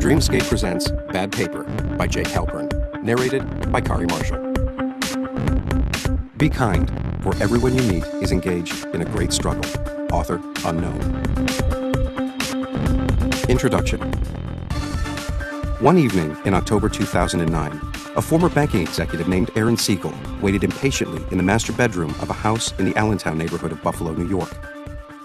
Dreamscape presents Bad Paper by Jake Halpern, narrated by Kari Marshall. Be kind, for everyone you meet is engaged in a great struggle. Author unknown. Introduction. One evening in October 2009, a former banking executive named Aaron Seagull waited impatiently in the master bedroom of a house in the Allentown neighborhood of Buffalo, New York.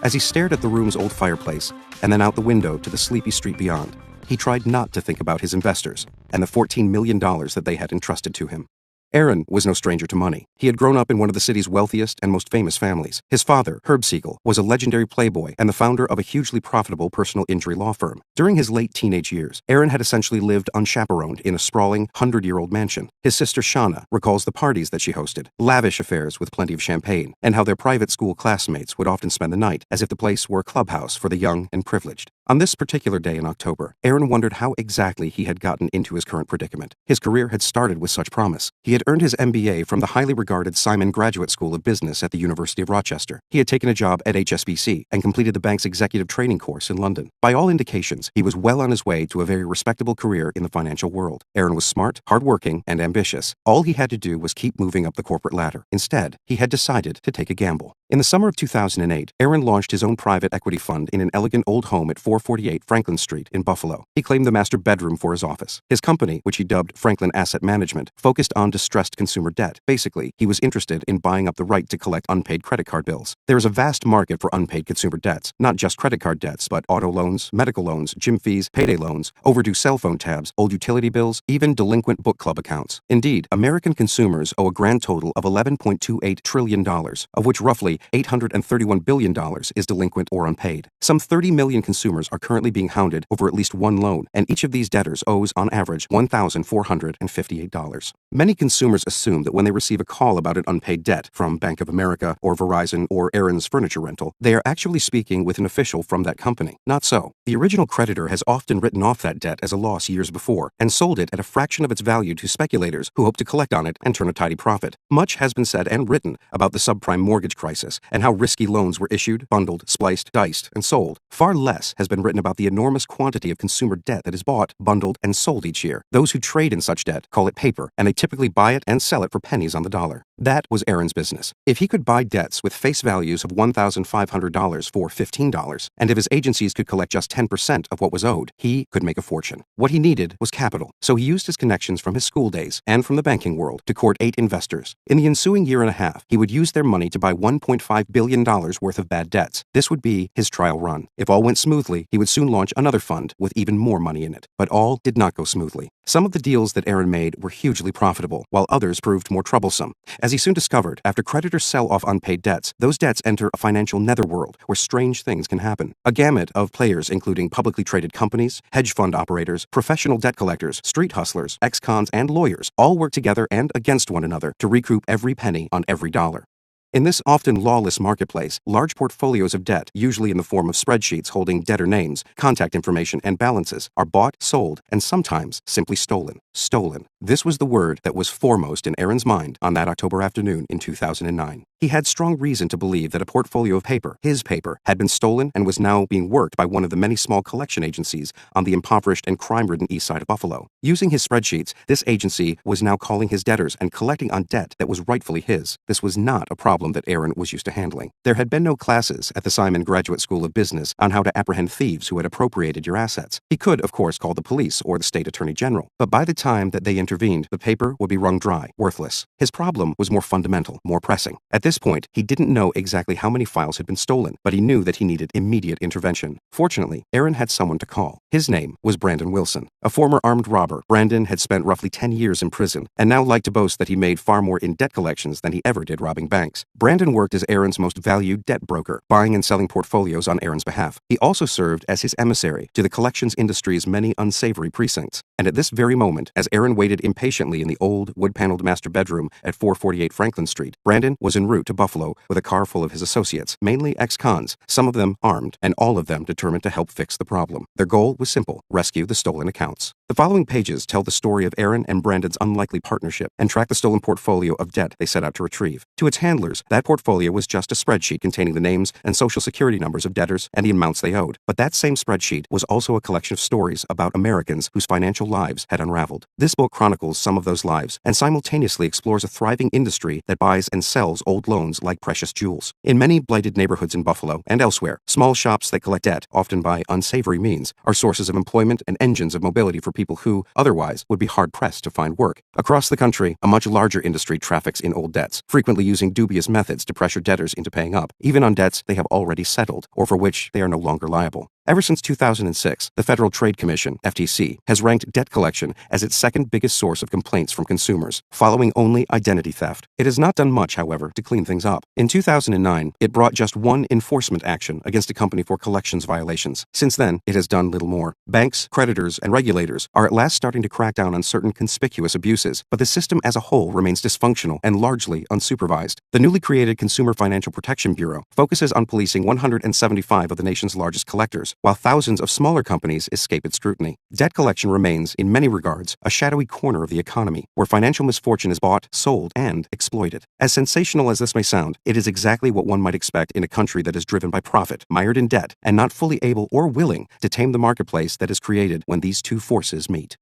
As he stared at the room's old fireplace and then out the window to the sleepy street beyond, he tried not to think about his investors and the $14 million that they had entrusted to him. Aaron was no stranger to money. He had grown up in one of the city's wealthiest and most famous families. His father, Herb Seagull, was a legendary playboy and the founder of a hugely profitable personal injury law firm. During his late teenage years, Aaron had essentially lived unchaperoned in a sprawling 100-year-old mansion. His sister Shauna recalls the parties that she hosted, lavish affairs with plenty of champagne, and how their private school classmates would often spend the night as if the place were a clubhouse for the young and privileged. On this particular day in October, Aaron wondered how exactly he had gotten into his current predicament. His career had started with such promise. He had earned his MBA from the highly regarded Simon Graduate School of Business at the University of Rochester. He had taken a job at HSBC and completed the bank's executive training course in London. By all indications, he was well on his way to a very respectable career in the financial world. Aaron was smart, hardworking, and ambitious. All he had to do was keep moving up the corporate ladder. Instead, he had decided to take a gamble. In the summer of 2008, Aaron launched his own private equity fund in an elegant old home at 448 Franklin Street in Buffalo. He claimed the master bedroom for his office. His company, which he dubbed Franklin Asset Management, focused on distressed consumer debt. Basically, he was interested in buying up the right to collect unpaid credit card bills. There is a vast market for unpaid consumer debts, not just credit card debts, but auto loans, medical loans, gym fees, payday loans, overdue cell phone tabs, old utility bills, even delinquent book club accounts. Indeed, American consumers owe a grand total of $11.28 trillion, of which roughly $831 billion is delinquent or unpaid. Some 30 million consumers are currently being hounded over at least one loan, and each of these debtors owes, on average, $1,458. Many consumers assume that when they receive a call about an unpaid debt from Bank of America or Verizon or Aaron's furniture rental, they are actually speaking with an official from that company. Not so. The original creditor has often written off that debt as a loss years before and sold it at a fraction of its value to speculators who hope to collect on it and turn a tidy profit. Much has been said and written about the subprime mortgage crisis and how risky loans were issued, bundled, spliced, diced, and sold. Far less has been written about the enormous quantity of consumer debt that is bought, bundled, and sold each year. Those who trade in such debt call it paper, and they typically buy it and sell it for pennies on the dollar. That was Aaron's business. If he could buy debts with face values of $1,500 for $15, and if his agencies could collect just 10% of what was owed, he could make a fortune. What he needed was capital, so he used his connections from his school days and from the banking world to court 8 investors. In the ensuing year and a half, he would use their money to buy $1.5 billion worth of bad debts. This would be his trial run. If all went smoothly, he would soon launch another fund with even more money in it. But all did not go smoothly. Some of the deals that Aaron made were hugely profitable, while others proved more troublesome. As he soon discovered, after creditors sell off unpaid debts, those debts enter a financial netherworld where strange things can happen. A gamut of players, including publicly traded companies, hedge fund operators, professional debt collectors, street hustlers, ex-cons, and lawyers, all work together and against one another to recoup every penny on every dollar. In this often lawless marketplace, large portfolios of debt, usually in the form of spreadsheets holding debtor names, contact information, and balances, are bought, sold, and sometimes simply stolen. Stolen. This was the word that was foremost in Aaron's mind on that October afternoon in 2009. He had strong reason to believe that a portfolio of paper, his paper, had been stolen and was now being worked by one of the many small collection agencies on the impoverished and crime-ridden east side of Buffalo. Using his spreadsheets, this agency was now calling his debtors and collecting on debt that was rightfully his. This was not a problem that Aaron was used to handling. There had been no classes at the Simon Graduate School of Business on how to apprehend thieves who had appropriated your assets. He could, of course, call the police or the state attorney general, but by the time that they intervened, the paper would be wrung dry, worthless. His problem was more fundamental, more pressing. At this point, he didn't know exactly how many files had been stolen, but he knew that he needed immediate intervention. Fortunately, Aaron had someone to call. His name was Brandon Wilson. A former armed robber, Brandon had spent roughly 10 years in prison, and now liked to boast that he made far more in debt collections than he ever did robbing banks. Brandon worked as Aaron's most valued debt broker, buying and selling portfolios on Aaron's behalf. He also served as his emissary to the collections industry's many unsavory precincts. And at this very moment, moment, as Aaron waited impatiently in the old, wood-paneled master bedroom at 448 Franklin Street, Brandon was en route to Buffalo with a car full of his associates, mainly ex-cons, some of them armed, and all of them determined to help fix the problem. Their goal was simple: rescue the stolen accounts. The following pages tell the story of Aaron and Brandon's unlikely partnership and track the stolen portfolio of debt they set out to retrieve. To its handlers, that portfolio was just a spreadsheet containing the names and social security numbers of debtors and the amounts they owed. But that same spreadsheet was also a collection of stories about Americans whose financial lives had unraveled. This book chronicles some of those lives and simultaneously explores a thriving industry that buys and sells old loans like precious jewels. In many blighted neighborhoods in Buffalo and elsewhere, small shops that collect debt, often by unsavory means, are sources of employment and engines of mobility for people who, otherwise, would be hard-pressed to find work. Across the country, a much larger industry traffics in old debts, frequently using dubious methods to pressure debtors into paying up, even on debts they have already settled or for which they are no longer liable. Ever since 2006, the Federal Trade Commission, FTC, has ranked debt collection as its second biggest source of complaints from consumers, following only identity theft. It has not done much, however, to clean things up. In 2009, it brought just one enforcement action against a company for collections violations. Since then, it has done little more. Banks, creditors, and regulators are at last starting to crack down on certain conspicuous abuses, but the system as a whole remains dysfunctional and largely unsupervised. The newly created Consumer Financial Protection Bureau focuses on policing 175 of the nation's largest collectors, while thousands of smaller companies escape its scrutiny. Debt collection remains, in many regards, a shadowy corner of the economy, where financial misfortune is bought, sold, and exploited. As sensational as this may sound, it is exactly what one might expect in a country that is driven by profit, mired in debt, and not fully able or willing to tame the marketplace that is created when these two forces meet.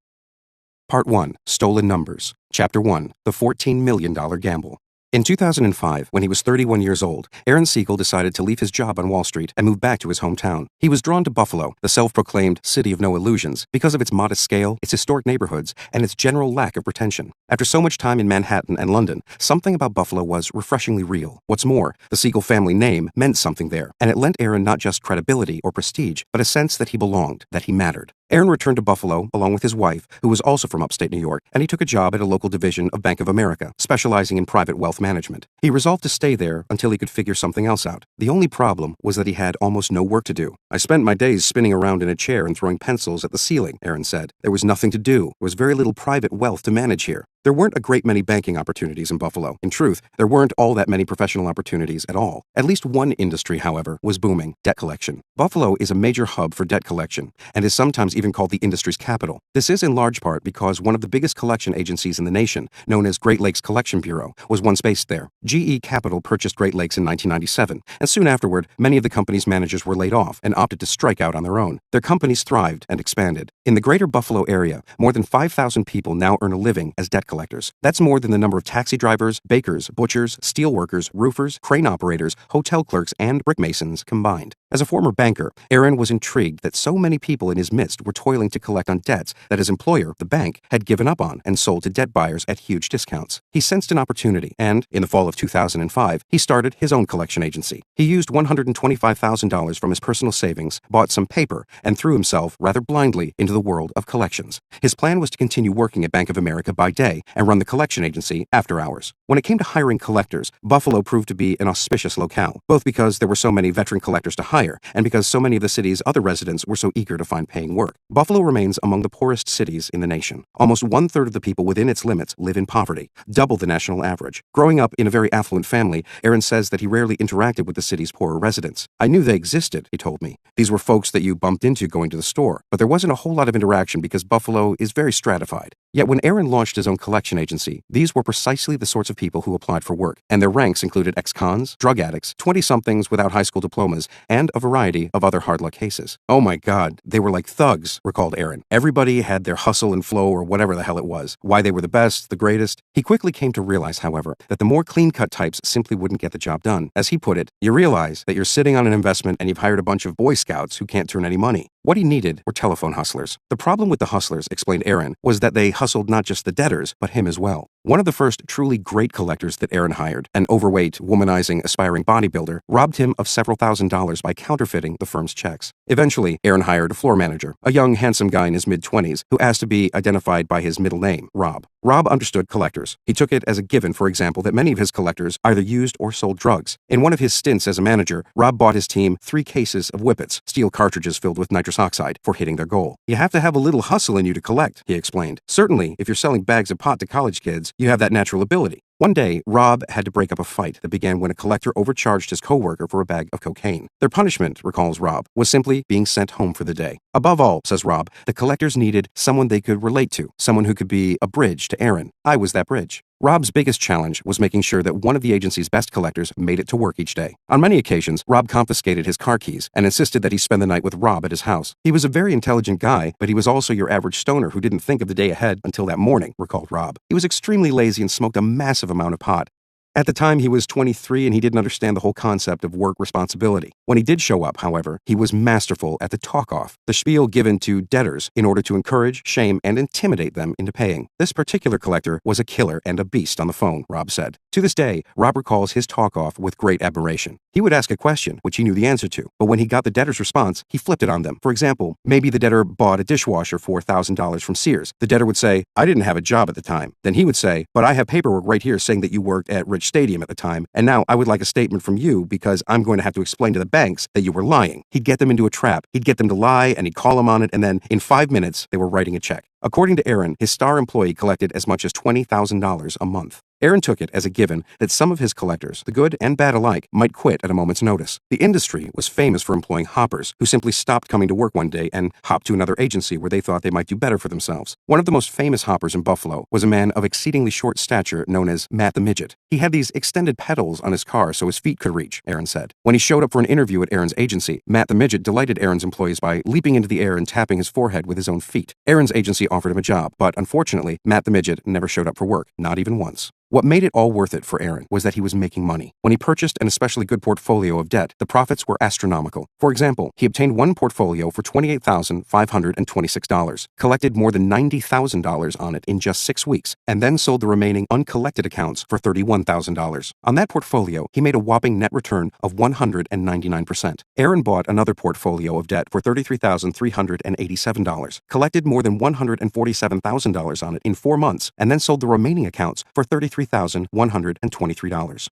Part 1. Stolen Numbers. Chapter 1. The $14 million Gamble. In 2005, when he was 31 years old, Aaron Seagull decided to leave his job on Wall Street and move back to his hometown. He was drawn to Buffalo, the self-proclaimed city of no illusions, because of its modest scale, its historic neighborhoods, and its general lack of pretension. After so much time in Manhattan and London, something about Buffalo was refreshingly real. What's more, the Seagull family name meant something there, and it lent Aaron not just credibility or prestige, but a sense that he belonged, that he mattered. Aaron returned to Buffalo along with his wife, who was also from upstate New York, and he took a job at a local division of Bank of America, specializing in private wealth management. He resolved to stay there until he could figure something else out. The only problem was that he had almost no work to do. "I spent my days spinning around in a chair and throwing pencils at the ceiling," Aaron said. "There was nothing to do. There was very little private wealth to manage here." There weren't a great many banking opportunities in Buffalo. In truth, there weren't all that many professional opportunities at all. At least one industry, however, was booming: debt collection. Buffalo is a major hub for debt collection, and is sometimes even called the industry's capital. This is in large part because one of the biggest collection agencies in the nation, known as Great Lakes Collection Bureau, was once based there. GE Capital purchased Great Lakes in 1997, and soon afterward, many of the company's managers were laid off and opted to strike out on their own. Their companies thrived and expanded. In the greater Buffalo area, more than 5,000 people now earn a living as debt collectors. That's more than the number of taxi drivers, bakers, butchers, steel workers, roofers, crane operators, hotel clerks, and brick masons combined. As a former banker, Aaron was intrigued that so many people in his midst were toiling to collect on debts that his employer, the bank, had given up on and sold to debt buyers at huge discounts. He sensed an opportunity, and, in the fall of 2005, he started his own collection agency. He used $125,000 from his personal savings, bought some paper, and threw himself, rather blindly, into the world of collections. His plan was to continue working at Bank of America by day and run the collection agency after hours. When it came to hiring collectors, Buffalo proved to be an auspicious locale, both because there were so many veteran collectors to hire and because so many of the city's other residents were so eager to find paying work. Buffalo remains among the poorest cities in the nation. Almost one-third of the people within its limits live in poverty, double the national average. Growing up in a very affluent family, Aaron says that he rarely interacted with the city's poorer residents. "I knew they existed," he told me. "These were folks that you bumped into going to the store, but there wasn't a whole lot of interaction because Buffalo is very stratified." Yet when Aaron launched his own collection agency, these were precisely the sorts of people who applied for work, and their ranks included ex-cons, drug addicts, 20-somethings without high school diplomas, and a variety of other hard-luck cases. "Oh my God, they were like thugs," recalled Aaron. "Everybody had their hustle and flow or whatever the hell it was. Why they were the best, the greatest." He quickly came to realize, however, that the more clean-cut types simply wouldn't get the job done. As he put it, "You realize that you're sitting on an investment and you've hired a bunch of Boy Scouts who can't turn any money." What he needed were telephone hustlers. The problem with the hustlers, explained Aaron, was that they hustled not just the debtors, but him as well. One of the first truly great collectors that Aaron hired, an overweight, womanizing, aspiring bodybuilder, robbed him of several $1,000s by counterfeiting the firm's checks. Eventually, Aaron hired a floor manager, a young, handsome guy in his mid-20s, who asked to be identified by his middle name, Rob. Rob understood collectors. He took it as a given, for example, that many of his collectors either used or sold drugs. In one of his stints as a manager, Rob bought his team 3 cases of whippets, steel cartridges filled with nitrous oxide, for hitting their goal. You have to have a little hustle in you to collect, he explained. Certainly, if you're selling bags of pot to college kids, you have that natural ability. One day, Rob had to break up a fight that began when a collector overcharged his coworker for a bag of cocaine. Their punishment, recalls Rob, was simply being sent home for the day. Above all, says Rob, the collectors needed someone they could relate to, someone who could be a bridge to Aaron. I was that bridge. Rob's biggest challenge was making sure that one of the agency's best collectors made it to work each day. On many occasions, Rob confiscated his car keys and insisted that he spend the night with Rob at his house. He was a very intelligent guy, but he was also your average stoner who didn't think of the day ahead until that morning, recalled Rob. He was extremely lazy and smoked a massive amount of pot. At the time, he was 23 and he didn't understand the whole concept of work responsibility. When he did show up, however, he was masterful at the talk-off, the spiel given to debtors in order to encourage, shame, and intimidate them into paying. This particular collector was a killer and a beast on the phone, Rob said. To this day, Rob recalls his talk-off with great admiration. He would ask a question, which he knew the answer to, but when he got the debtor's response, he flipped it on them. For example, maybe the debtor bought a dishwasher for $1,000 from Sears. The debtor would say, I didn't have a job at the time. Then he would say, but I have paperwork right here saying that you worked at Rich Stadium at the time, and now I would like a statement from you because I'm going to have to explain to the banks that you were lying. He'd get them into a trap. He'd get them to lie, and he'd call them on it, and then in 5 minutes, they were writing a check. According to Aaron, his star employee collected as much as $20,000 a month. Aaron took it as a given that some of his collectors, the good and bad alike, might quit at a moment's notice. The industry was famous for employing hoppers who simply stopped coming to work one day and hopped to another agency where they thought they might do better for themselves. One of the most famous hoppers in Buffalo was a man of exceedingly short stature known as Matt the Midget. He had these extended pedals on his car so his feet could reach, Aaron said. When he showed up for an interview at Aaron's agency, Matt the Midget delighted Aaron's employees by leaping into the air and tapping his forehead with his own feet. Aaron's agency offered him a job, but unfortunately, Matt the Midget never showed up for work, not even once. What made it all worth it for Aaron was that he was making money. When he purchased an especially good portfolio of debt, the profits were astronomical. For example, he obtained one portfolio for $28,526, collected more than $90,000 on it in just 6 weeks, and then sold the remaining uncollected accounts for $31,000. On that portfolio, he made a whopping net return of 199%. Aaron bought another portfolio of debt for $33,387, collected more than $147,000 on it in 4 months, and then sold the remaining accounts for $33,123.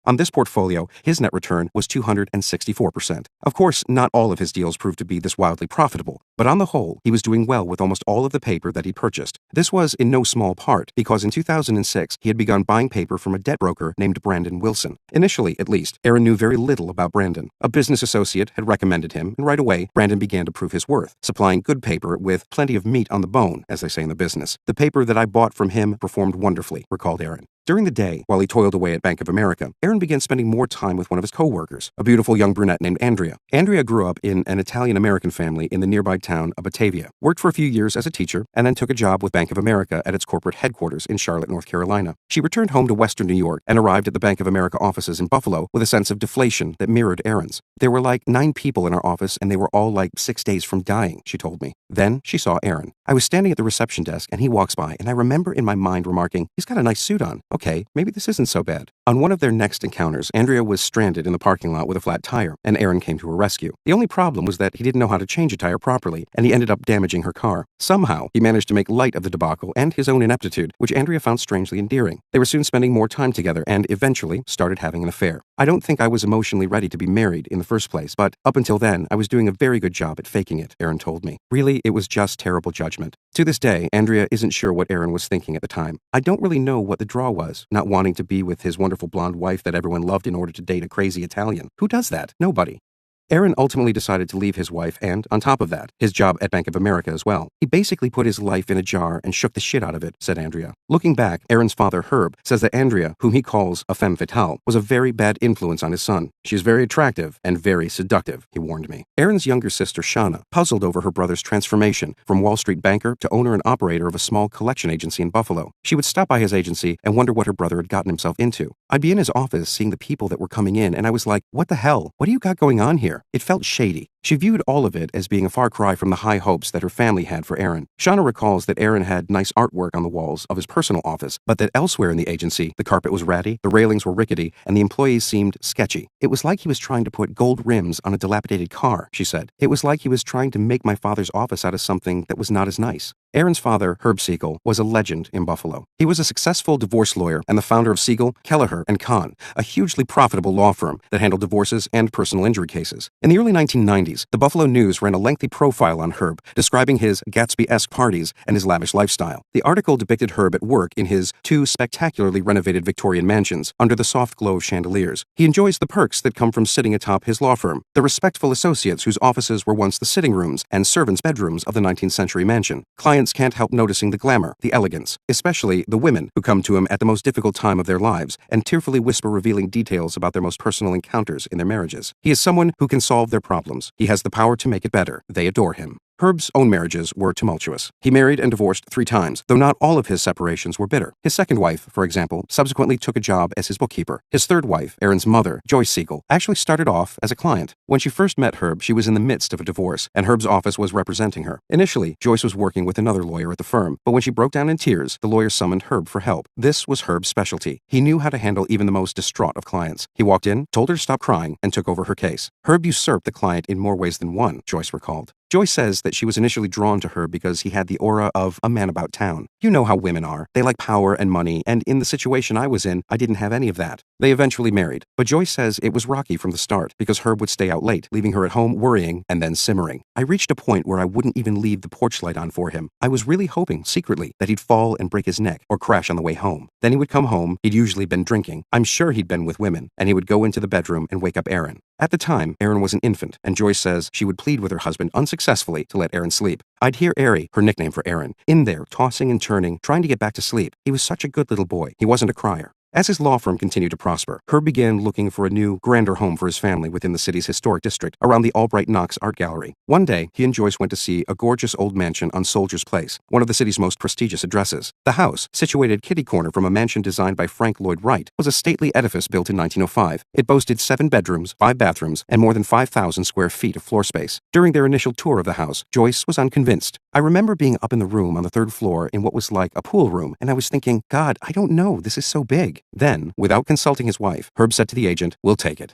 On this portfolio, his net return was 264%. Of course, not all of his deals proved to be this wildly profitable, but on the whole, he was doing well with almost all of the paper that he purchased. This was in no small part because in 2006, he had begun buying paper from a debt broker named Brandon Wilson. Initially, at least, Aaron knew very little about Brandon. A business associate had recommended him, and right away, Brandon began to prove his worth, supplying good paper with plenty of meat on the bone, as they say in the business. The paper that I bought from him performed wonderfully, recalled Aaron. During the day, while he toiled away at Bank of America, Aaron began spending more time with one of his co-workers, a beautiful young brunette named Andrea. Andrea grew up in an Italian-American family in the nearby town of Batavia, worked for a few years as a teacher, and then took a job with Bank of America at its corporate headquarters in Charlotte, North Carolina. She returned home to Western New York and arrived at the Bank of America offices in Buffalo with a sense of deflation that mirrored Aaron's. There were like 9 people in our office, and they were all like 6 days from dying, she told me. Then she saw Aaron. I was standing at the reception desk, and he walks by, and I remember in my mind remarking, he's got a nice suit on. Okay, maybe this isn't so bad. On one of their next encounters, Andrea was stranded in the parking lot with a flat tire, and Aaron came to her rescue. The only problem was that he didn't know how to change a tire properly, and he ended up damaging her car. Somehow, he managed to make light of the debacle and his own ineptitude, which Andrea found strangely endearing. They were soon spending more time together and eventually started having an affair. I don't think I was emotionally ready to be married in the first place, but up until then, I was doing a very good job at faking it, Aaron told me. Really, it was just terrible judgment. To this day, Andrea isn't sure what Aaron was thinking at the time. I don't really know what the draw was, not wanting to be with his wonderful blonde wife that everyone loved in order to date a crazy Italian. Who does that? Nobody. Aaron ultimately decided to leave his wife and, on top of that, his job at Bank of America as well. He basically put his life in a jar and shook the shit out of it, said Andrea. Looking back, Aaron's father, Herb, says that Andrea, whom he calls a femme fatale, was a very bad influence on his son. She is very attractive and very seductive, he warned me. Aaron's younger sister, Shauna, puzzled over her brother's transformation from Wall Street banker to owner and operator of a small collection agency in Buffalo. She would stop by his agency and wonder what her brother had gotten himself into. I'd be in his office seeing the people that were coming in, and I was like, what the hell? What do you got going on here? It felt shady. She viewed all of it as being a far cry from the high hopes that her family had for Aaron. Shauna recalls that Aaron had nice artwork on the walls of his personal office, but that elsewhere in the agency, the carpet was ratty, the railings were rickety, and the employees seemed sketchy. It was like he was trying to put gold rims on a dilapidated car, she said. It was like he was trying to make my father's office out of something that was not as nice. Aaron's father, Herb Seagull, was a legend in Buffalo. He was a successful divorce lawyer and the founder of Seagull, Kelleher & Kahn, a hugely profitable law firm that handled divorces and personal injury cases. In the early 1990s, the Buffalo News ran a lengthy profile on Herb, describing his Gatsby-esque parties and his lavish lifestyle. The article depicted Herb at work in his two spectacularly renovated Victorian mansions under the soft glow of chandeliers. He enjoys the perks that come from sitting atop his law firm, the respectful associates whose offices were once the sitting rooms and servants' bedrooms of the 19th century mansion. Clients can't help noticing the glamour, the elegance, especially the women who come to him at the most difficult time of their lives and tearfully whisper revealing details about their most personal encounters in their marriages. He is someone who can solve their problems. He has the power to make it better. They adore him. Herb's own marriages were tumultuous. He married and divorced 3 times, though not all of his separations were bitter. His second wife, for example, subsequently took a job as his bookkeeper. His third wife, Aaron's mother, Joyce Seagull, actually started off as a client. When she first met Herb, she was in the midst of a divorce, and Herb's office was representing her. Initially, Joyce was working with another lawyer at the firm, but when she broke down in tears, the lawyer summoned Herb for help. This was Herb's specialty. He knew how to handle even the most distraught of clients. He walked in, told her to stop crying, and took over her case. Herb usurped the client in more ways than one, Joyce recalled. Joyce says that she was initially drawn to Herb because he had the aura of a man about town. You know how women are. They like power and money, and in the situation I was in, I didn't have any of that. They eventually married, but Joyce says it was rocky from the start because Herb would stay out late, leaving her at home worrying and then simmering. I reached a point where I wouldn't even leave the porch light on for him. I was really hoping, secretly, that he'd fall and break his neck or crash on the way home. Then he would come home, he'd usually been drinking. I'm sure he'd been with women, and he would go into the bedroom and wake up Aaron. At the time, Aaron was an infant, and Joyce says she would plead with her husband unsuccessfully to let Aaron sleep. I'd hear Airy, her nickname for Aaron, in there, tossing and turning, trying to get back to sleep. He was such a good little boy. He wasn't a crier. As his law firm continued to prosper, Herb began looking for a new, grander home for his family within the city's historic district around the Albright Knox Art Gallery. One day, he and Joyce went to see a gorgeous old mansion on Soldiers Place, one of the city's most prestigious addresses. The house, situated kitty-corner from a mansion designed by Frank Lloyd Wright, was a stately edifice built in 1905. It boasted 7 bedrooms, 5 bathrooms, and more than 5,000 square feet of floor space. During their initial tour of the house, Joyce was unconvinced. I remember being up in the room on the 3rd floor in what was like a pool room, and I was thinking, God, I don't know, this is so big. Then, without consulting his wife, Herb said to the agent, "We'll take it."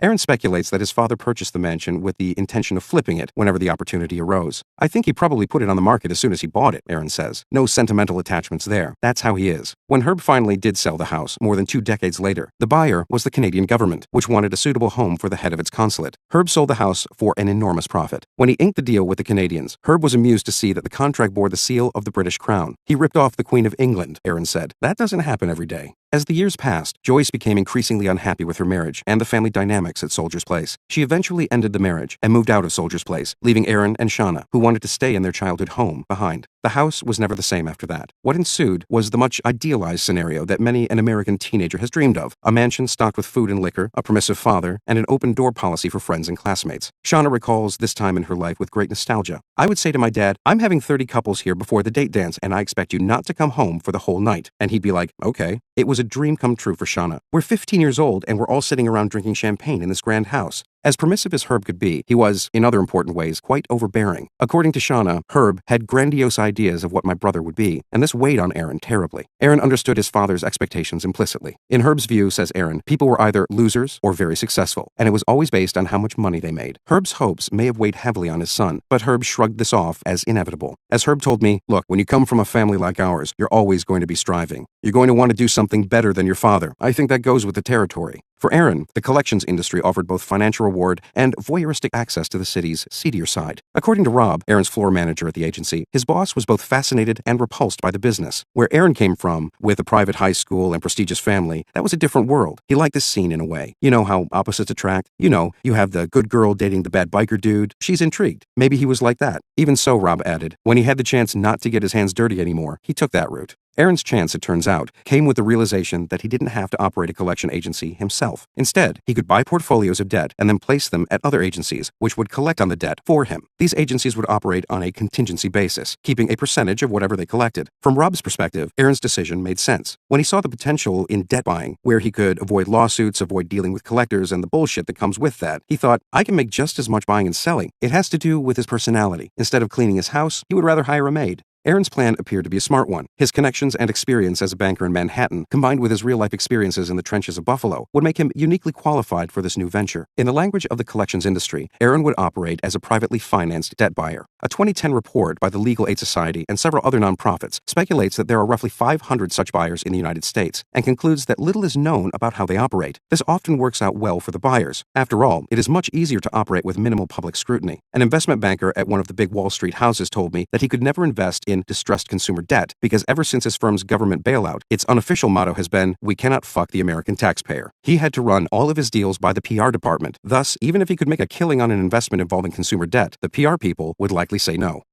Aaron speculates that his father purchased the mansion with the intention of flipping it whenever the opportunity arose. I think he probably put it on the market as soon as he bought it, Aaron says. No sentimental attachments there. That's how he is. When Herb finally did sell the house, more than 2 decades later, the buyer was the Canadian government, which wanted a suitable home for the head of its consulate. Herb sold the house for an enormous profit. When he inked the deal with the Canadians, Herb was amused to see that the contract bore the seal of the British Crown. He ripped off the Queen of England, Aaron said. That doesn't happen every day. As the years passed, Joyce became increasingly unhappy with her marriage and the family dynamics at Soldiers Place. She eventually ended the marriage and moved out of Soldiers Place, leaving Aaron and Shauna, who wanted to stay in their childhood home, behind. The house was never the same after that. What ensued was the much idealized scenario that many an American teenager has dreamed of: a mansion stocked with food and liquor, a permissive father, and an open-door policy for friends and classmates. Shauna recalls this time in her life with great nostalgia. I would say to my dad, "I'm having 30 couples here before the date dance, and I expect you not to come home for the whole night." And he'd be like, "Okay." It was a dream come true for Shauna. We're 15 years old, and we're all sitting around drinking champagne in this grand house. As permissive as Herb could be, he was, in other important ways, quite overbearing. According to Shauna, Herb had grandiose ideas of what my brother would be, and this weighed on Aaron terribly. Aaron understood his father's expectations implicitly. In Herb's view, says Aaron, people were either losers or very successful, and it was always based on how much money they made. Herb's hopes may have weighed heavily on his son, but Herb shrugged this off as inevitable. As Herb told me, "Look, when you come from a family like ours, you're always going to be striving. You're going to want to do something better than your father. I think that goes with the territory." For Aaron, the collections industry offered both financial reward and voyeuristic access to the city's seedier side. According to Rob, Aaron's floor manager at the agency, his boss was both fascinated and repulsed by the business. Where Aaron came from, with a private high school and prestigious family, that was a different world. He liked this scene in a way. You know how opposites attract? You know, you have the good girl dating the bad biker dude. She's intrigued. Maybe he was like that. Even so, Rob added, when he had the chance not to get his hands dirty anymore, he took that route. Aaron's chance, it turns out, came with the realization that he didn't have to operate a collection agency himself. Instead, he could buy portfolios of debt and then place them at other agencies, which would collect on the debt for him. These agencies would operate on a contingency basis, keeping a percentage of whatever they collected. From Rob's perspective, Aaron's decision made sense. When he saw the potential in debt buying, where he could avoid lawsuits, avoid dealing with collectors, and the bullshit that comes with that, he thought, I can make just as much buying and selling. It has to do with his personality. Instead of cleaning his house, he would rather hire a maid. Aaron's plan appeared to be a smart one. His connections and experience as a banker in Manhattan, combined with his real-life experiences in the trenches of Buffalo, would make him uniquely qualified for this new venture. In the language of the collections industry, Aaron would operate as a privately financed debt buyer. A 2010 report by the Legal Aid Society and several other nonprofits speculates that there are roughly 500 such buyers in the United States and concludes that little is known about how they operate. This often works out well for the buyers. After all, it is much easier to operate with minimal public scrutiny. An investment banker at one of the big Wall Street houses told me that he could never invest in distressed consumer debt because ever since his firm's government bailout, its unofficial motto has been, "We cannot fuck the American taxpayer." He had to run all of his deals by the PR department. Thus, even if he could make a killing on an investment involving consumer debt, the PR people would likely say no.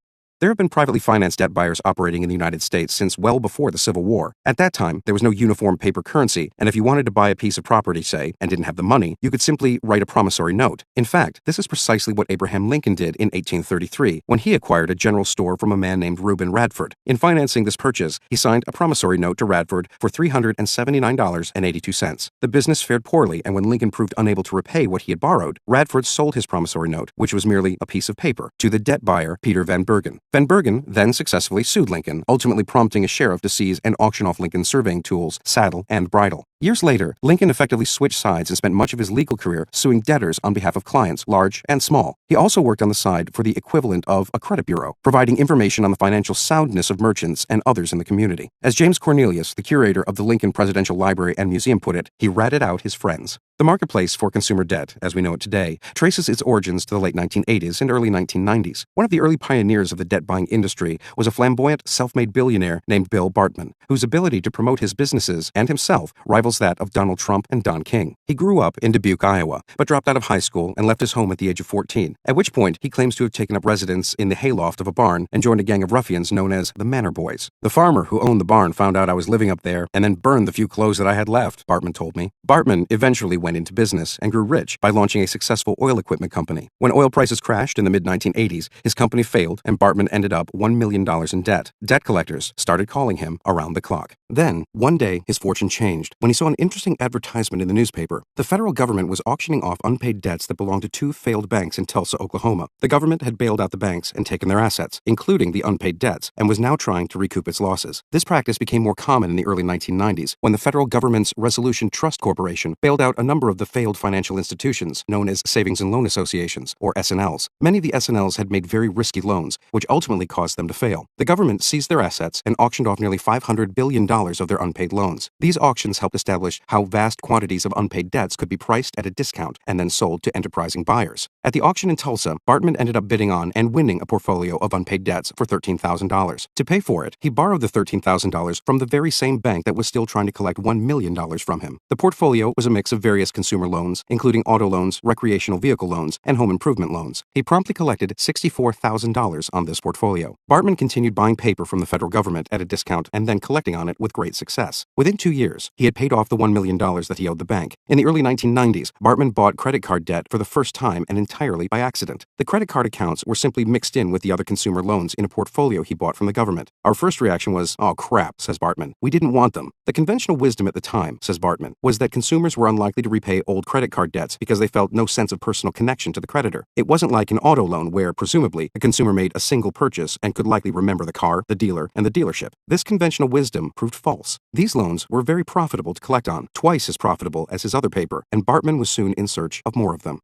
There have been privately financed debt buyers operating in the United States since well before the Civil War. At that time, there was no uniform paper currency, and if you wanted to buy a piece of property, say, and didn't have the money, you could simply write a promissory note. In fact, this is precisely what Abraham Lincoln did in 1833 when he acquired a general store from a man named Reuben Radford. In financing this purchase, he signed a promissory note to Radford for $379.82. The business fared poorly, and when Lincoln proved unable to repay what he had borrowed, Radford sold his promissory note, which was merely a piece of paper, to the debt buyer Peter Van Bergen. Van Bergen then successfully sued Lincoln, ultimately prompting a sheriff to seize and auction off Lincoln's surveying tools, saddle, and bridle. Years later, Lincoln effectively switched sides and spent much of his legal career suing debtors on behalf of clients, large and small. He also worked on the side for the equivalent of a credit bureau, providing information on the financial soundness of merchants and others in the community. As James Cornelius, the curator of the Lincoln Presidential Library and Museum, put it, he ratted out his friends. The marketplace for consumer debt, as we know it today, traces its origins to the late 1980s and early 1990s. One of the early pioneers of the debt-buying industry was a flamboyant, self-made billionaire named Bill Bartman, whose ability to promote his businesses and himself rivals that of Donald Trump and Don King. He grew up in Dubuque, Iowa, but dropped out of high school and left his home at the age of 14, at which point he claims to have taken up residence in the hayloft of a barn and joined a gang of ruffians known as the Manor Boys. The farmer who owned the barn found out I was living up there and then burned the few clothes that I had left, Bartman told me. Bartman eventually went into business and grew rich by launching a successful oil equipment company. When oil prices crashed in the mid-1980s, his company failed and Bartman ended up $1 million in debt. Debt collectors started calling him around the clock. Then, one day, his fortune changed when he saw an interesting advertisement in the newspaper. The federal government was auctioning off unpaid debts that belonged to two failed banks in Tulsa, Oklahoma. The government had bailed out the banks and taken their assets, including the unpaid debts, and was now trying to recoup its losses. This practice became more common in the early 1990s when the federal government's Resolution Trust Corporation bailed out a number of the failed financial institutions known as Savings and Loan Associations, or S&Ls. Many of the S&Ls had made very risky loans, which ultimately caused them to fail. The government seized their assets and auctioned off nearly $500 billion of their unpaid loans. These auctions helped establish how vast quantities of unpaid debts could be priced at a discount and then sold to enterprising buyers. At the auction in Tulsa, Bartman ended up bidding on and winning a portfolio of unpaid debts for $13,000. To pay for it, he borrowed the $13,000 from the very same bank that was still trying to collect $1 million from him. The portfolio was a mix of various consumer loans, including auto loans, recreational vehicle loans, and home improvement loans. He promptly collected $64,000 on this portfolio. Bartman continued buying paper from the federal government at a discount and then collecting on it with great success. Within 2 years, he had paid off the $1 million that he owed the bank. In the early 1990s, Bartman bought credit card debt for the first time and entirely by accident. The credit card accounts were simply mixed in with the other consumer loans in a portfolio he bought from the government. Our first reaction was, "Oh crap," says Bartman. "We didn't want them." The conventional wisdom at the time, says Bartman, was that consumers were unlikely to repay old credit card debts because they felt no sense of personal connection to the creditor. It wasn't like an auto loan where, presumably, a consumer made a single purchase and could likely remember the car, the dealer, and the dealership. This conventional wisdom proved false. These loans were very profitable to collect on, twice as profitable as his other paper, and Bartman was soon in search of more of them.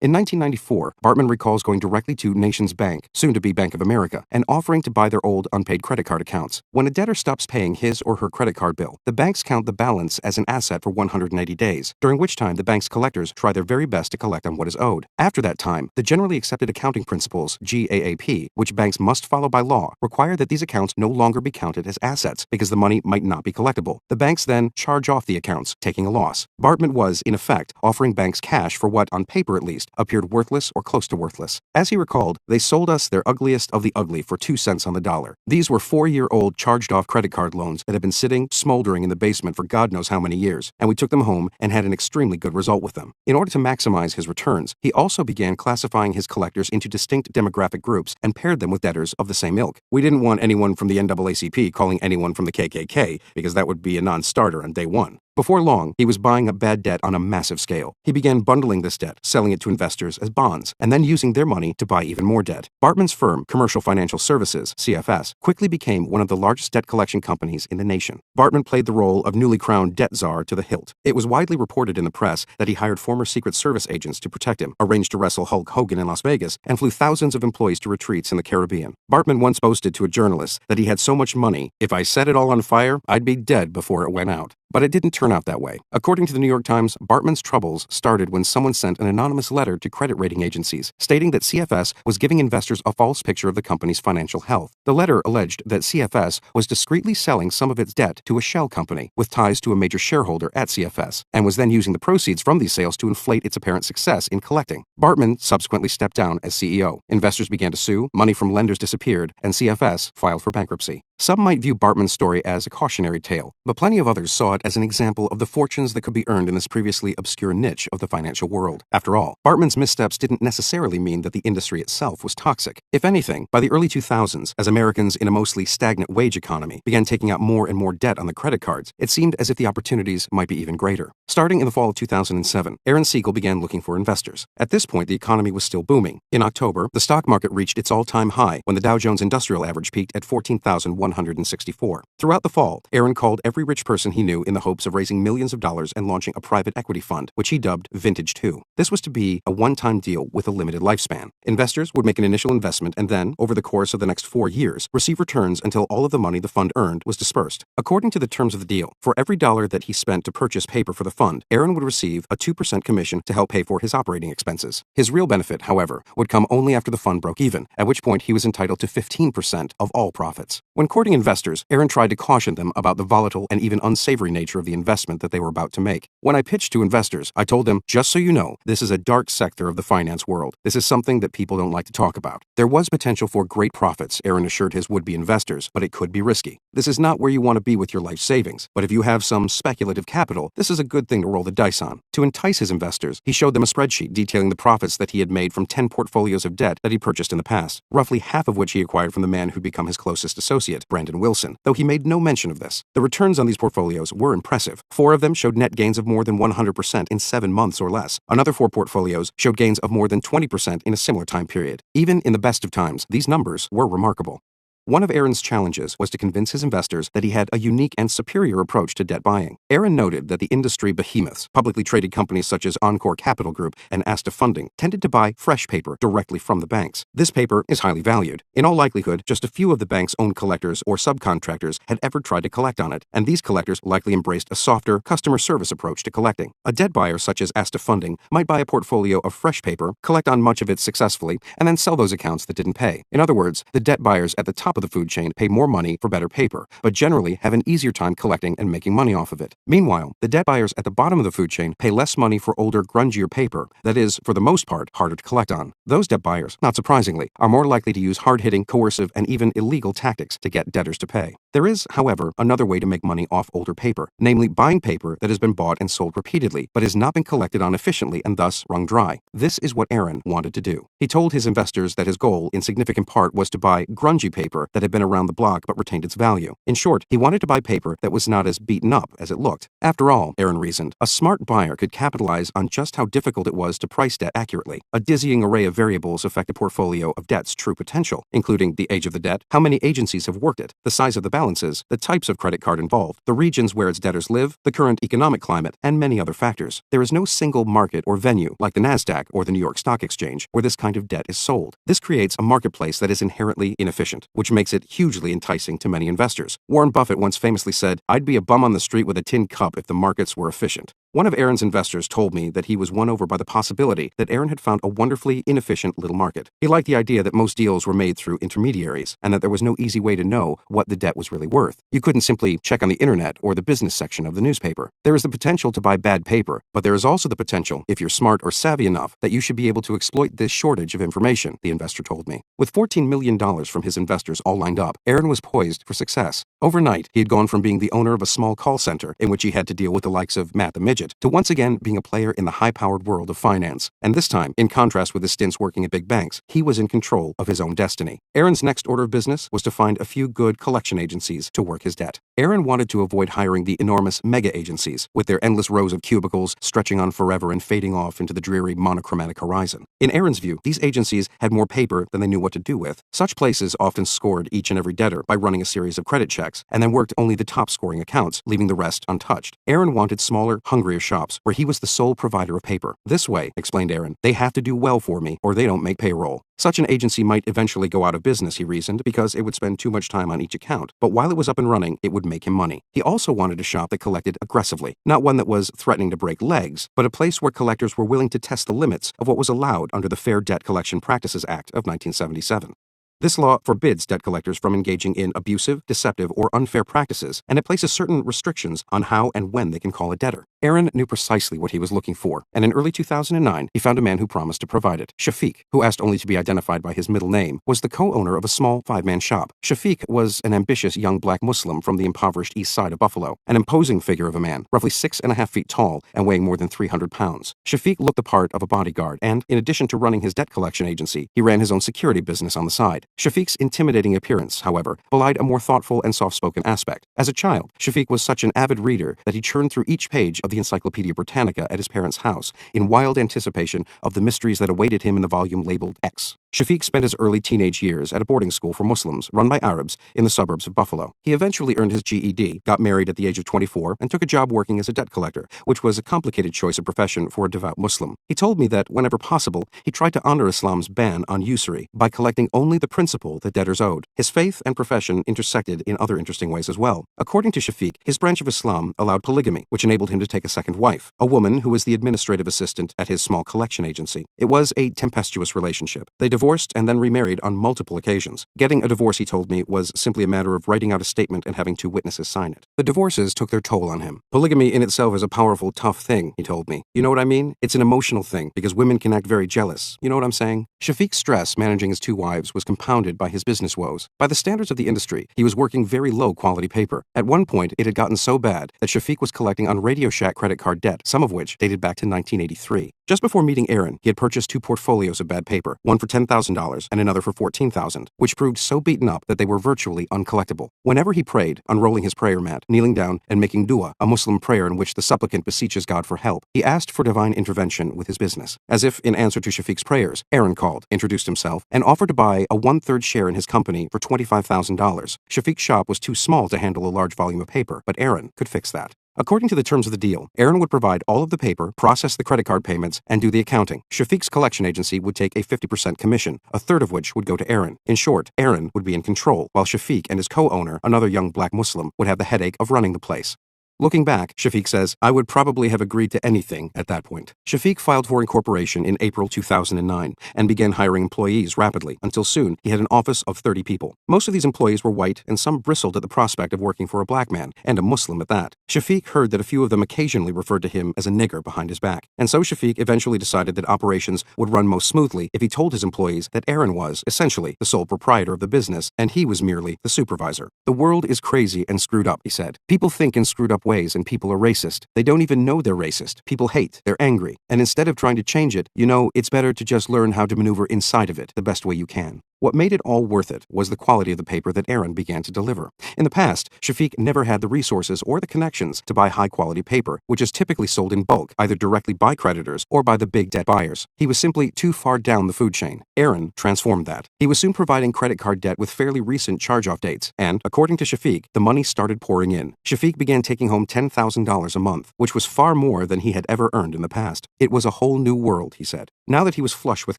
In 1994, Bartman recalls going directly to Nations Bank, soon to be Bank of America, and offering to buy their old unpaid credit card accounts. When a debtor stops paying his or her credit card bill, the banks count the balance as an asset for 180 days, during which time the bank's collectors try their very best to collect on what is owed. After that time, the generally accepted accounting principles, GAAP, which banks must follow by law, require that these accounts no longer be counted as assets because the money might not be collectible. The banks then charge off the accounts, taking a loss. Bartman was, in effect, offering banks cash for what, on paper at least, appeared worthless or close to worthless. As he recalled, they sold us their ugliest of the ugly for 2 cents on the dollar. These were 4-year-old charged-off credit card loans that had been sitting, smoldering in the basement for God knows how many years, and we took them home and had an extremely good result with them. In order to maximize his returns, he also began classifying his collectors into distinct demographic groups and paired them with debtors of the same ilk. We didn't want anyone from the NAACP calling anyone from the KKK, because that would be a non-starter on day one. Before long, he was buying up bad debt on a massive scale. He began bundling this debt, selling it to investors as bonds, and then using their money to buy even more debt. Bartman's firm, Commercial Financial Services, CFS, quickly became one of the largest debt collection companies in the nation. Bartman played the role of newly crowned debt czar to the hilt. It was widely reported in the press that he hired former Secret Service agents to protect him, arranged to wrestle Hulk Hogan in Las Vegas, and flew thousands of employees to retreats in the Caribbean. Bartman once boasted to a journalist that he had so much money, if I set it all on fire, I'd be dead before it went out. But it didn't turn out that way. According to the New York Times, Bartman's troubles started when someone sent an anonymous letter to credit rating agencies stating that CFS was giving investors a false picture of the company's financial health. The letter alleged that CFS was discreetly selling some of its debt to a shell company with ties to a major shareholder at CFS, and was then using the proceeds from these sales to inflate its apparent success in collecting. Bartman subsequently stepped down as CEO. Investors began to sue, money from lenders disappeared, and CFS filed for bankruptcy. Some might view Bartman's story as a cautionary tale, but plenty of others saw it as an example of the fortunes that could be earned in this previously obscure niche of the financial world. After all, Bartman's missteps didn't necessarily mean that the industry itself was toxic. If anything, by the early 2000s, as Americans in a mostly stagnant wage economy began taking out more and more debt on the credit cards, it seemed as if the opportunities might be even greater. Starting in the fall of 2007, Aaron Seagull began looking for investors. At this point, the economy was still booming. In October, the stock market reached its all-time high when the Dow Jones Industrial Average peaked at 14,164. Throughout the fall, Aaron called every rich person he knew in the hopes of raising millions of dollars and launching a private equity fund, which he dubbed Vintage 2. This was to be a one-time deal with a limited lifespan. Investors would make an initial investment and then, over the course of the next 4 years, receive returns until all of the money the fund earned was dispersed. According to the terms of the deal, for every dollar that he spent to purchase paper for the fund, Aaron would receive a 2% commission to help pay for his operating expenses. His real benefit, however, would come only after the fund broke even, at which point he was entitled to 15% of all profits. When courting investors, Aaron tried to caution them about the volatile and even unsavory nature of the investment that they were about to make. When I pitched to investors, I told them, just so you know, this is a dark sector of the finance world. This is something that people don't like to talk about. There was potential for great profits, Aaron assured his would-be investors, but it could be risky. This is not where you want to be with your life savings, but if you have some speculative capital, this is a good thing to roll the dice on. To entice his investors, he showed them a spreadsheet detailing the profits that he had made from 10 portfolios of debt that he purchased in the past, roughly half of which he acquired from the man who'd become his closest associate, Brandon Wilson, though he made no mention of this. The returns on these portfolios were impressive. 4 of them showed net gains of more than 100% in 7 months or less. Another 4 portfolios showed gains of more than 20% in a similar time period. Even in the best of times, these numbers were remarkable. One of Aaron's challenges was to convince his investors that he had a unique and superior approach to debt buying. Aaron noted that the industry behemoths, publicly traded companies such as Encore Capital Group and Asta Funding, tended to buy fresh paper directly from the banks. This paper is highly valued. In all likelihood, just a few of the bank's own collectors or subcontractors had ever tried to collect on it, and these collectors likely embraced a softer, customer service approach to collecting. A debt buyer such as Asta Funding might buy a portfolio of fresh paper, collect on much of it successfully, and then sell those accounts that didn't pay. In other words, the debt buyers at the top of the food chain pay more money for better paper, but generally have an easier time collecting and making money off of it. Meanwhile, the debt buyers at the bottom of the food chain pay less money for older, grungier paper that is, for the most part, harder to collect on. Those debt buyers, not surprisingly, are more likely to use hard-hitting, coercive, and even illegal tactics to get debtors to pay. There is, however, another way to make money off older paper, namely buying paper that has been bought and sold repeatedly, but has not been collected on efficiently and thus wrung dry. This is what Aaron wanted to do. He told his investors that his goal, in significant part, was to buy grungy paper that had been around the block but retained its value. In short, he wanted to buy paper that was not as beaten up as it looked. After all, Aaron reasoned, a smart buyer could capitalize on just how difficult it was to price debt accurately. A dizzying array of variables affect a portfolio of debt's true potential, including the age of the debt, how many agencies have worked it, the size of the balances, the types of credit card involved, the regions where its debtors live, the current economic climate, and many other factors. There is no single market or venue, like the NASDAQ or the New York Stock Exchange, where this kind of debt is sold. This creates a marketplace that is inherently inefficient, which makes it hugely enticing to many investors. Warren Buffett once famously said, "I'd be a bum on the street with a tin cup if the markets were efficient." One of Aaron's investors told me that he was won over by the possibility that Aaron had found a wonderfully inefficient little market. He liked the idea that most deals were made through intermediaries, and that there was no easy way to know what the debt was really worth. You couldn't simply check on the internet or the business section of the newspaper. There is the potential to buy bad paper, but there is also the potential, if you're smart or savvy enough, that you should be able to exploit this shortage of information, the investor told me. With $14 million from his investors all lined up, Aaron was poised for success. Overnight, he had gone from being the owner of a small call center in which he had to deal with the likes of Matt the Midget to once again being a player in the high-powered world of finance. And this time, in contrast with his stints working at big banks, he was in control of his own destiny. Aaron's next order of business was to find a few good collection agencies to work his debt. Aaron wanted to avoid hiring the enormous mega agencies with their endless rows of cubicles stretching on forever and fading off into the dreary monochromatic horizon. In Aaron's view, these agencies had more paper than they knew what to do with. Such places often scored each and every debtor by running a series of credit checks and then worked only the top-scoring accounts, leaving the rest untouched. Aaron wanted smaller, hungrier shops where he was the sole provider of paper. This way, explained Aaron, they have to do well for me or they don't make payroll. Such an agency might eventually go out of business, he reasoned, because it would spend too much time on each account. But while it was up and running, it would make him money. He also wanted a shop that collected aggressively, not one that was threatening to break legs, but a place where collectors were willing to test the limits of what was allowed under the Fair Debt Collection Practices Act of 1977. This law forbids debt collectors from engaging in abusive, deceptive, or unfair practices, and it places certain restrictions on how and when they can call a debtor. Aaron knew precisely what he was looking for, and in early 2009, he found a man who promised to provide it. Shafiq, who asked only to be identified by his middle name, was the co-owner of a small five-man shop. Shafiq was an ambitious young black Muslim from the impoverished east side of Buffalo, an imposing figure of a man, roughly 6.5 feet tall and weighing more than 300 pounds. Shafiq looked the part of a bodyguard, and in addition to running his debt collection agency, he ran his own security business on the side. Shafiq's intimidating appearance, however, belied a more thoughtful and soft-spoken aspect. As a child, Shafiq was such an avid reader that he churned through each page of the Encyclopedia Britannica at his parents' house in wild anticipation of the mysteries that awaited him in the volume labeled X. Shafiq spent his early teenage years at a boarding school for Muslims run by Arabs in the suburbs of Buffalo. He eventually earned his GED, got married at the age of 24, and took a job working as a debt collector, which was a complicated choice of profession for a devout Muslim. He told me that, whenever possible, he tried to honor Islam's ban on usury by collecting only the principal that debtors owed. His faith and profession intersected in other interesting ways as well. According to Shafiq, his branch of Islam allowed polygamy, which enabled him to take a second wife, a woman who was the administrative assistant at his small collection agency. It was a tempestuous relationship. They divorced and then remarried on multiple occasions. Getting a divorce, he told me, was simply a matter of writing out a statement and having two witnesses sign it. The divorces took their toll on him. Polygamy in itself is a powerful, tough thing, he told me. You know what I mean? It's an emotional thing, because women can act very jealous. You know what I'm saying? Shafiq's stress managing his two wives was compounded by his business woes. By the standards of the industry, he was working very low-quality paper. At one point, it had gotten so bad that Shafiq was collecting on Radio Shack credit card debt, some of which dated back to 1983. Just before meeting Aaron, he had purchased two portfolios of bad paper, one for $10,000 and another for $14,000, which proved so beaten up that they were virtually uncollectible. Whenever he prayed, unrolling his prayer mat, kneeling down, and making dua, a Muslim prayer in which the supplicant beseeches God for help, he asked for divine intervention with his business. As if in answer to Shafiq's prayers, Aaron called, introduced himself, and offered to buy a 1/3 share in his company for $25,000. Shafiq's shop was too small to handle a large volume of paper, but Aaron could fix that. According to the terms of the deal, Aaron would provide all of the paper, process the credit card payments, and do the accounting. Shafiq's collection agency would take a 50% commission, a third of which would go to Aaron. In short, Aaron would be in control, while Shafiq and his co-owner, another young black Muslim, would have the headache of running the place. Looking back, Shafiq says, I would probably have agreed to anything at that point. Shafiq filed for incorporation in April 2009 and began hiring employees rapidly, until soon he had an office of 30 people. Most of these employees were white, and some bristled at the prospect of working for a black man, and a Muslim at that. Shafiq heard that a few of them occasionally referred to him as a nigger behind his back, and so Shafiq eventually decided that operations would run most smoothly if he told his employees that Aaron was, essentially, the sole proprietor of the business, and he was merely the supervisor. The world is crazy and screwed up, he said. People think in screwed up ways, and people are racist. They don't even know they're racist. People hate. They're angry. And instead of trying to change it, it's better to just learn how to maneuver inside of it the best way you can. What made it all worth it was the quality of the paper that Aaron began to deliver. In the past, Shafiq never had the resources or the connections to buy high-quality paper, which is typically sold in bulk, either directly by creditors or by the big debt buyers. He was simply too far down the food chain. Aaron transformed that. He was soon providing credit card debt with fairly recent charge-off dates, and, according to Shafiq, the money started pouring in. Shafiq began taking home $10,000 a month, which was far more than he had ever earned in the past. It was a whole new world, he said. Now that he was flush with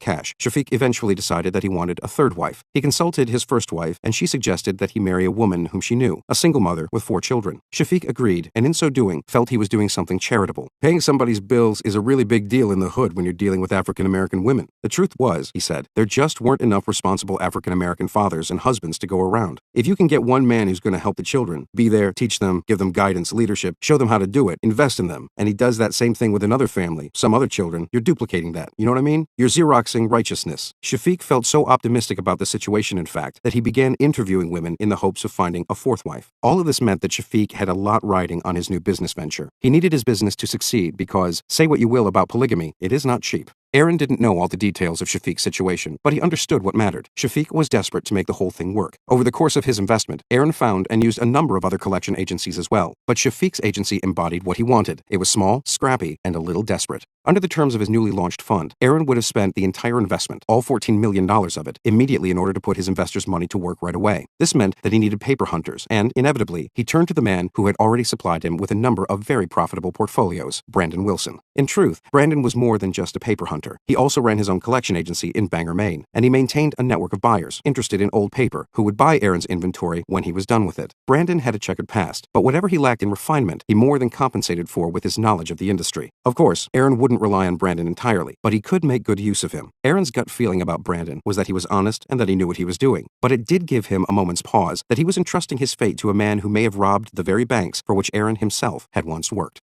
cash, Shafiq eventually decided that he wanted a third wife. He consulted his first wife, and she suggested that he marry a woman whom she knew, a single mother with 4 children. Shafiq agreed, and in so doing, felt he was doing something charitable. Paying somebody's bills is a really big deal in the hood when you're dealing with African-American women. The truth was, he said, there just weren't enough responsible African-American fathers and husbands to go around. If you can get one man who's going to help the children, be there, teach them, give them guidance, leadership, show them how to do it, invest in them, and he does that same thing with another family, some other children, you're duplicating that. You know what I mean? You're Xeroxing righteousness. Shafiq felt so optimistic about the situation, in fact, that he began interviewing women in the hopes of finding a fourth wife. All of this meant that Shafiq had a lot riding on his new business venture. He needed his business to succeed because, say what you will about polygamy, it is not cheap. Aaron didn't know all the details of Shafiq's situation, but he understood what mattered. Shafiq was desperate to make the whole thing work. Over the course of his investment, Aaron found and used a number of other collection agencies as well, but Shafiq's agency embodied what he wanted. It was small, scrappy, and a little desperate. Under the terms of his newly launched fund, Aaron would have spent the entire investment, all $14 million of it, immediately in order to put his investors' money to work right away. This meant that he needed paper hunters, and, inevitably, he turned to the man who had already supplied him with a number of very profitable portfolios, Brandon Wilson. In truth, Brandon was more than just a paper hunter. He also ran his own collection agency in Bangor, Maine, and he maintained a network of buyers interested in old paper who would buy Aaron's inventory when he was done with it. Brandon had a checkered past, but whatever he lacked in refinement, he more than compensated for with his knowledge of the industry. Of course, Aaron wouldn't rely on Brandon entirely, but he could make good use of him. Aaron's gut feeling about Brandon was that he was honest and that he knew what he was doing, but it did give him a moment's pause that he was entrusting his fate to a man who may have robbed the very banks for which Aaron himself had once worked.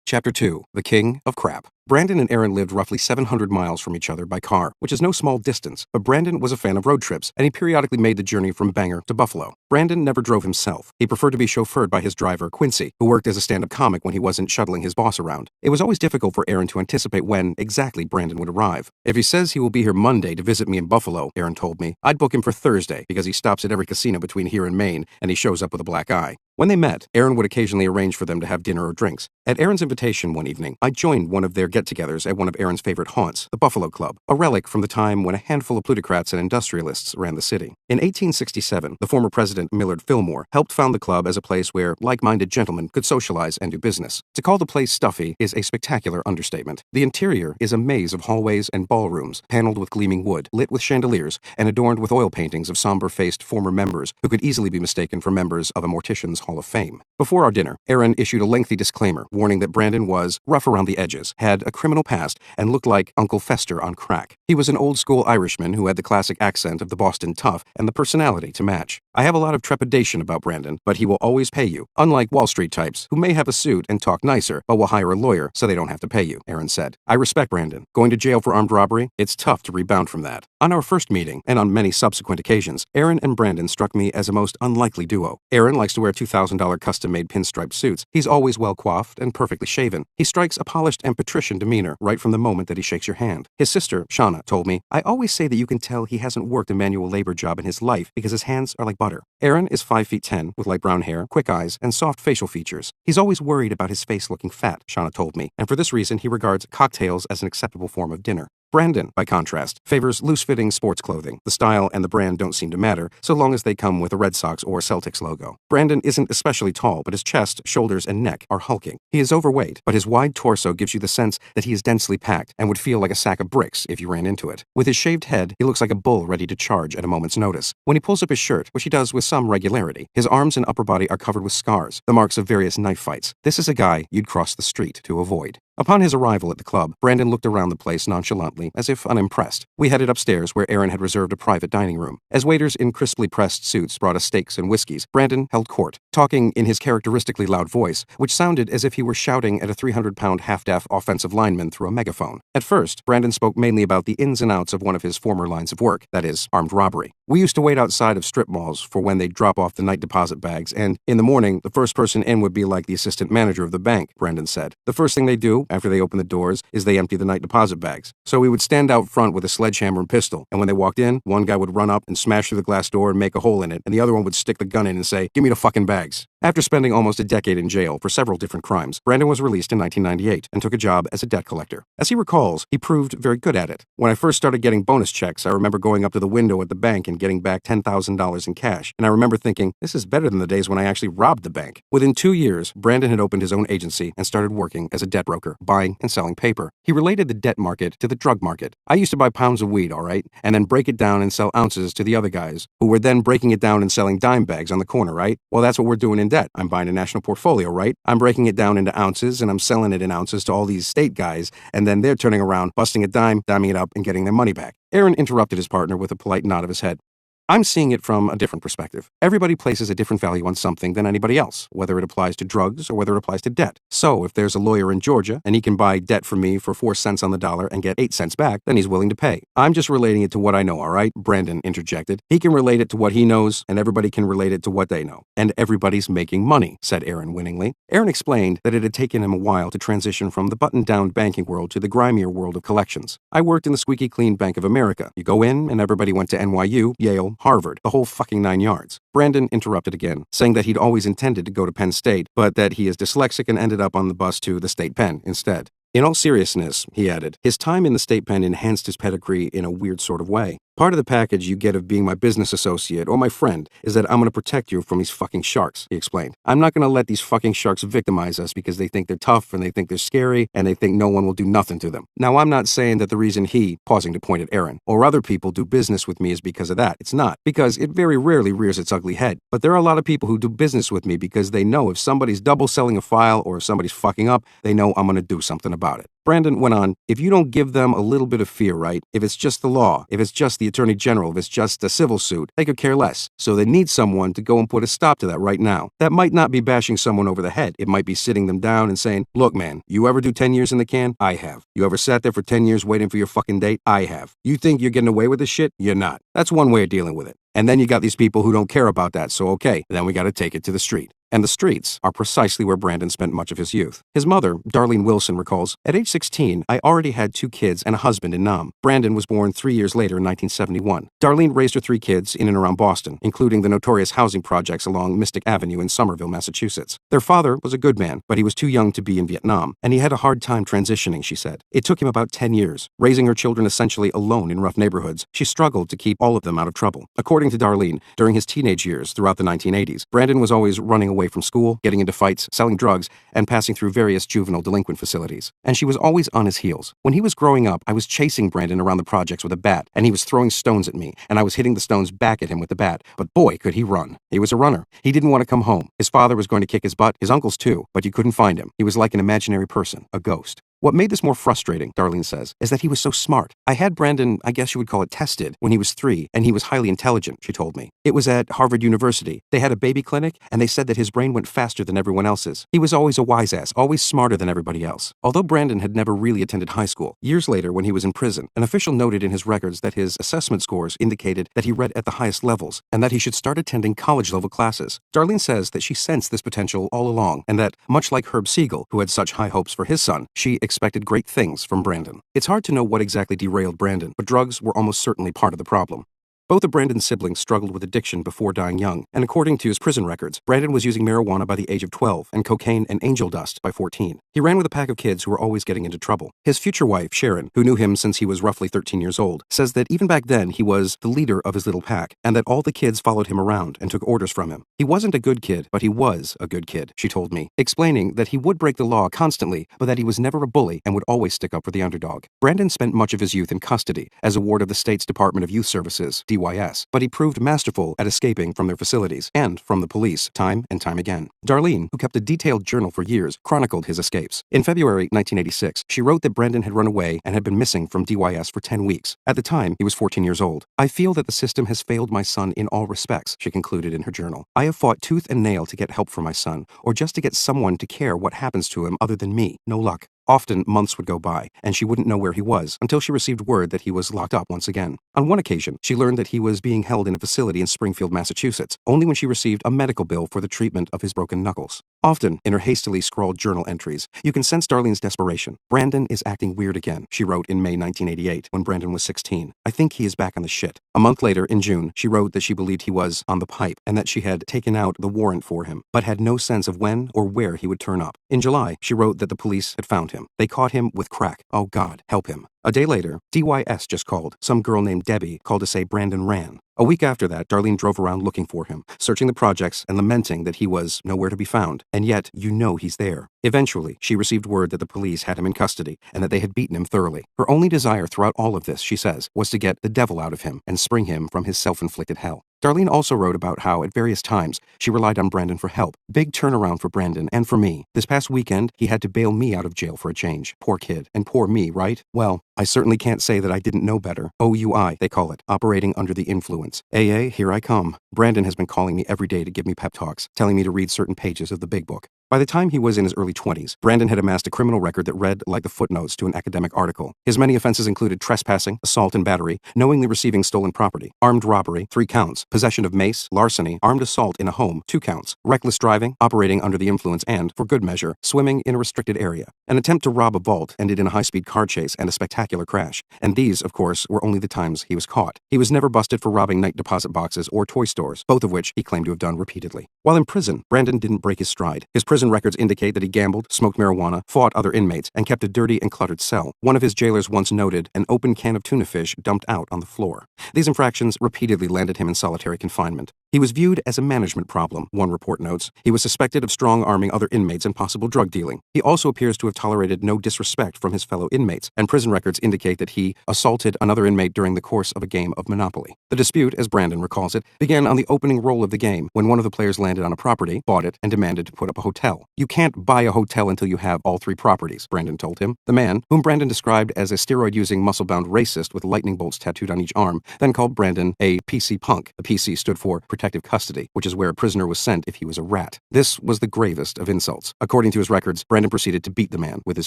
Chapter 2. The King of Crap. Brandon and Aaron lived roughly 700 miles from each other by car, which is no small distance, but Brandon was a fan of road trips, and he periodically made the journey from Bangor to Buffalo. Brandon never drove himself. He preferred to be chauffeured by his driver, Quincy, who worked as a stand-up comic when he wasn't shuttling his boss around. It was always difficult for Aaron to anticipate when exactly Brandon would arrive. If he says he will be here Monday to visit me in Buffalo, Aaron told me, I'd book him for Thursday because he stops at every casino between here and Maine, and he shows up with a black eye. When they met, Aaron would occasionally arrange for them to have dinner or drinks. At Aaron's invitation one evening, I joined one of their get-togethers at one of Aaron's favorite haunts, the Buffalo Club, a relic from the time when a handful of plutocrats and industrialists ran the city. In 1867, the former president Millard Fillmore helped found the club as a place where like-minded gentlemen could socialize and do business. To call the place stuffy is a spectacular understatement. The interior is a maze of hallways and ballrooms, paneled with gleaming wood, lit with chandeliers, and adorned with oil paintings of somber-faced former members who could easily be mistaken for members of a mortician's Hall of Fame. Before our dinner, Aaron issued a lengthy disclaimer warning that Brandon was rough around the edges, had a criminal past, and looked like Uncle Fester on crack. He was an old-school Irishman who had the classic accent of the Boston tough and the personality to match. I have a lot of trepidation about Brandon, but he will always pay you, unlike Wall Street types who may have a suit and talk nicer, but will hire a lawyer so they don't have to pay you, Aaron said. I respect Brandon. Going to jail for armed robbery? It's tough to rebound from that. On our first meeting, and on many subsequent occasions, Aaron and Brandon struck me as a most unlikely duo. Aaron likes to wear $2,000 custom-made pinstriped suits. He's always well-coiffed and perfectly shaven. He strikes a polished and patrician demeanor right from the moment that he shakes your hand. His sister, Shauna, told me, I always say that you can tell he hasn't worked a manual labor job in his life because his hands are like butter. Aaron is 5'10", with light brown hair, quick eyes, and soft facial features. He's always worried about his face looking fat, Shauna told me, and for this reason he regards cocktails as an acceptable form of dinner. Brandon, by contrast, favors loose-fitting sports clothing. The style and the brand don't seem to matter, so long as they come with a Red Sox or Celtics logo. Brandon isn't especially tall, but his chest, shoulders, and neck are hulking. He is overweight, but his wide torso gives you the sense that he is densely packed and would feel like a sack of bricks if you ran into it. With his shaved head, he looks like a bull ready to charge at a moment's notice. When he pulls up his shirt, which he does with some regularity, his arms and upper body are covered with scars, the marks of various knife fights. This is a guy you'd cross the street to avoid. Upon his arrival at the club, Brandon looked around the place nonchalantly, as if unimpressed. We headed upstairs where Aaron had reserved a private dining room. As waiters in crisply pressed suits brought us steaks and whiskeys, Brandon held court, talking in his characteristically loud voice, which sounded as if he were shouting at a 300-pound half-deaf offensive lineman through a megaphone. At first, Brandon spoke mainly about the ins and outs of one of his former lines of work, that is, armed robbery. We used to wait outside of strip malls for when they'd drop off the night deposit bags, and in the morning, the first person in would be like the assistant manager of the bank, Brandon said. The first thing they do, after they open the doors, is they empty the night deposit bags. So we would stand out front with a sledgehammer and pistol, and when they walked in, one guy would run up and smash through the glass door and make a hole in it, and the other one would stick the gun in and say, "Give me the fucking bags." After spending almost a decade in jail for several different crimes, Brandon was released in 1998 and took a job as a debt collector. As he recalls, he proved very good at it. When I first started getting bonus checks, I remember going up to the window at the bank and getting back $10,000 in cash, and I remember thinking, this is better than the days when I actually robbed the bank. Within 2 years, Brandon had opened his own agency and started working as a debt broker, buying and selling paper. He related the debt market to the drug market. I used to buy pounds of weed, all right, and then break it down and sell ounces to the other guys, who were then breaking it down and selling dime bags on the corner, right? Well, that's what we're doing in debt. I'm buying a national portfolio, right? I'm breaking it down into ounces and I'm selling it in ounces to all these state guys, and then they're turning around, busting a dime, diming it up, and getting their money back. Aaron interrupted his partner with a polite nod of his head. I'm seeing it from a different perspective. Everybody places a different value on something than anybody else, whether it applies to drugs or whether it applies to debt. So if there's a lawyer in Georgia and he can buy debt from me for 4 cents on the dollar and get 8 cents back, then he's willing to pay. I'm just relating it to what I know, all right? Brandon interjected. He can relate it to what he knows, and everybody can relate it to what they know. And everybody's making money, said Aaron winningly. Aaron explained that it had taken him a while to transition from the buttoned-down banking world to the grimier world of collections. I worked in the squeaky clean Bank of America. You go in, and everybody went to NYU, Yale, Harvard, the whole fucking 9 yards. Brandon interrupted again, saying that he'd always intended to go to Penn State, but that he is dyslexic and ended up on the bus to the State Penn instead. In all seriousness, he added, his time in the State Penn enhanced his pedigree in a weird sort of way. Part of the package you get of being my business associate or my friend is that I'm going to protect you from these fucking sharks, he explained. I'm not going to let these fucking sharks victimize us because they think they're tough and they think they're scary and they think no one will do nothing to them. Now, I'm not saying that the reason he, pausing to point at Aaron, or other people do business with me is because of that. It's not, because it very rarely rears its ugly head. But there are a lot of people who do business with me because they know if somebody's double selling a file or if somebody's fucking up, they know I'm going to do something about it. Brandon went on, if you don't give them a little bit of fear, right? If it's just the law, if it's just the attorney general, if it's just a civil suit, they could care less. So they need someone to go and put a stop to that right now. That might not be bashing someone over the head. It might be sitting them down and saying, look, man, you ever do 10 years in the can? I have. You ever sat there for 10 years waiting for your fucking date? I have. You think you're getting away with this shit? You're not. That's one way of dealing with it. And then you got these people who don't care about that, so okay, then we got to take it to the street. And the streets are precisely where Brandon spent much of his youth. His mother, Darlene Wilson, recalls, at age 16, I already had 2 kids and a husband in Nam. Brandon was born 3 years later in 1971. Darlene raised her 3 kids in and around Boston, including the notorious housing projects along Mystic Avenue in Somerville, Massachusetts. Their father was a good man, but he was too young to be in Vietnam, and he had a hard time transitioning, she said. It took him about 10 years. Raising her children essentially alone in rough neighborhoods, she struggled to keep all of them out of trouble. According to Darlene, during his teenage years throughout the 1980s, Brandon was always running away from school, getting into fights, selling drugs, and passing through various juvenile delinquent facilities. And she was always on his heels. When he was growing up, I was chasing Brandon around the projects with a bat, and he was throwing stones at me, and I was hitting the stones back at him with the bat. But boy, could he run. He was a runner. He didn't want to come home. His father was going to kick his butt, his uncles too, but you couldn't find him. He was like an imaginary person, a ghost. What made this more frustrating, Darlene says, is that he was so smart. I had Brandon, I guess you would call it tested, when he was 3, and he was highly intelligent, she told me. It was at Harvard University. They had a baby clinic, and they said that his brain went faster than everyone else's. He was always a wise ass, always smarter than everybody else. Although Brandon had never really attended high school, years later when he was in prison, an official noted in his records that his assessment scores indicated that he read at the highest levels, and that he should start attending college-level classes. Darlene says that she sensed this potential all along, and that, much like Herb Seagull, who had such high hopes for his son, she expected great things from Brandon. It's hard to know what exactly derailed Brandon, but drugs were almost certainly part of the problem. Both of Brandon's siblings struggled with addiction before dying young, and according to his prison records, Brandon was using marijuana by the age of 12 and cocaine and angel dust by 14. He ran with a pack of kids who were always getting into trouble. His future wife, Sharon, who knew him since he was roughly 13 years old, says that even back then he was the leader of his little pack, and that all the kids followed him around and took orders from him. He wasn't a good kid, but he was a good kid, she told me, explaining that he would break the law constantly, but that he was never a bully and would always stick up for the underdog. Brandon spent much of his youth in custody as a ward of the state's Department of Youth Services, DYS, but he proved masterful at escaping from their facilities and from the police time and time again. Darlene, who kept a detailed journal for years, chronicled his escapes. In February 1986, she wrote that Brandon had run away and had been missing from DYS for 10 weeks. At the time, he was 14 years old. I feel that the system has failed my son in all respects, she concluded in her journal. I have fought tooth and nail to get help for my son, or just to get someone to care what happens to him other than me. No luck. Often, months would go by, and she wouldn't know where he was until she received word that he was locked up once again. On one occasion, she learned that he was being held in a facility in Springfield, Massachusetts, only when she received a medical bill for the treatment of his broken knuckles. Often, in her hastily scrawled journal entries, you can sense Darlene's desperation. "Brandon is acting weird again," she wrote in May 1988, when Brandon was 16. "I think he is back on the shit." A month later, in June, she wrote that she believed he was on the pipe and that she had taken out the warrant for him, but had no sense of when or where he would turn up. In July, she wrote that the police had found him. "They caught him with crack. Oh God, help him." A day later, DYS just called. Some girl named Debbie called to say Brandon ran. A week after that, Darlene drove around looking for him, searching the projects and lamenting that he was nowhere to be found. And yet, you know he's there. Eventually, she received word that the police had him in custody and that they had beaten him thoroughly. Her only desire throughout all of this, she says, was to get the devil out of him and spring him from his self-inflicted hell. Darlene also wrote about how, at various times, she relied on Brandon for help. Big turnaround for Brandon and for me. This past weekend, he had to bail me out of jail for a change. Poor kid. And poor me, right? Well, I certainly can't say that I didn't know better. OUI, they call it. Operating under the influence. AA, here I come. Brandon has been calling me every day to give me pep talks, telling me to read certain pages of the big book. By the time he was in his early 20s, Brandon had amassed a criminal record that read like the footnotes to an academic article. His many offenses included trespassing, assault and battery, knowingly receiving stolen property, armed robbery, 3 counts, possession of mace, larceny, armed assault in a home, 2 counts, reckless driving, operating under the influence, and, for good measure, swimming in a restricted area. An attempt to rob a vault ended in a high-speed car chase and a spectacular crash. And these, of course, were only the times he was caught. He was never busted for robbing night deposit boxes or toy stores, both of which he claimed to have done repeatedly. While in prison, Brandon didn't break his stride. His prison records indicate that he gambled, smoked marijuana, fought other inmates, and kept a dirty and cluttered cell. One of his jailers once noted an open can of tuna fish dumped out on the floor. These infractions repeatedly landed him in solitary confinement. He was viewed as a management problem, one report notes. He was suspected of strong-arming other inmates and possible drug dealing. He also appears to have tolerated no disrespect from his fellow inmates, and prison records indicate that he assaulted another inmate during the course of a game of Monopoly. The dispute, as Brandon recalls it, began on the opening roll of the game when one of the players landed on a property, bought it, and demanded to put up a hotel. "You can't buy a hotel until you have all 3 properties," Brandon told him. The man, whom Brandon described as a steroid-using, muscle-bound racist with lightning bolts tattooed on each arm, then called Brandon a PC punk. The PC stood for protective custody, which is where a prisoner was sent if he was a rat. This was the gravest of insults. According to his records, Brandon proceeded to beat the man with his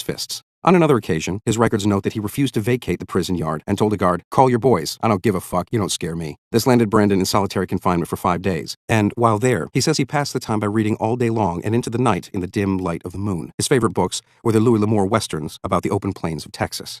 fists. On another occasion, his records note that he refused to vacate the prison yard and told a guard, "Call your boys. I don't give a fuck. You don't scare me." This landed Brandon in solitary confinement for 5 days. And while there, he says he passed the time by reading all day long and into the night in the dim light of the moon. His favorite books were the Louis L'Amour westerns about the open plains of Texas.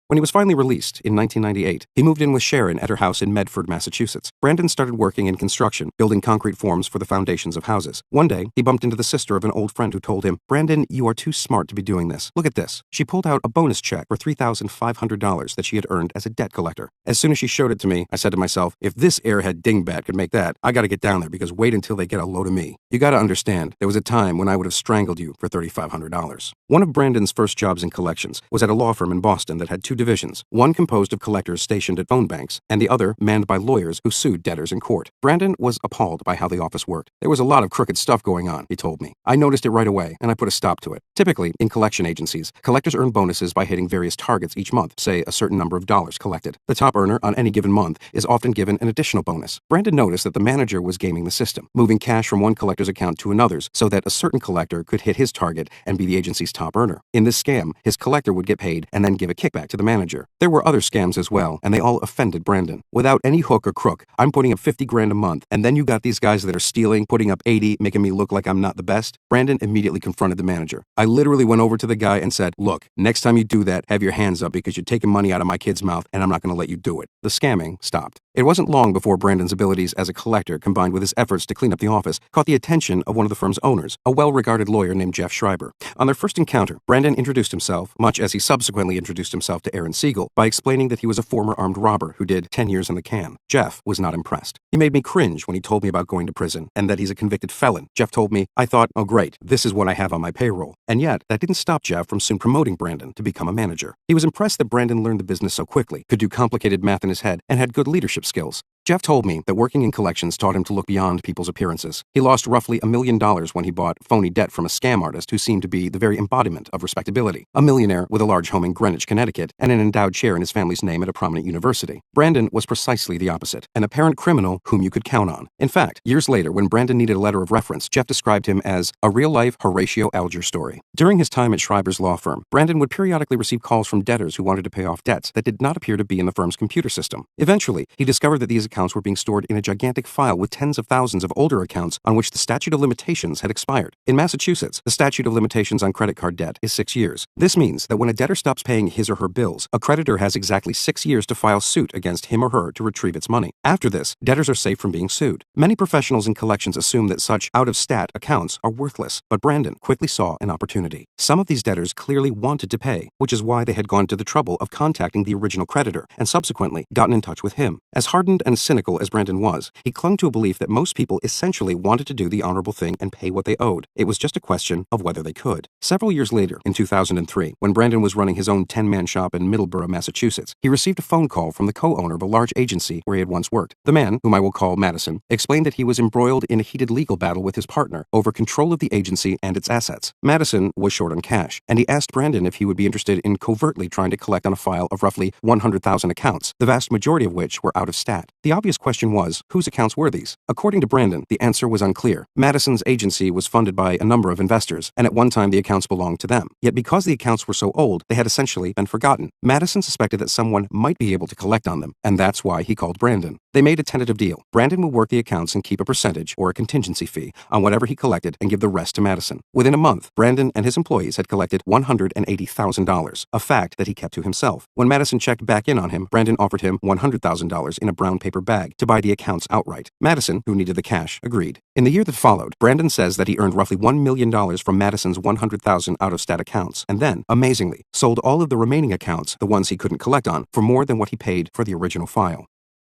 When he was finally released in 1998, he moved in with Sharon at her house in Medford, Massachusetts. Brandon started working in construction, building concrete forms for the foundations of houses. One day, he bumped into the sister of an old friend who told him, "Brandon, you are too smart to be doing this. Look at this." She pulled out a bonus check for $3,500 that she had earned as a debt collector. As soon as she showed it to me, I said to myself, if this airhead dingbat could make that, I gotta get down there because wait until they get a load of me. You gotta understand, there was a time when I would have strangled you for $3,500. One of Brandon's first jobs in collections was at a law firm in Boston that had 2 divisions, one composed of collectors stationed at phone banks, and the other manned by lawyers who sued debtors in court. Brandon was appalled by how the office worked. There was a lot of crooked stuff going on, he told me. I noticed it right away, and I put a stop to it. Typically, in collection agencies, collectors earn bonuses by hitting various targets each month, say a certain number of dollars collected. The top earner on any given month is often given an additional bonus. Brandon noticed that the manager was gaming the system, moving cash from one collector's account to another's so that a certain collector could hit his target and be the agency's top earner. In this scam, his collector would get paid and then give a kickback to the manager. There were other scams as well, and they all offended Brandon. Without any hook or crook, I'm putting up 50 grand a month, and then you got these guys that are stealing, putting up 80, making me look like I'm not the best. Brandon immediately confronted the manager. I literally went over to the guy and said, look, next time you do that, have your hands up because you're taking money out of my kid's mouth, and I'm not going to let you do it. The scamming stopped. It wasn't long before Brandon's abilities as a collector, combined with his efforts to clean up the office, caught the attention of one of the firm's owners, a well-regarded lawyer named Jeff Schreiber. On their first encounter, Brandon introduced himself, much as he subsequently introduced himself to Aaron Seagull, by explaining that he was a former armed robber who did 10 years in the can. Jeff was not impressed. He made me cringe when he told me about going to prison, and that he's a convicted felon. Jeff told me, I thought, oh great, this is what I have on my payroll. And yet, that didn't stop Jeff from soon promoting Brandon to become a manager. He was impressed that Brandon learned the business so quickly, could do complicated math in his head, and had good leadership skills. Jeff told me that working in collections taught him to look beyond people's appearances. He lost roughly $1 million when he bought phony debt from a scam artist who seemed to be the very embodiment of respectability, a millionaire with a large home in Greenwich, Connecticut, and an endowed chair in his family's name at a prominent university. Brandon was precisely the opposite, an apparent criminal whom you could count on. In fact, years later, when Brandon needed a letter of reference, Jeff described him as a real-life Horatio Alger story. During his time at Schreiber's law firm, Brandon would periodically receive calls from debtors who wanted to pay off debts that did not appear to be in the firm's computer system. Eventually, he discovered that these accounts were being stored in a gigantic file with tens of thousands of older accounts on which the statute of limitations had expired. In Massachusetts, the statute of limitations on credit card debt is 6 years. This means that when a debtor stops paying his or her bills, a creditor has exactly 6 years to file suit against him or her to retrieve its money. After this, debtors are safe from being sued. Many professionals in collections assume that such out-of-stat accounts are worthless, but Brandon quickly saw an opportunity. Some of these debtors clearly wanted to pay, which is why they had gone to the trouble of contacting the original creditor and subsequently gotten in touch with him. As hardened and cynical as Brandon was, he clung to a belief that most people essentially wanted to do the honorable thing and pay what they owed. It was just a question of whether they could. Several years later, in 2003, when Brandon was running his own 10-man shop in Middleborough, Massachusetts, he received a phone call from the co-owner of a large agency where he had once worked. The man, whom I will call Madison, explained that he was embroiled in a heated legal battle with his partner over control of the agency and its assets. Madison was short on cash, and he asked Brandon if he would be interested in covertly trying to collect on a file of roughly 100,000 accounts, the vast majority of which were out of stat. The obvious question was, whose accounts were these? According to Brandon, the answer was unclear. Madison's agency was funded by a number of investors, and at one time the accounts belonged to them. Yet because the accounts were so old, they had essentially been forgotten. Madison suspected that someone might be able to collect on them, and that's why he called Brandon. They made a tentative deal. Brandon would work the accounts and keep a percentage or a contingency fee on whatever he collected and give the rest to Madison. Within a month, Brandon and his employees had collected $180,000, a fact that he kept to himself. When Madison checked back in on him, Brandon offered him $100,000 in a brown paper bag to buy the accounts outright. Madison, who needed the cash, agreed. In the year that followed, Brandon says that he earned roughly $1 million from Madison's 100,000 out-of-stat accounts, and then, amazingly, sold all of the remaining accounts, the ones he couldn't collect on, for more than what he paid for the original file.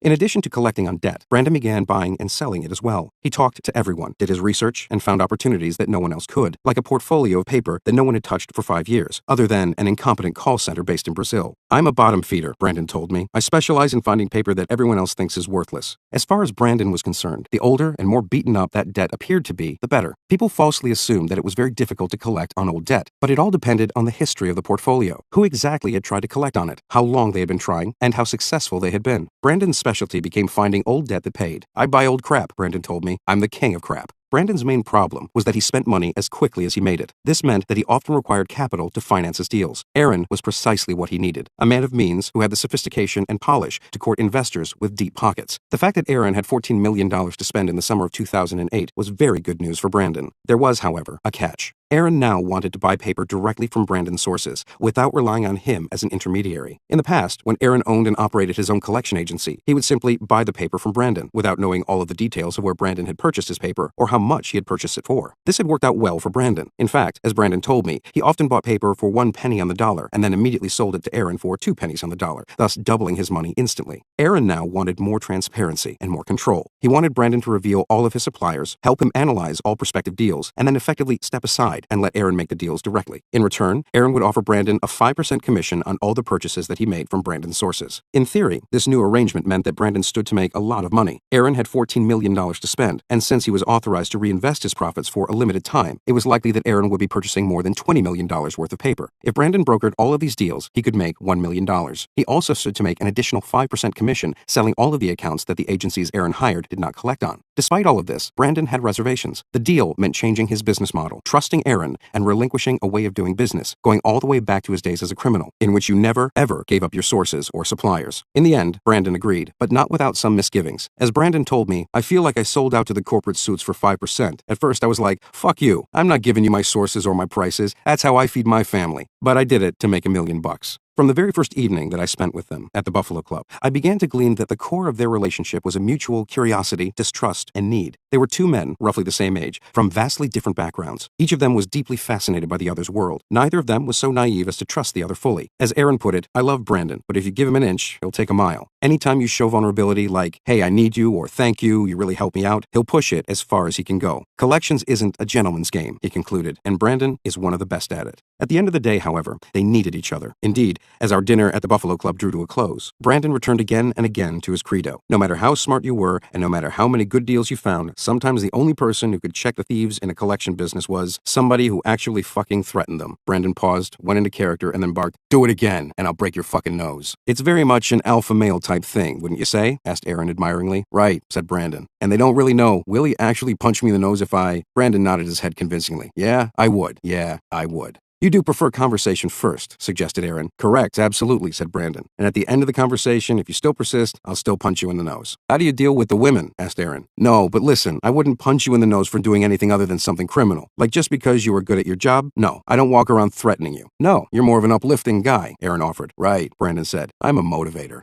In addition to collecting on debt, Brandon began buying and selling it as well. He talked to everyone, did his research, and found opportunities that no one else could, like a portfolio of paper that no one had touched for 5 years, other than an incompetent call center based in Brazil. I'm a bottom feeder, Brandon told me. I specialize in finding paper that everyone else thinks is worthless. As far as Brandon was concerned, the older and more beaten up that debt appeared to be, the better. People falsely assumed that it was very difficult to collect on old debt, but it all depended on the history of the portfolio, who exactly had tried to collect on it, how long they had been trying, and how successful they had been. Brandon's specialty became finding old debt that paid. I buy old crap, Brandon told me. I'm the king of crap. Brandon's main problem was that he spent money as quickly as he made it. This meant that he often required capital to finance his deals. Aaron was precisely what he needed, a man of means who had the sophistication and polish to court investors with deep pockets. The fact that Aaron had $14 million to spend in the summer of 2008 was very good news for Brandon. There was, however, a catch. Aaron now wanted to buy paper directly from Brandon's sources, without relying on him as an intermediary. In the past, when Aaron owned and operated his own collection agency, he would simply buy the paper from Brandon, without knowing all of the details of where Brandon had purchased his paper or how much he had purchased it for. This had worked out well for Brandon. In fact, as Brandon told me, he often bought paper for 1 penny on the dollar and then immediately sold it to Aaron for 2 pennies on the dollar, thus doubling his money instantly. Aaron now wanted more transparency and more control. He wanted Brandon to reveal all of his suppliers, help him analyze all prospective deals, and then effectively step aside and let Aaron make the deals directly. In return, Aaron would offer Brandon a 5% commission on all the purchases that he made from Brandon's sources. In theory, this new arrangement meant that Brandon stood to make a lot of money. Aaron had $14 million to spend, and since he was authorized to reinvest his profits for a limited time, it was likely that Aaron would be purchasing more than $20 million worth of paper. If Brandon brokered all of these deals, he could make $1 million. He also stood to make an additional 5% commission selling all of the accounts that the agencies Aaron hired did not collect on. Despite all of this, Brandon had reservations. The deal meant changing his business model, trusting Aaron, and relinquishing a way of doing business, going all the way back to his days as a criminal, in which you never, ever gave up your sources or suppliers. In the end, Brandon agreed, but not without some misgivings. As Brandon told me, I feel like I sold out to the corporate suits for 5%. At first, I was like, fuck you. I'm not giving you my sources or my prices. That's how I feed my family. But I did it to make $1 million. From the very first evening that I spent with them at the Buffalo Club, I began to glean that the core of their relationship was a mutual curiosity, distrust, and need. They were two men, roughly the same age, from vastly different backgrounds. Each of them was deeply fascinated by the other's world. Neither of them was so naive as to trust the other fully. As Aaron put it, I love Brandon, but if you give him an inch, he'll take a mile. Anytime you show vulnerability like, hey, I need you, or thank you, you really helped me out, he'll push it as far as he can go. Collections isn't a gentleman's game, he concluded, and Brandon is one of the best at it. At the end of the day, however, they needed each other. Indeed, As our dinner at the Buffalo Club drew to a close, Brandon returned again and again to his credo. No matter how smart you were, and no matter how many good deals you found, sometimes the only person who could check the thieves in a collection business was somebody who actually fucking threatened them. Brandon paused, went into character, and then barked, "Do it again, and I'll break your fucking nose." It's very much an alpha male type thing, wouldn't you say? Asked Aaron admiringly. Right, said Brandon. And they don't really know. Will he actually punch me in the nose if I... Brandon nodded his head convincingly. Yeah, I would. Yeah, I would. You do prefer conversation first, suggested Aaron. Correct, absolutely, said Brandon. And at the end of the conversation, if you still persist, I'll still punch you in the nose. How do you deal with the women? Asked Aaron. No, but listen, I wouldn't punch you in the nose for doing anything other than something criminal. Like just because you were good at your job? No, I don't walk around threatening you. No, you're more of an uplifting guy, Aaron offered. Right, Brandon said. I'm a motivator.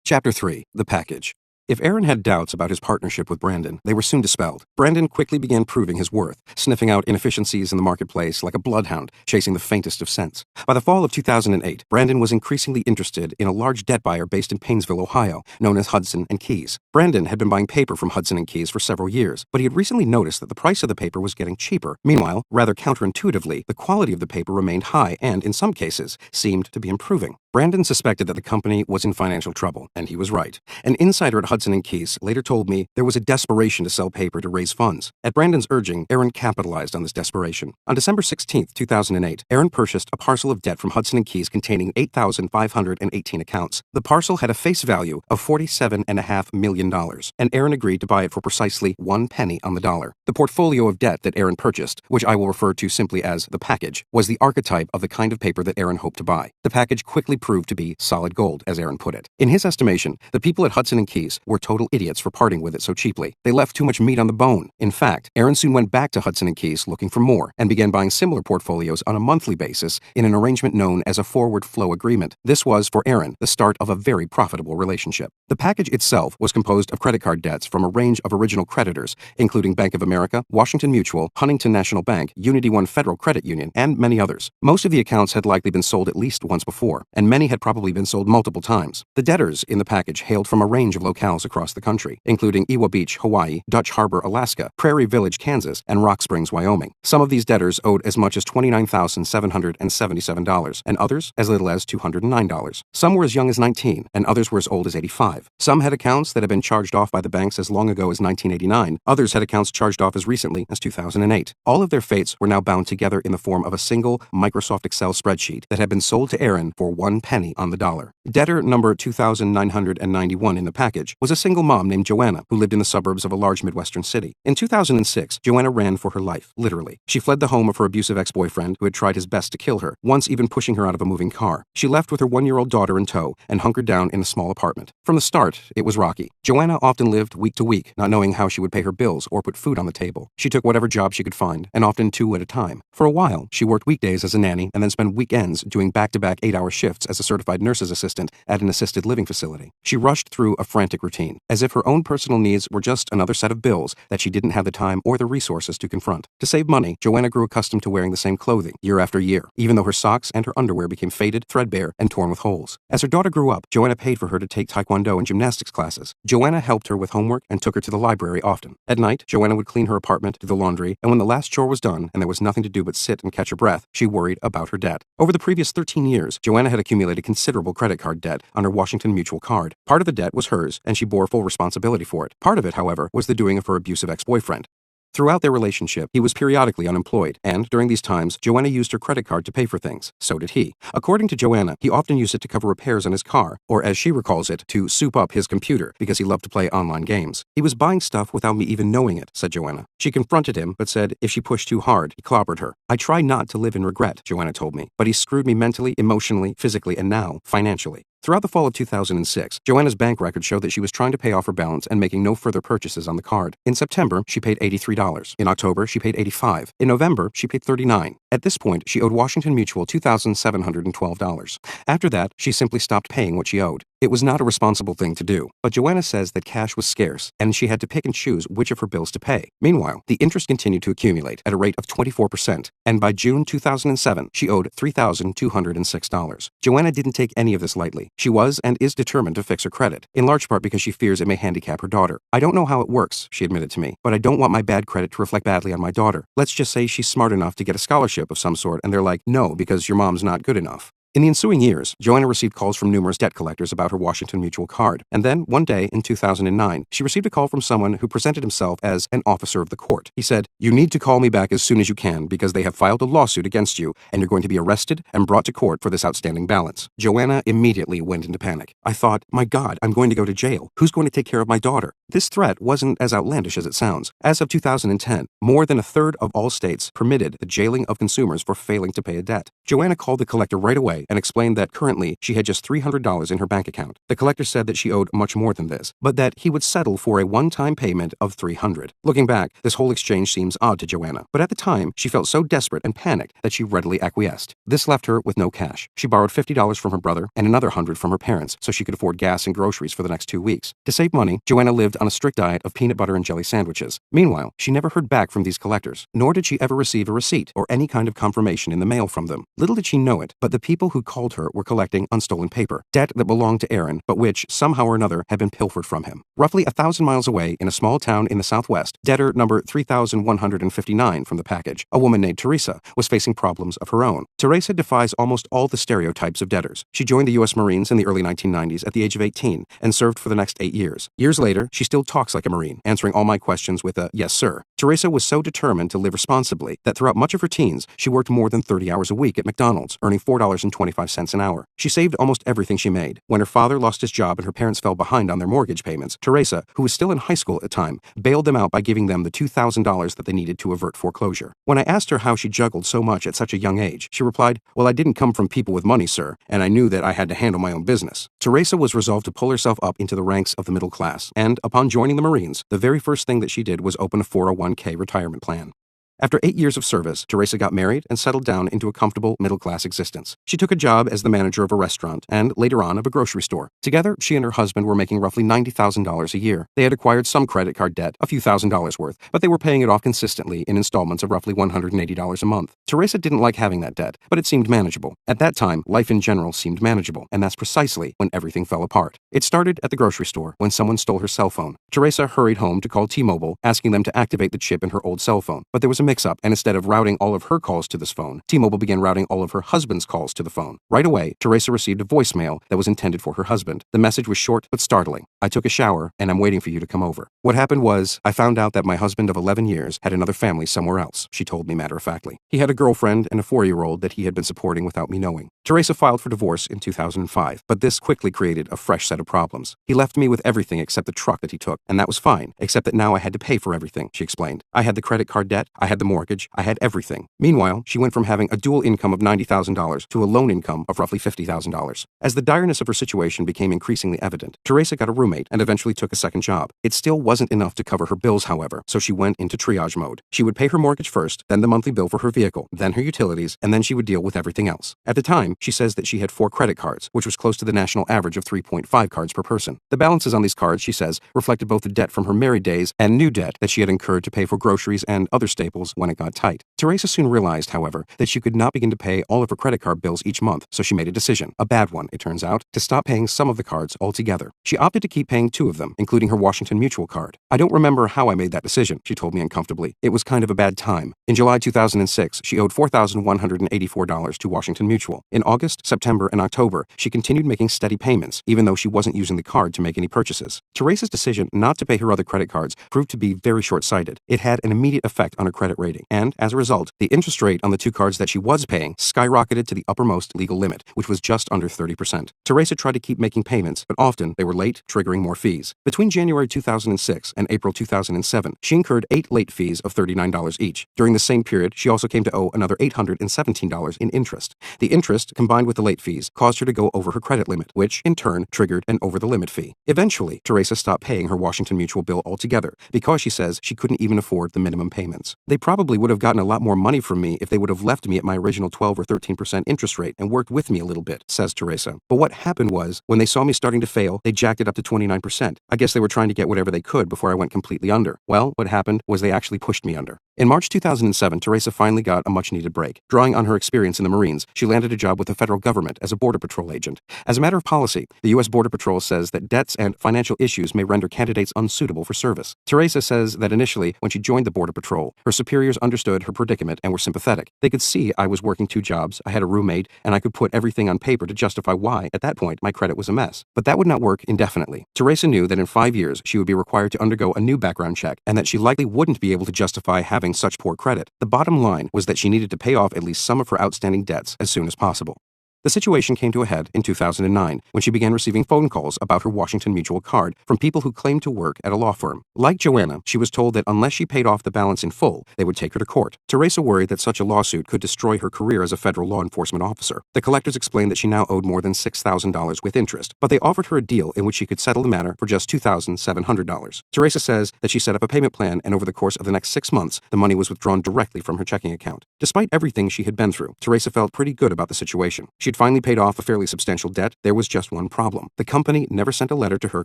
Chapter 3. The Package. If Aaron had doubts about his partnership with Brandon, they were soon dispelled. Brandon quickly began proving his worth, sniffing out inefficiencies in the marketplace like a bloodhound, chasing the faintest of scents. By the fall of 2008, Brandon was increasingly interested in a large debt buyer based in Painesville, Ohio, known as Hudson & Keyes. Brandon had been buying paper from Hudson & Keyes for several years, but he had recently noticed that the price of the paper was getting cheaper. Meanwhile, rather counterintuitively, the quality of the paper remained high and, in some cases, seemed to be improving. Brandon suspected that the company was in financial trouble, and he was right. An insider at Hudson & Keyes later told me there was a desperation to sell paper to raise funds. At Brandon's urging, Aaron capitalized on this desperation. On December 16, 2008, Aaron purchased a parcel of debt from Hudson & Keyes containing 8,518 accounts. The parcel had a face value of $47.5 million, and Aaron agreed to buy it for precisely 1 penny on the dollar. The portfolio of debt that Aaron purchased, which I will refer to simply as the package, was the archetype of the kind of paper that Aaron hoped to buy. The package quickly proved to be solid gold, as Aaron put it. In his estimation, the people at Hudson & Keyes were total idiots for parting with it so cheaply. They left too much meat on the bone. In fact, Aaron soon went back to Hudson & Keyes looking for more and began buying similar portfolios on a monthly basis in an arrangement known as a forward flow agreement. This was, for Aaron, the start of a very profitable relationship. The package itself was composed of credit card debts from a range of original creditors, including Bank of America, Washington Mutual, Huntington National Bank, Unity One Federal Credit Union, and many others. Most of the accounts had likely been sold at least once before, and many had probably been sold multiple times. The debtors in the package hailed from a range of locales across the country, including Iwo Beach, Hawaii, Dutch Harbor, Alaska, Prairie Village, Kansas, and Rock Springs, Wyoming. Some of these debtors owed as much as $29,777, and others as little as $209. Some were as young as 19, and others were as old as 85. Some had accounts that had been charged off by the banks as long ago as 1989. Others had accounts charged off as recently as 2008. All of their fates were now bound together in the form of a single Microsoft Excel spreadsheet that had been sold to Aaron for 1 penny on the dollar. Debtor number 2,991 in the package was a single mom named Joanna who lived in the suburbs of a large Midwestern city. In 2006, Joanna ran for her life, literally. She fled the home of her abusive ex-boyfriend who had tried his best to kill her, once even pushing her out of a moving car. She left with her 1-year-old daughter in tow and hunkered down in a small apartment. From the start, it was rocky. Joanna often lived week to week, not knowing how she would pay her bills or put food on the table. She took whatever job she could find, and often 2 at a time. For a while, she worked weekdays as a nanny and then spent weekends doing back-to-back 8-hour shifts as a certified nurse's assistant at an assisted living facility. She rushed through a frantic routine, as if her own personal needs were just another set of bills that she didn't have the time or the resources to confront. To save money, Joanna grew accustomed to wearing the same clothing year after year, even though her socks and her underwear became faded, threadbare, and torn with holes. As her daughter grew up, Joanna paid for her to take taekwondo and gymnastics classes. Joanna helped her with homework and took her to the library often. At night, Joanna would clean her apartment, do the laundry, and when the last chore was done and there was nothing to do but sit and catch her breath, she worried about her debt. Over the previous 13 years, Joanna had accumulated considerable credit card debt on her Washington Mutual card. Part of the debt was hers, and she bore full responsibility for it. Part of it, however, was the doing of her abusive ex-boyfriend. Throughout their relationship, he was periodically unemployed, and during these times, Joanna used her credit card to pay for things. So did he. According to Joanna, he often used it to cover repairs on his car, or as she recalls it, to soup up his computer, because he loved to play online games. He was buying stuff without me even knowing it, said Joanna. She confronted him, but said if she pushed too hard, he clobbered her. I try not to live in regret, Joanna told me, but he screwed me mentally, emotionally, physically, and now, financially. Throughout the fall of 2006, Joanna's bank records showed that she was trying to pay off her balance and making no further purchases on the card. In September, she paid $83. In October, she paid $85. In November, she paid $39. At this point, she owed Washington Mutual $2,712. After that, she simply stopped paying what she owed. It was not a responsible thing to do, but Joanna says that cash was scarce, and she had to pick and choose which of her bills to pay. Meanwhile, the interest continued to accumulate at a rate of 24%, and by June 2007, she owed $3,206. Joanna didn't take any of this lightly. She was and is determined to fix her credit, in large part because she fears it may handicap her daughter. I don't know how it works, she admitted to me, but I don't want my bad credit to reflect badly on my daughter. Let's just say she's smart enough to get a scholarship of some sort, and they're like, no, because your mom's not good enough. In the ensuing years, Joanna received calls from numerous debt collectors about her Washington Mutual card, and then, one day in 2009, she received a call from someone who presented himself as an officer of the court. He said, "You need to call me back as soon as you can because they have filed a lawsuit against you, and you're going to be arrested and brought to court for this outstanding balance." Joanna immediately went into panic. I thought, my God, I'm going to go to jail. Who's going to take care of my daughter? This threat wasn't as outlandish as it sounds. As of 2010, more than a third of all states permitted the jailing of consumers for failing to pay a debt. Joanna called the collector right away and explained that currently she had just $300 in her bank account. The collector said that she owed much more than this, but that he would settle for a one-time payment of $300. Looking back, this whole exchange seems odd to Joanna, but at the time, she felt so desperate and panicked that she readily acquiesced. This left her with no cash. She borrowed $50 from her brother and another $100 from her parents so she could afford gas and groceries for the next 2 weeks. To save money, Joanna lived on a strict diet of peanut butter and jelly sandwiches. Meanwhile, she never heard back from these collectors, nor did she ever receive a receipt or any kind of confirmation in the mail from them. Little did she know it, but the people who called her were collecting on stolen paper, debt that belonged to Aaron, but which, somehow or another, had been pilfered from him. Roughly 1,000 miles away, in a small town in the Southwest, debtor number 3,159 from the package, a woman named Teresa, was facing problems of her own. Teresa defies almost all the stereotypes of debtors. She joined the U.S. Marines in the early 1990s at the age of 18 and served for the next 8 years. Years later, she still talks like a Marine, answering all my questions with a "yes, sir." Teresa was so determined to live responsibly that throughout much of her teens, she worked more than 30 hours a week at McDonald's, earning $4.25 an hour. She saved almost everything she made. When her father lost his job and her parents fell behind on their mortgage payments, Teresa, who was still in high school at the time, bailed them out by giving them the $2,000 that they needed to avert foreclosure. When I asked her how she juggled so much at such a young age, she replied, "Well, I didn't come from people with money, sir, and I knew that I had to handle my own business." Teresa was resolved to pull herself up into the ranks of the middle class, and upon joining the Marines, the very first thing that she did was open a 401k retirement plan. After 8 years of service, Teresa got married and settled down into a comfortable middle-class existence. She took a job as the manager of a restaurant and, later on, of a grocery store. Together, she and her husband were making roughly $90,000 a year. They had acquired some credit card debt, a few $1,000s worth, but they were paying it off consistently in installments of roughly $180 a month. Teresa didn't like having that debt, but it seemed manageable. At that time, life in general seemed manageable, and that's precisely when everything fell apart. It started at the grocery store when someone stole her cell phone. Teresa hurried home to call T-Mobile, asking them to activate the chip in her old cell phone, but there was a mix-up, and instead of routing all of her calls to this phone, T-Mobile began routing all of her husband's calls to the phone. Right away, Teresa received a voicemail that was intended for her husband. The message was short but startling. "I took a shower, and I'm waiting for you to come over." What happened was, I found out that my husband of 11 years had another family somewhere else, she told me matter-of-factly. He had a girlfriend and a 4-year-old that he had been supporting without me knowing. Teresa filed for divorce in 2005, but this quickly created a fresh set of problems. He left me with everything except the truck that he took, and that was fine, except that now I had to pay for everything, she explained. I had the credit card debt, I had the mortgage, I had everything. Meanwhile, she went from having a dual income of $90,000 to a loan income of roughly $50,000. As the direness of her situation became increasingly evident, Teresa got a roommate and eventually took a second job. It still wasn't enough to cover her bills, however, so she went into triage mode. She would pay her mortgage first, then the monthly bill for her vehicle, then her utilities, and then she would deal with everything else. At the time, she says that she had 4 credit cards, which was close to the national average of 3.5 cards per person. The balances on these cards, she says, reflected both the debt from her married days and new debt that she had incurred to pay for groceries and other staples when it got tight. Teresa soon realized, however, that she could not begin to pay all of her credit card bills each month, so she made a decision, a bad one, it turns out, to stop paying some of the cards altogether. She opted to keep paying 2 of them, including her Washington Mutual card. "I don't remember how I made that decision," she told me uncomfortably. "It was kind of a bad time." In July 2006, she owed $4,184 to Washington Mutual. In August, September, and October, she continued making steady payments, even though she wasn't using the card to make any purchases. Teresa's decision not to pay her other credit cards proved to be very short-sighted. It had an immediate effect on her credit rating, and, as a result, the interest rate on the 2 cards that she was paying skyrocketed to the uppermost legal limit, which was just under 30%. Teresa tried to keep making payments, but often they were late, triggering more fees. Between January 2006 and April 2007, she incurred 8 late fees of $39 each. During the same period, she also came to owe another $817 in interest. The interest, combined with the late fees, caused her to go over her credit limit, which, in turn, triggered an over-the-limit fee. Eventually, Teresa stopped paying her Washington Mutual bill altogether because she says she couldn't even afford the minimum payments. "They probably would have gotten a lot more money from me if they would have left me at my original 12 or 13% interest rate and worked with me a little bit," says Teresa. "But what happened was, when they saw me starting to fail, they jacked it up to 29%. I guess they were trying to get whatever they could before I went completely under. Well, what happened was they actually pushed me under." In March 2007, Teresa finally got a much-needed break. Drawing on her experience in the Marines, she landed a job with the federal government as a Border Patrol agent. As a matter of policy, the U.S. Border Patrol says that debts and financial issues may render candidates unsuitable for service. Teresa says that initially, when she joined the Border Patrol, her superior superiors understood her predicament and were sympathetic. They could see I was working 2 jobs, I had a roommate, and I could put everything on paper to justify why, at that point, my credit was a mess. But that would not work indefinitely. Teresa knew that in 5 years she would be required to undergo a new background check and that she likely wouldn't be able to justify having such poor credit. The bottom line was that she needed to pay off at least some of her outstanding debts as soon as possible. The situation came to a head in 2009 when she began receiving phone calls about her Washington Mutual card from people who claimed to work at a law firm. Like Joanna, she was told that unless she paid off the balance in full, they would take her to court. Teresa worried that such a lawsuit could destroy her career as a federal law enforcement officer. The collectors explained that she now owed more than $6,000 with interest, but they offered her a deal in which she could settle the matter for just $2,700. Teresa says that she set up a payment plan, and over the course of the next 6 months, the money was withdrawn directly from her checking account. Despite everything she had been through, Teresa felt pretty good about the situation. She'd finally paid off a fairly substantial debt. There was just one problem. The company never sent a letter to her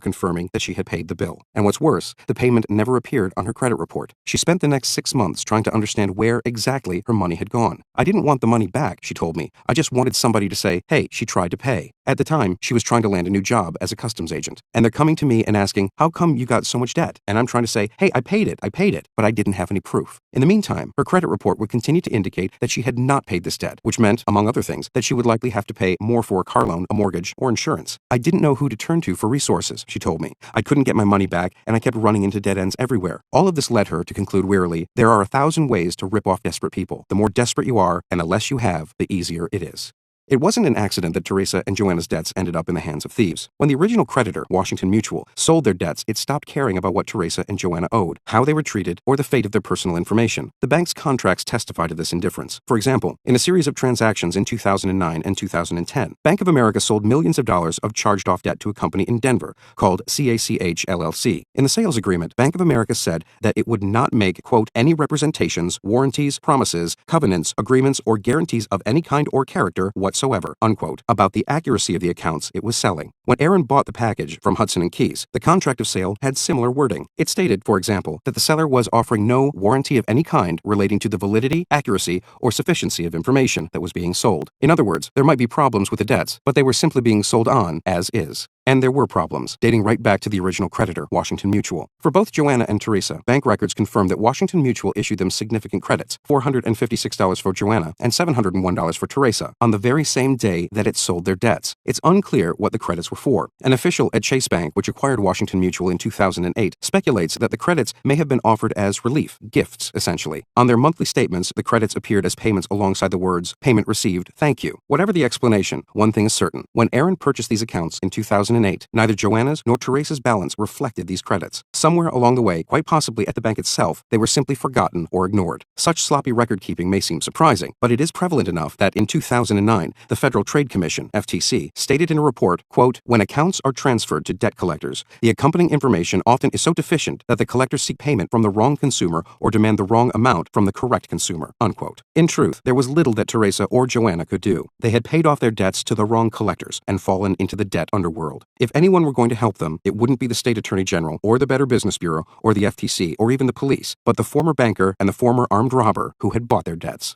confirming that she had paid the bill. And what's worse, the payment never appeared on her credit report. She spent the next 6 months trying to understand where exactly her money had gone. I didn't want the money back, she told me. I just wanted somebody to say, hey, she tried to pay. At the time, she was trying to land a new job as a customs agent. And they're coming to me and asking, how come you got so much debt? And I'm trying to say, hey, I paid it, but I didn't have any proof. In the meantime, her credit report would continue to indicate that she had not paid this debt, which meant, among other things, that she would likely have to pay more for a car loan, a mortgage, or insurance. I didn't know who to turn to for resources, she told me. I couldn't get my money back, and I kept running into dead ends everywhere. All of this led her to conclude wearily, there are 1,000 ways to rip off desperate people. The more desperate you are, and the less you have, the easier it is. It wasn't an accident that Teresa and Joanna's debts ended up in the hands of thieves. When the original creditor, Washington Mutual, sold their debts, it stopped caring about what Teresa and Joanna owed, how they were treated, or the fate of their personal information. The bank's contracts testify to this indifference. For example, in a series of transactions in 2009 and 2010, Bank of America sold millions of dollars of charged-off debt to a company in Denver called CACH LLC. In the sales agreement, Bank of America said that it would not make, quote, any representations, warranties, promises, covenants, agreements, or guarantees of any kind or character whatsoever, unquote, about the accuracy of the accounts it was selling. When Aaron bought the package from Hudson and Keys, the contract of sale had similar wording. It stated, for example, that the seller was offering no warranty of any kind relating to the validity, accuracy, or sufficiency of information that was being sold. In other words, there might be problems with the debts, but they were simply being sold on as is. And there were problems, dating right back to the original creditor, Washington Mutual. For both Joanna and Teresa, bank records confirmed that Washington Mutual issued them significant credits, $456 for Joanna and $701 for Teresa, on the very same day that it sold their debts. It's unclear what the credits were for. An official at Chase Bank, which acquired Washington Mutual in 2008, speculates that the credits may have been offered as relief, gifts, essentially. On their monthly statements, the credits appeared as payments alongside the words, payment received, thank you. Whatever the explanation, one thing is certain. When Aaron purchased these accounts in 2008, neither Joanna's nor Teresa's balance reflected these credits. Somewhere along the way, quite possibly at the bank itself, they were simply forgotten or ignored. Such sloppy record-keeping may seem surprising, but it is prevalent enough that in 2009, the Federal Trade Commission, FTC, stated in a report, quote, when accounts are transferred to debt collectors, the accompanying information often is so deficient that the collectors seek payment from the wrong consumer or demand the wrong amount from the correct consumer, unquote. In truth, there was little that Teresa or Joanna could do. They had paid off their debts to the wrong collectors and fallen into the debt underworld. If anyone were going to help them, it wouldn't be the State Attorney General or the Better Business Bureau or the FTC or even the police, but the former banker and the former armed robber who had bought their debts.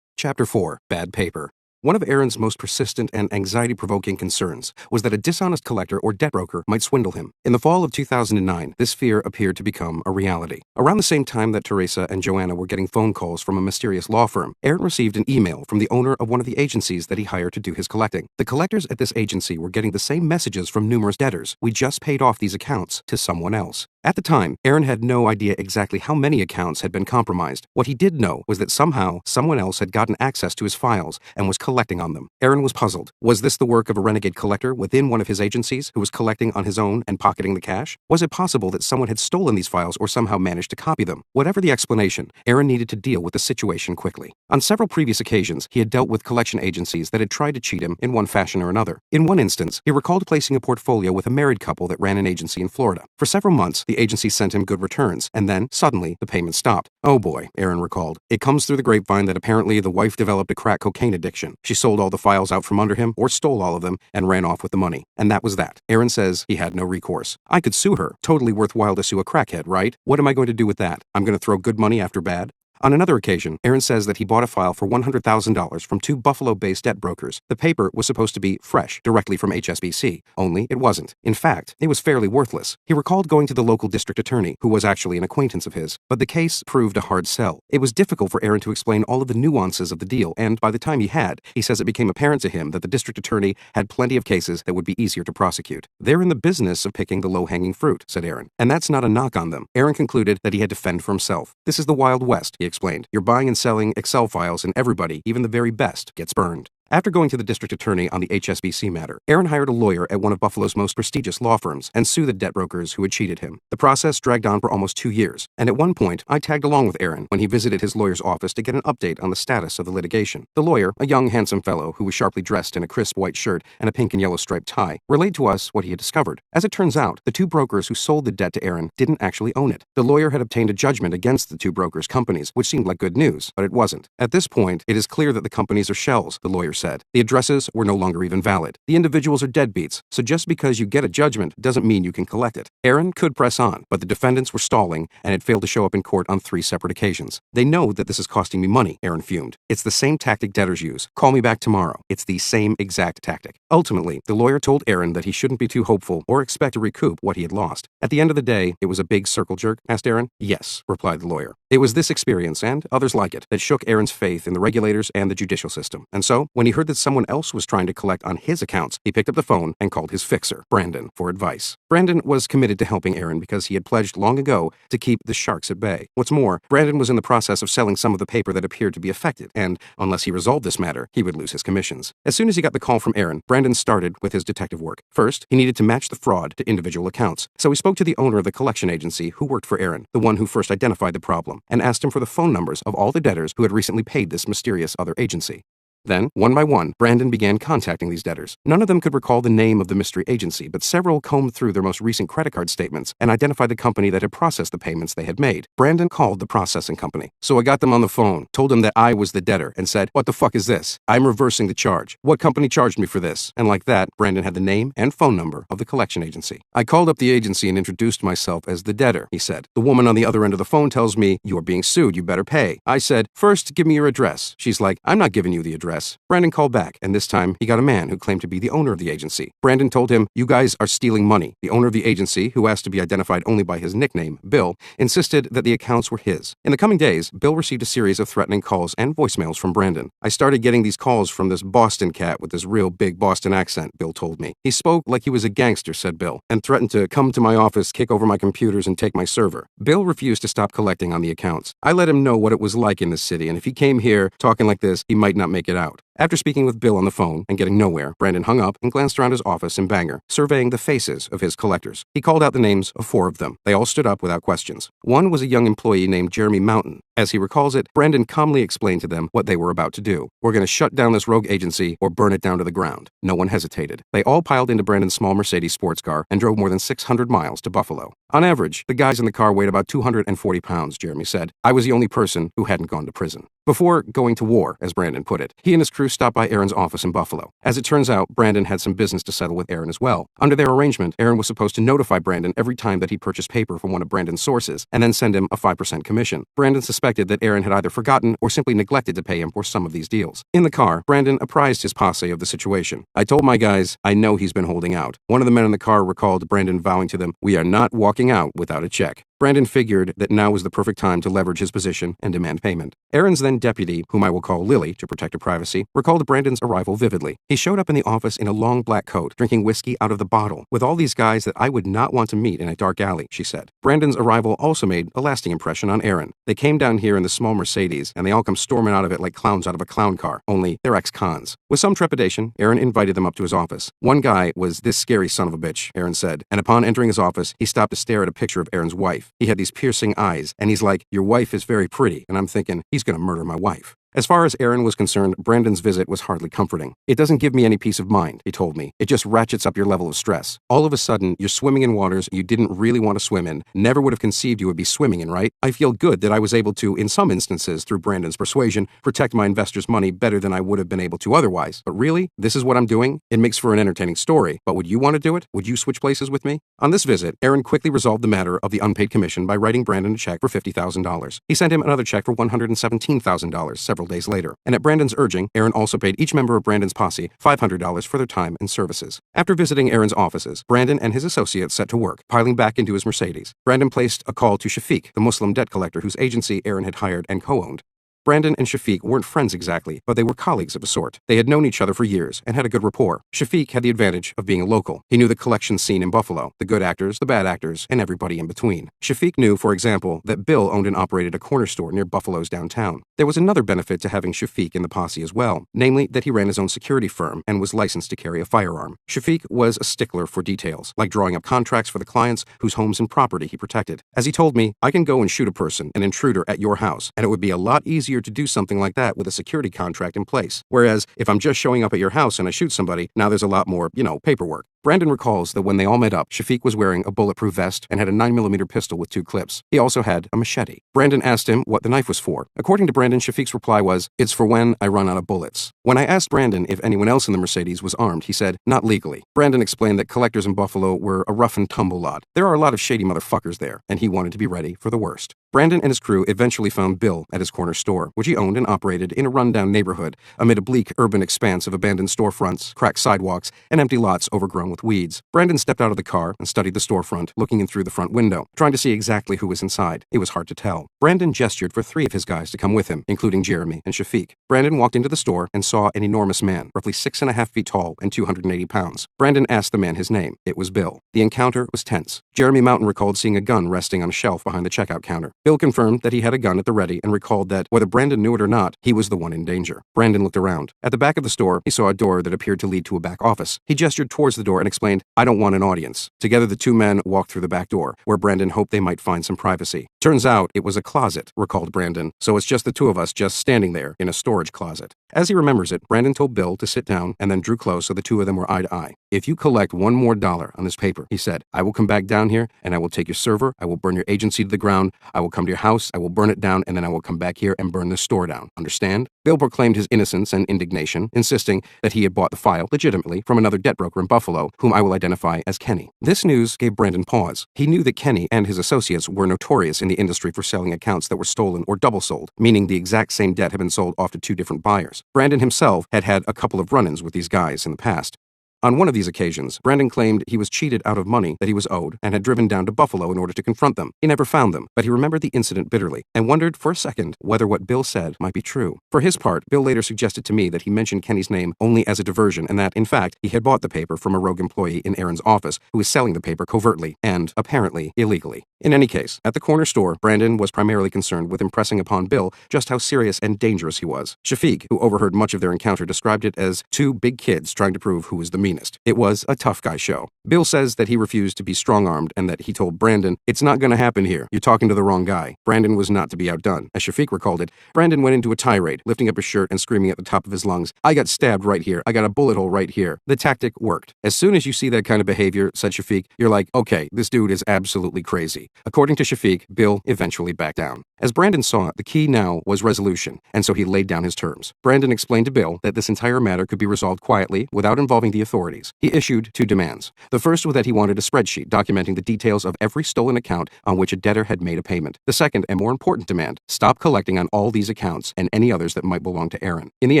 Chapter 4. Bad Paper. One of Aaron's most persistent and anxiety-provoking concerns was that a dishonest collector or debt broker might swindle him. In the fall of 2009, this fear appeared to become a reality. Around the same time that Teresa and Joanna were getting phone calls from a mysterious law firm, Aaron received an email from the owner of one of the agencies that he hired to do his collecting. The collectors at this agency were getting the same messages from numerous debtors. We just paid off these accounts to someone else. At the time, Aaron had no idea exactly how many accounts had been compromised. What he did know was that somehow someone else had gotten access to his files and was collecting on them. Aaron was puzzled. Was this the work of a renegade collector within one of his agencies who was collecting on his own and pocketing the cash? Was it possible that someone had stolen these files or somehow managed to copy them? Whatever the explanation, Aaron needed to deal with the situation quickly. On several previous occasions, he had dealt with collection agencies that had tried to cheat him in one fashion or another. In one instance, he recalled placing a portfolio with a married couple that ran an agency in Florida. For several months, the agency sent him good returns, and then, suddenly, the payment stopped. Oh boy, Aaron recalled. It comes through the grapevine that apparently the wife developed a crack cocaine addiction. She sold all the files out from under him, or stole all of them, and ran off with the money. And that was that. Aaron says he had no recourse. I could sue her. Totally worthwhile to sue a crackhead, right? What am I going to do with that? I'm going to throw good money after bad? On another occasion, Aaron says that he bought a file for $100,000 from two Buffalo-based debt brokers. The paper was supposed to be fresh, directly from HSBC, only it wasn't. In fact, it was fairly worthless. He recalled going to the local district attorney, who was actually an acquaintance of his, but the case proved a hard sell. It was difficult for Aaron to explain all of the nuances of the deal, and by the time he had, he says it became apparent to him that the district attorney had plenty of cases that would be easier to prosecute. They're in the business of picking the low-hanging fruit, said Aaron, and that's not a knock on them. Aaron concluded that he had to fend for himself. This is the Wild West, he explained. You're buying and selling Excel files and everybody, even the very best, gets burned. After going to the district attorney on the HSBC matter, Aaron hired a lawyer at one of Buffalo's most prestigious law firms and sued the debt brokers who had cheated him. The process dragged on for almost 2 years, and at one point, I tagged along with Aaron when he visited his lawyer's office to get an update on the status of the litigation. The lawyer, a young, handsome fellow who was sharply dressed in a crisp white shirt and a pink and yellow striped tie, relayed to us what he had discovered. As it turns out, the two brokers who sold the debt to Aaron didn't actually own it. The lawyer had obtained a judgment against the two brokers' companies, which seemed like good news, but it wasn't. At this point, it is clear that the companies are shells, the lawyer said. The addresses were no longer even valid. The individuals are deadbeats, so just because you get a judgment doesn't mean you can collect it. Aaron could press on, but the defendants were stalling and had failed to show up in court on 3 separate occasions. They know that this is costing me money, Aaron fumed. It's the same tactic debtors use. Call me back tomorrow. It's the same exact tactic. Ultimately, the lawyer told Aaron that he shouldn't be too hopeful or expect to recoup what he had lost. At the end of the day, it was a big circle jerk, asked Aaron. Yes, replied the lawyer. It was this experience, and others like it, that shook Aaron's faith in the regulators and the judicial system. And so, when he heard that someone else was trying to collect on his accounts, he picked up the phone and called his fixer, Brandon, for advice. Brandon was committed to helping Aaron because he had pledged long ago to keep the sharks at bay. What's more, Brandon was in the process of selling some of the paper that appeared to be affected, and unless he resolved this matter, he would lose his commissions. As soon as he got the call from Aaron, Brandon started with his detective work. First, he needed to match the fraud to individual accounts, so he spoke to the owner of the collection agency who worked for Aaron, the one who first identified the problem, and asked him for the phone numbers of all the debtors who had recently paid this mysterious other agency. Then, one by one, Brandon began contacting these debtors. None of them could recall the name of the mystery agency, but several combed through their most recent credit card statements and identified the company that had processed the payments they had made. Brandon called the processing company. So I got them on the phone, told them that I was the debtor, and said, "What the fuck is this? I'm reversing the charge. What company charged me for this?" And like that, Brandon had the name and phone number of the collection agency. I called up the agency and introduced myself as the debtor, he said. The woman on the other end of the phone tells me, "You're being sued, you better pay." I said, "First, give me your address." She's like, "I'm not giving you the address." Brandon called back, and this time he got a man who claimed to be the owner of the agency. Brandon told him, "You guys are stealing money." The owner of the agency, who asked to be identified only by his nickname, Bill, insisted that the accounts were his. In the coming days, Bill received a series of threatening calls and voicemails from Brandon. "I started getting these calls from this Boston cat with this real big Boston accent," Bill told me. "He spoke like he was a gangster," said Bill, "and threatened to come to my office, kick over my computers, and take my server." Bill refused to stop collecting on the accounts. I let him know what it was like in the city, and if he came here talking like this, he might not make it out. After speaking with Bill on the phone and getting nowhere, Brandon hung up and glanced around his office in Bangor, surveying the faces of his collectors. He called out the names of 4 of them. They all stood up without questions. One was a young employee named Jeremy Mountain. As he recalls it, Brandon calmly explained to them what they were about to do. "We're going to shut down this rogue agency or burn it down to the ground." No one hesitated. They all piled into Brandon's small Mercedes sports car and drove more than 600 miles to Buffalo. On average, the guys in the car weighed about 240 pounds, Jeremy said. "I was the only person who hadn't gone to prison." Before going to war, as Brandon put it, he and his crew stopped by Aaron's office in Buffalo. As it turns out, Brandon had some business to settle with Aaron as well. Under their arrangement, Aaron was supposed to notify Brandon every time that he purchased paper from one of Brandon's sources, and then send him a 5% commission. Brandon suspected that Aaron had either forgotten or simply neglected to pay him for some of these deals. In the car, Brandon apprised his posse of the situation. "I told my guys, I know he's been holding out." One of the men in the car recalled Brandon vowing to them, "We are not walking out without a check." Brandon figured that now was the perfect time to leverage his position and demand payment. Aaron's then deputy, whom I will call Lily to protect her privacy, recalled Brandon's arrival vividly. "He showed up in the office in a long black coat, drinking whiskey out of the bottle, with all these guys that I would not want to meet in a dark alley," she said. Brandon's arrival also made a lasting impression on Aaron. "They came down here in the small Mercedes, and they all come storming out of it like clowns out of a clown car, only they're ex-cons." With some trepidation, Aaron invited them up to his office. "One guy was this scary son of a bitch," Aaron said, and upon entering his office, he stopped to stare at a picture of Aaron's wife. He had these piercing eyes, and he's like, "Your wife is very pretty," and I'm thinking, he's gonna murder my wife. As far as Aaron was concerned, Brandon's visit was hardly comforting. "It doesn't give me any peace of mind," he told me. "It just ratchets up your level of stress. All of a sudden, you're swimming in waters you didn't really want to swim in, never would have conceived you would be swimming in, right? I feel good that I was able to, in some instances, through Brandon's persuasion, protect my investors' money better than I would have been able to otherwise. But really, this is what I'm doing? It makes for an entertaining story. But would you want to do it? Would you switch places with me?" On this visit, Aaron quickly resolved the matter of the unpaid commission by writing Brandon a check for $50,000. He sent him another check for $117,000 several days later. And at Brandon's urging, Aaron also paid each member of Brandon's posse $500 for their time and services. After visiting Aaron's offices, Brandon and his associates set to work, piling back into his Mercedes. Brandon placed a call to Shafiq, the Muslim debt collector whose agency Aaron had hired and co-owned. Brandon and Shafiq weren't friends exactly, but they were colleagues of a sort. They had known each other for years and had a good rapport. Shafiq had the advantage of being a local. He knew the collection scene in Buffalo, the good actors, the bad actors, and everybody in between. Shafiq knew, for example, that Bill owned and operated a corner store near Buffalo's downtown. There was another benefit to having Shafiq in the posse as well, namely that he ran his own security firm and was licensed to carry a firearm. Shafiq was a stickler for details, like drawing up contracts for the clients whose homes and property he protected. As he told me, "I can go and shoot a person, an intruder, at your house, and it would be a lot easier to do something like that with a security contract in place. Whereas, if I'm just showing up at your house and I shoot somebody, now there's a lot more, paperwork." Brandon recalls that when they all met up, Shafiq was wearing a bulletproof vest and had a 9mm pistol with 2 clips. He also had a machete. Brandon asked him what the knife was for. According to Brandon, Shafiq's reply was, "It's for when I run out of bullets." When I asked Brandon if anyone else in the Mercedes was armed, he said, "Not legally." Brandon explained that collectors in Buffalo were a rough and tumble lot. There are a lot of shady motherfuckers there, and he wanted to be ready for the worst. Brandon and his crew eventually found Bill at his corner store, which he owned and operated in a rundown neighborhood amid a bleak urban expanse of abandoned storefronts, cracked sidewalks, and empty lots overgrown with weeds. Brandon stepped out of the car and studied the storefront, looking in through the front window, trying to see exactly who was inside. It was hard to tell. Brandon gestured for 3 of his guys to come with him, including Jeremy and Shafiq. Brandon walked into the store and saw an enormous man, roughly 6.5 feet tall and 280 pounds. Brandon asked the man his name. It was Bill. The encounter was tense. Jeremy Mountain recalled seeing a gun resting on a shelf behind the checkout counter. Bill confirmed that he had a gun at the ready and recalled that, whether Brandon knew it or not, he was the one in danger. Brandon looked around. At the back of the store, he saw a door that appeared to lead to a back office. He gestured towards the door and explained, "I don't want an audience." Together, the 2 men walked through the back door, where Brandon hoped they might find some privacy. "Turns out it was a closet," recalled Brandon, "so it's just the 2 of us just standing there in a storage closet." As he remembers it, Brandon told Bill to sit down and then drew close so the 2 of them were eye to eye. "If you collect $1 more on this paper," he said, "I will come back down here and I will take your server, I will burn your agency to the ground, I will come to your house, I will burn it down, and then I will come back here and burn the store down. Understand?" Bill proclaimed his innocence and indignation, insisting that he had bought the file legitimately from another debt broker in Buffalo, whom I will identify as Kenny. This news gave Brandon pause. He knew that Kenny and his associates were notorious in the industry for selling accounts that were stolen or double sold, meaning the exact same debt had been sold off to 2 different buyers. Brandon himself had had a couple of run-ins with these guys in the past. On one of these occasions, Brandon claimed he was cheated out of money that he was owed and had driven down to Buffalo in order to confront them. He never found them, but he remembered the incident bitterly and wondered for a second whether what Bill said might be true. For his part, Bill later suggested to me that he mentioned Kenny's name only as a diversion and that, in fact, he had bought the paper from a rogue employee in Aaron's office who was selling the paper covertly and, apparently, illegally. In any case, at the corner store, Brandon was primarily concerned with impressing upon Bill just how serious and dangerous he was. Shafiq, who overheard much of their encounter, described it as 2 big kids trying to prove who was the meanest. It was a tough guy show. Bill says that he refused to be strong-armed and that he told Brandon, "It's not going to happen here. You're talking to the wrong guy." Brandon was not to be outdone. As Shafiq recalled it, Brandon went into a tirade, lifting up his shirt and screaming at the top of his lungs, "I got stabbed right here. I got a bullet hole right here." The tactic worked. As soon as you see that kind of behavior, said Shafiq, you're like, okay, this dude is absolutely crazy. According to Shafiq, Bill eventually backed down. As Brandon saw it, the key now was resolution, and so he laid down his terms. Brandon explained to Bill that this entire matter could be resolved quietly without involving the authorities. He issued 2 demands. The first was that he wanted a spreadsheet documenting the details of every stolen account on which a debtor had made a payment. The second and more important demand, stop collecting on all these accounts and any others that might belong to Aaron. In the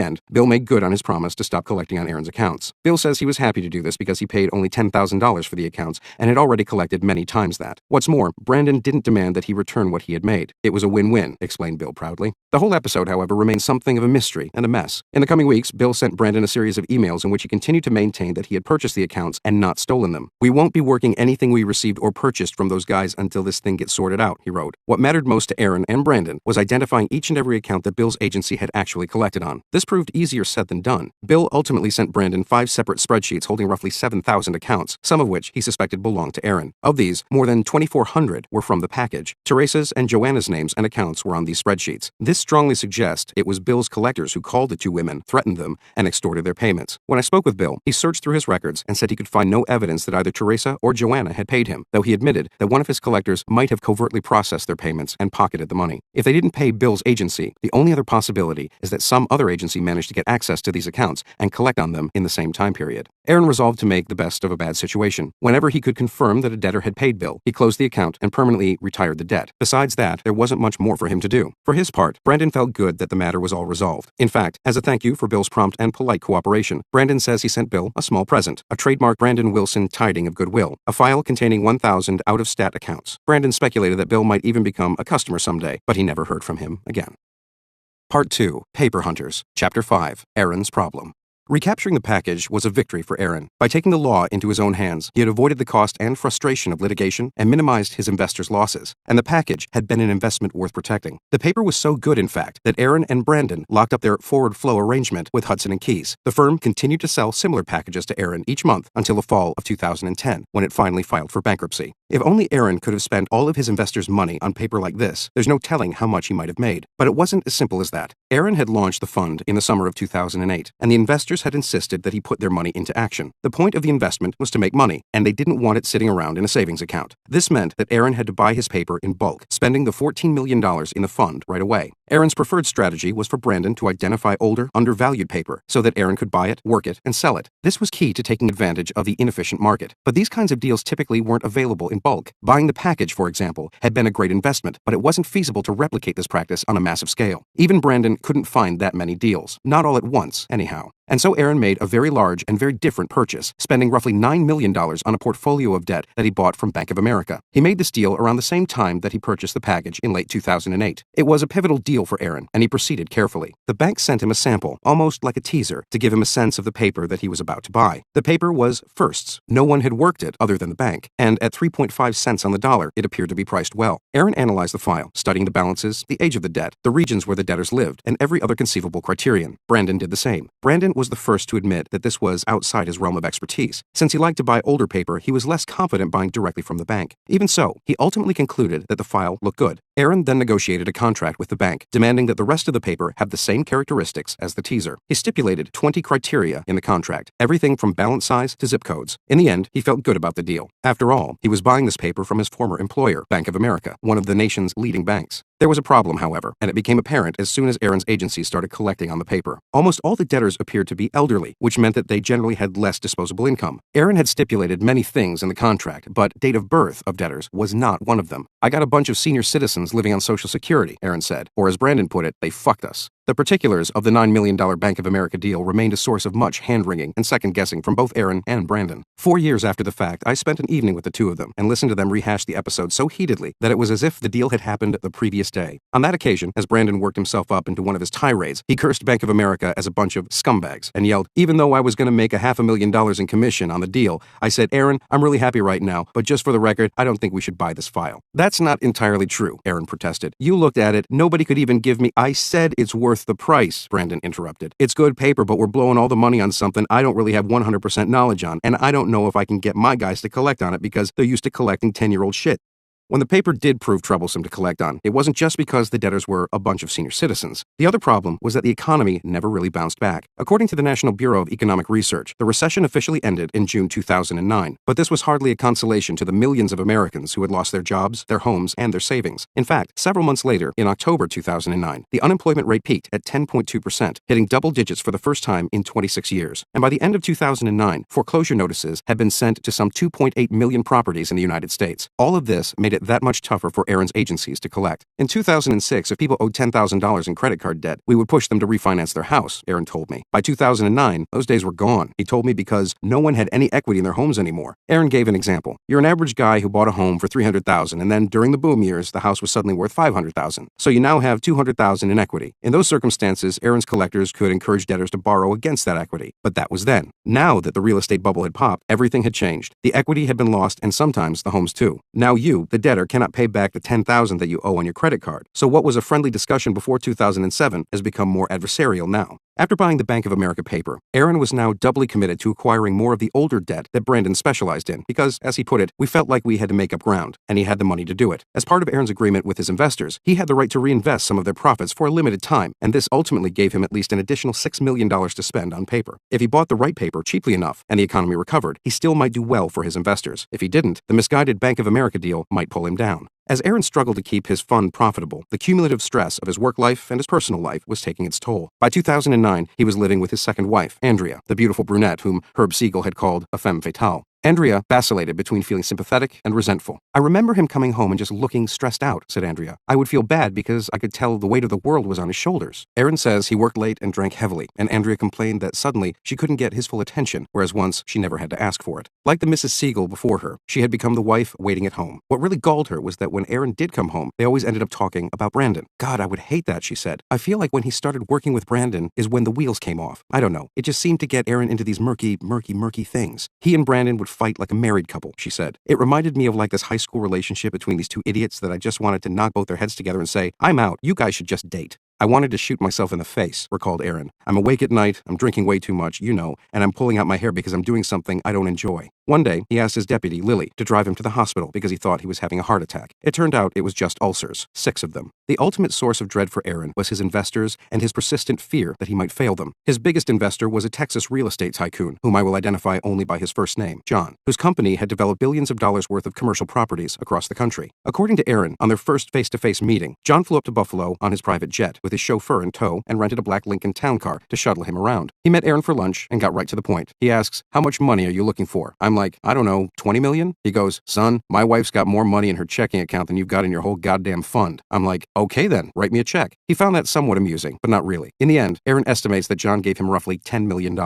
end, Bill made good on his promise to stop collecting on Aaron's accounts. Bill says he was happy to do this because he paid only $10,000 for the accounts and had already collected many times that. What's more, Brandon didn't demand that he return what he had made. It was a win-win, explained Bill proudly. The whole episode, however, remains something of a mystery and a mess. In the coming weeks, Bill sent Brandon a series of emails in which he continued to maintain maintained that he had purchased the accounts and not stolen them. "We won't be working anything we received or purchased from those guys until this thing gets sorted out," he wrote. What mattered most to Aaron and Brandon was identifying each and every account that Bill's agency had actually collected on. This proved easier said than done. Bill ultimately sent Brandon 5 separate spreadsheets holding roughly 7,000 accounts, some of which he suspected belonged to Aaron. Of these, more than 2,400 were from the package. Teresa's and Joanna's names and accounts were on these spreadsheets. This strongly suggests it was Bill's collectors who called the two women, threatened them, and extorted their payments. When I spoke with Bill, he searched through his records and said he could find no evidence that either Teresa or Joanna had paid him, though he admitted that one of his collectors might have covertly processed their payments and pocketed the money. If they didn't pay Bill's agency, the only other possibility is that some other agency managed to get access to these accounts and collect on them in the same time period. Aaron resolved to make the best of a bad situation. Whenever he could confirm that a debtor had paid Bill, he closed the account and permanently retired the debt. Besides that, there wasn't much more for him to do. For his part, Brandon felt good that the matter was all resolved. In fact, as a thank you for Bill's prompt and polite cooperation, Brandon says he sent Bill a small present, a trademark Brandon Wilson tiding of goodwill, a file containing 1,000 out-of-stat accounts. Brandon speculated that Bill might even become a customer someday, but he never heard from him again. Part 2. Paper Hunters. Chapter 5. Aaron's Problem. Recapturing the package was a victory for Aaron. By taking the law into his own hands, he had avoided the cost and frustration of litigation and minimized his investors' losses, and the package had been an investment worth protecting. The paper was so good, in fact, that Aaron and Brandon locked up their forward flow arrangement with Hudson & Keyes. The firm continued to sell similar packages to Aaron each month until the fall of 2010, when it finally filed for bankruptcy. If only Aaron could have spent all of his investors' money on paper like this, there's no telling how much he might have made. But it wasn't as simple as that. Aaron had launched the fund in the summer of 2008, and the investors had insisted that he put their money into action. The point of the investment was to make money, and they didn't want it sitting around in a savings account. This meant that Aaron had to buy his paper in bulk, spending the $14 million in the fund right away. Aaron's preferred strategy was for Brandon to identify older, undervalued paper so that Aaron could buy it, work it, and sell it. This was key to taking advantage of the inefficient market. But these kinds of deals typically weren't available in bulk. Buying the package, for example, had been a great investment, but it wasn't feasible to replicate this practice on a massive scale. Even Brandon couldn't find that many deals. Not all at once, anyhow. And so Aaron made a very large and very different purchase, spending roughly $9 million on a portfolio of debt that he bought from Bank of America. He made this deal around the same time that he purchased the package in late 2008. It was a pivotal deal for Aaron, and he proceeded carefully. The bank sent him a sample, almost like a teaser, to give him a sense of the paper that he was about to buy. The paper was firsts. No one had worked it other than the bank, and at 3.5 cents on the dollar, it appeared to be priced well. Aaron analyzed the file, studying the balances, the age of the debt, the regions where the debtors lived, and every other conceivable criterion. Brandon did the same. Brandon was the first to admit that this was outside his realm of expertise. Since he liked to buy older paper, he was less confident buying directly from the bank. Even so, he ultimately concluded that the file looked good. Aaron then negotiated a contract with the bank, demanding that the rest of the paper have the same characteristics as the teaser. He stipulated 20 criteria in the contract, everything from balance size to zip codes. In the end, he felt good about the deal. After all, he was buying this paper from his former employer, Bank of America, one of the nation's leading banks. There was a problem, however, and it became apparent as soon as Aaron's agency started collecting on the paper. Almost all the debtors appeared to be elderly, which meant that they generally had less disposable income. Aaron had stipulated many things in the contract, but date of birth of debtors was not one of them. "I got a bunch of senior citizens living on Social Security," Aaron said, or as Brandon put it, "they fucked us." The particulars of the $9 million Bank of America deal remained a source of much hand-wringing and second-guessing from both Aaron and Brandon. 4 years after the fact, I spent an evening with the two of them and listened to them rehash the episode so heatedly that it was as if the deal had happened the previous day. On that occasion, as Brandon worked himself up into one of his tirades, he cursed Bank of America as a bunch of scumbags and yelled, "Even though I was going to make $500,000 in commission on the deal, I said, Aaron, I'm really happy right now, but just for the record, I don't think we should buy this file." "That's not entirely true," Aaron protested. "You looked at it. Nobody could even give me—" "I said it's worth the price," Brandon interrupted. "It's good paper, but we're blowing all the money on something I don't really have 100% knowledge on, and I don't know if I can get my guys to collect on it because they're used to collecting 10-year-old shit." When the paper did prove troublesome to collect on, it wasn't just because the debtors were a bunch of senior citizens. The other problem was that the economy never really bounced back. According to the National Bureau of Economic Research, the recession officially ended in June 2009, but this was hardly a consolation to the millions of Americans who had lost their jobs, their homes, and their savings. In fact, several months later, in October 2009, the unemployment rate peaked at 10.2%, hitting double digits for the first time in 26 years. And by the end of 2009, foreclosure notices had been sent to some 2.8 million properties in the United States. All of this made it that much tougher for Aaron's agencies to collect. In 2006, if people owed $10,000 in credit card debt, we would push them to refinance their house, Aaron told me. By 2009, those days were gone, he told me, because no one had any equity in their homes anymore. Aaron gave an example. You're an average guy who bought a home for $300,000, and then during the boom years, the house was suddenly worth $500,000. So you now have $200,000 in equity. In those circumstances, Aaron's collectors could encourage debtors to borrow against that equity. But that was then. Now that the real estate bubble had popped, everything had changed. The equity had been lost, and sometimes the homes too. Now you, the debtor, cannot pay back the $10,000 that you owe on your credit card. So what was a friendly discussion before 2007 has become more adversarial now. After buying the Bank of America paper, Aaron was now doubly committed to acquiring more of the older debt that Brandon specialized in because, as he put it, we felt like we had to make up ground, and he had the money to do it. As part of Aaron's agreement with his investors, he had the right to reinvest some of their profits for a limited time, and this ultimately gave him at least an additional $6 million to spend on paper. If he bought the right paper cheaply enough and the economy recovered, he still might do well for his investors. If he didn't, the misguided Bank of America deal might pull him down. As Aaron struggled to keep his fund profitable, the cumulative stress of his work life and his personal life was taking its toll. By 2009, he was living with his second wife, Andrea, the beautiful brunette whom Herb Seagull had called a femme fatale. Andrea vacillated between feeling sympathetic and resentful. I remember him coming home and just looking stressed out, said Andrea. I would feel bad because I could tell the weight of the world was on his shoulders. Aaron says he worked late and drank heavily, and Andrea complained that suddenly she couldn't get his full attention, whereas once she never had to ask for it. Like the Mrs. Seagull before her, she had become the wife waiting at home. What really galled her was that when Aaron did come home, they always ended up talking about Brandon. God, I would hate that, she said. I feel like when he started working with Brandon is when the wheels came off. I don't know. It just seemed to get Aaron into these murky things. He and Brandon would fight like a married couple, she said. It reminded me of like this high school relationship between these two idiots that I just wanted to knock both their heads together and say, I'm out. You guys should just date. I wanted to shoot myself in the face, recalled Aaron. I'm awake at night, I'm drinking way too much, you know, and I'm pulling out my hair because I'm doing something I don't enjoy. One day, he asked his deputy, Lily, to drive him to the hospital because he thought he was having a heart attack. It turned out it was just ulcers, 6 of them. The ultimate source of dread for Aaron was his investors and his persistent fear that he might fail them. His biggest investor was a Texas real estate tycoon, whom I will identify only by his first name, John, whose company had developed billions of dollars worth of commercial properties across the country. According to Aaron, on their first face-to-face meeting, John flew up to Buffalo on his private jet with his chauffeur in tow and rented a black Lincoln Town Car to shuttle him around. He met Aaron for lunch and got right to the point. He asks, how much money are you looking for? I'm like, I don't know, 20 million? He goes, son, my wife's got more money in her checking account than you've got in your whole goddamn fund. I'm like, okay then, write me a check. He found that somewhat amusing, but not really. In the end, Aaron estimates that John gave him roughly $10 million.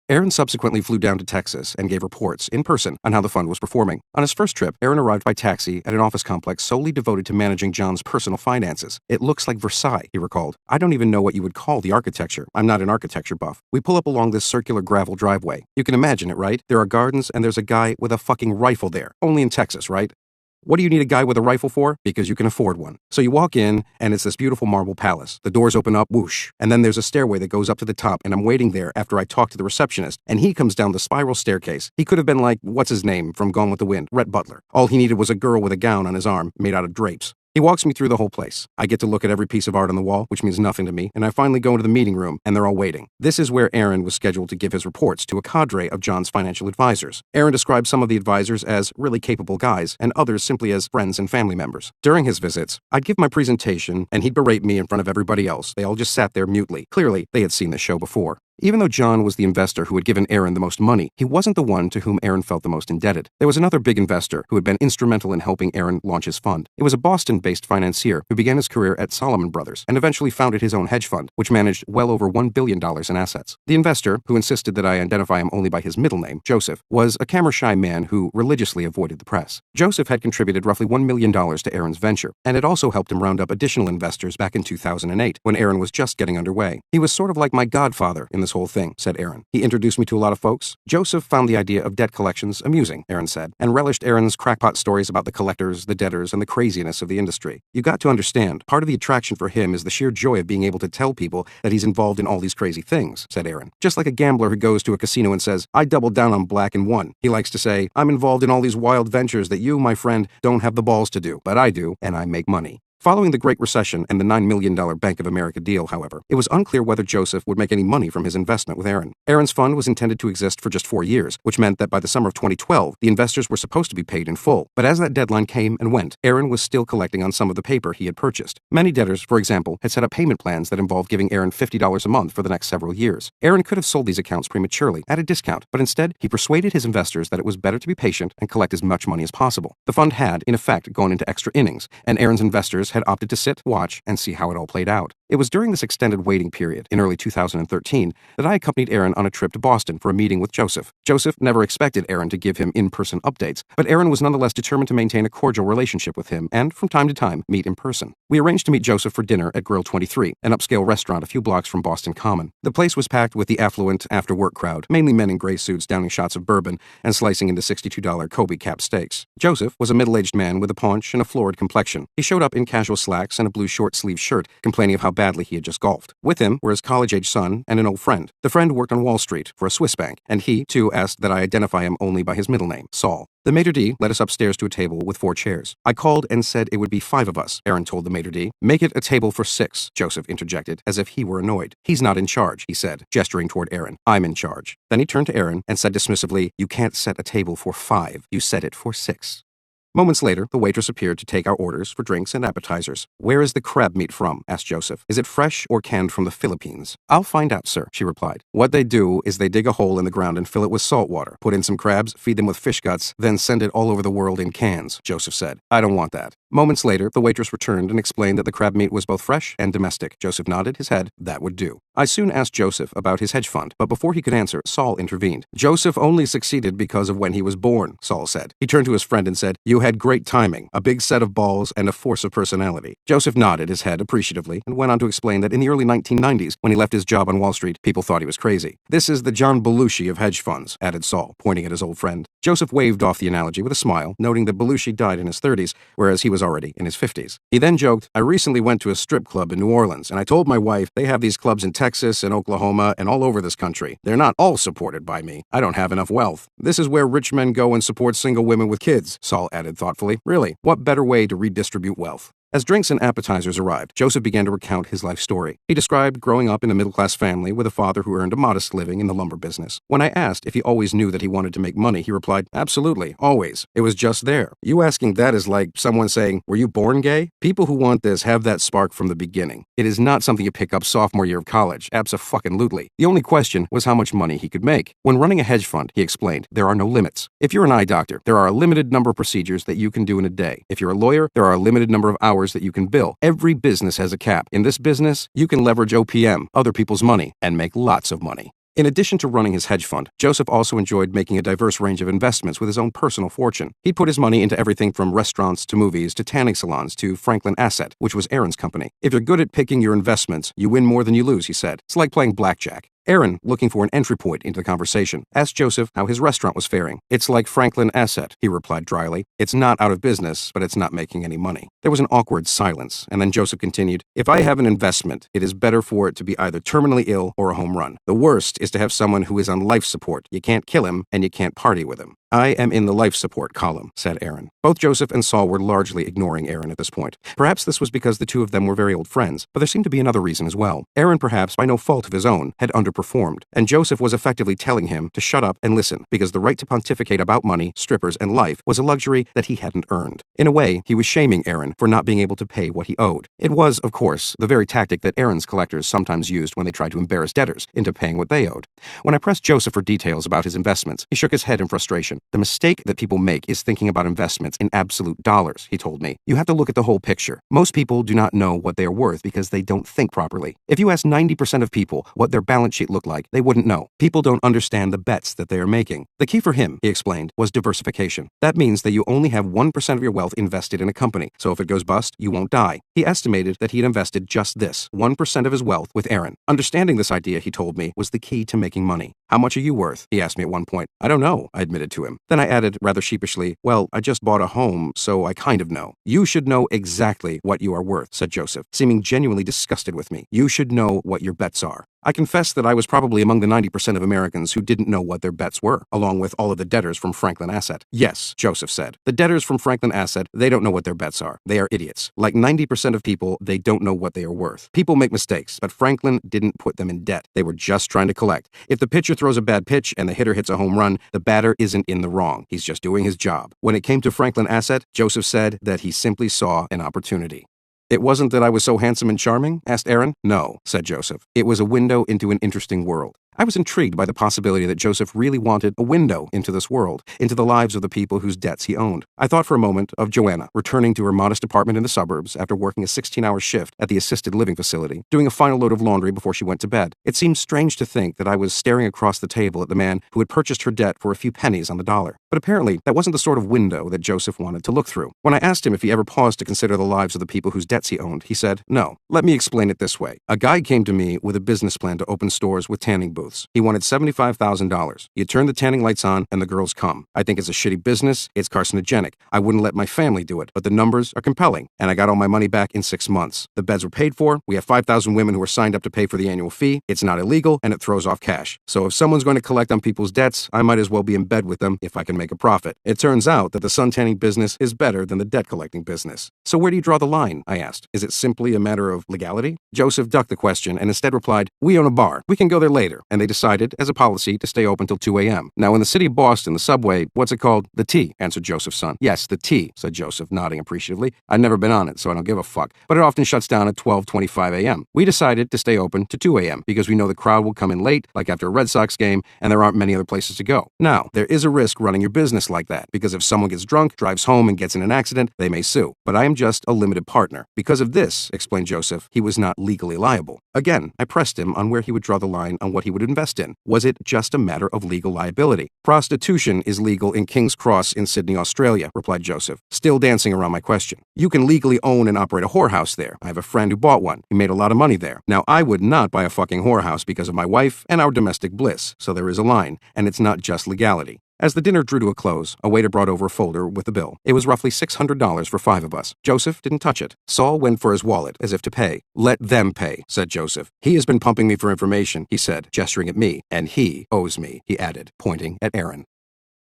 Aaron subsequently flew down to Texas and gave reports in person on how the fund was performing. On his first trip, Aaron arrived by taxi at an office complex solely devoted to managing John's personal finances. It looks like Versailles, he recalled. I don't even know what you would call the architecture. I'm not an architecture buff. We pull up along this circular gravel driveway. You can imagine it, right? There are gardens and there's a guy with a fucking rifle there. Only in Texas, right? What do you need a guy with a rifle for? Because you can afford one. So you walk in, and it's this beautiful marble palace. The doors open up, whoosh, and then there's a stairway that goes up to the top, and I'm waiting there after I talk to the receptionist, and he comes down the spiral staircase. He could have been like, what's his name from Gone with the Wind, Rhett Butler. All he needed was a girl with a gown on his arm made out of drapes. He walks me through the whole place. I get to look at every piece of art on the wall, which means nothing to me, and I finally go into the meeting room, and they're all waiting. This is where Aaron was scheduled to give his reports to a cadre of John's financial advisors. Aaron described some of the advisors as really capable guys, and others simply as friends and family members. During his visits, I'd give my presentation, and he'd berate me in front of everybody else. They all just sat there mutely. Clearly, they had seen the show before. Even though John was the investor who had given Aaron the most money, he wasn't the one to whom Aaron felt the most indebted. There was another big investor who had been instrumental in helping Aaron launch his fund. It was a Boston-based financier who began his career at Salomon Brothers and eventually founded his own hedge fund, which managed well over $1 billion in assets. The investor, who insisted that I identify him only by his middle name, Joseph, was a camera-shy man who religiously avoided the press. Joseph had contributed roughly $1 million to Aaron's venture, and had also helped him round up additional investors back in 2008, when Aaron was just getting underway. He was sort of like my godfather in this whole thing, said Aaron. He introduced me to a lot of folks. Joseph found the idea of debt collections amusing, Aaron said, and relished Aaron's crackpot stories about the collectors, the debtors, and the craziness of the industry. You got to understand, part of the attraction for him is the sheer joy of being able to tell people that he's involved in all these crazy things, said Aaron. Just like a gambler who goes to a casino and says, I doubled down on black and won. He likes to say, I'm involved in all these wild ventures that you, my friend, don't have the balls to do, but I do, and I make money. Following the Great Recession and the $9 million Bank of America deal, however, it was unclear whether Joseph would make any money from his investment with Aaron. Aaron's fund was intended to exist for just 4 years, which meant that by the summer of 2012, the investors were supposed to be paid in full. But as that deadline came and went, Aaron was still collecting on some of the paper he had purchased. Many debtors, for example, had set up payment plans that involved giving Aaron $50 a month for the next several years. Aaron could have sold these accounts prematurely at a discount, but instead, he persuaded his investors that it was better to be patient and collect as much money as possible. The fund had, in effect, gone into extra innings, and Aaron's investors had opted to sit, watch, and see how it all played out. It was during this extended waiting period, in early 2013, that I accompanied Aaron on a trip to Boston for a meeting with Joseph. Joseph never expected Aaron to give him in-person updates, but Aaron was nonetheless determined to maintain a cordial relationship with him and, from time to time, meet in person. We arranged to meet Joseph for dinner at Grill 23, an upscale restaurant a few blocks from Boston Common. The place was packed with the affluent, after-work crowd, mainly men in gray suits downing shots of bourbon and slicing into $62 Kobe cap steaks. Joseph was a middle-aged man with a paunch and a florid complexion. He showed up in casual slacks and a blue short-sleeved shirt, complaining of how badly he had just golfed. With him were his college-age son and an old friend. The friend worked on Wall Street for a Swiss bank, and he, too, asked that I identify him only by his middle name, Saul. The maitre d' led us upstairs to a table with 4 chairs. I called and said it would be 5 of us, Aaron told the maitre d'. Make it a table for 6, Joseph interjected, as if he were annoyed. He's not in charge, he said, gesturing toward Aaron. I'm in charge. Then he turned to Aaron and said dismissively, you can't set a table for 5. You set it for 6. Moments later, the waitress appeared to take our orders for drinks and appetizers. Where is the crab meat from? Asked Joseph. Is it fresh or canned from the Philippines? I'll find out, sir, she replied. What they do is they dig a hole in the ground and fill it with salt water, put in some crabs, feed them with fish guts, then send it all over the world in cans, Joseph said. I don't want that. Moments later, the waitress returned and explained that the crab meat was both fresh and domestic. Joseph nodded his head. That would do. I soon asked Joseph about his hedge fund, but before he could answer, Saul intervened. Joseph only succeeded because of when he was born, Saul said. He turned to his friend and said, you had great timing, a big set of balls, and a force of personality. Joseph nodded his head appreciatively and went on to explain that in the early 1990s, when he left his job on Wall Street, people thought he was crazy. This is the John Belushi of hedge funds, added Saul, pointing at his old friend. Joseph waved off the analogy with a smile, noting that Belushi died in his 30s, whereas he was already in his 50s. He then joked, I recently went to a strip club in New Orleans, and I told my wife they have these clubs in Texas and Oklahoma and all over this country. They're not all supported by me. I don't have enough wealth. This is where rich men go and support single women with kids, Saul added thoughtfully. Really, what better way to redistribute wealth? As drinks and appetizers arrived, Joseph began to recount his life story. He described growing up in a middle-class family with a father who earned a modest living in the lumber business. When I asked if he always knew that he wanted to make money, he replied, absolutely, always. It was just there. You asking that is like someone saying, were you born gay? People who want this have that spark from the beginning. It is not something you pick up sophomore year of college, abso-fucking-lutely. The only question was how much money he could make. When running a hedge fund, he explained, there are no limits. If you're an eye doctor, there are a limited number of procedures that you can do in a day. If you're a lawyer, there are a limited number of hours that you can bill. Every business has a cap. In this business, you can leverage OPM, other people's money, and make lots of money. In addition to running his hedge fund, Joseph also enjoyed making a diverse range of investments with his own personal fortune. He'd put his money into everything from restaurants to movies to tanning salons to Franklin Asset, which was Aaron's company. If you're good at picking your investments, you win more than you lose, he said. It's like playing blackjack. Aaron, looking for an entry point into the conversation, asked Joseph how his restaurant was faring. It's like Franklin Asset, he replied dryly. It's not out of business, but it's not making any money. There was an awkward silence, and then Joseph continued, if I have an investment, it is better for it to be either terminally ill or a home run. The worst is to have someone who is on life support. You can't kill him, and you can't party with him. I am in the life support column, said Aaron. Both Joseph and Saul were largely ignoring Aaron at this point. Perhaps this was because the two of them were very old friends, but there seemed to be another reason as well. Aaron, perhaps by no fault of his own, had underperformed, and Joseph was effectively telling him to shut up and listen, because the right to pontificate about money, strippers, and life was a luxury that he hadn't earned. In a way, he was shaming Aaron for not being able to pay what he owed. It was, of course, the very tactic that Aaron's collectors sometimes used when they tried to embarrass debtors into paying what they owed. When I pressed Joseph for details about his investments, he shook his head in frustration. The mistake that people make is thinking about investments in absolute dollars, he told me. You have to look at the whole picture. Most people do not know what they are worth because they don't think properly. If you ask 90% of people what their balance sheet looked like, they wouldn't know. People don't understand the bets that they are making. The key for him, he explained, was diversification. That means that you only have 1% of your wealth invested in a company, so if it goes bust, you won't die. He estimated that he had invested just this, 1% of his wealth with Aaron. Understanding this idea, he told me, was the key to making money. How much are you worth? He asked me at one point. I don't know, I admitted to him. Then I added, rather sheepishly, well, I just bought a home, so I kind of know. You should know exactly what you are worth, said Joseph, seeming genuinely disgusted with me. You should know what your bets are. I confessed that I was probably among the 90% of Americans who didn't know what their bets were, along with all of the debtors from Franklin Asset. Yes, Joseph said. The debtors from Franklin Asset, they don't know what their bets are. They are idiots. Like 90% of people, they don't know what they are worth. People make mistakes, but Franklin didn't put them in debt. They were just trying to collect. If the pitcher throws a bad pitch and the hitter hits a home run, the batter isn't in the wrong. He's just doing his job. When it came to Franklin Asset, Joseph said that he simply saw an opportunity. It wasn't that I was so handsome and charming? Asked Aaron. No, said Joseph. It was a window into an interesting world. I was intrigued by the possibility that Joseph really wanted a window into this world, into the lives of the people whose debts he owned. I thought for a moment of Joanna, returning to her modest apartment in the suburbs after working a 16-hour shift at the assisted living facility, doing a final load of laundry before she went to bed. It seemed strange to think that I was staring across the table at the man who had purchased her debt for a few pennies on the dollar. But apparently, that wasn't the sort of window that Joseph wanted to look through. When I asked him if he ever paused to consider the lives of the people whose debts he owned, he said, no. Let me explain it this way. A guy came to me with a business plan to open stores with tanning booths. He wanted $75,000. You turn the tanning lights on and the girls come. I think it's a shitty business. It's carcinogenic. I wouldn't let my family do it, but the numbers are compelling, and I got all my money back in 6 months. The beds were paid for. We have 5,000 women who are signed up to pay for the annual fee. It's not illegal, and it throws off cash. So if someone's going to collect on people's debts, I might as well be in bed with them if I can make a profit. It turns out that the sun tanning business is better than the debt collecting business. So where do you draw the line? I asked. Is it simply a matter of legality? Joseph ducked the question and instead replied, we own a bar. We can go there later. And they decided, as a policy, to stay open till 2 a.m. Now, in the city of Boston, the subway, what's it called? The T, answered Joseph's son. Yes, the T, said Joseph, nodding appreciatively. I've never been on it, so I don't give a fuck. But it often shuts down at 12:25 a.m. We decided to stay open to 2 a.m. because we know the crowd will come in late, like after a Red Sox game, and there aren't many other places to go. Now, there is a risk running your business like that, because if someone gets drunk, drives home, and gets in an accident, they may sue. But I am just a limited partner. Because of this, explained Joseph, he was not legally liable. Again, I pressed him on where he would draw the line on what he would invest in. Was it just a matter of legal liability? Prostitution is legal in King's Cross in Sydney, Australia, replied Joseph, still dancing around my question. You can legally own and operate a whorehouse there. I have a friend who bought one. He made a lot of money there. Now, I would not buy a fucking whorehouse because of my wife and our domestic bliss, so there is a line, and it's not just legality. As the dinner drew to a close, a waiter brought over a folder with the bill. It was roughly $600 for 5 of us. Joseph didn't touch it. Saul went for his wallet, as if to pay. Let them pay, said Joseph. He has been pumping me for information, he said, gesturing at me, and he owes me, he added, pointing at Aaron.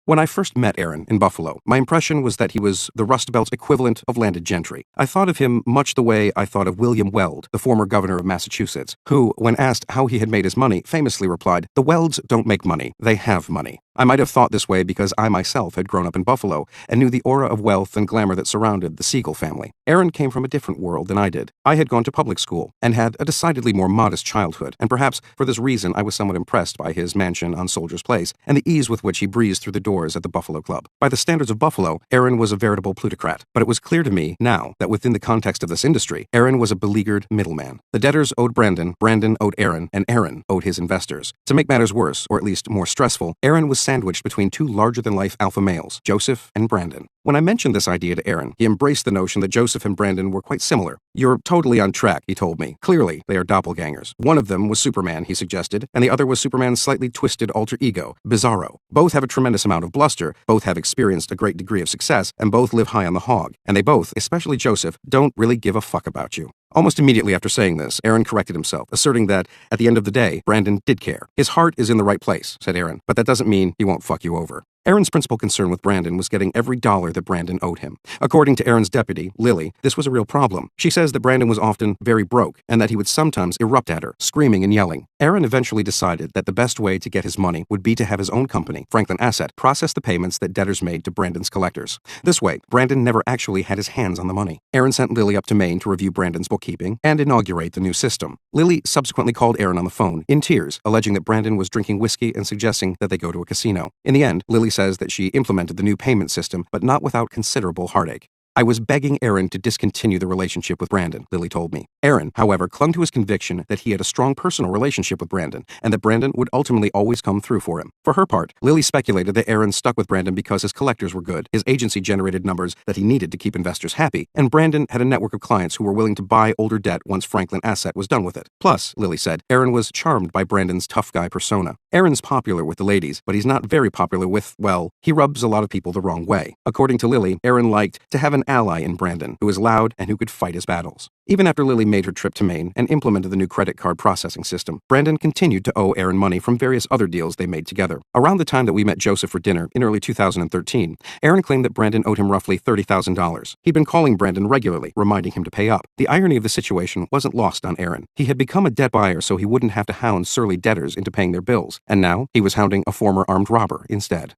When I first met Aaron in Buffalo, my impression was that he was the Rust Belt's equivalent of landed gentry. I thought of him much the way I thought of William Weld, the former governor of Massachusetts, who, when asked how he had made his money, famously replied, "The Welds don't make money, they have money." I might have thought this way because I myself had grown up in Buffalo and knew the aura of wealth and glamour that surrounded the Seagull family. Aaron came from a different world than I did. I had gone to public school and had a decidedly more modest childhood, and perhaps for this reason I was somewhat impressed by his mansion on Soldier's Place and the ease with which he breezed through the doors at the Buffalo Club. By the standards of Buffalo, Aaron was a veritable plutocrat, but it was clear to me now that within the context of this industry, Aaron was a beleaguered middleman. The debtors owed Brandon, Brandon owed Aaron, and Aaron owed his investors. To make matters worse, or at least more stressful, Aaron was sandwiched between two larger-than-life alpha males, Joseph and Brandon. When I mentioned this idea to Aaron, he embraced the notion that Joseph and Brandon were quite similar. "You're totally on track," he told me. "Clearly, they are doppelgangers. One of them was Superman," he suggested, and the other was Superman's slightly twisted alter ego, Bizarro. Both have a tremendous amount of bluster, both have experienced a great degree of success, and both live high on the hog. And they both, especially Joseph, don't really give a fuck about you. Almost immediately after saying this, Aaron corrected himself, asserting that, at the end of the day, Brandon did care. "His heart is in the right place," said Aaron, "but that doesn't mean he won't fuck you over." Aaron's principal concern with Brandon was getting every dollar that Brandon owed him. According to Aaron's deputy, Lily, this was a real problem. She says that Brandon was often very broke and that he would sometimes erupt at her, screaming and yelling. Aaron eventually decided that the best way to get his money would be to have his own company, Franklin Asset, process the payments that debtors made to Brandon's collectors. This way, Brandon never actually had his hands on the money. Aaron sent Lily up to Maine to review Brandon's bookkeeping and inaugurate the new system. Lily subsequently called Aaron on the phone, in tears, alleging that Brandon was drinking whiskey and suggesting that they go to a casino. In the end, Lily says that she implemented the new payment system, but not without considerable heartache. "I was begging Aaron to discontinue the relationship with Brandon," Lily told me. Aaron, however, clung to his conviction that he had a strong personal relationship with Brandon and that Brandon would ultimately always come through for him. For her part, Lily speculated that Aaron stuck with Brandon because his collectors were good, his agency generated numbers that he needed to keep investors happy, and Brandon had a network of clients who were willing to buy older debt once Franklin Asset was done with it. Plus, Lily said, Aaron was charmed by Brandon's tough guy persona. Aaron's popular with the ladies, but he's not very popular with, well, he rubs a lot of people the wrong way. According to Lily, Aaron liked to have an ally in Brandon who was loud and who could fight his battles. Even after Lily made her trip to Maine and implemented the new credit card processing system, Brandon continued to owe Aaron money from various other deals they made together. Around the time that we met Joseph for dinner in early 2013, Aaron claimed that Brandon owed him roughly $30,000. He'd been calling Brandon regularly, reminding him to pay up. The irony of the situation wasn't lost on Aaron. He had become a debt buyer so he wouldn't have to hound surly debtors into paying their bills, and now he was hounding a former armed robber instead.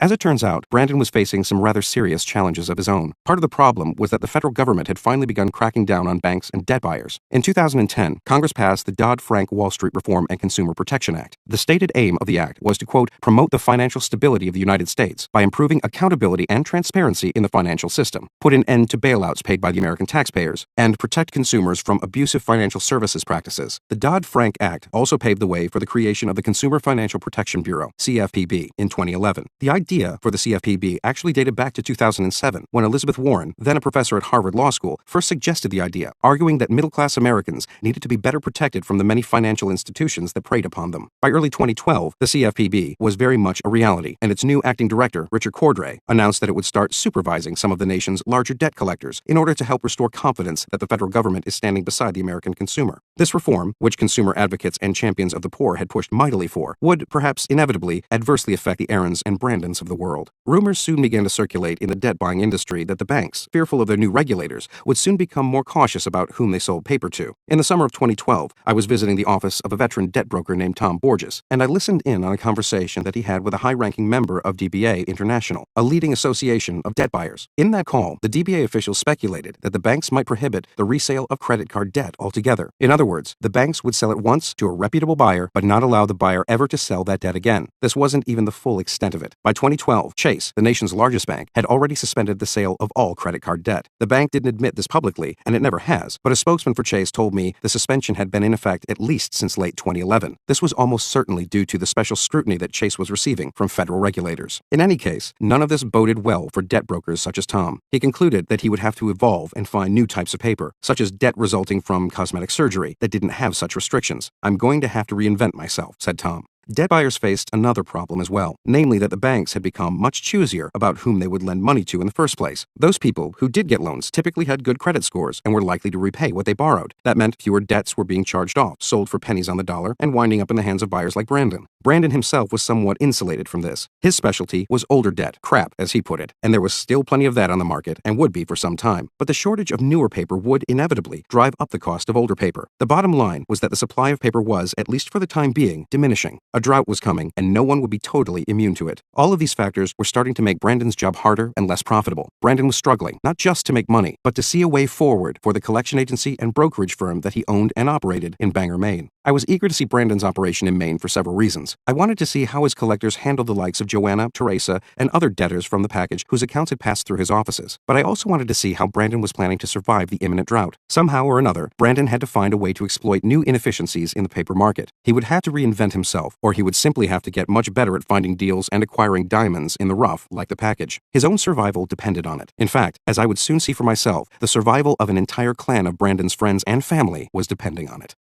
As it turns out, Brandon was facing some rather serious challenges of his own. Part of the problem was that the federal government had finally begun cracking down on banks and debt buyers. In 2010, Congress passed the Dodd-Frank Wall Street Reform and Consumer Protection Act. The stated aim of the act was to, quote, promote the financial stability of the United States by improving accountability and transparency in the financial system, put an end to bailouts paid by the American taxpayers, and protect consumers from abusive financial services practices. The Dodd-Frank Act also paved the way for the creation of the Consumer Financial Protection Bureau, CFPB, in 2011. The idea for the CFPB actually dated back to 2007, when Elizabeth Warren, then a professor at Harvard Law School, first suggested the idea, arguing that middle-class Americans needed to be better protected from the many financial institutions that preyed upon them. By early 2012, the CFPB was very much a reality, and its new acting director, Richard Cordray, announced that it would start supervising some of the nation's larger debt collectors in order to help restore confidence that the federal government is standing beside the American consumer. This reform, which consumer advocates and champions of the poor had pushed mightily for, would perhaps inevitably adversely affect the Aarons and Brandons of the world. Rumors soon began to circulate in the debt-buying industry that the banks, fearful of their new regulators, would soon become more cautious about whom they sold paper to. In the summer of 2012, I was visiting the office of a veteran debt broker named Tom Borges, and I listened in on a conversation that he had with a high-ranking member of DBA International, a leading association of debt buyers. In that call, the DBA officials speculated that the banks might prohibit the resale of credit card debt altogether. In other words, the banks would sell it once to a reputable buyer, but not allow the buyer ever to sell that debt again. This wasn't even the full extent of it. By 2012, Chase, the nation's largest bank, had already suspended the sale of all credit card debt. The bank didn't admit this publicly, and it never has, but a spokesman for Chase told me the suspension had been in effect at least since late 2011. This was almost certainly due to the special scrutiny that Chase was receiving from federal regulators. In any case, none of this boded well for debt brokers such as Tom. He concluded that he would have to evolve and find new types of paper, such as debt resulting from cosmetic surgery, that didn't have such restrictions. "I'm going to have to reinvent myself," said Tom. Debt buyers faced another problem as well, namely that the banks had become much choosier about whom they would lend money to in the first place. Those people who did get loans typically had good credit scores and were likely to repay what they borrowed. That meant fewer debts were being charged off, sold for pennies on the dollar, and winding up in the hands of buyers like Brandon. Brandon himself was somewhat insulated from this. His specialty was older debt, crap, as he put it, and there was still plenty of that on the market and would be for some time. But the shortage of newer paper would inevitably drive up the cost of older paper. The bottom line was that the supply of paper was, at least for the time being, diminishing. A drought was coming, and no one would be totally immune to it. All of these factors were starting to make Brandon's job harder and less profitable. Brandon was struggling, not just to make money, but to see a way forward for the collection agency and brokerage firm that he owned and operated in Bangor, Maine. I was eager to see Brandon's operation in Maine for several reasons. I wanted to see how his collectors handled the likes of Joanna, Teresa, and other debtors from the package whose accounts had passed through his offices. But I also wanted to see how Brandon was planning to survive the imminent drought. Somehow or another, Brandon had to find a way to exploit new inefficiencies in the paper market. He would have to reinvent himself, or he would simply have to get much better at finding deals and acquiring diamonds in the rough, like the package. His own survival depended on it. In fact, as I would soon see for myself, the survival of an entire clan of Brandon's friends and family was depending on it.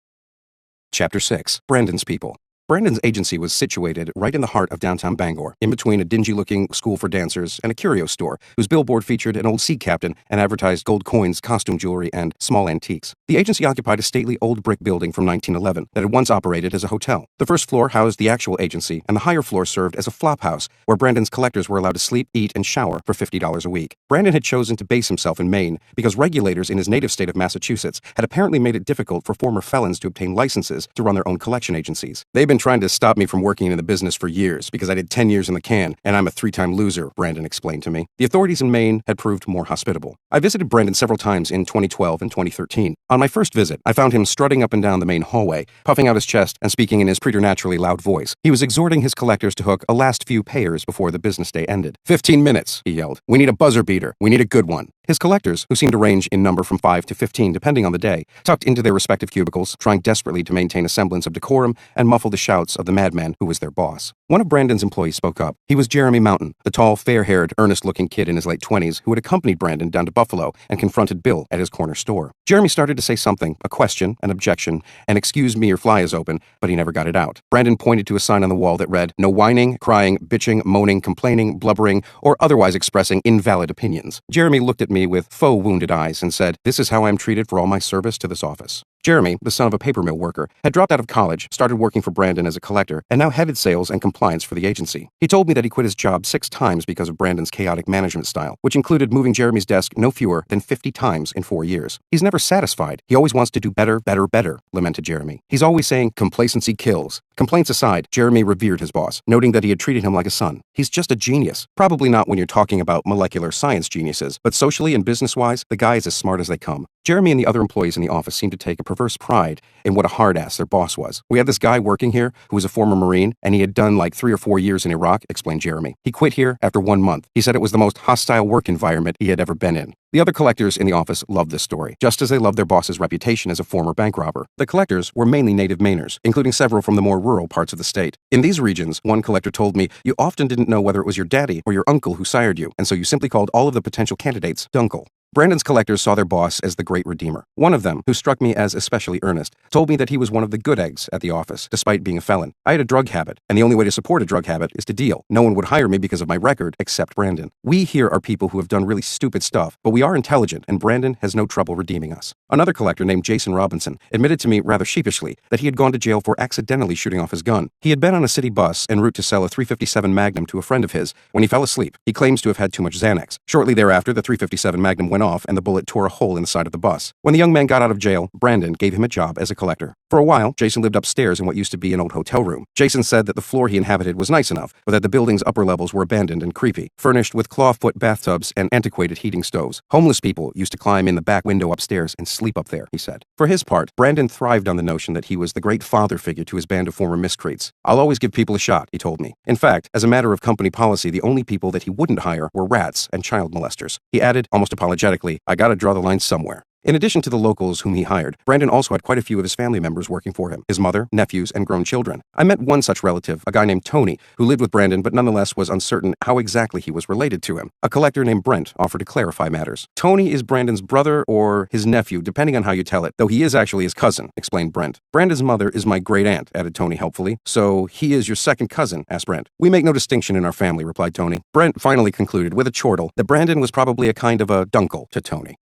Chapter 6. Brandon's People. Brandon's agency was situated right in the heart of downtown Bangor, in between a dingy-looking school for dancers and a curio store, whose billboard featured an old sea captain and advertised gold coins, costume jewelry, and small antiques. The agency occupied a stately old brick building from 1911 that had once operated as a hotel. The first floor housed the actual agency, and the higher floor served as a flop house, where Brandon's collectors were allowed to sleep, eat, and shower for $50 a week. Brandon had chosen to base himself in Maine because regulators in his native state of Massachusetts had apparently made it difficult for former felons to obtain licenses to run their own collection agencies. They've been trying to stop me from working in the business for years because I did 10 years in the can, and I'm a 3-time loser, Brandon explained to me. The authorities in Maine had proved more hospitable. I visited Brandon several times in 2012 and 2013. On my first visit, I found him strutting up and down the main hallway, puffing out his chest and speaking in his preternaturally loud voice. He was exhorting his collectors to hook a last few payers before the business day ended. 15 minutes, he yelled. We need a buzzer beater. We need a good one. His collectors, who seemed to range in number from 5 to 15 depending on the day, tucked into their respective cubicles, trying desperately to maintain a semblance of decorum and muffle the shouts of the madman who was their boss. One of Brandon's employees spoke up. He was Jeremy Mountain, the tall, fair-haired, earnest-looking kid in his late 20s who had accompanied Brandon down to Buffalo and confronted Bill at his corner store. Jeremy started to say something, a question, an objection, an "excuse me, your fly is open," but he never got it out. Brandon pointed to a sign on the wall that read, "No whining, crying, bitching, moaning, complaining, blubbering, or otherwise expressing invalid opinions." Jeremy looked at me me with faux wounded eyes and said, "This is how I am treated for all my service to this office." Jeremy, the son of a paper mill worker, had dropped out of college, started working for Brandon as a collector, and now headed sales and compliance for the agency. He told me that he quit his job 6 times because of Brandon's chaotic management style, which included moving Jeremy's desk no fewer than 50 times in 4 years. "He's never satisfied. He always wants to do better, better, better," lamented Jeremy. "He's always saying, 'Complacency kills.'" Complaints aside, Jeremy revered his boss, noting that he had treated him like a son. "He's just a genius." Probably not when you're talking about molecular science geniuses, but socially and business-wise, the guy is as smart as they come. Jeremy and the other employees in the office seemed to take a perverse pride in what a hard-ass their boss was. "We had this guy working here who was a former Marine, and he had done like 3 or 4 years in Iraq," explained Jeremy. "He quit here after 1 month. He said it was the most hostile work environment he had ever been in." The other collectors in the office loved this story, just as they loved their boss's reputation as a former bank robber. The collectors were mainly native Mainers, including several from the more rural parts of the state. "In these regions," one collector told me, "you often didn't know whether it was your daddy or your uncle who sired you, and so you simply called all of the potential candidates Dunkle." Brandon's collectors saw their boss as the great redeemer. One of them, who struck me as especially earnest, told me that he was one of the good eggs at the office, despite being a felon. "I had a drug habit, and the only way to support a drug habit is to deal. No one would hire me because of my record, except Brandon. We here are people who have done really stupid stuff, but we are intelligent, and Brandon has no trouble redeeming us." Another collector named Jason Robinson admitted to me rather sheepishly that he had gone to jail for accidentally shooting off his gun. He had been on a city bus en route to sell a .357 Magnum to a friend of his when he fell asleep. He claims to have had too much Xanax. Shortly thereafter, the .357 Magnum went off, and the bullet tore a hole in the side of the bus. When the young man got out of jail, Brandon gave him a job as a collector. For a while, Jason lived upstairs in what used to be an old hotel room. Jason said that the floor he inhabited was nice enough, but that the building's upper levels were abandoned and creepy, furnished with clawfoot bathtubs and antiquated heating stoves. Homeless people used to climb in the back window upstairs and sleep up there, he said. For his part, Brandon thrived on the notion that he was the great father figure to his band of former miscreants. "I'll always give people a shot," he told me. In fact, as a matter of company policy, the only people that he wouldn't hire were rats and child molesters. He added, almost apologetically, "I gotta draw the line somewhere." In addition to the locals whom he hired, Brandon also had quite a few of his family members working for him, his mother, nephews, and grown children. I met one such relative, a guy named Tony, who lived with Brandon but nonetheless was uncertain how exactly he was related to him. A collector named Brent offered to clarify matters. "Tony is Brandon's brother or his nephew, depending on how you tell it, though he is actually his cousin," explained Brent. "Brandon's mother is my great-aunt," added Tony helpfully. "So he is your second cousin?" asked Brent. "We make no distinction in our family," replied Tony. Brent finally concluded with a chortle that Brandon was probably a kind of a dunkle to Tony.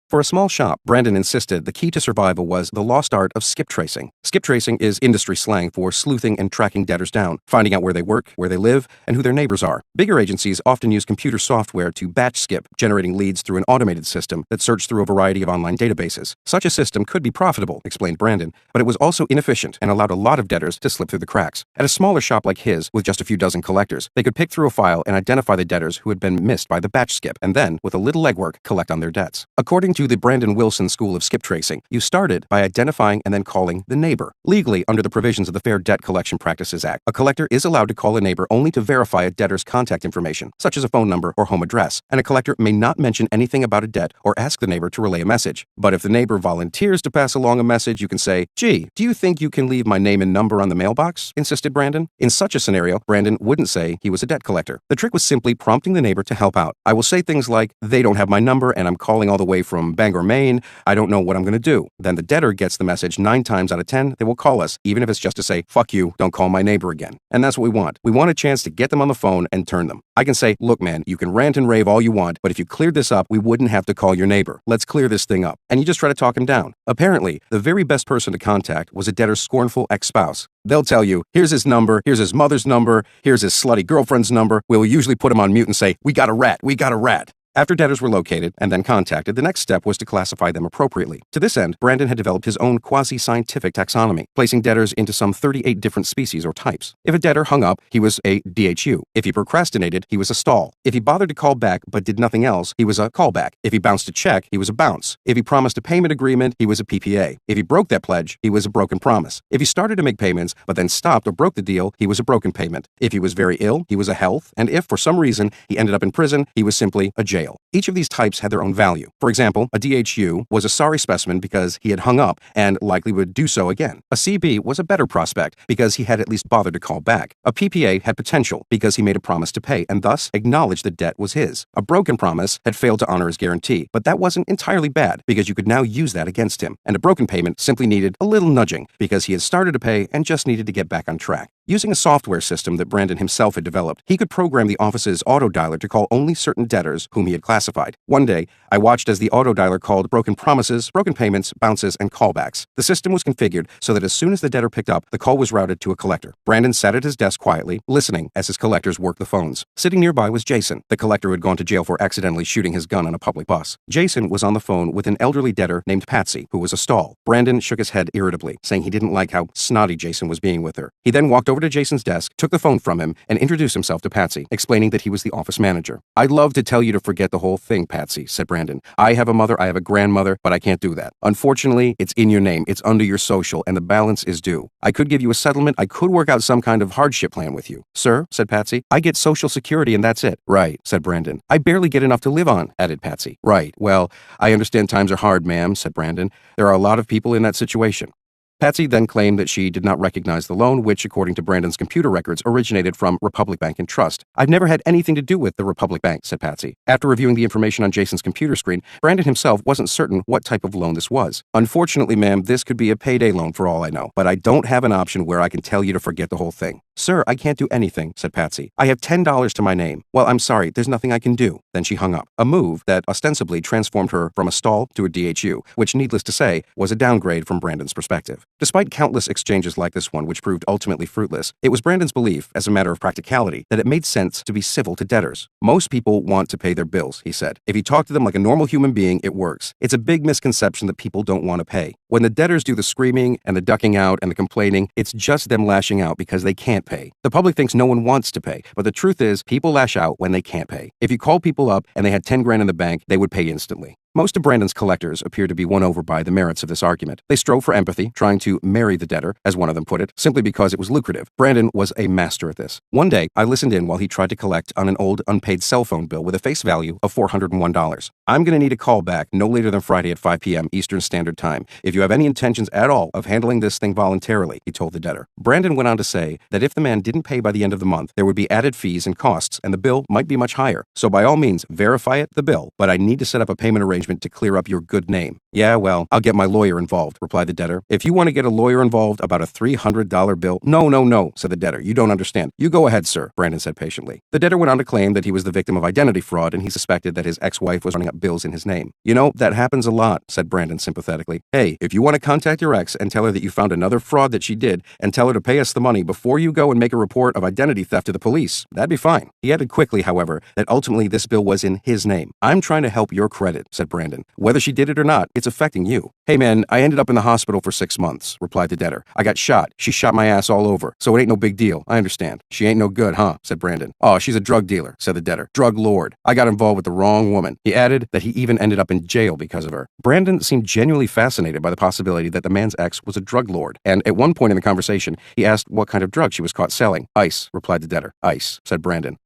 For a small shop, Brandon insisted the key to survival was the lost art of skip tracing. Skip tracing is industry slang for sleuthing and tracking debtors down, finding out where they work, where they live, and who their neighbors are. Bigger agencies often use computer software to batch skip, generating leads through an automated system that searched through a variety of online databases. Such a system could be profitable, explained Brandon, but it was also inefficient and allowed a lot of debtors to slip through the cracks. At a smaller shop like his, with just a few dozen collectors, they could pick through a file and identify the debtors who had been missed by the batch skip, and then, with a little legwork, collect on their debts. According to the Brandon Wilson School of Skip Tracing, you started by identifying and then calling the neighbor. Legally, under the provisions of the Fair Debt Collection Practices Act, a collector is allowed to call a neighbor only to verify a debtor's contact information, such as a phone number or home address, and a collector may not mention anything about a debt or ask the neighbor to relay a message. But if the neighbor volunteers to pass along a message, you can say, "Gee, do you think you can leave my name and number on the mailbox?" insisted Brandon. In such a scenario, Brandon wouldn't say he was a debt collector. The trick was simply prompting the neighbor to help out. I will say things like, "They don't have my number and I'm calling all the way from Bangor, Maine. I don't know what I'm going to do." Then the debtor gets the message 9 times out of 10, they will call us, even if it's just to say, "Fuck you, don't call my neighbor again." And that's what we want. We want a chance to get them on the phone and turn them. I can say, "Look, man, you can rant and rave all you want, but if you cleared this up, we wouldn't have to call your neighbor. Let's clear this thing up." And you just try to talk him down. Apparently, the very best person to contact was a debtor's scornful ex-spouse. They'll tell you, "Here's his number, here's his mother's number, here's his slutty girlfriend's number." We'll usually put him on mute and say, "We got a rat, we got a rat." After debtors were located and then contacted, the next step was to classify them appropriately. To this end, Brandon had developed his own quasi-scientific taxonomy, placing debtors into some 38 different species or types. If a debtor hung up, he was a DHU. If he procrastinated, he was a stall. If he bothered to call back but did nothing else, he was a callback. If he bounced a check, he was a bounce. If he promised a payment agreement, he was a PPA. If he broke that pledge, he was a broken promise. If he started to make payments but then stopped or broke the deal, he was a broken payment. If he was very ill, he was a health. And if, for some reason, he ended up in prison, he was simply a jail. Each of these types had their own value. For example, a DHU was a sorry specimen because he had hung up and likely would do so again. A CB was a better prospect because he had at least bothered to call back. A PPA had potential because he made a promise to pay and thus acknowledged the debt was his. A broken promise had failed to honor his guarantee, but that wasn't entirely bad because you could now use that against him. And a broken payment simply needed a little nudging because he had started to pay and just needed to get back on track. Using a software system that Brandon himself had developed, he could program the office's auto dialer to call only certain debtors whom he had classified. One day, I watched as the auto dialer called broken promises, broken payments, bounces, and callbacks. The system was configured so that as soon as the debtor picked up, the call was routed to a collector. Brandon sat at his desk quietly, listening as his collectors worked the phones. Sitting nearby was Jason, the collector who had gone to jail for accidentally shooting his gun on a public bus. Jason was on the phone with an elderly debtor named Patsy, who was a stall. Brandon shook his head irritably, saying he didn't like how snotty Jason was being with her. He then walked over to Jason's desk, took the phone from him, and introduced himself to Patsy, explaining that he was the office manager. "I'd love to tell you to forget the whole thing, Patsy," said Brandon. "I have a mother, I have a grandmother, but I can't do that. Unfortunately, it's in your name, it's under your social, and the balance is due. I could give you a settlement, I could work out some kind of hardship plan with you." "Sir," said Patsy, "I get Social Security and that's it." "Right," said Brandon. "I barely get enough to live on," added Patsy. "Right. Well, I understand times are hard, ma'am," said Brandon. "There are a lot of people in that situation." Patsy then claimed that she did not recognize the loan, which, according to Brandon's computer records, originated from Republic Bank and Trust. "I've never had anything to do with the Republic Bank," said Patsy. After reviewing the information on Jason's computer screen, Brandon himself wasn't certain what type of loan this was. "Unfortunately, ma'am, this could be a payday loan for all I know, but I don't have an option where I can tell you to forget the whole thing." "Sir, I can't do anything," said Patsy. "I have $10 to my name." "Well, I'm sorry, there's nothing I can do." Then she hung up, a move that ostensibly transformed her from a stall to a DHU, which, needless to say, was a downgrade from Brandon's perspective. Despite countless exchanges like this one, which proved ultimately fruitless, it was Brandon's belief, as a matter of practicality, that it made sense to be civil to debtors. "Most people want to pay their bills," he said. "If you talk to them like a normal human being, it works. It's a big misconception that people don't want to pay. When the debtors do the screaming and the ducking out and the complaining, it's just them lashing out because they can't pay. The public thinks no one wants to pay, but the truth is, people lash out when they can't pay. If you call people up and they had 10 grand in the bank, they would pay instantly." Most of Brandon's collectors appear to be won over by the merits of this argument. They strove for empathy, trying to marry the debtor, as one of them put it, simply because it was lucrative. Brandon was a master at this. One day, I listened in while he tried to collect on an old unpaid cell phone bill with a face value of $401. "I'm going to need a call back no later than Friday at 5 p.m. Eastern Standard Time, if you have any intentions at all of handling this thing voluntarily," he told the debtor. Brandon went on to say that if the man didn't pay by the end of the month, there would be added fees and costs, and the bill might be much higher. "So by all means, verify it, the bill, but I need to set up a payment arrangement to clear up your good name." "Yeah, well, I'll get my lawyer involved," replied the debtor. "If you want to get a lawyer involved about a $300 bill..." No, said the debtor. "You don't understand." "You go ahead, sir," Brandon said patiently. The debtor went on to claim that he was the victim of identity fraud and he suspected that his ex-wife was running up bills in his name. "You know, that happens a lot," said Brandon sympathetically. "Hey, if you want to contact your ex and tell her that you found another fraud that she did and tell her to pay us the money before you go and make a report of identity theft to the police, that'd be fine." He added quickly, however, that ultimately this bill was in his name. "I'm trying to help your credit," said Brandon. "Whether she did it or not, it's affecting you." "Hey man, I ended up in the hospital for 6 months," replied the debtor. "I got shot. She shot my ass all over. So it ain't no big deal. I understand." "She ain't no good, huh?" said Brandon. "Oh, she's a drug dealer," said the debtor. "Drug lord. I got involved with the wrong woman." He added that he even ended up in jail because of her. Brandon seemed genuinely fascinated by the possibility that the man's ex was a drug lord, and at one point in the conversation, he asked what kind of drug she was caught selling. "Ice," replied the debtor. "Ice," said Brandon.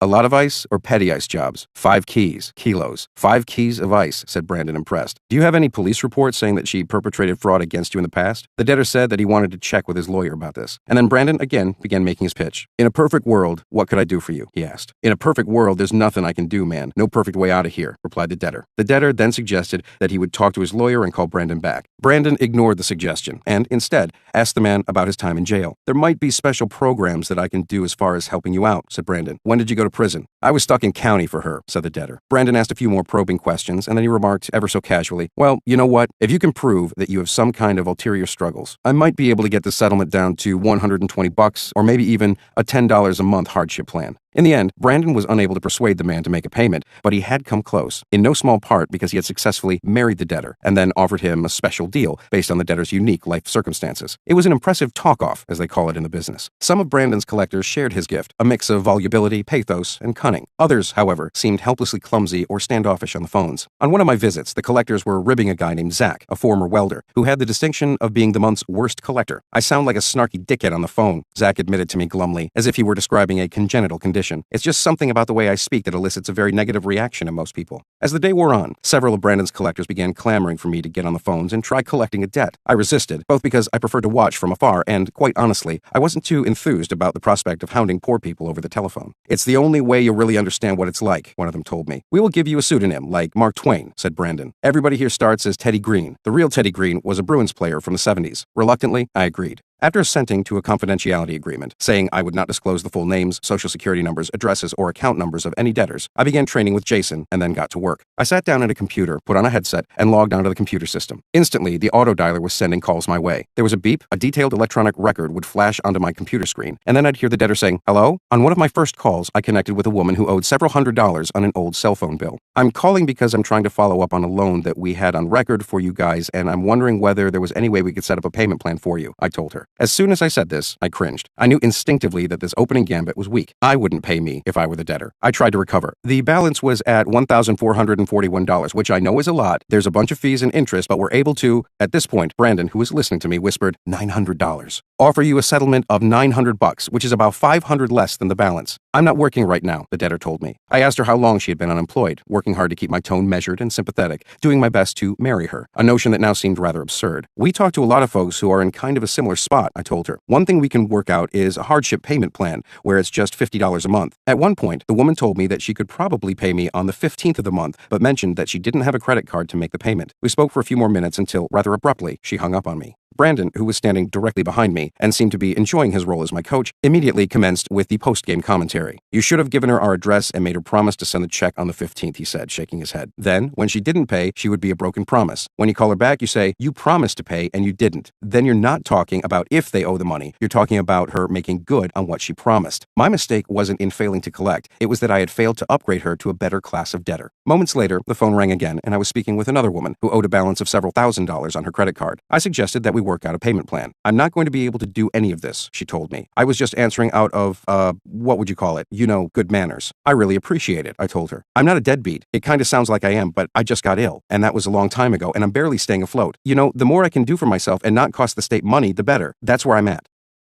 "A lot of ice or petty ice jobs?" 5 keys, kilos. 5 keys of ice," said Brandon, impressed. "Do you have any police reports saying that she perpetrated fraud against you in the past?" The debtor said that he wanted to check with his lawyer about this. And then Brandon again began making his pitch. "In a perfect world, what could I do for you?" he asked. "In a perfect world, there's nothing I can do, man. No perfect way out of here," replied the debtor. The debtor then suggested that he would talk to his lawyer and call Brandon back. Brandon ignored the suggestion and instead asked the man about his time in jail. "There might be special programs that I can do as far as helping you out," said Brandon. "When did you go to prison?" "I was stuck in county for her," said the debtor. Brandon asked a few more probing questions, and then he remarked ever so casually, "Well, you know what? If you can prove that you have some kind of ulterior struggles, I might be able to get the settlement down to $120 or maybe even a $10 a month hardship plan." In the end, Brandon was unable to persuade the man to make a payment, but he had come close, in no small part because he had successfully married the debtor and then offered him a special deal based on the debtor's unique life circumstances. It was an impressive talk-off, as they call it in the business. Some of Brandon's collectors shared his gift, a mix of volubility, pathos, and cunning. Others, however, seemed helplessly clumsy or standoffish on the phones. On one of my visits, the collectors were ribbing a guy named Zach, a former welder, who had the distinction of being the month's worst collector. "I sound like a snarky dickhead on the phone," Zach admitted to me glumly, as if he were describing a congenital condition. "It's just something about the way I speak that elicits a very negative reaction in most people." As the day wore on, several of Brandon's collectors began clamoring for me to get on the phones and try collecting a debt. I resisted, both because I preferred to watch from afar and, quite honestly, I wasn't too enthused about the prospect of hounding poor people over the telephone. "It's the only way you'll really understand what it's like," one of them told me. "We will give you a pseudonym, like Mark Twain," said Brandon. "Everybody here starts as Teddy Green. The real Teddy Green was a Bruins player from the 70s. Reluctantly, I agreed. After assenting to a confidentiality agreement, saying I would not disclose the full names, social security numbers, addresses, or account numbers of any debtors, I began training with Jason and then got to work. I sat down at a computer, put on a headset, and logged onto the computer system. Instantly, the auto dialer was sending calls my way. There was a beep, a detailed electronic record would flash onto my computer screen, and then I'd hear the debtor saying, "Hello?" On one of my first calls, I connected with a woman who owed several $100s on an old cell phone bill. "I'm calling because I'm trying to follow up on a loan that we had on record for you guys, and I'm wondering whether there was any way we could set up a payment plan for you," I told her. As soon as I said this, I cringed. I knew instinctively that this opening gambit was weak. I wouldn't pay me if I were the debtor. I tried to recover. The balance was at $1,441, which I know is a lot. There's a bunch of fees and interest, but we're able to... At this point, Brandon, who was listening to me, whispered, $900. Offer you a settlement of $900, which is about $500 less than the balance. I'm not working right now, the debtor told me. I asked her how long she had been unemployed, working hard to keep my tone measured and sympathetic, doing my best to marry her, a notion that now seemed rather absurd. We talked to a lot of folks who are in kind of a similar spot, I told her. One thing we can work out is a hardship payment plan, where it's just $50 a month. At one point, the woman told me that she could probably pay me on the 15th of the month, but mentioned that she didn't have a credit card to make the payment. We spoke for a few more minutes until, rather abruptly, she hung up on me. Brandon, who was standing directly behind me and seemed to be enjoying his role as my coach, immediately commenced with the post-game commentary. "You should have given her our address and made her promise to send the check on the 15th, he said, shaking his head. Then, when she didn't pay, she would be a broken promise. When you call her back, you say, you promised to pay and you didn't. Then you're not talking about if they owe the money. You're talking about her making good on what she promised. My mistake wasn't in failing to collect. It was that I had failed to upgrade her to a better class of debtor." Moments later, the phone rang again, and I was speaking with another woman who owed a balance of several $1,000s on her credit card. I suggested that we work out a payment plan. "I'm not going to be able to do any of this," she told me. "I was just answering out of, what would you call it? You know, good manners." "I really appreciate it," I told her. "I'm not a deadbeat. It kind of sounds like I am, but I just got ill, and that was a long time ago, and I'm barely staying afloat. You know, the more I can do for myself and not cost the state money, the better. That's where I'm at."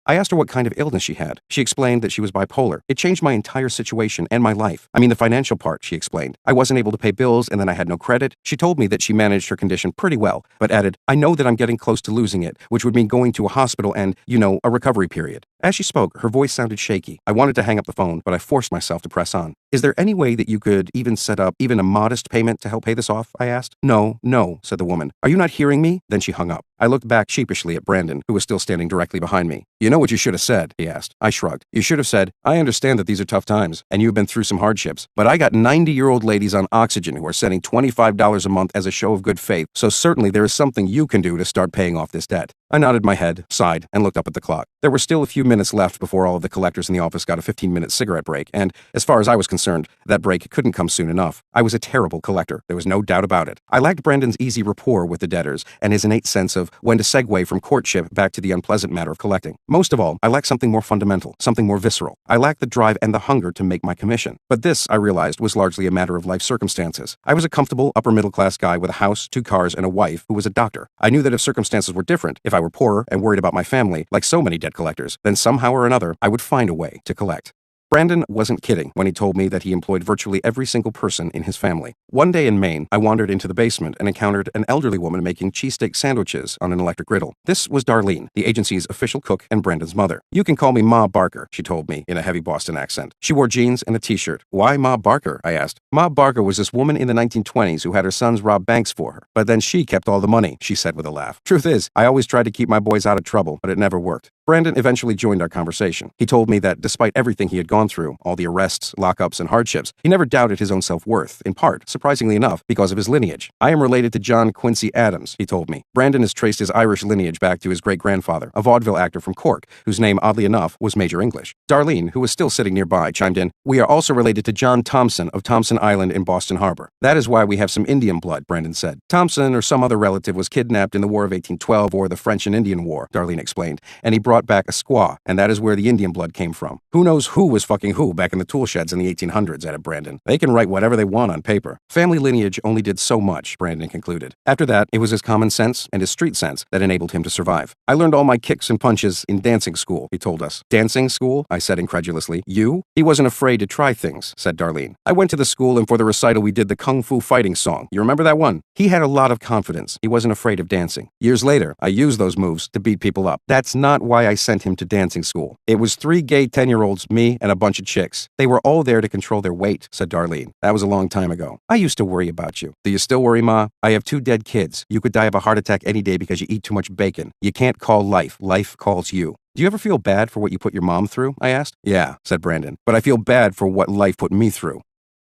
I asked her what kind of illness she had. She explained that she was bipolar. "It changed my entire situation and my life. I mean, the financial part," she explained. "I wasn't able to pay bills, and then I had no credit." She told me that she managed her condition pretty well, but added, "I know that I'm getting close to losing it, which would mean going to a hospital and, you know, a recovery period." As she spoke, her voice sounded shaky. I wanted to hang up the phone, but I forced myself to press on. "Is there any way that you could even set up even a modest payment to help pay this off?" I asked. No, said the woman. "Are you not hearing me?" Then she hung up. I looked back sheepishly at Brandon, who was still standing directly behind me. "You know what you should have said?" he asked. I shrugged. "You should have said, I understand that these are tough times, and you've been through some hardships, but I got 90-year-old ladies on oxygen who are sending $25 a month as a show of good faith, so certainly there is something you can do to start paying off this debt." I nodded my head, sighed, and looked up at the clock. There were still a few minutes left before all of the collectors in the office got a 15-minute cigarette break, and, as far as I was concerned, that break couldn't come soon enough. I was a terrible collector. There was no doubt about it. I lacked Brandon's easy rapport with the debtors, and his innate sense of when to segue from courtship back to the unpleasant matter of collecting. Most of all, I lacked something more fundamental, something more visceral. I lacked the drive and the hunger to make my commission. But this, I realized, was largely a matter of life circumstances. I was a comfortable, upper-middle-class guy with a house, 2 cars, and a wife who was a doctor. I knew that if circumstances were different, if I were poorer and worried about my family, like so many debt collectors, then somehow or another, I would find a way to collect. Brandon wasn't kidding when he told me that he employed virtually every single person in his family. One day in Maine, I wandered into the basement and encountered an elderly woman making cheesesteak sandwiches on an electric griddle. This was Darlene, the agency's official cook and Brandon's mother. "You can call me Ma Barker," she told me in a heavy Boston accent. She wore jeans and a t-shirt. "Why Ma Barker?" I asked. "Ma Barker was this woman in the 1920s who had her sons rob banks for her. But then she kept all the money," she said with a laugh. "Truth is, I always tried to keep my boys out of trouble, but it never worked." Brandon eventually joined our conversation. He told me that despite everything he had gone through, all the arrests, lockups, and hardships, he never doubted his own self-worth, in part, surprisingly enough, because of his lineage. "I am related to John Quincy Adams," he told me. Brandon has traced his Irish lineage back to his great-grandfather, a vaudeville actor from Cork, whose name, oddly enough, was Major English. Darlene, who was still sitting nearby, chimed in, "We are also related to John Thompson of Thompson Island in Boston Harbor. That is why we have some Indian blood," Brandon said. "Thompson or some other relative was kidnapped in the War of 1812 or the French and Indian War," Darlene explained, "and he brought back a squaw, and that is where the Indian blood came from." "Who knows who was fucking who back in the tool sheds in the 1800s, added Brandon. "They can write whatever they want on paper." Family lineage only did so much, Brandon concluded. After that, it was his common sense and his street sense that enabled him to survive. "I learned all my kicks and punches in dancing school," he told us. "Dancing school?" I said incredulously. "You?" "He wasn't afraid to try things," said Darlene. "I went to the school and for the recital we did the Kung Fu fighting song. You remember that one? He had a lot of confidence. He wasn't afraid of dancing. Years later, I used those moves to beat people up. That's not why I sent him to dancing school. It was 3 gay 10-year-olds, me, and a bunch of chicks. They were all there to control their weight," said Darlene. "That was a long time ago. I used to worry about you." "Do you still worry, Ma? I have 2 dead kids. You could die of a heart attack any day because you eat too much bacon. You can't call life. Life calls you." "Do you ever feel bad for what you put your mom through?" I asked. "Yeah," said Brandon, "but I feel bad for what life put me through.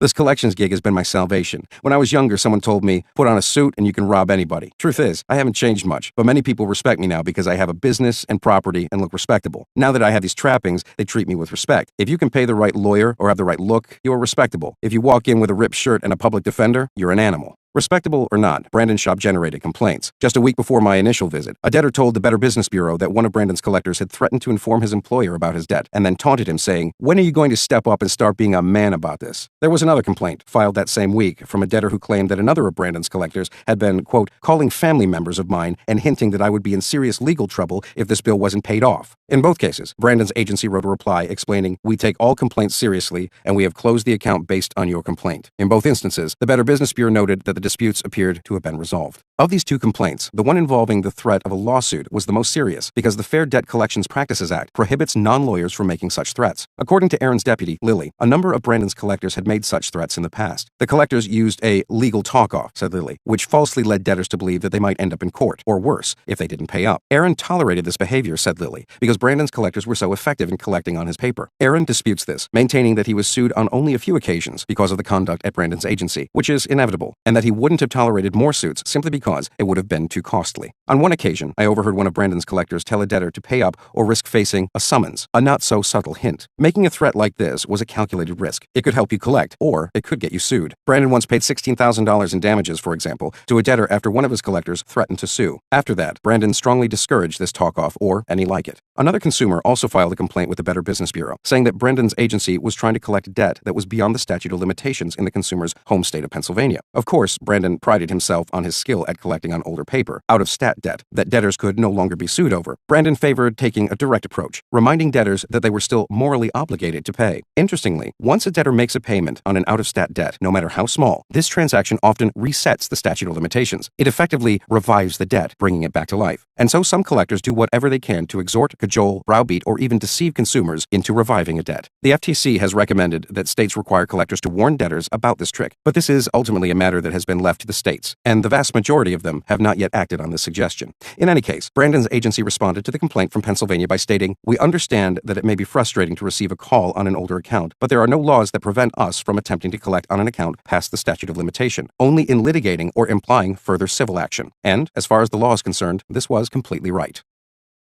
This collections gig has been my salvation. When I was younger, someone told me, put on a suit and you can rob anybody. Truth is, I haven't changed much, but many people respect me now because I have a business and property and look respectable. Now that I have these trappings, they treat me with respect. If you can pay the right lawyer or have the right look, you are respectable. If you walk in with a ripped shirt and a public defender, you're an animal." Respectable or not, Brandon's shop generated complaints. Just a week before my initial visit, a debtor told the Better Business Bureau that one of Brandon's collectors had threatened to inform his employer about his debt, and then taunted him, saying, "When are you going to step up and start being a man about this?" There was another complaint, filed that same week, from a debtor who claimed that another of Brandon's collectors had been, quote, "calling family members of mine and hinting that I would be in serious legal trouble if this bill wasn't paid off." In both cases, Brandon's agency wrote a reply explaining, "We take all complaints seriously, and we have closed the account based on your complaint." In both instances, the Better Business Bureau noted that the disputes appeared to have been resolved. Of these 2 complaints, the one involving the threat of a lawsuit was the most serious because the Fair Debt Collections Practices Act prohibits non-lawyers from making such threats. According to Aaron's deputy, Lily, a number of Brandon's collectors had made such threats in the past. The collectors used a legal talk-off, said Lily, which falsely led debtors to believe that they might end up in court, or worse, if they didn't pay up. Aaron tolerated this behavior, said Lily, because Brandon's collectors were so effective in collecting on his paper. Aaron disputes this, maintaining that he was sued on only a few occasions because of the conduct at Brandon's agency, which is inevitable, and that he wouldn't have tolerated more suits simply because it would have been too costly. On one occasion, I overheard one of Brandon's collectors tell a debtor to pay up or risk facing a summons, a not-so-subtle hint. Making a threat like this was a calculated risk. It could help you collect, or it could get you sued. Brandon once paid $16,000 in damages, for example, to a debtor after one of his collectors threatened to sue. After that, Brandon strongly discouraged this talk-off or any like it. Another consumer also filed a complaint with the Better Business Bureau, saying that Brandon's agency was trying to collect debt that was beyond the statute of limitations in the consumer's home state of Pennsylvania. Of course, Brandon prided himself on his skill at collecting on older paper, out-of-stat debt, that debtors could no longer be sued over. Brandon favored taking a direct approach, reminding debtors that they were still morally obligated to pay. Interestingly, once a debtor makes a payment on an out-of-stat debt, no matter how small, this transaction often resets the statute of limitations. It effectively revives the debt, bringing it back to life. And so some collectors do whatever they can to exhort, cajole, browbeat, or even deceive consumers into reviving a debt. The FTC has recommended that states require collectors to warn debtors about this trick, but this is ultimately a matter that has been left to the states, and the vast majority of them have not yet acted on this suggestion. In any case, Brandon's agency responded to the complaint from Pennsylvania by stating, "We understand that it may be frustrating to receive a call on an older account, but there are no laws that prevent us from attempting to collect on an account past the statute of limitation, only in litigating or implying further civil action." And, as far as the law is concerned, this was completely right.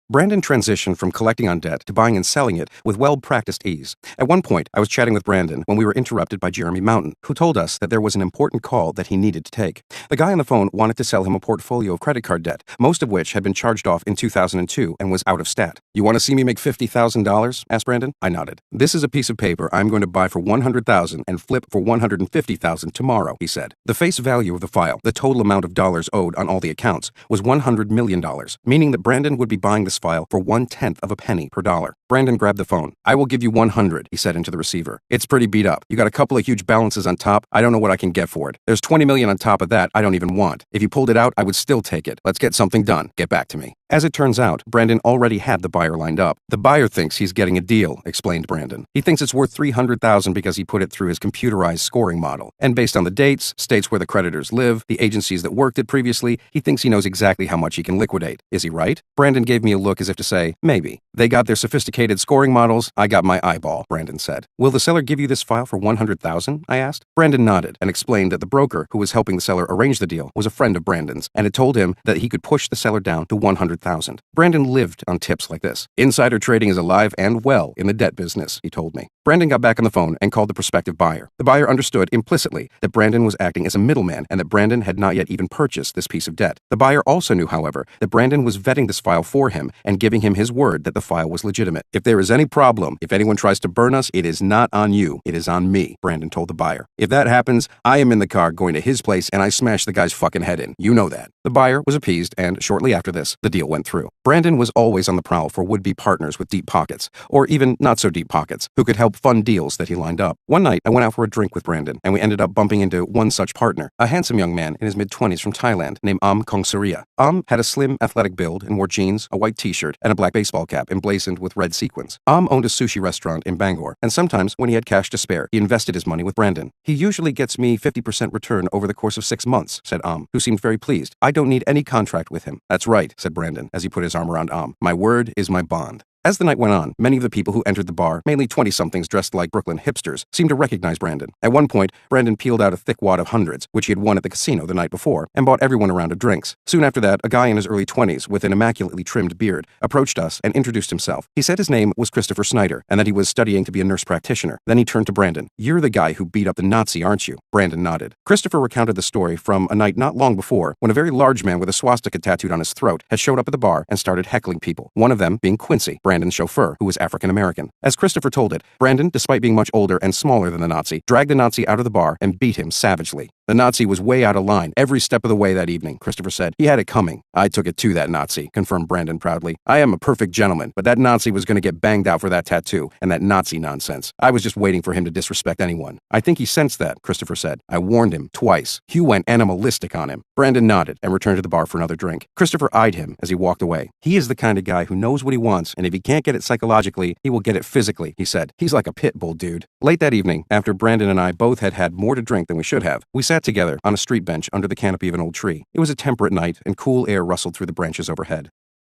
Brandon transitioned from collecting on debt to buying and selling it with well-practiced ease. At one point, I was chatting with Brandon when we were interrupted by Jeremy Mountain, who told us that there was an important call that he needed to take. The guy on the phone wanted to sell him a portfolio of credit card debt, most of which had been charged off in 2002 and was out of stat. "You want to see me make $50,000? asked Brandon. I nodded. "This is a piece of paper I'm going to buy for $100,000 and flip for $150,000 tomorrow," he said. The face value of the file, the total amount of dollars owed on all the accounts, was $100 million, meaning that Brandon would be buying this file for 1/10 of a penny per dollar. Brandon grabbed the phone. "I will give you 100, he said into the receiver. "It's pretty beat up. You got a couple of huge balances on top. I don't know what I can get for it. There's 20 million on top of that I don't even want. If you pulled it out, I would still take it. Let's get something done. Get back to me." As it turns out, Brandon already had the buyer lined up. "The buyer thinks he's getting a deal," explained Brandon. "He thinks it's worth $300,000 because he put it through his computerized scoring model. And based on the dates, states where the creditors live, the agencies that worked it previously, he thinks he knows exactly how much he can liquidate. Is he right?" Brandon gave me a look as if to say, "Maybe. They got their sophisticated scoring models. I got my eyeball," Brandon said. "Will the seller give you this file for $100,000? I asked. Brandon nodded and explained that the broker who was helping the seller arrange the deal was a friend of Brandon's and had told him that he could push the seller down to $100,000. Brandon lived on tips like this. "Insider trading is alive and well in the debt business," he told me. Brandon got back on the phone and called the prospective buyer. The buyer understood implicitly that Brandon was acting as a middleman and that Brandon had not yet even purchased this piece of debt. The buyer also knew, however, that Brandon was vetting this file for him and giving him his word that the file was legitimate. "If there is any problem, if anyone tries to burn us, it is not on you, it is on me," Brandon told the buyer. "If that happens, I am in the car going to his place and I smash the guy's fucking head in. You know that." The buyer was appeased and shortly after this, the deal went through. Brandon was always on the prowl for would-be partners with deep pockets, or even not so deep pockets, who could help fund deals that he lined up. One night, I went out for a drink with Brandon, and we ended up bumping into one such partner, a handsome young man in his mid-20s from Thailand named Kongsaria. Had a slim, athletic build and wore jeans, a white t-shirt and a black baseball cap emblazoned with red sequins. Owned a sushi restaurant in Bangor, and sometimes, when he had cash to spare, he invested his money with Brandon. He usually gets me 50% return over the course of 6 months, said who seemed very pleased. I don't need any contract with him. That's right, said Brandon, as he put his arm around My word is my bond. As the night went on, many of the people who entered the bar, mainly 20-somethings dressed like Brooklyn hipsters, seemed to recognize Brandon. At one point, Brandon peeled out a thick wad of hundreds, which he had won at the casino the night before, and bought everyone a round of drinks. Soon after that, a guy in his early 20s with an immaculately trimmed beard approached us and introduced himself. He said his name was Christopher Snyder, and that he was studying to be a nurse practitioner. Then he turned to Brandon. "You're the guy who beat up the Nazi, aren't you?" Brandon nodded. Christopher recounted the story from a night not long before, when a very large man with a swastika tattooed on his throat had showed up at the bar and started heckling people, one of them being Quincy, Brandon's chauffeur, who was African-American. As Christopher told it, Brandon, despite being much older and smaller than the Nazi, dragged the Nazi out of the bar and beat him savagely. The Nazi was way out of line every step of the way that evening, Christopher said. He had it coming. I took it to that Nazi, confirmed Brandon proudly. I am a perfect gentleman, but that Nazi was going to get banged out for that tattoo and that Nazi nonsense. I was just waiting for him to disrespect anyone. I think he sensed that, Christopher said. I warned him twice. Hugh went animalistic on him. Brandon nodded and returned to the bar for another drink. Christopher eyed him as he walked away. He is the kind of guy who knows what he wants, and if he can't get it psychologically, he will get it physically, he said. He's like a pit bull, dude. Late that evening, after Brandon and I both had had more to drink than we should have, we sat together on a street bench under the canopy of an old tree. It was a temperate night, and cool air rustled through the branches overhead.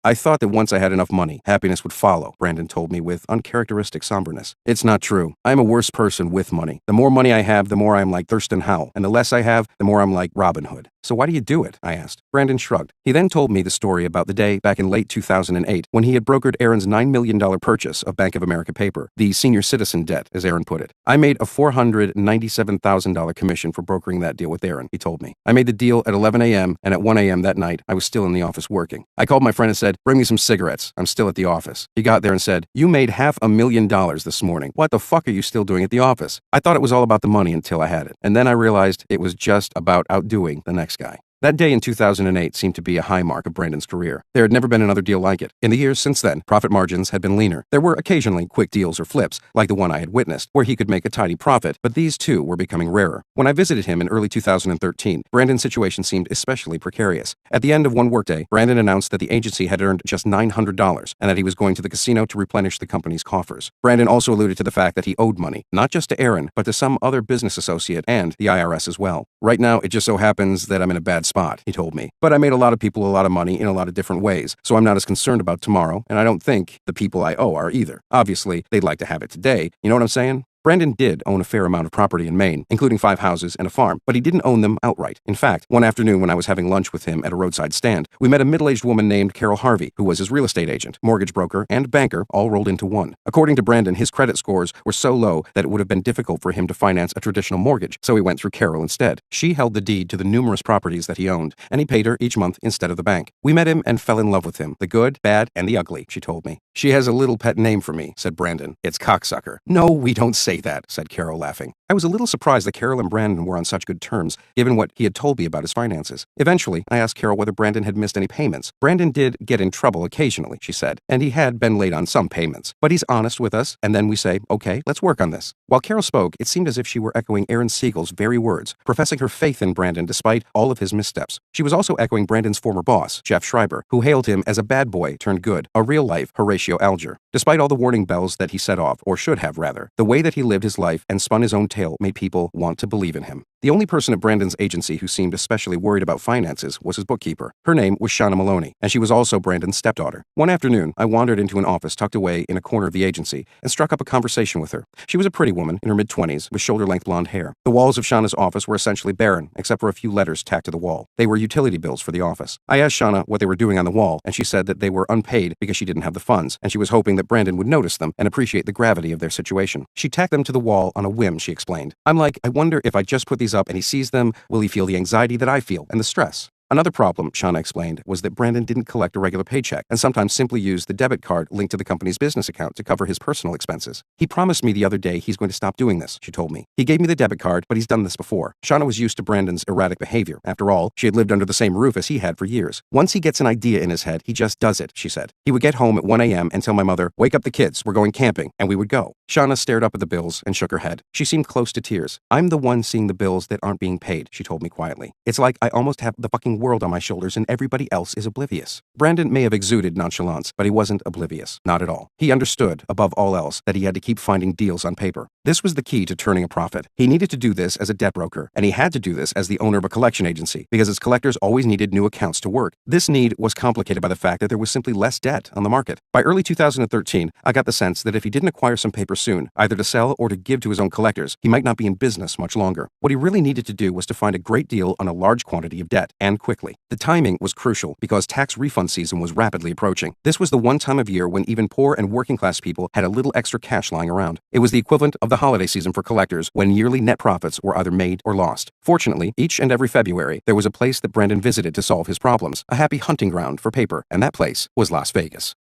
I thought that once I had enough money, happiness would follow, Brandon told me with uncharacteristic somberness. It's not true. I'm a worse person with money. The more money I have, the more I'm like Thurston Howell, and the less I have, the more I'm like Robin Hood. So why do you do it? I asked. Brandon shrugged. He then told me the story about the day back in late 2008 when he had brokered Aaron's $9 million purchase of Bank of America paper, the senior citizen debt, as Aaron put it. I made a $497,000 commission for brokering that deal with Aaron, he told me. I made the deal at 11 a.m., and at 1 a.m. that night, I was still in the office working. I called my friend and said, "Bring me some cigarettes. I'm still at the office." He got there and said, "You made $500,000 this morning. What the fuck are you still doing at the office?" I thought it was all about the money until I had it. And then I realized it was just about outdoing the next guy. That day in 2008 seemed to be a high mark of Brandon's career. There had never been another deal like it. In the years since then, profit margins had been leaner. There were occasionally quick deals or flips, like the one I had witnessed, where he could make a tidy profit, but these too were becoming rarer. When I visited him in early 2013, Brandon's situation seemed especially precarious. At the end of one workday, Brandon announced that the agency had earned just $900 and that he was going to the casino to replenish the company's coffers. Brandon also alluded to the fact that he owed money, not just to Aaron, but to some other business associate and the IRS as well. Right now, it just so happens that I'm in a bad spot, he told me. But I made a lot of people a lot of money in a lot of different ways, so I'm not as concerned about tomorrow, and I don't think the people I owe are either. Obviously, they'd like to have it today. You know what I'm saying? Brandon did own a fair amount of property in Maine, including 5 houses and a farm, but he didn't own them outright. In fact, one afternoon when I was having lunch with him at a roadside stand, we met a middle-aged woman named Carol Harvey, who was his real estate agent, mortgage broker, and banker, all rolled into one. According to Brandon, his credit scores were so low that it would have been difficult for him to finance a traditional mortgage, so he went through Carol instead. She held the deed to the numerous properties that he owned, and he paid her each month instead of the bank. We met him and fell in love with him, the good, bad, and the ugly, she told me. "She has a little pet name for me," said Brandon. "It's Cocksucker." "No, we don't say that," said Carol, laughing. I was a little surprised that Carol and Brandon were on such good terms, given what he had told me about his finances. Eventually, I asked Carol whether Brandon had missed any payments. "Brandon did get in trouble occasionally," she said, "and he had been late on some payments. But he's honest with us, and then we say, okay, let's work on this." While Carol spoke, it seemed as if she were echoing Aaron Seagull's very words, professing her faith in Brandon despite all of his missteps. She was also echoing Brandon's former boss, Jeff Schreiber, who hailed him as a bad boy turned good, a real-life Horatio Alger. Despite all the warning bells that he set off, or should have rather, the way that he lived his life and spun his own tale made people want to believe in him. The only person at Brandon's agency who seemed especially worried about finances was his bookkeeper. Her name was Shauna Maloney, and she was also Brandon's stepdaughter. One afternoon, I wandered into an office tucked away in a corner of the agency and struck up a conversation with her. She was a pretty woman in her mid-20s with shoulder-length blonde hair. The walls of Shauna's office were essentially barren, except for a few letters tacked to the wall. They were utility bills for the office. I asked Shauna what they were doing on the wall, and she said that they were unpaid because she didn't have the funds, and she was hoping that Brandon would notice them and appreciate the gravity of their situation. She tacked them to the wall on a whim, she explained. I'm like, I wonder if I just put these up and he sees them, will he feel the anxiety that I feel and the stress? Another problem, Shauna explained, was that Brandon didn't collect a regular paycheck and sometimes simply used the debit card linked to the company's business account to cover his personal expenses. He promised me the other day he's going to stop doing this, she told me. He gave me the debit card, but he's done this before. Shauna was used to Brandon's erratic behavior. After all, she had lived under the same roof as he had for years. Once he gets an idea in his head, he just does it, she said. He would get home at 1 a.m. and tell my mother, "Wake up the kids, we're going camping," and we would go. Shauna stared up at the bills and shook her head. She seemed close to tears. I'm the one seeing the bills that aren't being paid, she told me quietly. It's like I almost have the fucking world on my shoulders and everybody else is oblivious. Brandon may have exuded nonchalance, but he wasn't oblivious. Not at all. He understood, above all else, that he had to keep finding deals on paper. This was the key to turning a profit. He needed to do this as a debt broker, and he had to do this as the owner of a collection agency, because his collectors always needed new accounts to work. This need was complicated by the fact that there was simply less debt on the market. By early 2013, I got the sense that if he didn't acquire some paper soon, either to sell or to give to his own collectors, he might not be in business much longer. What he really needed to do was to find a great deal on a large quantity of debt, and quickly. The timing was crucial because tax refund season was rapidly approaching. This was the one time of year when even poor and working class people had a little extra cash lying around. It was the equivalent of the holiday season for collectors when yearly net profits were either made or lost. Fortunately, each and every February, there was a place that Brandon visited to solve his problems, a happy hunting ground for paper, and that place was Las Vegas.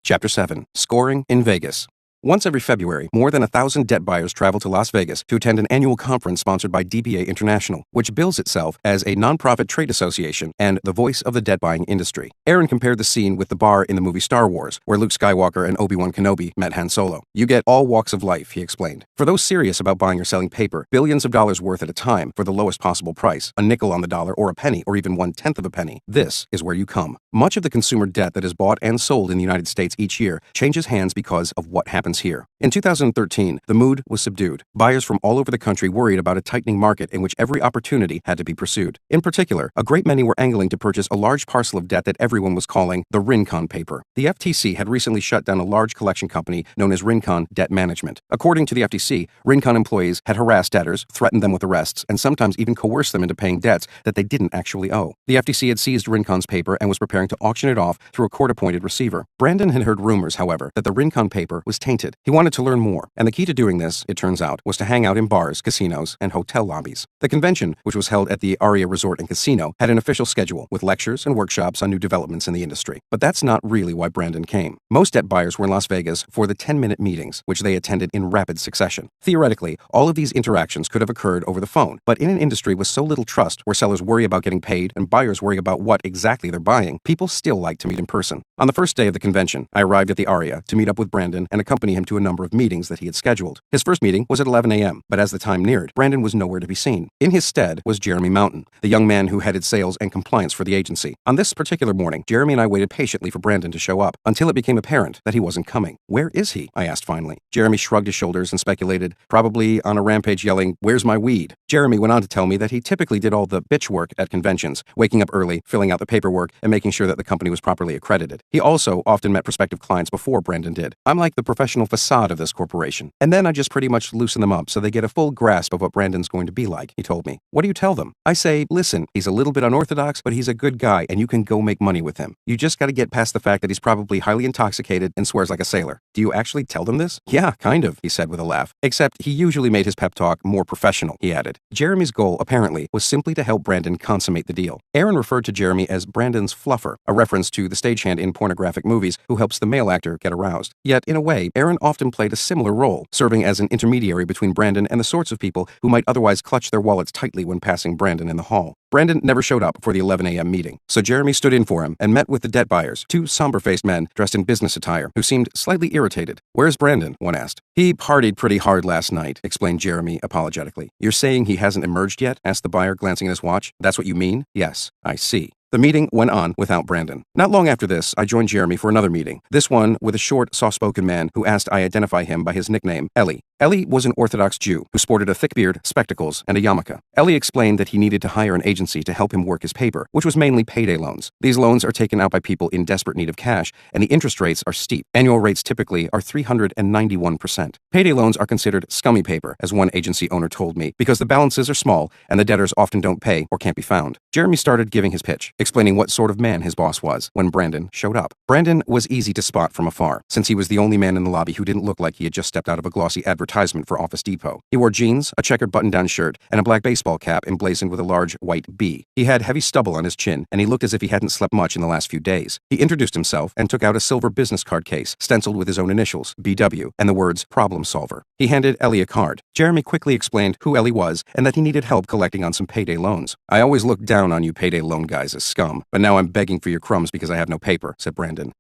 Chapter 7. Scoring in Vegas. Once every February, more than 1,000 debt buyers travel to Las Vegas to attend an annual conference sponsored by DBA International, which bills itself as a nonprofit trade association and the voice of the debt buying industry. Aaron compared the scene with the bar in the movie Star Wars, where Luke Skywalker and Obi-Wan Kenobi met Han Solo. You get all walks of life, he explained. For those serious about buying or selling paper, billions of dollars worth at a time for the lowest possible price, a nickel on the dollar or a penny or even 1/10 of a penny, this is where you come. Much of the consumer debt that is bought and sold in the United States each year changes hands because of what happens here. In 2013, the mood was subdued. Buyers from all over the country worried about a tightening market in which every opportunity had to be pursued. In particular, a great many were angling to purchase a large parcel of debt that everyone was calling the Rincon paper. The FTC had recently shut down a large collection company known as Rincon Debt Management. According to the FTC, Rincon employees had harassed debtors, threatened them with arrests, and sometimes even coerced them into paying debts that they didn't actually owe. The FTC had seized Rincon's paper and was preparing to auction it off through a court-appointed receiver. Brandon had heard rumors, however, that the Rincon paper was tainted. He wanted to learn more, and the key to doing this, it turns out, was to hang out in bars, casinos, and hotel lobbies. The convention, which was held at the Aria Resort and Casino, had an official schedule with lectures and workshops on new developments in the industry. But that's not really why Brandon came. Most debt buyers were in Las Vegas for the 10-minute meetings, which they attended in rapid succession. Theoretically, all of these interactions could have occurred over the phone, but in an industry with so little trust, where sellers worry about getting paid and buyers worry about what exactly they're buying, people still like to meet in person. On the first day of the convention, I arrived at the Aria to meet up with Brandon and accompany him to a number of meetings that he had scheduled. His first meeting was at 11 a.m., but as the time neared, Brandon was nowhere to be seen. In his stead was Jeremy Mountain, the young man who headed sales and compliance for the agency. On this particular morning, Jeremy and I waited patiently for Brandon to show up, until it became apparent that he wasn't coming. "Where is he?" I asked finally. Jeremy shrugged his shoulders and speculated, probably on a rampage yelling, "Where's my weed?" Jeremy went on to tell me that he typically did all the bitch work at conventions, waking up early, filling out the paperwork, and making sure that the company was properly accredited. He also often met prospective clients before Brandon did. "I'm like the professional facade of this corporation. And then I just pretty much loosen them up so they get a full grasp of what Brandon's going to be like," he told me. "What do you tell them?" I say, "Listen, he's a little bit unorthodox, but he's a good guy and you can go make money with him. You just gotta get past the fact that he's probably highly intoxicated and swears like a sailor." "Do you actually tell them this?" "Yeah, kind of," he said with a laugh. "Except he usually made his pep talk more professional," he added. Jeremy's goal, apparently, was simply to help Brandon consummate the deal. Aaron referred to Jeremy as Brandon's fluffer, a reference to the stagehand in pornographic movies who helps the male actor get aroused. Yet, in a way, Aaron often played a similar role, serving as an intermediary between Brandon and the sorts of people who might otherwise clutch their wallets tightly when passing Brandon in the hall. Brandon never showed up for the 11 a.m. meeting, so Jeremy stood in for him and met with the debt buyers, two somber-faced men dressed in business attire who seemed slightly irritated. "Where's Brandon?" one asked. "He partied pretty hard last night," explained Jeremy apologetically. "You're saying he hasn't emerged yet?" asked the buyer, glancing at his watch. "That's what you mean?" "Yes, I see." The meeting went on without Brandon. Not long after this, I joined Jeremy for another meeting, this one with a short, soft-spoken man who asked I identify him by his nickname, Ellie. Ellie was an Orthodox Jew who sported a thick beard, spectacles, and a yarmulke. Ellie explained that he needed to hire an agency to help him work his paper, which was mainly payday loans. These loans are taken out by people in desperate need of cash, and the interest rates are steep. Annual rates typically are 391%. Payday loans are considered scummy paper, as one agency owner told me, because the balances are small and the debtors often don't pay or can't be found. Jeremy started giving his pitch, explaining what sort of man his boss was, when Brandon showed up. Brandon was easy to spot from afar, since he was the only man in the lobby who didn't look like he had just stepped out of a glossy advertisement for Office Depot. He wore jeans, a checkered button-down shirt, and a black baseball cap emblazoned with a large white B. He had heavy stubble on his chin, and he looked as if he hadn't slept much in the last few days. He introduced himself and took out a silver business card case, stenciled with his own initials, BW, and the words problem solver. He handed Ellie a card. Jeremy quickly explained who Ellie was and that he needed help collecting on some payday loans. "I always looked down on you payday loan guys as scum, but now I'm begging for your crumbs because I have no paper," said Brandon.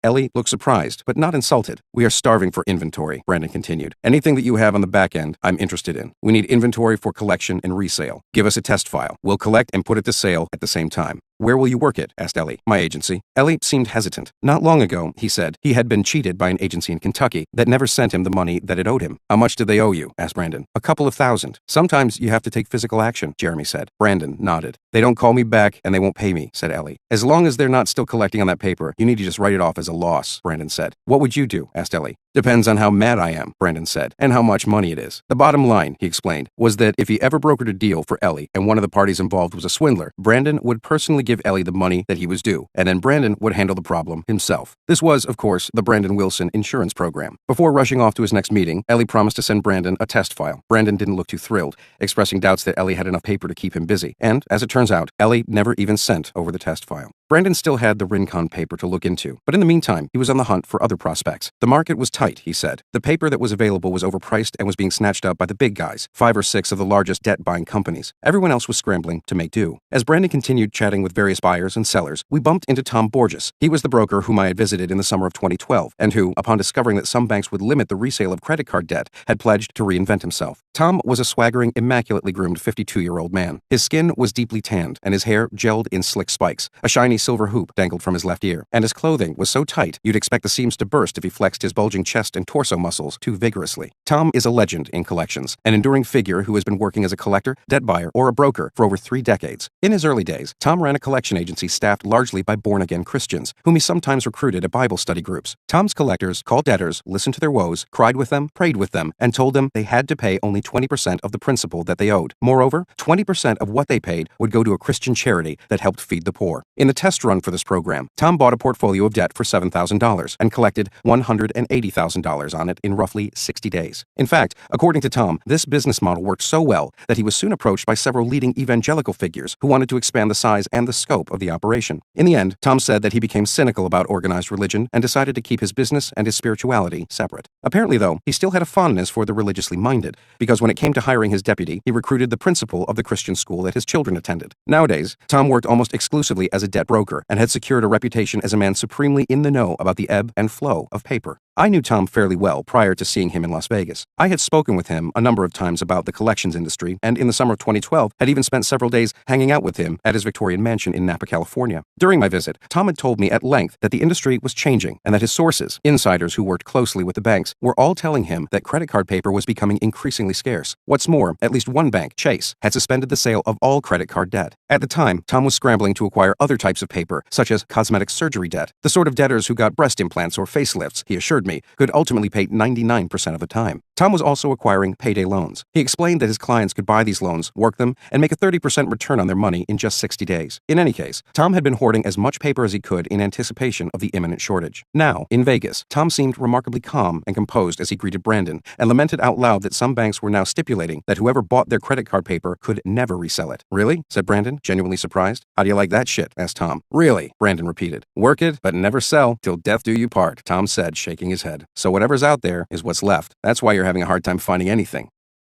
Ellie looked surprised, but not insulted. We are starving for inventory, Brandon continued. Anything that you have on the back end, I'm interested in. We need inventory for collection and resale. Give us a test file. We'll collect and put it to sale at the same time. Where will you work it? Asked Ellie. My agency. Ellie seemed hesitant. Not long ago, he said, he had been cheated by an agency in Kentucky that never sent him the money that it owed him. How much did they owe you? Asked Brandon. A couple of thousand. Sometimes you have to take physical action, Jeremy said. Brandon nodded. They don't call me back and they won't pay me, said Ellie. As long as they're not still collecting on that paper, you need to just write it off as a loss, Brandon said. What would you do? Asked Ellie. Depends on how mad I am, Brandon said, and how much money it is. The bottom line, he explained, was that if he ever brokered a deal for Ellie and one of the parties involved was a swindler, Brandon would personally give Ellie the money that he was due, and then Brandon would handle the problem himself. This was, of course, the Brandon Wilson insurance program. Before rushing off to his next meeting, Ellie promised to send Brandon a test file. Brandon didn't look too thrilled, expressing doubts that Ellie had enough paper to keep him busy, and, as it turns out, Ellie never even sent over the test file. Brandon still had the Rincon paper to look into, but in the meantime, he was on the hunt for other prospects. The market was tight, he said. The paper that was available was overpriced and was being snatched up by the big guys, 5 or 6 of the largest debt-buying companies. Everyone else was scrambling to make do. As Brandon continued chatting with various buyers and sellers, we bumped into Tom Borges. He was the broker whom I had visited in the summer of 2012, and who, upon discovering that some banks would limit the resale of credit card debt, had pledged to reinvent himself. Tom was a swaggering, immaculately groomed 52-year-old man. His skin was deeply tanned, and his hair gelled in slick spikes. A shiny silver hoop dangled from his left ear, and his clothing was so tight you'd expect the seams to burst if he flexed his bulging chest and torso muscles too vigorously. Tom is a legend in collections, an enduring figure who has been working as a collector, debt buyer, or a broker for over 3 decades. In his early days, Tom ran a collection agency staffed largely by born-again Christians, whom he sometimes recruited at Bible study groups. Tom's collectors called debtors, listened to their woes, cried with them, prayed with them, and told them they had to pay only 20% of the principal that they owed. Moreover, 20% of what they paid would go to a Christian charity that helped feed the poor. In the test run for this program, Tom bought a portfolio of debt for $7,000 and collected $180,000 on it in roughly 60 days. In fact, according to Tom, this business model worked so well that he was soon approached by several leading evangelical figures who wanted to expand the size and the scope of the operation. In the end, Tom said that he became cynical about organized religion and decided to keep his business and his spirituality separate. Apparently, though, he still had a fondness for the religiously minded, because when it came to hiring his deputy, he recruited the principal of the Christian school that his children attended. Nowadays, Tom worked almost exclusively as a debt broker and had secured a reputation as a man supremely in the know about the ebb and flow of paper. I knew Tom fairly well prior to seeing him in Las Vegas. I had spoken with him a number of times about the collections industry, and in the summer of 2012 had even spent several days hanging out with him at his Victorian mansion in Napa, California. During my visit, Tom had told me at length that the industry was changing and that his sources, insiders who worked closely with the banks, were all telling him that credit card paper was becoming increasingly scarce. What's more, at least one bank, Chase, had suspended the sale of all credit card debt. At the time, Tom was scrambling to acquire other types of paper, such as cosmetic surgery debt. The sort of debtors who got breast implants or facelifts, he assured me, could ultimately pay 99% of the time. Tom was also acquiring payday loans. He explained that his clients could buy these loans, work them, and make a 30% return on their money in just 60 days. In any case, Tom had been hoarding as much paper as he could in anticipation of the imminent shortage. Now, in Vegas, Tom seemed remarkably calm and composed as he greeted Brandon and lamented out loud that some banks were now stipulating that whoever bought their credit card paper could never resell it. Really? Said Brandon, genuinely surprised. How do you like that shit? Asked Tom. Really? Brandon repeated. Work it, but never sell till death do you part, Tom said, shaking his head. So whatever's out there is what's left. That's why you're having a hard time finding anything.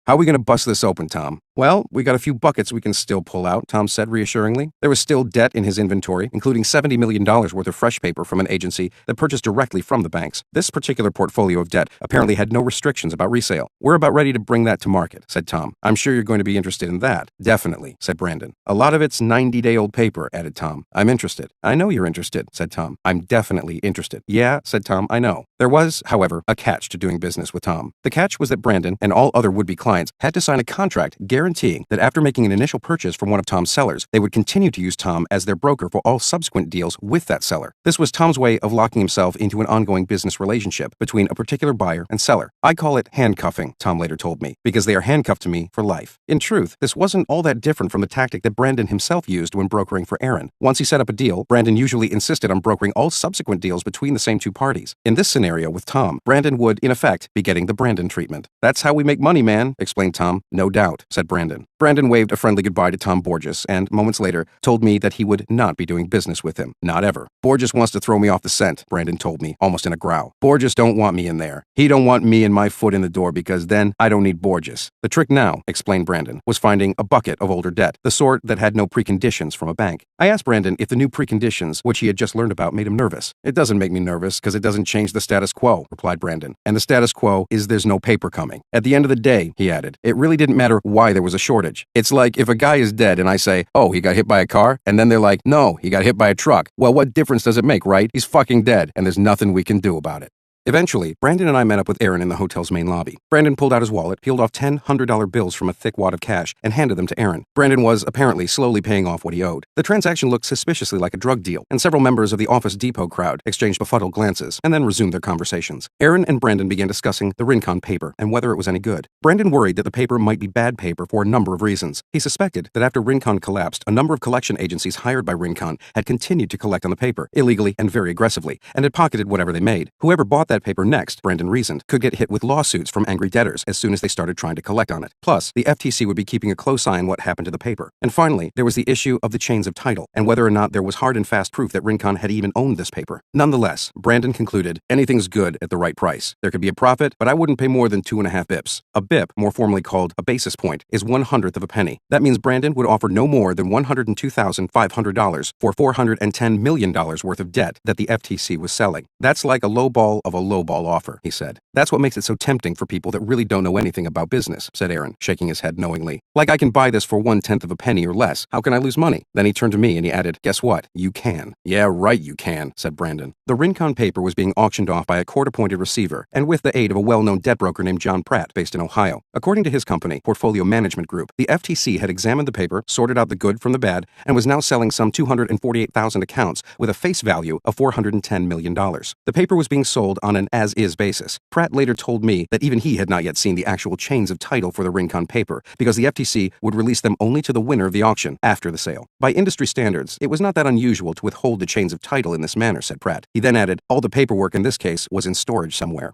How are we going to bust this open, Tom? Well, we got a few buckets we can still pull out, Tom said reassuringly. There was still debt in his inventory, including $70 million worth of fresh paper from an agency that purchased directly from the banks. This particular portfolio of debt apparently had no restrictions about resale. We're about ready to bring that to market, said Tom. I'm sure you're going to be interested in that. Definitely, said Brandon. A lot of it's 90-day-old paper, added Tom. I'm interested. I know you're interested, said Tom. I'm definitely interested. Yeah, said Tom, I know. There was, however, a catch to doing business with Tom. The catch was that Brandon and all other would-be clients had to sign a contract guaranteeing that after making an initial purchase from one of Tom's sellers, they would continue to use Tom as their broker for all subsequent deals with that seller. This was Tom's way of locking himself into an ongoing business relationship between a particular buyer and seller. I call it handcuffing, Tom later told me, because they are handcuffed to me for life. In truth, this wasn't all that different from the tactic that Brandon himself used when brokering for Aaron. Once he set up a deal, Brandon usually insisted on brokering all subsequent deals between the same two parties. In this scenario with Tom, Brandon would, in effect, be getting the Brandon treatment. That's how we make money, man, explained Tom. No doubt, said Brandon. Brandon waved a friendly goodbye to Tom Borges and, moments later, told me that he would not be doing business with him. Not ever. Borges wants to throw me off the scent, Brandon told me, almost in a growl. Borges don't want me in there. He don't want me and my foot in the door because then I don't need Borges. The trick now, explained Brandon, was finding a bucket of older debt, the sort that had no preconditions from a bank. I asked Brandon if the new preconditions, which he had just learned about, made him nervous. It doesn't make me nervous because it doesn't change the status quo, replied Brandon. And the status quo is there's no paper coming. At the end of the day, he added, it really didn't matter why there was a shortage. It's like if a guy is dead and I say, oh, he got hit by a car, and then they're like, no, he got hit by a truck. Well, what difference does it make, right? He's fucking dead, and there's nothing we can do about it. Eventually, Brandon and I met up with Aaron in the hotel's main lobby. Brandon pulled out his wallet, peeled off 10 $100 bills from a thick wad of cash, and handed them to Aaron. Brandon was, apparently, slowly paying off what he owed. The transaction looked suspiciously like a drug deal, and several members of the Office Depot crowd exchanged befuddled glances, and then resumed their conversations. Aaron and Brandon began discussing the Rincon paper and whether it was any good. Brandon worried that the paper might be bad paper for a number of reasons. He suspected that after Rincon collapsed, a number of collection agencies hired by Rincon had continued to collect on the paper, illegally and very aggressively, and had pocketed whatever they made. Whoever bought that paper next, Brandon reasoned, could get hit with lawsuits from angry debtors as soon as they started trying to collect on it. Plus, the FTC would be keeping a close eye on what happened to the paper. And finally, there was the issue of the chains of title and whether or not there was hard and fast proof that Rincon had even owned this paper. Nonetheless, Brandon concluded, anything's good at the right price. There could be a profit, but I wouldn't pay more than 2.5 bips. A bip, more formally called a basis point, is 1/100th of a penny. That means Brandon would offer no more than $102,500 for $410 million worth of debt that the FTC was selling. That's like a lowball of a lowball offer, he said. That's what makes it so tempting for people that really don't know anything about business, said Aaron, shaking his head knowingly. Like I can buy this for 1/10 of a penny or less. How can I lose money? Then he turned to me and he added, guess what? You can. Yeah, right, you can, said Brandon. The Rincon paper was being auctioned off by a court-appointed receiver and with the aid of a well-known debt broker named John Pratt, based in Ohio. According to his company, Portfolio Management Group, the FTC had examined the paper, sorted out the good from the bad, and was now selling some 248,000 accounts with a face value of $410 million. The paper was being sold on an as-is basis. Pratt later told me that even he had not yet seen the actual chains of title for the Rincon paper because the FTC would release them only to the winner of the auction after the sale. By industry standards, it was not that unusual to withhold the chains of title in this manner, said Pratt. He then added, all the paperwork in this case was in storage somewhere.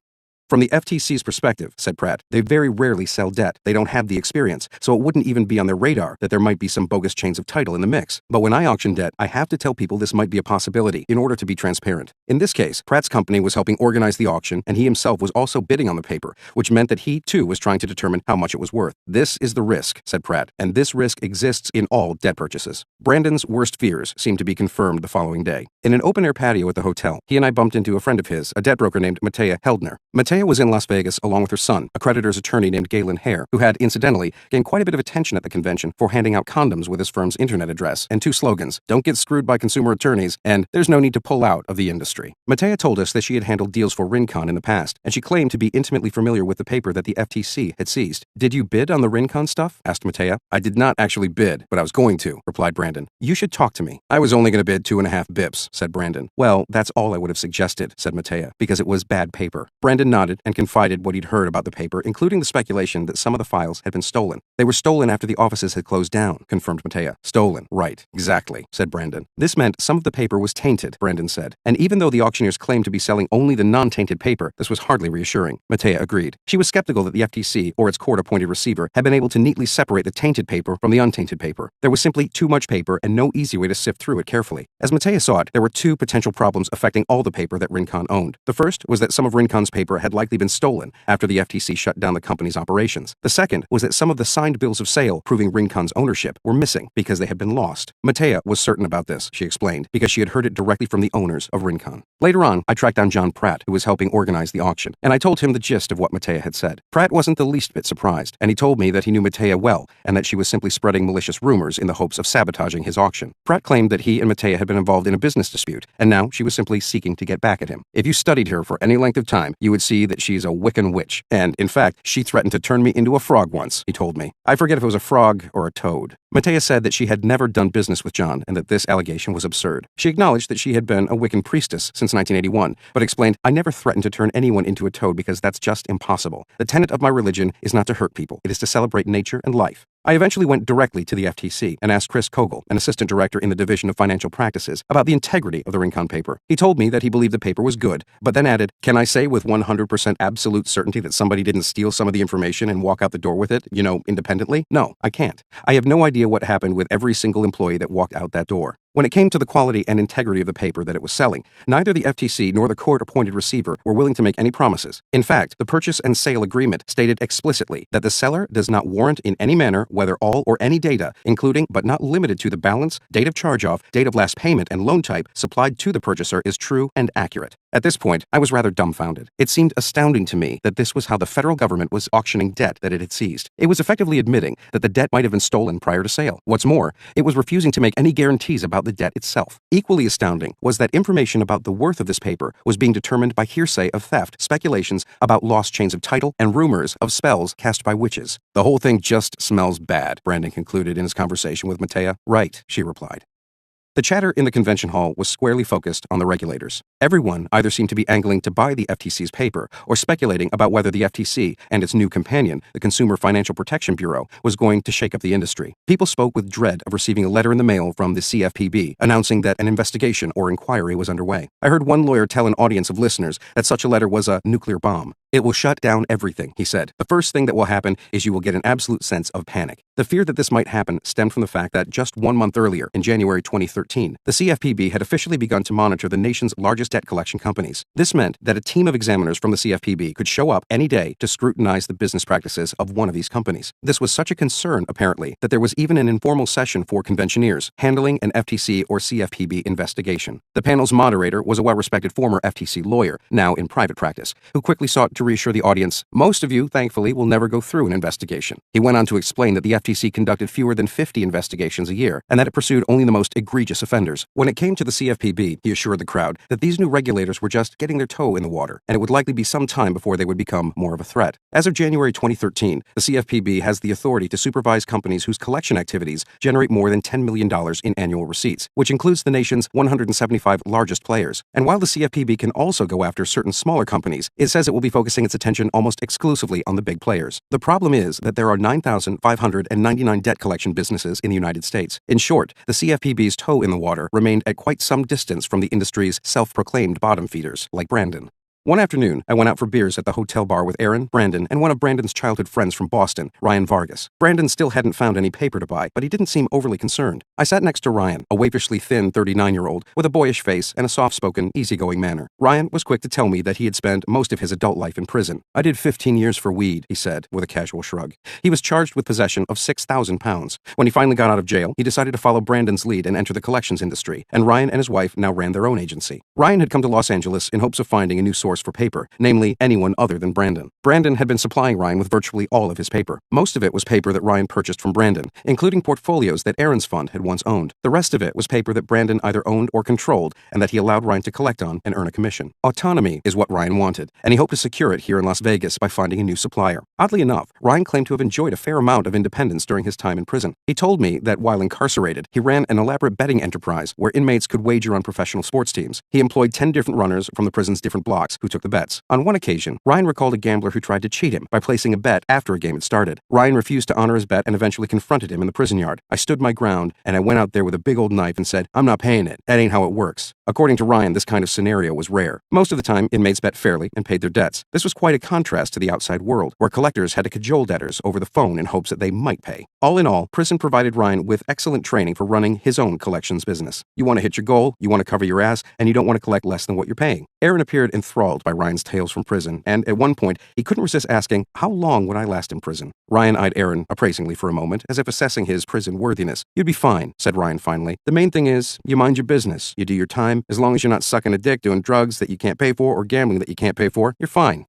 From the FTC's perspective, said Pratt, they very rarely sell debt. They don't have the experience, so it wouldn't even be on their radar that there might be some bogus chains of title in the mix. But when I auction debt, I have to tell people this might be a possibility in order to be transparent. In this case, Pratt's company was helping organize the auction, and he himself was also bidding on the paper, which meant that he, too, was trying to determine how much it was worth. This is the risk, said Pratt, and this risk exists in all debt purchases. Brandon's worst fears seemed to be confirmed the following day. In an open-air patio at the hotel, he and I bumped into a friend of his, a debt broker named Matea Heldner. Matea was in Las Vegas along with her son, a creditor's attorney named Galen Hare, who had, incidentally, gained quite a bit of attention at the convention for handing out condoms with his firm's internet address and 2 slogans, don't get screwed by consumer attorneys, and there's no need to pull out of the industry. Matea told us that she had handled deals for Rincon in the past, and she claimed to be intimately familiar with the paper that the FTC had seized. Did you bid on the Rincon stuff? Asked Matea. I did not actually bid, but I was going to, replied Brandon. You should talk to me. I was only going to bid 2.5 bips, said Brandon. Well, that's all I would have suggested, said Matea, because it was bad paper. Brandon nodded and confided what he'd heard about the paper, including the speculation that some of the files had been stolen. They were stolen after the offices had closed down, confirmed Matea. Stolen, right, exactly, said Brandon. This meant some of the paper was tainted, Brandon said. And even though the auctioneers claimed to be selling only the non-tainted paper, this was hardly reassuring. Matea agreed. She was skeptical that the FTC, or its court-appointed receiver, had been able to neatly separate the tainted paper from the untainted paper. There was simply too much paper and no easy way to sift through it carefully. As Matea saw it, there were 2 potential problems affecting all the paper that Rincon owned. The first was that some of Rincon's paper had likely been stolen after the FTC shut down the company's operations. The second was that some of the signed bills of sale proving Rincon's ownership were missing because they had been lost. Matea was certain about this, she explained, because she had heard it directly from the owners of Rincon. Later on, I tracked down John Pratt, who was helping organize the auction, and I told him the gist of what Matea had said. Pratt wasn't the least bit surprised, and he told me that he knew Matea well and that she was simply spreading malicious rumors in the hopes of sabotaging his auction. Pratt claimed that he and Matea had been involved in a business dispute, and now she was simply seeking to get back at him. If you studied her for any length of time, you would see that she's a Wiccan witch, and, in fact, she threatened to turn me into a frog once, he told me. I forget if it was a frog or a toad. Matea said that she had never done business with John and that this allegation was absurd. She acknowledged that she had been a Wiccan priestess since 1981, but explained, I never threatened to turn anyone into a toad because that's just impossible. The tenet of my religion is not to hurt people. It is to celebrate nature and life. I eventually went directly to the FTC and asked Chris Kogel, an assistant director in the Division of Financial Practices, about the integrity of the Rincon paper. He told me that he believed the paper was good, but then added, "Can I say with 100% absolute certainty that somebody didn't steal some of the information and walk out the door with it, independently? No, I can't. I have no idea what happened with every single employee that walked out that door." When it came to the quality and integrity of the paper that it was selling, neither the FTC nor the court-appointed receiver were willing to make any promises. In fact, the purchase and sale agreement stated explicitly that the seller does not warrant in any manner whether all or any data, including but not limited to the balance, date of charge-off, date of last payment, and loan type supplied to the purchaser is true and accurate. At this point, I was rather dumbfounded. It seemed astounding to me that this was how the federal government was auctioning debt that it had seized. It was effectively admitting that the debt might have been stolen prior to sale. What's more, it was refusing to make any guarantees about the debt itself. Equally astounding was that information about the worth of this paper was being determined by hearsay of theft, speculations about lost chains of title, and rumors of spells cast by witches. "The whole thing just smells bad," Brandon concluded in his conversation with Matea. "Right," she replied. The chatter in the convention hall was squarely focused on the regulators. Everyone either seemed to be angling to buy the FTC's paper or speculating about whether the FTC and its new companion, the Consumer Financial Protection Bureau, was going to shake up the industry. People spoke with dread of receiving a letter in the mail from the CFPB announcing that an investigation or inquiry was underway. I heard one lawyer tell an audience of listeners that such a letter was a nuclear bomb. "It will shut down everything," he said. "The first thing that will happen is you will get an absolute sense of panic." The fear that this might happen stemmed from the fact that just 1 month earlier, in January 2013, the CFPB had officially begun to monitor the nation's largest debt collection companies. This meant that a team of examiners from the CFPB could show up any day to scrutinize the business practices of one of these companies. This was such a concern, apparently, that there was even an informal session for conventioneers handling an FTC or CFPB investigation. The panel's moderator was a well-respected former FTC lawyer, now in private practice, who quickly sought to reassure the audience, "Most of you, thankfully, will never go through an investigation." He went on to explain that the FTC conducted fewer than 50 investigations a year, and that it pursued only the most egregious offenders. When it came to the CFPB, he assured the crowd that these new regulators were just getting their toe in the water, and it would likely be some time before they would become more of a threat. As of January 2013, the CFPB has the authority to supervise companies whose collection activities generate more than $10 million in annual receipts, which includes the nation's 175 largest players. And while the CFPB can also go after certain smaller companies, it says it will be focusing its attention almost exclusively on the big players. The problem is that there are 9,599 debt collection businesses in the United States. In short, the CFPB's toe in the water remained at quite some distance from the industry's self-proclaimed bottom feeders, like Brandon. One afternoon, I went out for beers at the hotel bar with Aaron, Brandon, and one of Brandon's childhood friends from Boston, Ryan Vargas. Brandon still hadn't found any paper to buy, but he didn't seem overly concerned. I sat next to Ryan, a waifishly thin 39-year-old with a boyish face and a soft-spoken, easygoing manner. Ryan was quick to tell me that he had spent most of his adult life in prison. "I did 15 years for weed," he said, with a casual shrug. He was charged with possession of 6,000 pounds. When he finally got out of jail, he decided to follow Brandon's lead and enter the collections industry, and Ryan and his wife now ran their own agency. Ryan had come to Los Angeles in hopes of finding a new source for paper, namely anyone other than Brandon. Brandon had been supplying Ryan with virtually all of his paper. Most of it was paper that Ryan purchased from Brandon, including portfolios that Aaron's fund had once owned. The rest of it was paper that Brandon either owned or controlled, and that he allowed Ryan to collect on and earn a commission. Autonomy is what Ryan wanted, and he hoped to secure it here in Las Vegas by finding a new supplier. Oddly enough, Ryan claimed to have enjoyed a fair amount of independence during his time in prison. He told me that while incarcerated, he ran an elaborate betting enterprise where inmates could wager on professional sports teams. He employed 10 different runners from the prison's different blocks who took the bets. On one occasion, Ryan recalled a gambler who tried to cheat him by placing a bet after a game had started. Ryan refused to honor his bet and eventually confronted him in the prison yard. "I stood my ground, and I went out there with a big old knife and said, 'I'm not paying it. That ain't how it works.'" According to Ryan, this kind of scenario was rare. Most of the time, inmates bet fairly and paid their debts. This was quite a contrast to the outside world, where collectors had to cajole debtors over the phone in hopes that they might pay. All in all, prison provided Ryan with excellent training for running his own collections business. You want to hit your goal, you want to cover your ass, and you don't want to collect less than what you're paying. Aaron appeared enthralled by Ryan's tales from prison, and at one point, he couldn't resist asking, "How long would I last in prison?" Ryan eyed Aaron appraisingly for a moment, as if assessing his prison worthiness. "You'd be fine," said Ryan finally. "The main thing is, you mind your business. You do your time. As long as you're not sucking a dick, doing drugs that you can't pay for, or gambling that you can't pay for, you're fine."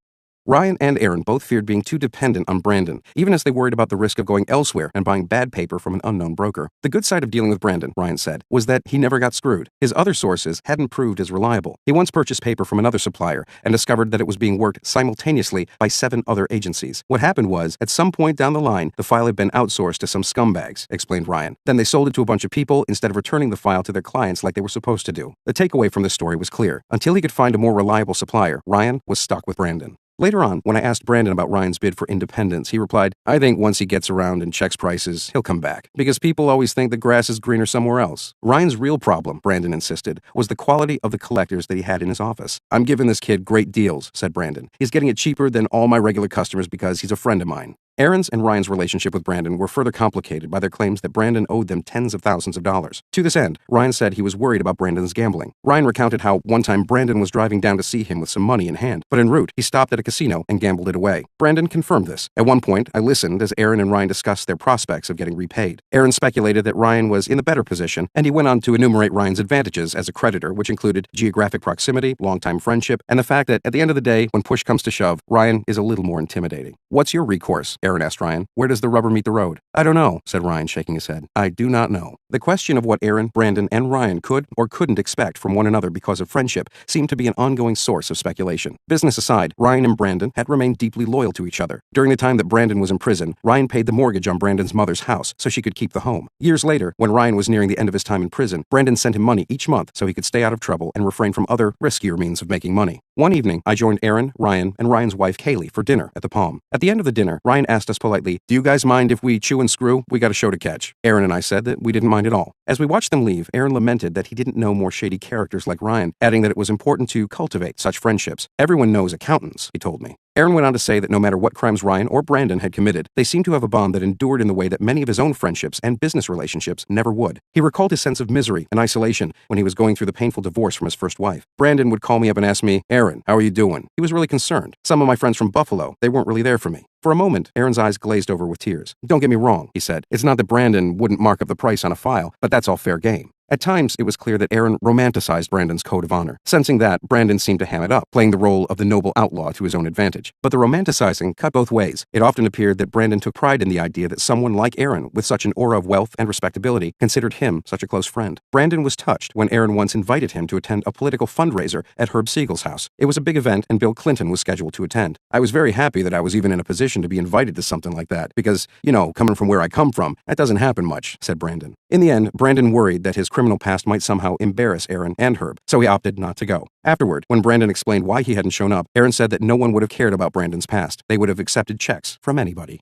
Ryan and Aaron both feared being too dependent on Brandon, even as they worried about the risk of going elsewhere and buying bad paper from an unknown broker. The good side of dealing with Brandon, Ryan said, was that he never got screwed. His other sources hadn't proved as reliable. He once purchased paper from another supplier and discovered that it was being worked simultaneously by 7 other agencies. What happened was, at some point down the line, the file had been outsourced to some scumbags, explained Ryan. Then they sold it to a bunch of people instead of returning the file to their clients like they were supposed to do. The takeaway from this story was clear. Until he could find a more reliable supplier, Ryan was stuck with Brandon. Later on, when I asked Brandon about Ryan's bid for independence, he replied, "I think once he gets around and checks prices, he'll come back. Because people always think the grass is greener somewhere else." Ryan's real problem, Brandon insisted, was the quality of the collectors that he had in his office. "I'm giving this kid great deals," said Brandon. "He's getting it cheaper than all my regular customers because he's a friend of mine." Aaron's and Ryan's relationship with Brandon were further complicated by their claims that Brandon owed them tens of thousands of dollars. To this end, Ryan said he was worried about Brandon's gambling. Ryan recounted how one time Brandon was driving down to see him with some money in hand, but en route, he stopped at a casino and gambled it away. Brandon confirmed this. "At one point, I listened as Aaron and Ryan discussed their prospects of getting repaid. Aaron speculated that Ryan was in the better position, and he went on to enumerate Ryan's advantages as a creditor, which included geographic proximity, longtime friendship, and the fact that at the end of the day, when push comes to shove, Ryan is a little more intimidating." "What's your recourse?" Aaron asked Ryan. "Where does the rubber meet the road?" "I don't know," said Ryan, shaking his head. "I do not know." The question of what Aaron, Brandon, and Ryan could or couldn't expect from one another because of friendship seemed to be an ongoing source of speculation. Business aside, Ryan and Brandon had remained deeply loyal to each other. During the time that Brandon was in prison, Ryan paid the mortgage on Brandon's mother's house so she could keep the home. Years later, when Ryan was nearing the end of his time in prison, Brandon sent him money each month so he could stay out of trouble and refrain from other, riskier means of making money. One evening, I joined Aaron, Ryan, and Ryan's wife Kaylee for dinner at the Palm. At the end of the dinner, Ryan asked us politely, "Do you guys mind if we chew and screw? We got a show to catch." Aaron and I said that we didn't mind at all. As we watched them leave, Aaron lamented that he didn't know more shady characters like Ryan, adding that it was important to cultivate such friendships. "Everyone knows accountants," he told me. Aaron went on to say that no matter what crimes Ryan or Brandon had committed, they seemed to have a bond that endured in the way that many of his own friendships and business relationships never would. He recalled his sense of misery and isolation when he was going through the painful divorce from his first wife. Brandon would call me up and ask me, "Aaron, how are you doing?" He was really concerned. Some of my friends from Buffalo, they weren't really there for me. For a moment, Aaron's eyes glazed over with tears. "Don't get me wrong," he said. "It's not that Brandon wouldn't mark up the price on a file, but that's all fair game." At times, it was clear that Aaron romanticized Brandon's code of honor. Sensing that, Brandon seemed to ham it up, playing the role of the noble outlaw to his own advantage. But the romanticizing cut both ways. It often appeared that Brandon took pride in the idea that someone like Aaron, with such an aura of wealth and respectability, considered him such a close friend. Brandon was touched when Aaron once invited him to attend a political fundraiser at Herb Seagull's house. It was a big event, and Bill Clinton was scheduled to attend. "I was very happy that I was even in a position to be invited to something like that, because, coming from where I come from, that doesn't happen much," said Brandon. In the end, Brandon worried that his criminal past might somehow embarrass Aaron and Herb, so he opted not to go. Afterward, when Brandon explained why he hadn't shown up, Aaron said that no one would have cared about Brandon's past. They would have accepted checks from anybody.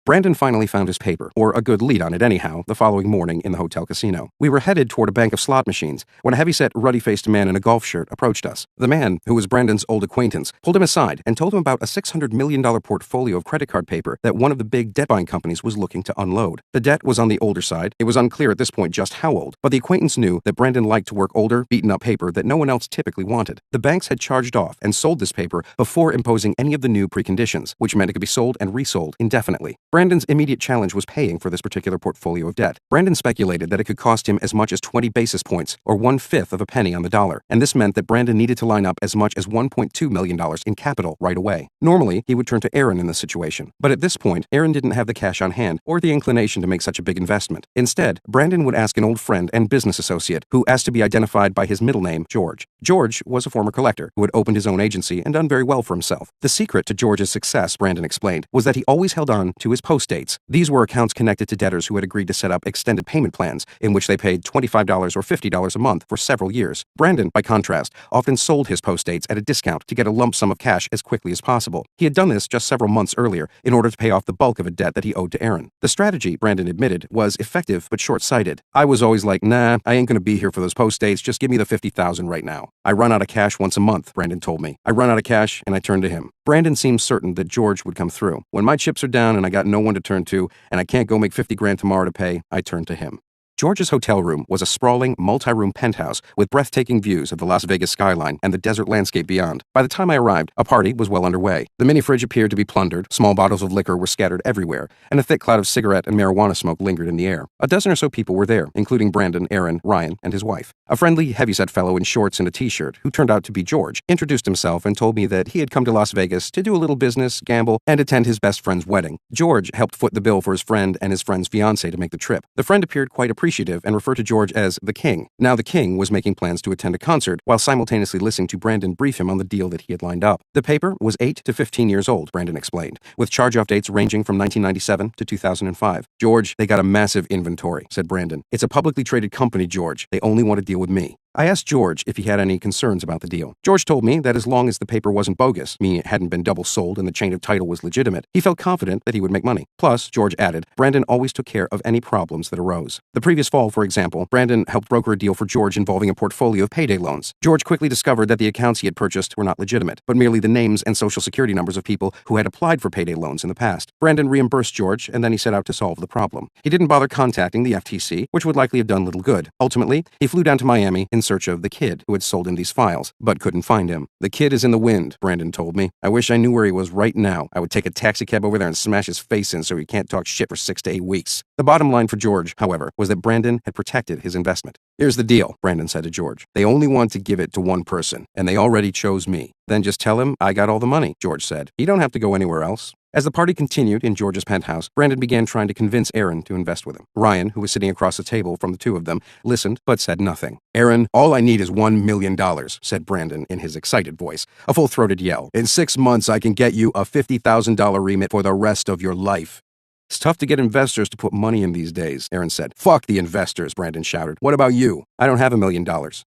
Brandon finally found his paper, or a good lead on it anyhow, the following morning in the hotel casino. We were headed toward a bank of slot machines when a heavy-set, ruddy-faced man in a golf shirt approached us. The man, who was Brandon's old acquaintance, pulled him aside and told him about a $600 million portfolio of credit card paper that one of the big debt-buying companies was looking to unload. The debt was on the older side. It was unclear at this point just how old, but the acquaintance knew that Brandon liked to work older, beaten-up paper that no one else typically wanted. The banks had charged off and sold this paper before imposing any of the new preconditions, which meant it could be sold and resold indefinitely. Brandon's immediate challenge was paying for this particular portfolio of debt. Brandon speculated that it could cost him as much as 20 basis points, or 1/5 of a penny on the dollar, and this meant that Brandon needed to line up as much as $1.2 million in capital right away. Normally, he would turn to Aaron in this situation, but at this point, Aaron didn't have the cash on hand or the inclination to make such a big investment. Instead, Brandon would ask an old friend and business associate, who asked to be identified by his middle name, George. George was a former collector who had opened his own agency and done very well for himself. The secret to George's success, Brandon explained, was that he always held on to his post dates. These were accounts connected to debtors who had agreed to set up extended payment plans in which they paid $25 or $50 a month for several years. Brandon, by contrast, often sold his post dates at a discount to get a lump sum of cash as quickly as possible. He had done this just several months earlier in order to pay off the bulk of a debt that he owed to Aaron. The strategy, Brandon admitted, was effective but short-sighted. "I was always like, nah, I ain't gonna be here for those post dates, just give me the $50,000 right now. I run out of cash once a month," Brandon told me. "I run out of cash and I turn to him." Brandon seemed certain that George would come through. "When my chips are down and I got no one to turn to, and I can't go make 50 grand tomorrow to pay, I turn to him." George's hotel room was a sprawling, multi-room penthouse with breathtaking views of the Las Vegas skyline and the desert landscape beyond. By the time I arrived, a party was well underway. The mini-fridge appeared to be plundered, small bottles of liquor were scattered everywhere, and a thick cloud of cigarette and marijuana smoke lingered in the air. A dozen or so people were there, including Brandon, Aaron, Ryan, and his wife. A friendly, heavyset fellow in shorts and a t-shirt, who turned out to be George, introduced himself and told me that he had come to Las Vegas to do a little business, gamble, and attend his best friend's wedding. George helped foot the bill for his friend and his friend's fiancée to make the trip. The friend appeared quite appreciative and referred to George as the King. Now the King was making plans to attend a concert while simultaneously listening to Brandon brief him on the deal that he had lined up. The paper was 8 to 15 years old, Brandon explained, with charge-off dates ranging from 1997 to 2005. "George, they got a massive inventory," said Brandon. "It's a publicly traded company, George. They only want to deal with me." I asked George if he had any concerns about the deal. George told me that as long as the paper wasn't bogus, meaning it hadn't been double sold and the chain of title was legitimate, he felt confident that he would make money. Plus, George added, Brandon always took care of any problems that arose. The previous fall, for example, Brandon helped broker a deal for George involving a portfolio of payday loans. George quickly discovered that the accounts he had purchased were not legitimate, but merely the names and social security numbers of people who had applied for payday loans in the past. Brandon reimbursed George, and then he set out to solve the problem. He didn't bother contacting the FTC, which would likely have done little good. Ultimately, he flew down to Miami in search of the kid who had sold him these files, but couldn't find him. The kid is in the wind, Brandon told me. I wish I knew where he was right now. I would take a taxicab over there and smash his face in so he can't talk shit for 6 to 8 weeks. The bottom line for George, however, was that Brandon had protected his investment. Here's the deal, Brandon said to George. They only want to give it to one person, and they already chose me. Then just tell him I got all the money, George said. You don't have to go anywhere else. As the party continued in George's penthouse, Brandon began trying to convince Aaron to invest with him. Ryan, who was sitting across the table from the two of them, listened but said nothing. Aaron, all I need is $1 million, said Brandon in his excited voice, a full-throated yell. In 6 months, I can get you a $50,000 remit for the rest of your life. It's tough to get investors to put money in these days, Aaron said. Fuck the investors, Brandon shouted. What about you? I don't have $1 million.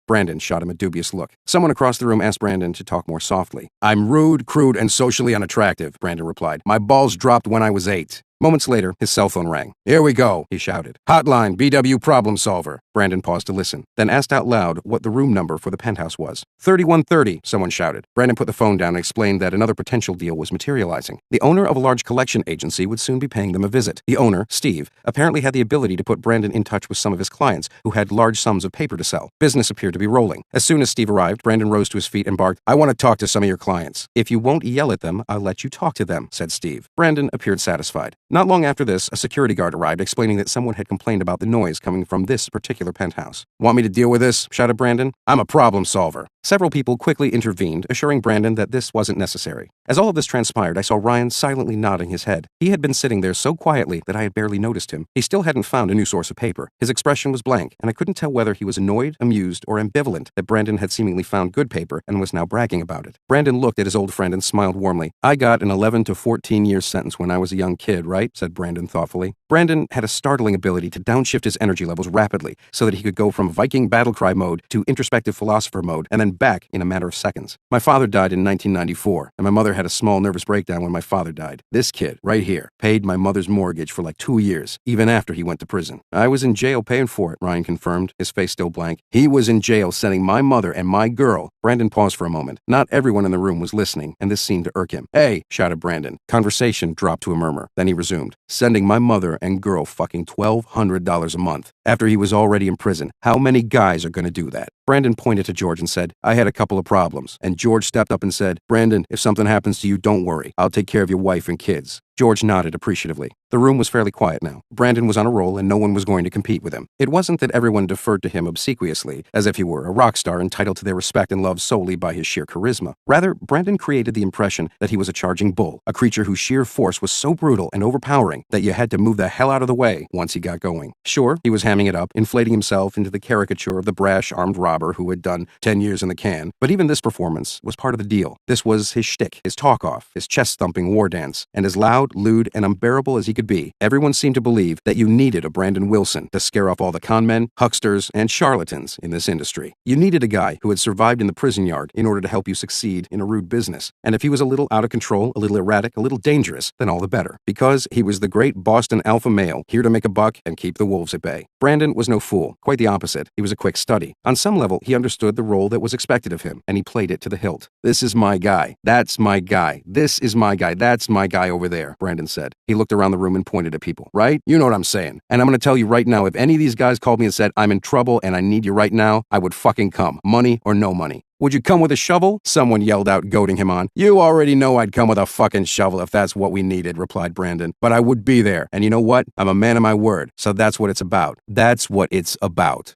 Brandon shot him a dubious look. Someone across the room asked Brandon to talk more softly. I'm rude, crude, and socially unattractive, Brandon replied. My balls dropped when I was 8. Moments later, his cell phone rang. Here we go, he shouted. Hotline, BW problem solver. Brandon paused to listen, then asked out loud what the room number for the penthouse was. 3130, someone shouted. Brandon put the phone down and explained that another potential deal was materializing. The owner of a large collection agency would soon be paying them a visit. The owner, Steve, apparently had the ability to put Brandon in touch with some of his clients who had large sums of paper to sell. Business appeared to be rolling. As soon as Steve arrived, Brandon rose to his feet and barked, I want to talk to some of your clients. If you won't yell at them, I'll let you talk to them, said Steve. Brandon appeared satisfied. Not long after this, a security guard arrived explaining that someone had complained about the noise coming from this particular penthouse. Want me to deal with this? Shouted Brandon. I'm a problem solver. Several people quickly intervened, assuring Brandon that this wasn't necessary. As all of this transpired, I saw Ryan silently nodding his head. He had been sitting there so quietly that I had barely noticed him. He still hadn't found a new source of paper. His expression was blank, and I couldn't tell whether he was annoyed, amused, or ambivalent that Brandon had seemingly found good paper and was now bragging about it. Brandon looked at his old friend and smiled warmly. I got an 11 to 14 year sentence when I was a young kid, right? Said Brandon thoughtfully. Brandon had a startling ability to downshift his energy levels rapidly so that he could go from Viking battlecry mode to introspective philosopher mode and then back in a matter of seconds. My father died in 1994, and my mother had a small nervous breakdown when my father died. This kid, right here, paid my mother's mortgage for like 2 years, even after he went to prison. I was in jail paying for it, Ryan confirmed, his face still blank. He was in jail sending my mother and my girl. Brandon paused for a moment. Not everyone in the room was listening, and this seemed to irk him. Hey, shouted Brandon. Conversation dropped to a murmur. Then he resumed. Sending my mother and girl fucking $1,200 a month after he was already in prison. How many guys are going to do that? Brandon pointed to George and said, I had a couple of problems. And George stepped up and said, Brandon, if something happens to you, don't worry. I'll take care of your wife and kids. George nodded appreciatively. The room was fairly quiet now. Brandon was on a roll and no one was going to compete with him. It wasn't that everyone deferred to him obsequiously, as if he were a rock star entitled to their respect and love solely by his sheer charisma. Rather, Brandon created the impression that he was a charging bull, a creature whose sheer force was so brutal and overpowering that you had to move the hell out of the way once he got going. Sure, he was hamming it up, inflating himself into the caricature of the brash armed robber who had done 10 years in the can, but even this performance was part of the deal. This was his shtick, his talk-off, his chest-thumping war dance, and as loud, lewd, and unbearable as he could be, everyone seemed to believe that you needed a Brandon Wilson to scare off all the conmen, hucksters, and charlatans in this industry. You needed a guy who had survived in the prison yard in order to help you succeed in a rude business. And if he was a little out of control, a little erratic, a little dangerous, then all the better, because he was the great Boston alpha male, here to make a buck and keep the wolves at bay. Brandon was no fool. Quite the opposite. He was a quick study. On some level, he understood the role that was expected of him, and he played it to the hilt. This is my guy. That's my guy. This is my guy. That's my guy over there, Brandon said. He looked around the room and pointed at people. Right? You know what I'm saying. And I'm going to tell you right now, if any of these guys called me and said, I'm in trouble and I need you right now, I would fucking come. Money or no money. Would you come with a shovel? Someone yelled out, goading him on. You already know I'd come with a fucking shovel if that's what we needed, replied Brandon. But I would be there. And you know what? I'm a man of my word. So that's what it's about. That's what it's about.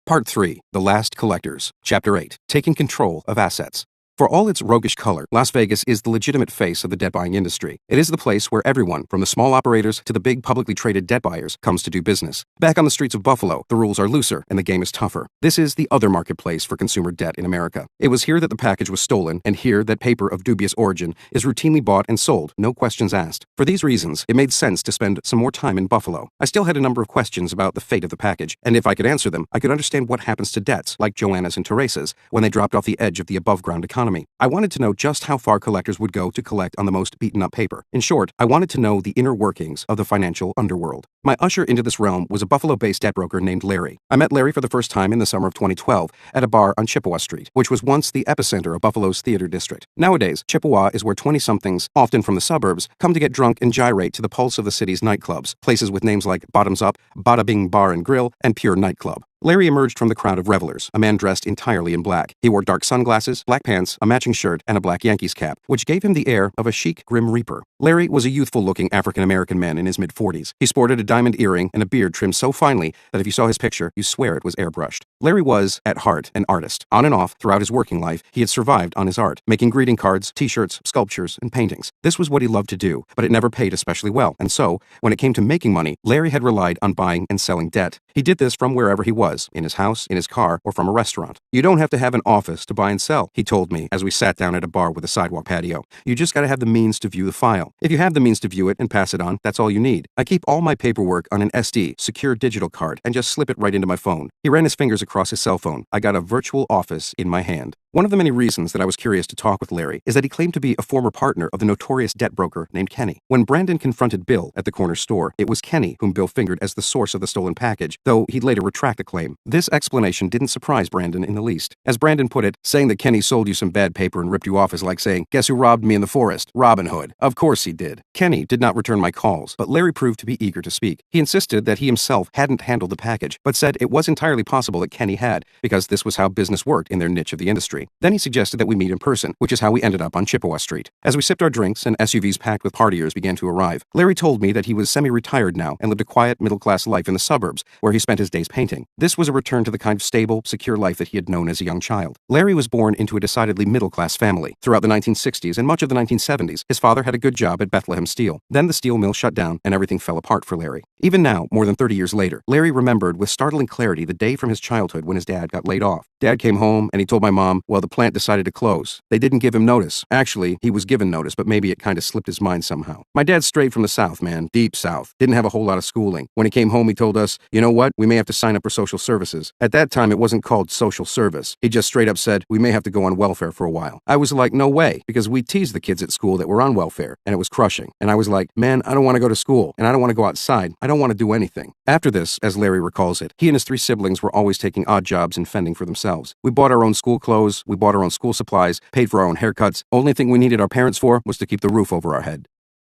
Part 3. The Last Collectors. Chapter 8. Taking Control of Assets. For all its roguish color, Las Vegas is the legitimate face of the debt buying industry. It is the place where everyone, from the small operators to the big publicly traded debt buyers, comes to do business. Back on the streets of Buffalo, the rules are looser and the game is tougher. This is the other marketplace for consumer debt in America. It was here that the package was stolen, and here that paper of dubious origin is routinely bought and sold, no questions asked. For these reasons, it made sense to spend some more time in Buffalo. I still had a number of questions about the fate of the package, and if I could answer them, I could understand what happens to debts like Joanna's and Teresa's when they dropped off the edge of the above-ground economy. I wanted to know just how far collectors would go to collect on the most beaten-up paper. In short, I wanted to know the inner workings of the financial underworld. My usher into this realm was a Buffalo-based debt broker named Larry. I met Larry for the first time in the summer of 2012 at a bar on Chippewa Street, which was once the epicenter of Buffalo's theater district. Nowadays, Chippewa is where 20-somethings, often from the suburbs, come to get drunk and gyrate to the pulse of the city's nightclubs, places with names like Bottoms Up, Bada Bing Bar and Grill, and Pure Nightclub. Larry emerged from the crowd of revelers, a man dressed entirely in black. He wore dark sunglasses, black pants, a matching shirt, and a black Yankees cap, which gave him the air of a chic Grim Reaper. Larry was a youthful-looking African-American man in his mid-40s. He sported a diamond earring and a beard trimmed so finely that if you saw his picture, you swear it was airbrushed. Larry was, at heart, an artist. On and off, throughout his working life, he had survived on his art, making greeting cards, t-shirts, sculptures, and paintings. This was what he loved to do, but it never paid especially well, and so, when it came to making money, Larry had relied on buying and selling debt. He did this from wherever he was, in his house, in his car, or from a restaurant. You don't have to have an office to buy and sell, he told me as we sat down at a bar with a sidewalk patio. You just gotta have the means to view the file. If you have the means to view it and pass it on, that's all you need. I keep all my paperwork on an SD, secure digital card, and just slip it right into my phone. He ran his fingers across his cell phone. I got a virtual office in my hand. One of the many reasons that I was curious to talk with Larry is that he claimed to be a former partner of the notorious debt broker named Kenny. When Brandon confronted Bill at the corner store, it was Kenny whom Bill fingered as the source of the stolen package, though he'd later retract the claim. This explanation didn't surprise Brandon in the least. As Brandon put it, saying that Kenny sold you some bad paper and ripped you off is like saying, "Guess who robbed me in the forest? Robin Hood." Of course he did. Kenny did not return my calls, but Larry proved to be eager to speak. He insisted that he himself hadn't handled the package, but said it was entirely possible that Kenny had, because this was how business worked in their niche of the industry. Then he suggested that we meet in person, which is how we ended up on Chippewa Street. As we sipped our drinks and SUVs packed with partiers began to arrive, Larry told me that he was semi-retired now and lived a quiet, middle-class life in the suburbs, where he spent his days painting. This was a return to the kind of stable, secure life that he had known as a young child. Larry was born into a decidedly middle-class family. Throughout the 1960s and much of the 1970s, his father had a good job at Bethlehem Steel. Then the steel mill shut down and everything fell apart for Larry. Even now, more than 30 years later, Larry remembered with startling clarity the day from his childhood when his dad got laid off. Dad came home and he told my mom, well, the plant decided to close. They didn't give him notice. Actually, he was given notice, but maybe it kind of slipped his mind somehow. My dad strayed from the South, man, deep South. Didn't have a whole lot of schooling. When he came home, he told us, you know what, we may have to sign up for social services. At that time, it wasn't called social service. He just straight up said, we may have to go on welfare for a while. I was like, no way, because we teased the kids at school that were on welfare, and it was crushing. And I was like, man, I don't want to go to school, and I don't want to go outside. I don't want to do anything. After this, as Larry recalls it, he and his 3 siblings were always taking odd jobs and fending for themselves. We bought our own school clothes, we bought our own school supplies, paid for our own haircuts. Only thing we needed our parents for was to keep the roof over our head.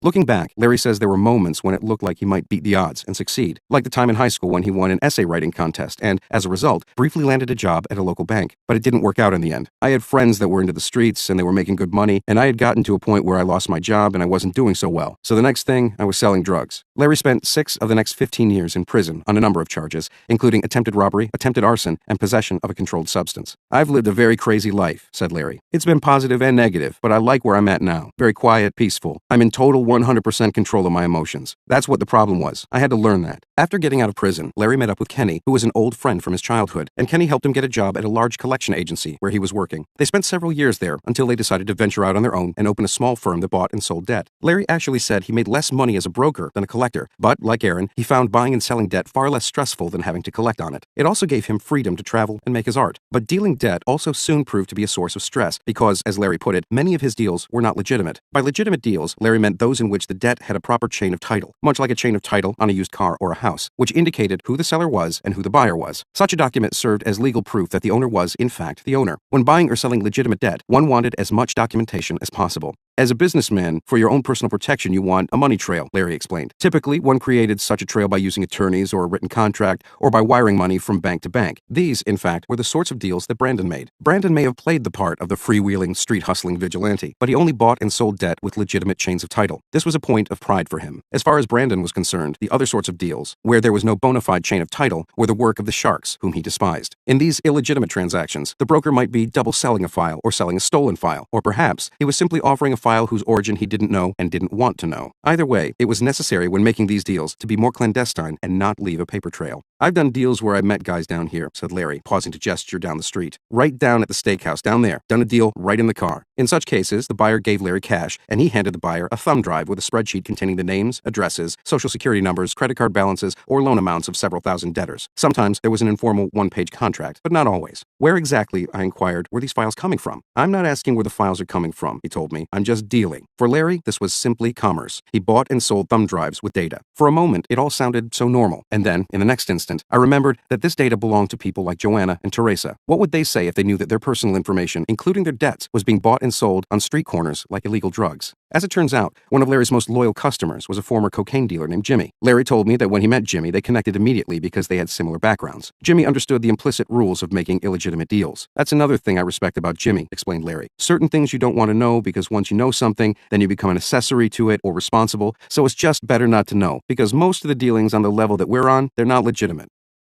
Looking back, Larry says there were moments when it looked like he might beat the odds and succeed, like the time in high school when he won an essay writing contest and, as a result, briefly landed a job at a local bank. But it didn't work out in the end. I had friends that were into the streets and they were making good money, and I had gotten to a point where I lost my job and I wasn't doing so well. So the next thing, I was selling drugs. Larry spent 6 of the next 15 years in prison on a number of charges, including attempted robbery, attempted arson, and possession of a controlled substance. I've lived a very crazy life, said Larry. It's been positive and negative, but I like where I'm at now. Very quiet, peaceful. I'm in total 100% control of my emotions. That's what the problem was. I had to learn that. After getting out of prison, Larry met up with Kenny, who was an old friend from his childhood, and Kenny helped him get a job at a large collection agency where he was working. They spent several years there until they decided to venture out on their own and open a small firm that bought and sold debt. Larry actually said he made less money as a broker than a collector, but, like Aaron, he found buying and selling debt far less stressful than having to collect on it. It also gave him freedom to travel and make his art. But dealing debt also soon proved to be a source of stress because, as Larry put it, many of his deals were not legitimate. By legitimate deals, Larry meant those in which the debt had a proper chain of title, much like a chain of title on a used car or a house, which indicated who the seller was and who the buyer was. Such a document served as legal proof that the owner was, in fact, the owner. When buying or selling legitimate debt, one wanted as much documentation as possible. As a businessman, for your own personal protection, you want a money trail, Larry explained. Typically, one created such a trail by using attorneys or a written contract or by wiring money from bank to bank. These, in fact, were the sorts of deals that Brandon made. Brandon may have played the part of the freewheeling, street-hustling vigilante, but he only bought and sold debt with legitimate chains of title. This was a point of pride for him. As far as Brandon was concerned, the other sorts of deals, where there was no bona fide chain of title, were the work of the sharks, whom he despised. In these illegitimate transactions, the broker might be double selling a file or selling a stolen file, or perhaps he was simply offering a file whose origin he didn't know and didn't want to know. Either way, it was necessary when making these deals to be more clandestine and not leave a paper trail. I've done deals where I met guys down here, said Larry, pausing to gesture down the street. Right down at the steakhouse down there. Done a deal right in the car. In such cases, the buyer gave Larry cash, and he handed the buyer a thumb drive with a spreadsheet containing the names, addresses, social security numbers, credit card balances, or loan amounts of several thousand debtors. Sometimes there was an informal one-page contract, but not always. Where exactly, I inquired, were these files coming from? I'm not asking where the files are coming from, he told me. I'm just dealing. For Larry, this was simply commerce. He bought and sold thumb drives with data. For a moment, it all sounded so normal. And then, in the next instant, I remembered that this data belonged to people like Joanna and Teresa. What would they say if they knew that their personal information, including their debts, was being bought and sold on street corners like illegal drugs? As it turns out, one of Larry's most loyal customers was a former cocaine dealer named Jimmy. Larry told me that when he met Jimmy, they connected immediately because they had similar backgrounds. Jimmy understood the implicit rules of making illegitimate deals. That's another thing I respect about Jimmy, explained Larry. Certain things you don't want to know because once you know something, then you become an accessory to it or responsible, so it's just better not to know, because most of the dealings on the level that we're on, they're not legitimate.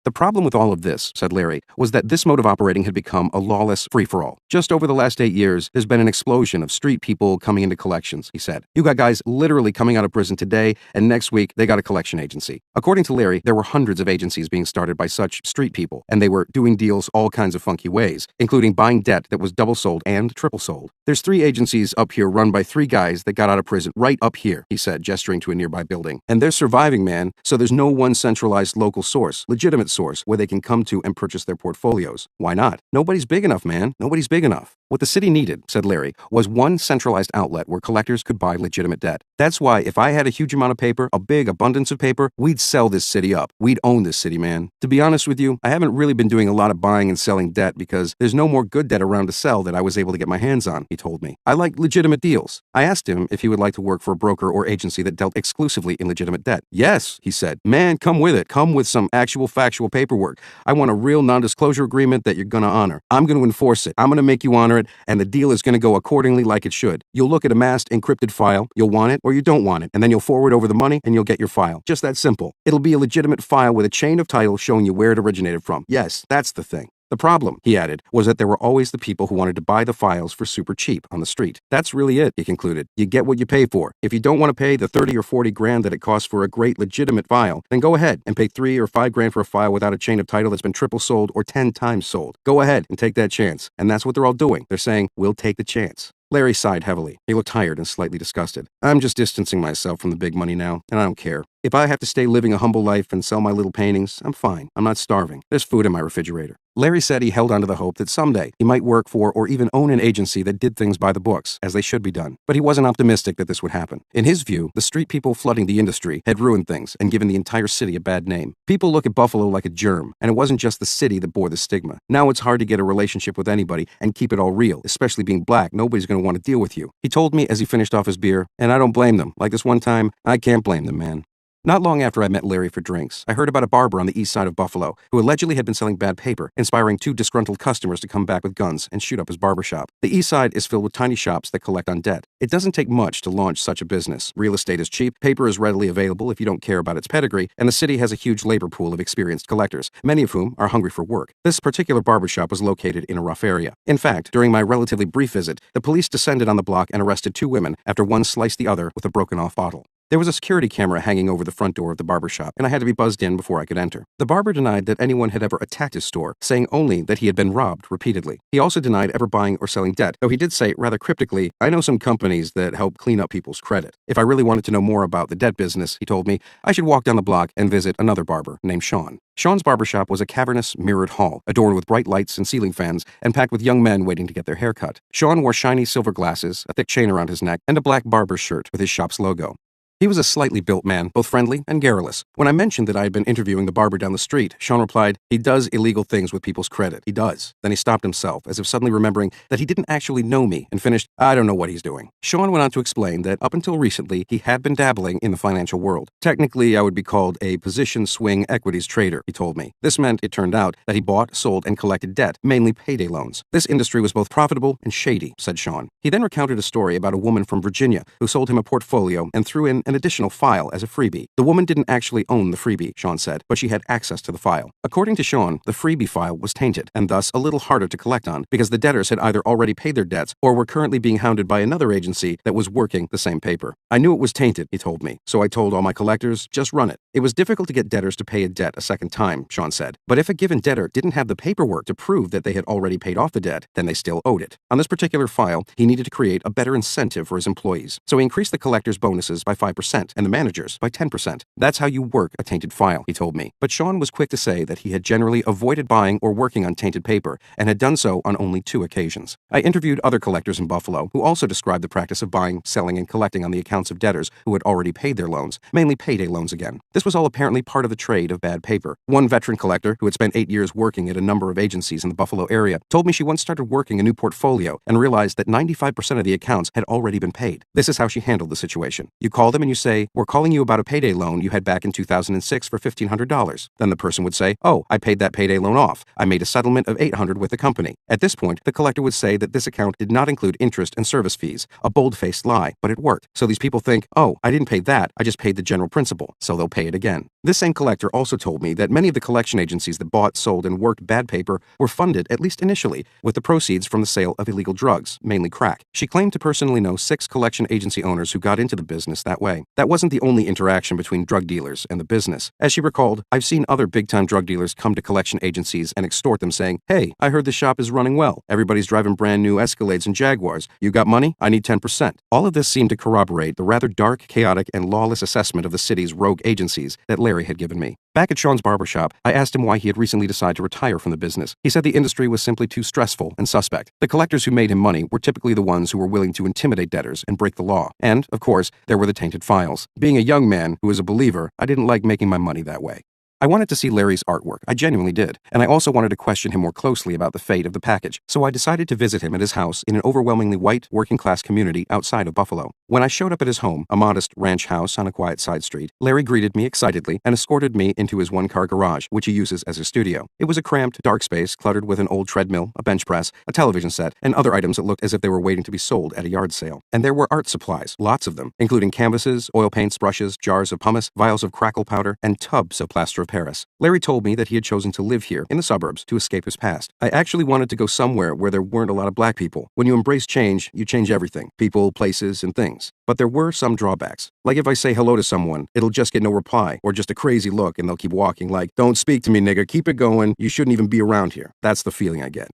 The problem with all of this, said Larry, was that this mode of operating had become a lawless free-for-all. Just over the last 8 years, there's been an explosion of street people coming into collections, he said. You got guys literally coming out of prison today, and next week they got a collection agency. According to Larry, there were hundreds of agencies being started by such street people, and they were doing deals all kinds of funky ways, including buying debt that was double sold and triple sold. There's 3 agencies up here run by 3 guys that got out of prison right up here, he said, gesturing to a nearby building. And they're surviving, man, so there's no one centralized local source, legitimate source, where they can come to and purchase their portfolios. Why not? Nobody's big enough, man. Nobody's big enough. What the city needed, said Larry, was one centralized outlet where collectors could buy legitimate debt. That's why if I had a huge amount of paper, a big abundance of paper, we'd sell this city up. We'd own this city, man. To be honest with you, I haven't really been doing a lot of buying and selling debt because there's no more good debt around to sell that I was able to get my hands on, he told me. I like legitimate deals. I asked him if he would like to work for a broker or agency that dealt exclusively in legitimate debt. Yes, he said. Man, come with it. Come with some actual factual paperwork. I want a real non-disclosure agreement that you're going to honor. I'm going to enforce it. I'm going to make you honor it, and the deal is going to go accordingly like it should. You'll look at a masked, encrypted file. You'll want it or you don't want it, and then you'll forward over the money and you'll get your file. Just that simple. It'll be a legitimate file with a chain of title showing you where it originated from. Yes, that's the thing. The problem, he added, was that there were always the people who wanted to buy the files for super cheap on the street. That's really it, he concluded. You get what you pay for. If you don't want to pay the 30 or 40 grand that it costs for a great legitimate file, then go ahead and pay 3 or 5 grand for a file without a chain of title that's been triple sold or 10 times sold. Go ahead and take that chance. And that's what they're all doing. They're saying, we'll take the chance. Larry sighed heavily. He looked tired and slightly disgusted. I'm just distancing myself from the big money now, and I don't care. If I have to stay living a humble life and sell my little paintings, I'm fine. I'm not starving. There's food in my refrigerator. Larry said he held on to the hope that someday he might work for or even own an agency that did things by the books, as they should be done. But he wasn't optimistic that this would happen. In his view, the street people flooding the industry had ruined things and given the entire city a bad name. People look at Buffalo like a germ, and it wasn't just the city that bore the stigma. Now it's hard to get a relationship with anybody and keep it all real, especially being black. Nobody's going to want to deal with you. He told me as he finished off his beer, and I don't blame them. Like this one time, I can't blame them, man. Not long after I met Larry for drinks, I heard about a barber on the east side of Buffalo who allegedly had been selling bad paper, inspiring 2 disgruntled customers to come back with guns and shoot up his barbershop. The east side is filled with tiny shops that collect on debt. It doesn't take much to launch such a business. Real estate is cheap, paper is readily available if you don't care about its pedigree, and the city has a huge labor pool of experienced collectors, many of whom are hungry for work. This particular barbershop was located in a rough area. In fact, during my relatively brief visit, the police descended on the block and arrested 2 women after one sliced the other with a broken-off bottle. There was a security camera hanging over the front door of the barbershop, and I had to be buzzed in before I could enter. The barber denied that anyone had ever attacked his store, saying only that he had been robbed repeatedly. He also denied ever buying or selling debt, though he did say, rather cryptically, I know some companies that help clean up people's credit. If I really wanted to know more about the debt business, he told me, I should walk down the block and visit another barber named Sean. Sean's barbershop was a cavernous, mirrored hall, adorned with bright lights and ceiling fans, and packed with young men waiting to get their hair cut. Sean wore shiny silver glasses, a thick chain around his neck, and a black barber's shirt with his shop's logo. He was a slightly built man, both friendly and garrulous. When I mentioned that I had been interviewing the barber down the street, Sean replied, "He does illegal things with people's credit. He does." Then he stopped himself, as if suddenly remembering that he didn't actually know me, and finished, "I don't know what he's doing." Sean went on to explain that up until recently, he had been dabbling in the financial world. "Technically, I would be called a position swing equities trader," he told me. This meant, it turned out, that he bought, sold, and collected debt, mainly payday loans. "This industry was both profitable and shady," said Sean. He then recounted a story about a woman from Virginia who sold him a portfolio and threw in an additional file as a freebie. The woman didn't actually own the freebie, Sean said, but she had access to the file. According to Sean, the freebie file was tainted, and thus a little harder to collect on, because the debtors had either already paid their debts or were currently being hounded by another agency that was working the same paper. "I knew it was tainted," he told me, "so I told all my collectors, just run it." It was difficult to get debtors to pay a debt a second time, Sean said, but if a given debtor didn't have the paperwork to prove that they had already paid off the debt, then they still owed it. On this particular file, he needed to create a better incentive for his employees, so he increased the collectors' bonuses by 5% and the managers by 10%. "That's how you work a tainted file," he told me. But Sean was quick to say that he had generally avoided buying or working on tainted paper and had done so on only 2 occasions. I interviewed other collectors in Buffalo who also described the practice of buying, selling, and collecting on the accounts of debtors who had already paid their loans, mainly payday loans again. This was all apparently part of the trade of bad paper. One veteran collector, who had spent 8 years working at a number of agencies in the Buffalo area, told me she once started working a new portfolio and realized that 95% of the accounts had already been paid. This is how she handled the situation. You call them and you say, "We're calling you about a payday loan you had back in 2006 for $1,500. Then the person would say, "Oh, I paid that payday loan off. I made a settlement of $800 with the company." At this point, the collector would say that this account did not include interest and service fees, a bold-faced lie, but it worked. So these people think, "Oh, I didn't pay that, I just paid the general principal," so they'll pay it again. This same collector also told me that many of the collection agencies that bought, sold, and worked bad paper were funded, at least initially, with the proceeds from the sale of illegal drugs, mainly crack. She claimed to personally know 6 collection agency owners who got into the business that way. That wasn't the only interaction between drug dealers and the business. As she recalled, "I've seen other big-time drug dealers come to collection agencies and extort them saying, 'Hey, I heard the shop is running well. Everybody's driving brand new Escalades and Jaguars. You got money? I need 10%. All of this seemed to corroborate the rather dark, chaotic, and lawless assessment of the city's rogue agencies that Larry had given me. Back at Sean's barbershop, I asked him why he had recently decided to retire from the business. He said the industry was simply too stressful and suspect. The collectors who made him money were typically the ones who were willing to intimidate debtors and break the law. And, of course, there were the tainted files. Being a young man who was a believer, I didn't like making my money that way. I wanted to see Larry's artwork. I genuinely did. And I also wanted to question him more closely about the fate of the package. So I decided to visit him at his house in an overwhelmingly white, working-class community outside of Buffalo. When I showed up at his home, a modest ranch house on a quiet side street, Larry greeted me excitedly and escorted me into his one-car garage, which he uses as a studio. It was a cramped, dark space cluttered with an old treadmill, a bench press, a television set, and other items that looked as if they were waiting to be sold at a yard sale. And there were art supplies, lots of them, including canvases, oil paints, brushes, jars of pumice, vials of crackle powder, and tubs of plaster of Paris. Larry told me that he had chosen to live here in the suburbs to escape his past. I actually wanted to go somewhere where there weren't a lot of black people. When you embrace change, you change everything. People, places, and things. But there were some drawbacks. Like if I say hello to someone, it'll just get no reply, or just a crazy look and they'll keep walking like, "Don't speak to me, nigga, keep it going, you shouldn't even be around here." That's the feeling I get.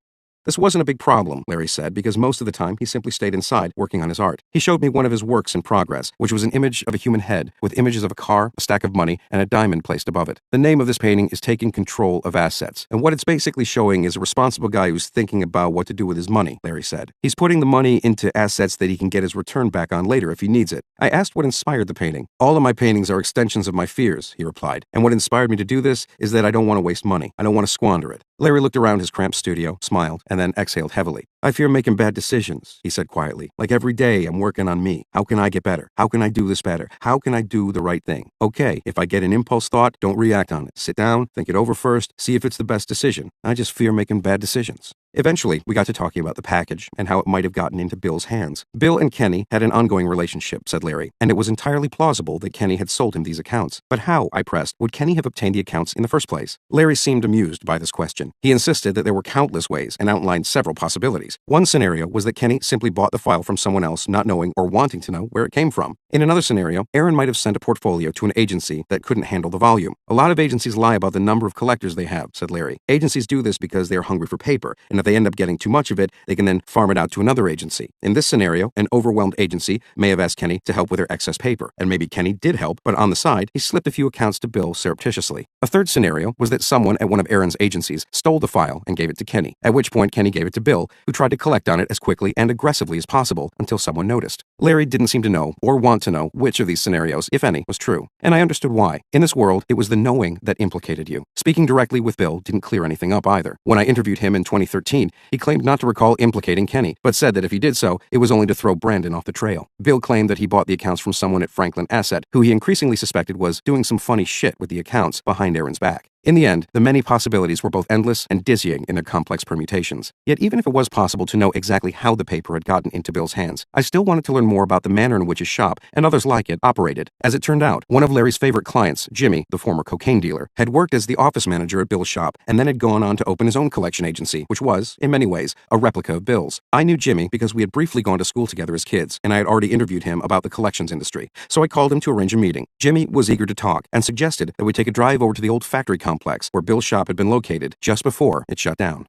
This wasn't a big problem, Larry said, because most of the time he simply stayed inside working on his art. He showed me one of his works in progress, which was an image of a human head with images of a car, a stack of money, and a diamond placed above it. The name of this painting is Taking Control of Assets, and what it's basically showing is a responsible guy who's thinking about what to do with his money, Larry said. He's putting the money into assets that he can get his return back on later if he needs it. I asked what inspired the painting. "All of my paintings are extensions of my fears," he replied, "and what inspired me to do this is that I don't want to waste money. I don't want to squander it." Larry looked around his cramped studio, smiled, and then exhaled heavily. "I fear making bad decisions," he said quietly. "Like every day I'm working on me. How can I get better? How can I do this better? How can I do the right thing? Okay, if I get an impulse thought, don't react on it. Sit down, think it over first, see if it's the best decision. I just fear making bad decisions." Eventually, we got to talking about the package and how it might have gotten into Bill's hands. Bill and Kenny had an ongoing relationship, said Larry, and it was entirely plausible that Kenny had sold him these accounts. But how, I pressed, would Kenny have obtained the accounts in the first place? Larry seemed amused by this question. He insisted that there were countless ways and outlined several possibilities. One scenario was that Kenny simply bought the file from someone else not knowing or wanting to know where it came from. In another scenario, Aaron might have sent a portfolio to an agency that couldn't handle the volume. A lot of agencies lie about the number of collectors they have, said Larry. Agencies do this because they are hungry for paper, and if they end up getting too much of it, they can then farm it out to another agency. In this scenario, an overwhelmed agency may have asked Kenny to help with their excess paper, and maybe Kenny did help, but on the side, he slipped a few accounts to Bill surreptitiously. A third scenario was that someone at one of Aaron's agencies stole the file and gave it to Kenny, at which point Kenny gave it to Bill, who tried to collect on it as quickly and aggressively as possible until someone noticed. Larry didn't seem to know, or want to know, which of these scenarios, if any, was true. And I understood why. In this world, it was the knowing that implicated you. Speaking directly with Bill didn't clear anything up either. When I interviewed him in 2013, he claimed not to recall implicating Kenny, but said that if he did so, it was only to throw Brandon off the trail. Bill claimed that he bought the accounts from someone at Franklin Asset, who he increasingly suspected was doing some funny shit with the accounts behind Aaron's back. In the end, the many possibilities were both endless and dizzying in their complex permutations. Yet even if it was possible to know exactly how the paper had gotten into Bill's hands, I still wanted to learn more about the manner in which his shop, and others like it, operated. As it turned out, one of Larry's favorite clients, Jimmy, the former cocaine dealer, had worked as the office manager at Bill's shop and then had gone on to open his own collection agency, which was, in many ways, a replica of Bill's. I knew Jimmy because we had briefly gone to school together as kids, and I had already interviewed him about the collections industry, so I called him to arrange a meeting. Jimmy was eager to talk and suggested that we take a drive over to the old factory complex where Bill's shop had been located just before it shut down.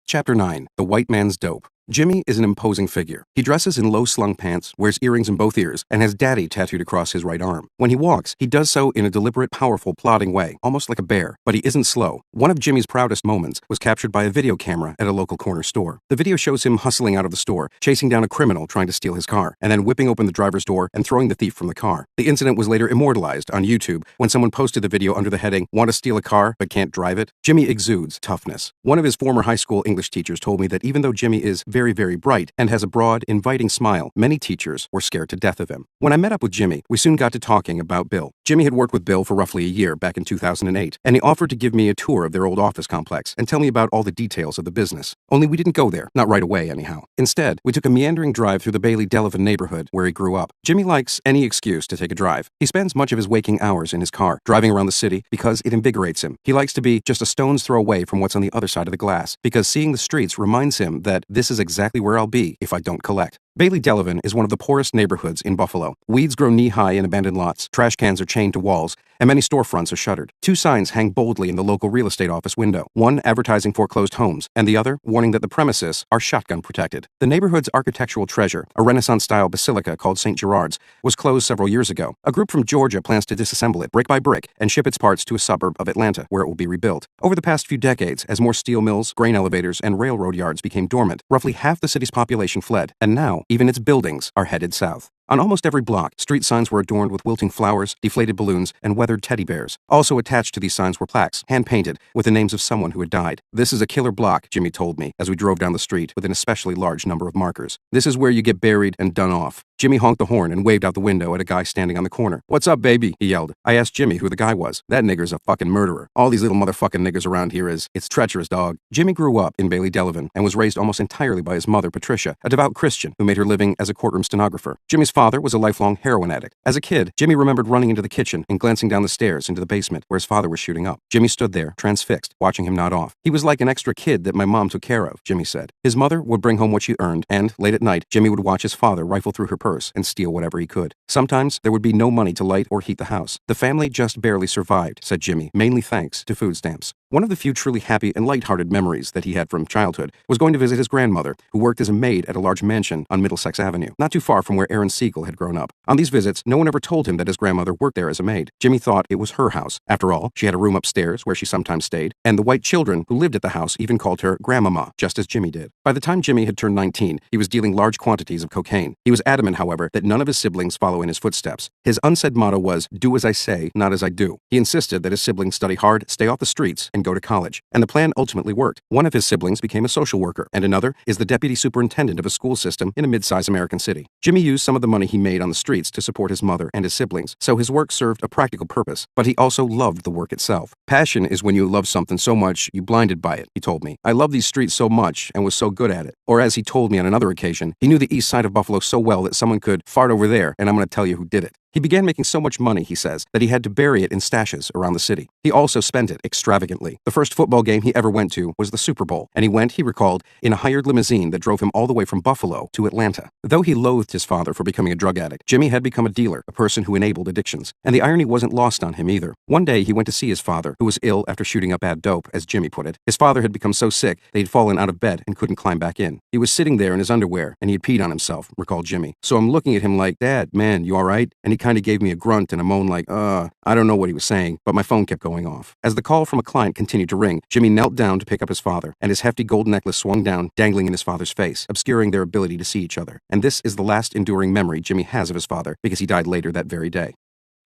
Chapter 9. The White Man's Dope. Jimmy is an imposing figure. He dresses in low-slung pants, wears earrings in both ears, and has Daddy tattooed across his right arm. When he walks, he does so in a deliberate, powerful, plodding way, almost like a bear, but he isn't slow. One of Jimmy's proudest moments was captured by a video camera at a local corner store. The video shows him hustling out of the store, chasing down a criminal trying to steal his car, and then whipping open the driver's door and throwing the thief from the car. The incident was later immortalized on YouTube when someone posted the video under the heading, "Want to steal a car but can't drive it?" Jimmy exudes toughness. One of his former high school English teachers told me that even though Jimmy is very, very bright and has a broad, inviting smile, many teachers were scared to death of him. When I met up with Jimmy, we soon got to talking about Bill. Jimmy had worked with Bill for roughly a year back in 2008, and he offered to give me a tour of their old office complex and tell me about all the details of the business. Only we didn't go there, not right away anyhow. Instead, we took a meandering drive through the Bailey Delavan neighborhood where he grew up. Jimmy likes any excuse to take a drive. He spends much of his waking hours in his car, driving around the city because it invigorates him. He likes to be just a stone's throw away from what's on the other side of the glass, because seeing the streets reminds him that this is exactly where I'll be if I don't collect. Bailey Delavan is one of the poorest neighborhoods in Buffalo. Weeds grow knee-high in abandoned lots, trash cans are chained to walls, and many storefronts are shuttered. Two signs hang boldly in the local real estate office window, one advertising foreclosed homes, and the other warning that the premises are shotgun protected. The neighborhood's architectural treasure, a Renaissance-style basilica called St. Gerard's, was closed several years ago. A group from Georgia plans to disassemble it brick by brick and ship its parts to a suburb of Atlanta, where it will be rebuilt. Over the past few decades, as more steel mills, grain elevators, and railroad yards became dormant, roughly half the city's population fled, and now even its buildings are headed south. On almost every block, street signs were adorned with wilting flowers, deflated balloons, and weathered teddy bears. Also attached to these signs were plaques, hand-painted, with the names of someone who had died. "This is a killer block," Jimmy told me, as we drove down the street with an especially large number of markers. "This is where you get buried and done off." Jimmy honked the horn and waved out the window at a guy standing on the corner. "What's up, baby?" he yelled. I asked Jimmy who the guy was. "That nigger's a fucking murderer. All these little motherfucking niggers around here it's treacherous, dog." Jimmy grew up in Bailey Delavan and was raised almost entirely by his mother, Patricia, a devout Christian who made her living as a courtroom stenographer. Jimmy's father was a lifelong heroin addict. As a kid, Jimmy remembered running into the kitchen and glancing down the stairs into the basement where his father was shooting up. Jimmy stood there, transfixed, watching him nod off. "He was like an extra kid that my mom took care of," Jimmy said. His mother would bring home what she earned, and, late at night, Jimmy would watch his father rifle through her purse and steal whatever he could. Sometimes there would be no money to light or heat the house. "The family just barely survived," said Jimmy, mainly thanks to food stamps. One of the few truly happy and lighthearted memories that he had from childhood was going to visit his grandmother, who worked as a maid at a large mansion on Middlesex Avenue, not too far from where Aaron Seagull had grown up. On these visits, no one ever told him that his grandmother worked there as a maid. Jimmy thought it was her house. After all, she had a room upstairs where she sometimes stayed, and the white children who lived at the house even called her Grandmama, just as Jimmy did. By the time Jimmy had turned 19, he was dealing large quantities of cocaine. He was adamant, however, that none of his siblings follow in his footsteps. His unsaid motto was, "Do as I say, not as I do." He insisted that his siblings study hard, stay off the streets, and go to college. And the plan ultimately worked. One of his siblings became a social worker, and another is the deputy superintendent of a school system in a mid-sized American city. Jimmy used some of the money he made on the streets to support his mother and his siblings, so his work served a practical purpose, but he also loved the work itself. "Passion is when you love something so much you blinded by it," he told me. "I love these streets so much and was so good at it." Or as he told me on another occasion, he knew the east side of Buffalo so well that someone could fart over there, and I'm going to tell you who did it. He began making so much money, he says, that he had to bury it in stashes around the city. He also spent it extravagantly. The first football game he ever went to was the Super Bowl, and he went, he recalled, in a hired limousine that drove him all the way from Buffalo to Atlanta. Though he loathed his father for becoming a drug addict, Jimmy had become a dealer, a person who enabled addictions. And the irony wasn't lost on him either. One day he went to see his father, who was ill after shooting up bad dope, as Jimmy put it. His father had become so sick that he'd fallen out of bed and couldn't climb back in. He was sitting there in his underwear, and he had peed on himself, recalled Jimmy. "So I'm looking at him like, 'Dad, man, you all right?' And he kinda gave me a grunt and a moan like, I don't know what he was saying, but my phone kept going off. As the call from a client continued to ring, Jimmy knelt down to pick up his father, and his hefty gold necklace swung down, dangling in his father's face, obscuring their ability to see each other. And this is the last enduring memory Jimmy has of his father, because he died later that very day.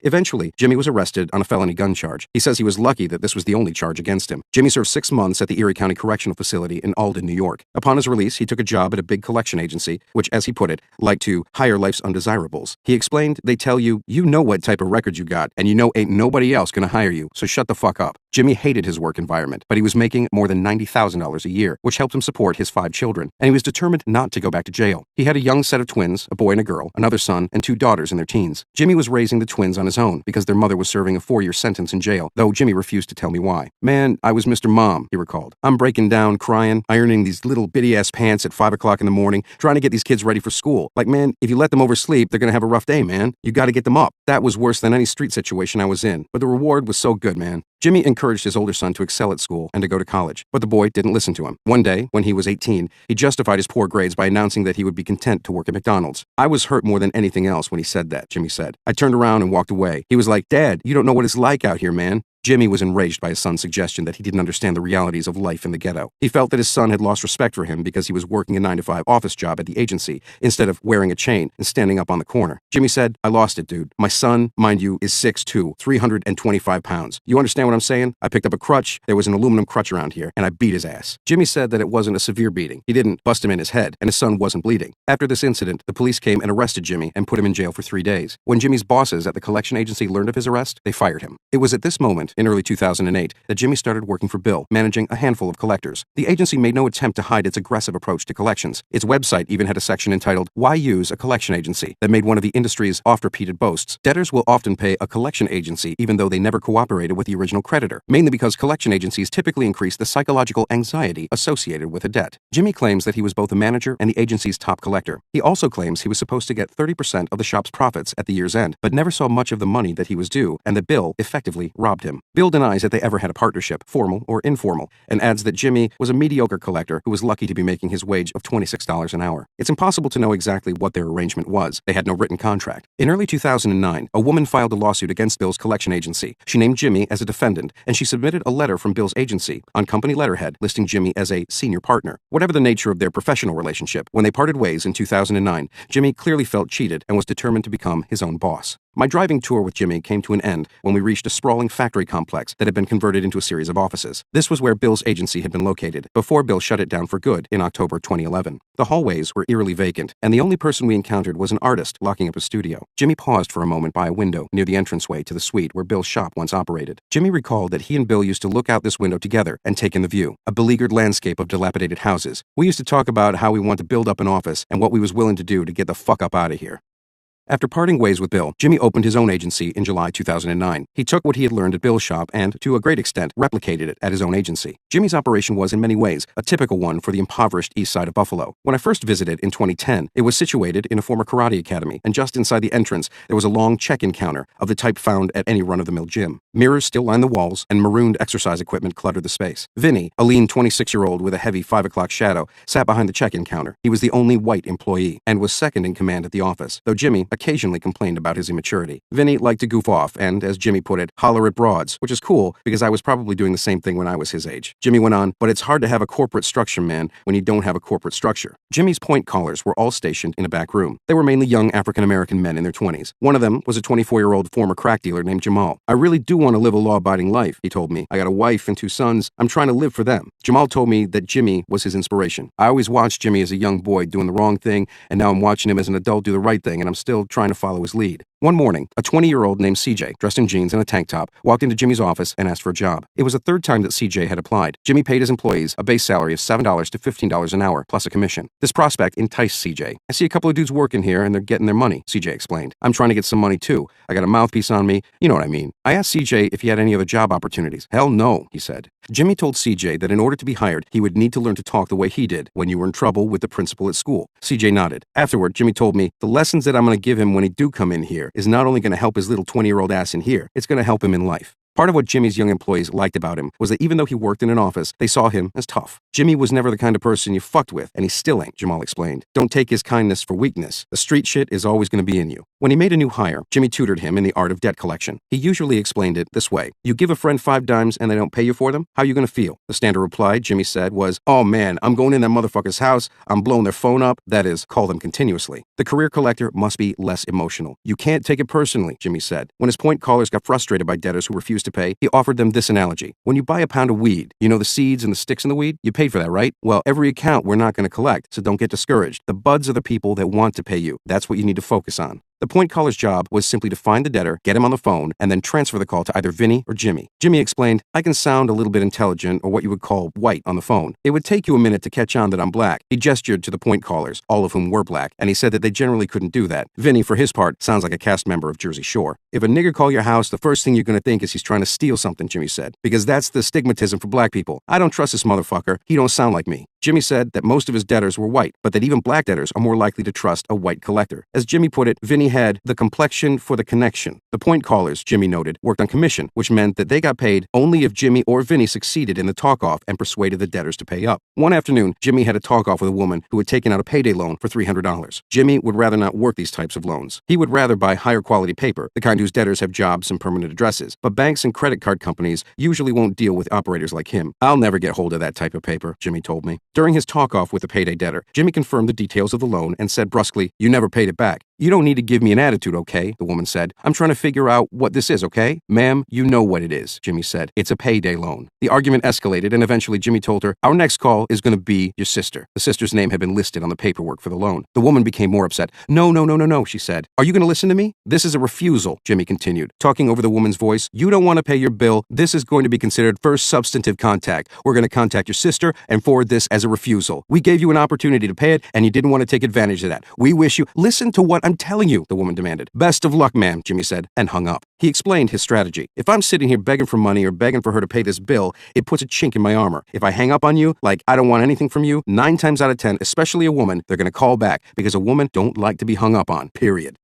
Eventually, Jimmy was arrested on a felony gun charge. He says he was lucky that this was the only charge against him. Jimmy served 6 months at the Erie County Correctional Facility in Alden, New York. Upon his release, he took a job at a big collection agency, which, as he put it, liked to hire life's undesirables. He explained, they tell you, you know what type of record you got, and you know ain't nobody else gonna hire you, so shut the fuck up. Jimmy hated his work environment, but he was making more than $90,000 a year, which helped him support his 5 children, and he was determined not to go back to jail. He had a young set of twins, a boy and a girl, another son, and 2 daughters in their teens. Jimmy was raising the twins on his own because their mother was serving a 4-year sentence in jail, though Jimmy refused to tell me why. Man, I was Mr. Mom, he recalled. I'm breaking down, crying, ironing these little bitty-ass pants at 5 o'clock in the morning, trying to get these kids ready for school. Like, man, if you let them oversleep, they're gonna have a rough day, man. You gotta get them up. That was worse than any street situation I was in, but the reward was so good, man. Jimmy encouraged his older son to excel at school and to go to college, but the boy didn't listen to him. One day, when he was 18, he justified his poor grades by announcing that he would be content to work at McDonald's. I was hurt more than anything else when he said that, Jimmy said. I turned around and walked away. He was like, Dad, you don't know what it's like out here, man. Jimmy was enraged by his son's suggestion that he didn't understand the realities of life in the ghetto. He felt that his son had lost respect for him because he was working a 9-to-5 office job at the agency instead of wearing a chain and standing up on the corner. Jimmy said, I lost it, dude. My son, mind you, is 6'2", 325 pounds. You understand what I'm saying? I picked up a crutch, there was an aluminum crutch around here, and I beat his ass. Jimmy said that it wasn't a severe beating. He didn't bust him in his head, and his son wasn't bleeding. After this incident, the police came and arrested Jimmy and put him in jail for 3 days. When Jimmy's bosses at the collection agency learned of his arrest, they fired him. It was at this moment, in early 2008, that Jimmy started working for Bill, managing a handful of collectors. The agency made no attempt to hide its aggressive approach to collections. Its website even had a section entitled, Why Use a Collection Agency? That made one of the industry's oft-repeated boasts. Debtors will often pay a collection agency even though they never cooperated with the original creditor, mainly because collection agencies typically increase the psychological anxiety associated with a debt. Jimmy claims that he was both a manager and the agency's top collector. He also claims he was supposed to get 30% of the shop's profits at the year's end, but never saw much of the money that he was due, and that Bill effectively robbed him. Bill denies that they ever had a partnership, formal or informal, and adds that Jimmy was a mediocre collector who was lucky to be making his wage of $26 an hour. It's impossible to know exactly what their arrangement was. They had no written contract. In early 2009, a woman filed a lawsuit against Bill's collection agency. She named Jimmy as a defendant, and she submitted a letter from Bill's agency on company letterhead listing Jimmy as a senior partner. Whatever the nature of their professional relationship, when they parted ways in 2009, Jimmy clearly felt cheated and was determined to become his own boss. My driving tour with Jimmy came to an end when we reached a sprawling factory complex that had been converted into a series of offices. This was where Bill's agency had been located before Bill shut it down for good in October 2011. The hallways were eerily vacant, and the only person we encountered was an artist locking up a studio. Jimmy paused for a moment by a window near the entranceway to the suite where Bill's shop once operated. Jimmy recalled that he and Bill used to look out this window together and take in the view, a beleaguered landscape of dilapidated houses. We used to talk about how we want to build up an office and what we was willing to do to get the fuck up out of here. After parting ways with Bill, Jimmy opened his own agency in July 2009. He took what he had learned at Bill's shop and, to a great extent, replicated it at his own agency. Jimmy's operation was, in many ways, a typical one for the impoverished east side of Buffalo. When I first visited in 2010, it was situated in a former karate academy, and just inside the entrance, there was a long check-in counter of the type found at any run-of-the-mill gym. Mirrors still lined the walls, and marooned exercise equipment cluttered the space. Vinny, a lean 26-year-old with a heavy 5 o'clock shadow, sat behind the check-in counter. He was the only white employee, and was second in command at the office, though Jimmy occasionally complained about his immaturity. Vinny liked to goof off and, as Jimmy put it, holler at broads, which is cool because I was probably doing the same thing when I was his age. Jimmy went on, but it's hard to have a corporate structure, man, when you don't have a corporate structure. Jimmy's point callers were all stationed in a back room. They were mainly young African-American men in their 20s. One of them was a 24-year-old former crack dealer named Jamal. I really do want to live a law-abiding life, he told me. I got a wife and 2 sons. I'm trying to live for them. Jamal told me that Jimmy was his inspiration. I always watched Jimmy as a young boy doing the wrong thing, and now I'm watching him as an adult do the right thing, and I'm still trying to follow his lead. One morning, a 20-year-old named CJ, dressed in jeans and a tank top, walked into Jimmy's office and asked for a job. It was the 3rd time that CJ had applied. Jimmy paid his employees a base salary of $7 to $15 an hour, plus a commission. This prospect enticed CJ. I see a couple of dudes working here and they're getting their money, CJ explained. I'm trying to get some money too. I got a mouthpiece on me. You know what I mean. I asked CJ if he had any other job opportunities. Hell no, he said. Jimmy told CJ that in order to be hired, he would need to learn to talk the way he did when you were in trouble with the principal at school. CJ nodded. Afterward, Jimmy told me, the lessons that I'm going to give him when he do come in here is not only going to help his little 20-year-old ass in here, it's going to help him in life. Part of what Jimmy's young employees liked about him was that even though he worked in an office, they saw him as tough. Jimmy was never the kind of person you fucked with, and he still ain't, Jamal explained. Don't take his kindness for weakness. The street shit is always going to be in you. When he made a new hire, Jimmy tutored him in the art of debt collection. He usually explained it this way. You give a friend 5 dimes and they don't pay you for them? How are you going to feel? The standard reply, Jimmy said, was, oh man, I'm going in that motherfucker's house. I'm blowing their phone up. That is, call them continuously. The career collector must be less emotional. You can't take it personally, Jimmy said. When his point callers got frustrated by debtors who refused to pay, he offered them this analogy. When you buy a pound of weed, you know the seeds and the sticks in the weed? You paid for that, right? Well, every account we're not going to collect, so don't get discouraged. The buds are the people that want to pay you. That's what you need to focus on. The point caller's job was simply to find the debtor, get him on the phone, and then transfer the call to either Vinny or Jimmy. Jimmy explained, I can sound a little bit intelligent or what you would call white on the phone. It would take you a minute to catch on that I'm black. He gestured to the point callers, all of whom were black, and he said that they generally couldn't do that. Vinny, for his part, sounds like a cast member of Jersey Shore. If a nigger call your house, the first thing you're going to think is he's trying to steal something, Jimmy said, because that's the stigmatism for black people. I don't trust this motherfucker. He don't sound like me. Jimmy said that most of his debtors were white, but that even black debtors are more likely to trust a white collector. As Jimmy put it, Vinny had the complexion for the connection. The point callers, Jimmy noted, worked on commission, which meant that they got paid only if Jimmy or Vinny succeeded in the talk-off and persuaded the debtors to pay up. One afternoon, Jimmy had a talk-off with a woman who had taken out a payday loan for $300. Jimmy would rather not work these types of loans. He would rather buy higher quality paper, the kind whose debtors have jobs and permanent addresses. But banks and credit card companies usually won't deal with operators like him. I'll never get hold of that type of paper, Jimmy told me. During his talk-off with the payday debtor, Jimmy confirmed the details of the loan and said brusquely, you never paid it back. You don't need to give me an attitude, okay? The woman said. I'm trying to figure out what this is, okay? Ma'am, you know what it is, Jimmy said. It's a payday loan. The argument escalated, and eventually Jimmy told her, our next call is going to be your sister. The sister's name had been listed on the paperwork for the loan. The woman became more upset. No, she said. Are you going to listen to me? This is a refusal, Jimmy continued, talking over the woman's voice. You don't want to pay your bill. This is going to be considered first substantive contact. We're going to contact your sister and forward this as a refusal. We gave you an opportunity to pay it, and you didn't want to take advantage of that. We wish you... Listen to what I'm telling you, the woman demanded. Best of luck, ma'am, Jimmy said, and hung up. He explained his strategy. If I'm sitting here begging for money or begging for her to pay this bill, it puts a chink in my armor. If I hang up on you, like I don't want anything from you, 9 times out of 10, especially a woman, they're going to call back because a woman don't like to be hung up on, period.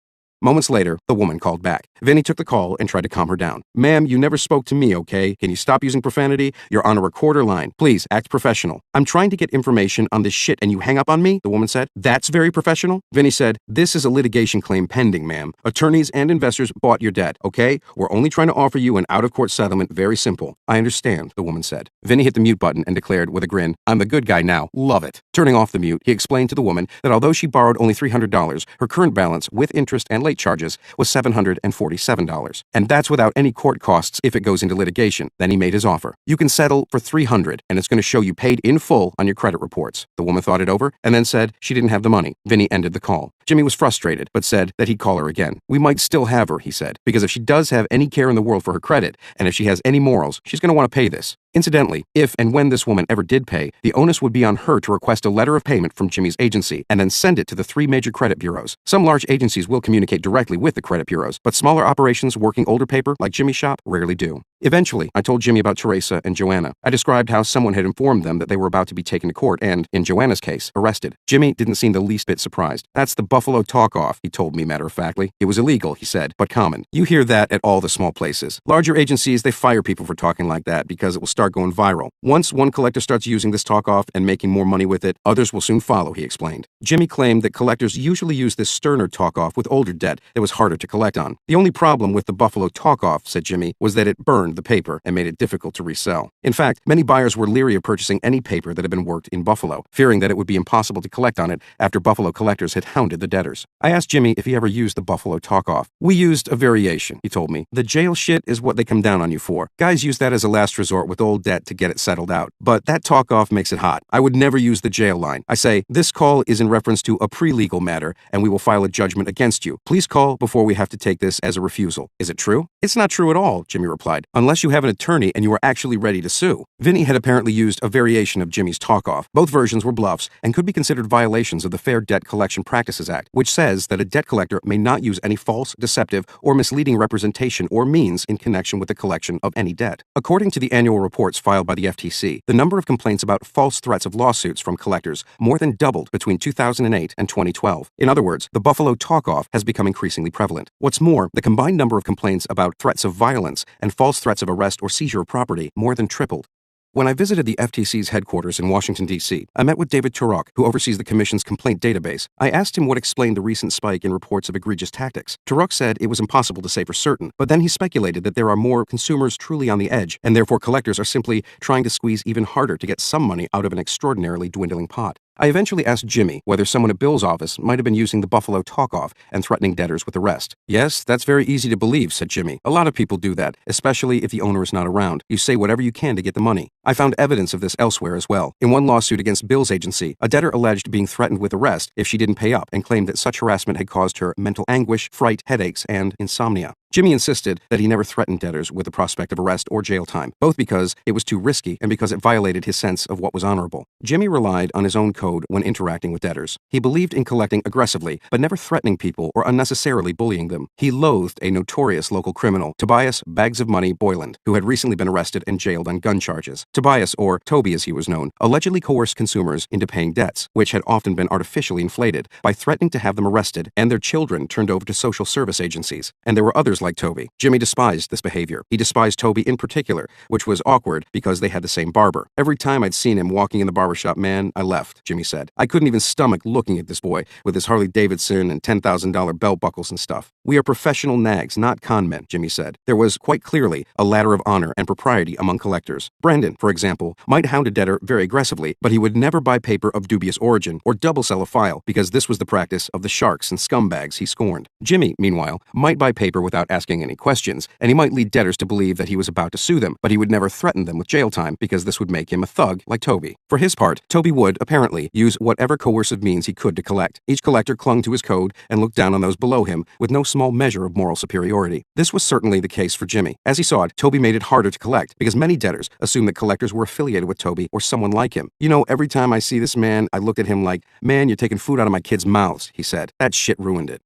Moments later, the woman called back. Vinny took the call and tried to calm her down. Ma'am, you never spoke to me, okay? Can you stop using profanity? You're on a recorder line. Please, act professional. I'm trying to get information on this shit and you hang up on me, the woman said. That's very professional? Vinny said, this is a litigation claim pending, ma'am. Attorneys and investors bought your debt, okay? We're only trying to offer you an out-of-court settlement. Very simple. I understand, the woman said. Vinny hit the mute button and declared with a grin, I'm the good guy now. Love it. Turning off the mute, he explained to the woman that although she borrowed only $300, her current balance, with interest and late charges, was $747. And that's without any court costs if it goes into litigation. Then he made his offer. You can settle for $300, and it's going to show you paid in full on your credit reports. The woman thought it over and then said she didn't have the money. Vinny ended the call. Jimmy was frustrated, but said that he'd call her again. We might still have her, he said, because if she does have any care in the world for her credit, and if she has any morals, she's going to want to pay this. Incidentally, if and when this woman ever did pay, the onus would be on her to request a letter of payment from Jimmy's agency and then send it to the 3 major credit bureaus. Some large agencies will communicate directly with the credit bureaus, but smaller operations working older paper like Jimmy's shop rarely do. Eventually, I told Jimmy about Teresa and Joanna. I described how someone had informed them that they were about to be taken to court and, in Joanna's case, arrested. Jimmy didn't seem the least bit surprised. That's the Buffalo talk-off, he told me matter-of-factly. It was illegal, he said, but common. You hear that at all the small places. Larger agencies, they fire people for talking like that because it will start going viral. Once one collector starts using this talk-off and making more money with it, others will soon follow, he explained. Jimmy claimed that collectors usually use this sterner talk-off with older debt that was harder to collect on. The only problem with the Buffalo talk-off, said Jimmy, was that it burned the paper and made it difficult to resell. In fact, many buyers were leery of purchasing any paper that had been worked in Buffalo, fearing that it would be impossible to collect on it after Buffalo collectors had hounded the debtors. I asked Jimmy if he ever used the Buffalo talk-off. We used a variation, he told me. The jail shit is what they come down on you for. Guys use that as a last resort with old debt to get it settled out. But that talk-off makes it hot. I would never use the jail line. I say, this call is in reference to a pre-legal matter, and we will file a judgment against you. Please call before we have to take this as a refusal. Is it true? It's not true at all, Jimmy replied, unless you have an attorney and you are actually ready to sue. Vinny had apparently used a variation of Jimmy's talk-off. Both versions were bluffs and could be considered violations of the Fair Debt Collection Practices Act, which says that a debt collector may not use any false, deceptive, or misleading representation or means in connection with the collection of any debt. According to the annual reports filed by the FTC, the number of complaints about false threats of lawsuits from collectors more than doubled between 2008 and 2012. In other words, the Buffalo talk-off has become increasingly prevalent. What's more, the combined number of complaints about threats of violence and false threats of arrest or seizure of property more than tripled. When I visited the FTC's headquarters in Washington, D.C., I met with David Turok, who oversees the Commission's complaint database. I asked him what explained the recent spike in reports of egregious tactics. Turok said it was impossible to say for certain, but then he speculated that there are more consumers truly on the edge, and therefore collectors are simply trying to squeeze even harder to get some money out of an extraordinarily dwindling pot. I eventually asked Jimmy whether someone at Bill's office might have been using the Buffalo talk-off and threatening debtors with arrest. "Yes, that's very easy to believe," said Jimmy. "A lot of people do that, especially if the owner is not around. You say whatever you can to get the money." I found evidence of this elsewhere as well. In one lawsuit against Bill's agency, a debtor alleged being threatened with arrest if she didn't pay up and claimed that such harassment had caused her mental anguish, fright, headaches, and insomnia. Jimmy insisted that he never threatened debtors with the prospect of arrest or jail time, both because it was too risky and because it violated his sense of what was honorable. Jimmy relied on his own code when interacting with debtors. He believed in collecting aggressively, but never threatening people or unnecessarily bullying them. He loathed a notorious local criminal, Tobias Bags of Money Boyland, who had recently been arrested and jailed on gun charges. Tobias, or Toby as he was known, allegedly coerced consumers into paying debts, which had often been artificially inflated, by threatening to have them arrested and their children turned over to social service agencies. And there were others like Toby. Jimmy despised this behavior. He despised Toby in particular, which was awkward because they had the same barber. "Every time I'd seen him walking in the barbershop, man, I left," Jimmy said. "I couldn't even stomach looking at this boy with his Harley Davidson and $10,000 belt buckles and stuff." "We are professional nags, not con men," Jimmy said. There was quite clearly a ladder of honor and propriety among collectors. Brandon, for example, might hound a debtor very aggressively, but he would never buy paper of dubious origin or double sell a file because this was the practice of the sharks and scumbags he scorned. Jimmy, meanwhile, might buy paper without asking any questions, and he might lead debtors to believe that he was about to sue them, but he would never threaten them with jail time because this would make him a thug like Toby. For his part, Toby would, apparently, use whatever coercive means he could to collect. Each collector clung to his code and looked down on those below him with no small measure of moral superiority. This was certainly the case for Jimmy. As he saw it, Toby made it harder to collect because many debtors assumed that collectors were affiliated with Toby or someone like him. "You know, every time I see this man, I look at him like, 'Man, you're taking food out of my kids' mouths,'" he said. "That shit ruined it."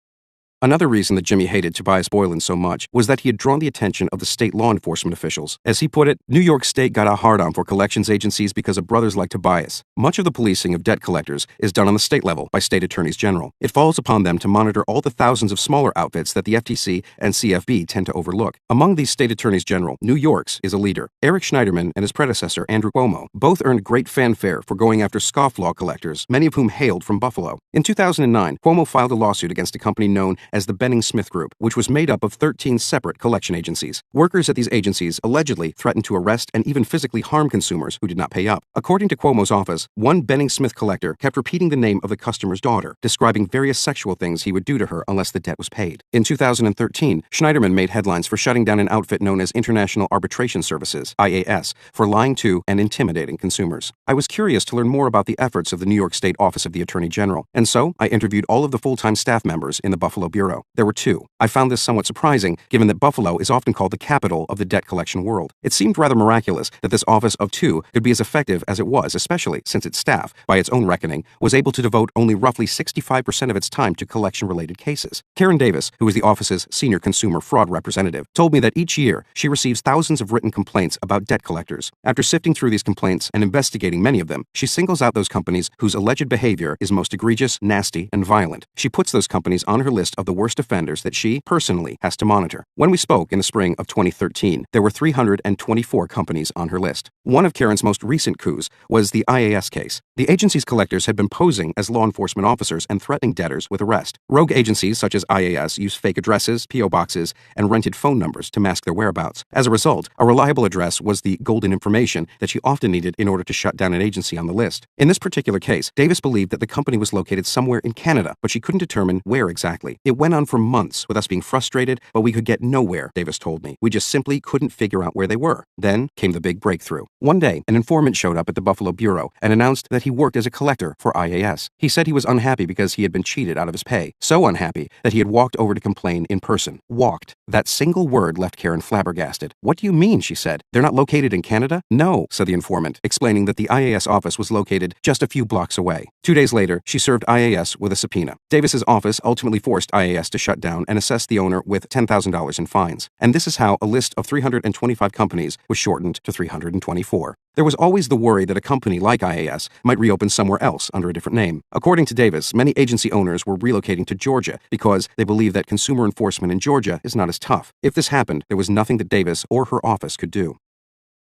Another reason that Jimmy hated Tobias Boylan so much was that he had drawn the attention of the state law enforcement officials. As he put it, New York State got a hard-on for collections agencies because of brothers like Tobias. Much of the policing of debt collectors is done on the state level by state attorneys general. It falls upon them to monitor all the thousands of smaller outfits that the FTC and CFB tend to overlook. Among these state attorneys general, New York's is a leader. Eric Schneiderman and his predecessor, Andrew Cuomo, both earned great fanfare for going after scofflaw collectors, many of whom hailed from Buffalo. In 2009, Cuomo filed a lawsuit against a company known as the Benning-Smith Group, which was made up of 13 separate collection agencies. Workers at these agencies allegedly threatened to arrest and even physically harm consumers who did not pay up. According to Cuomo's office, one Benning-Smith collector kept repeating the name of the customer's daughter, describing various sexual things he would do to her unless the debt was paid. In 2013, Schneiderman made headlines for shutting down an outfit known as International Arbitration Services, IAS, for lying to and intimidating consumers. I was curious to learn more about the efforts of the New York State Office of the Attorney General, and so I interviewed all of the full-time staff members in the Buffalo Bureau. There were two. I found this somewhat surprising, given that Buffalo is often called the capital of the debt collection world. It seemed rather miraculous that this office of two could be as effective as it was, especially since its staff, by its own reckoning, was able to devote only roughly 65% of its time to collection-related cases. Karen Davis, who is the office's senior consumer fraud representative, told me that each year she receives thousands of written complaints about debt collectors. After sifting through these complaints and investigating many of them, she singles out those companies whose alleged behavior is most egregious, nasty, and violent. She puts those companies on her list of the worst offenders that she, personally, has to monitor. When we spoke in the spring of 2013, there were 324 companies on her list. One of Karen's most recent coups was the IAS case. The agency's collectors had been posing as law enforcement officers and threatening debtors with arrest. Rogue agencies such as IAS used fake addresses, P.O. boxes, and rented phone numbers to mask their whereabouts. As a result, a reliable address was the golden information that she often needed in order to shut down an agency on the list. In this particular case, Davis believed that the company was located somewhere in Canada, but she couldn't determine where exactly. "It went on for months with us being frustrated, but we could get nowhere," Davis told me. "We just simply couldn't figure out where they were." Then came the big breakthrough. One day, an informant showed up at the Buffalo Bureau and announced that he worked as a collector for IAS. He said he was unhappy because he had been cheated out of his pay. So unhappy that he had walked over to complain in person. Walked. That single word left Karen flabbergasted. "What do you mean?" she said. "They're not located in Canada?" "No," said the informant, explaining that the IAS office was located just a few blocks away. 2 days later, she served IAS with a subpoena. Davis's office ultimately forced IAS to shut down and assess the owner with $10,000 in fines. And this is how a list of 325 companies was shortened to 324. There was always the worry that a company like IAS might reopen somewhere else under a different name. According to Davis, many agency owners were relocating to Georgia because they believe that consumer enforcement in Georgia is not as tough. If this happened, there was nothing that Davis or her office could do.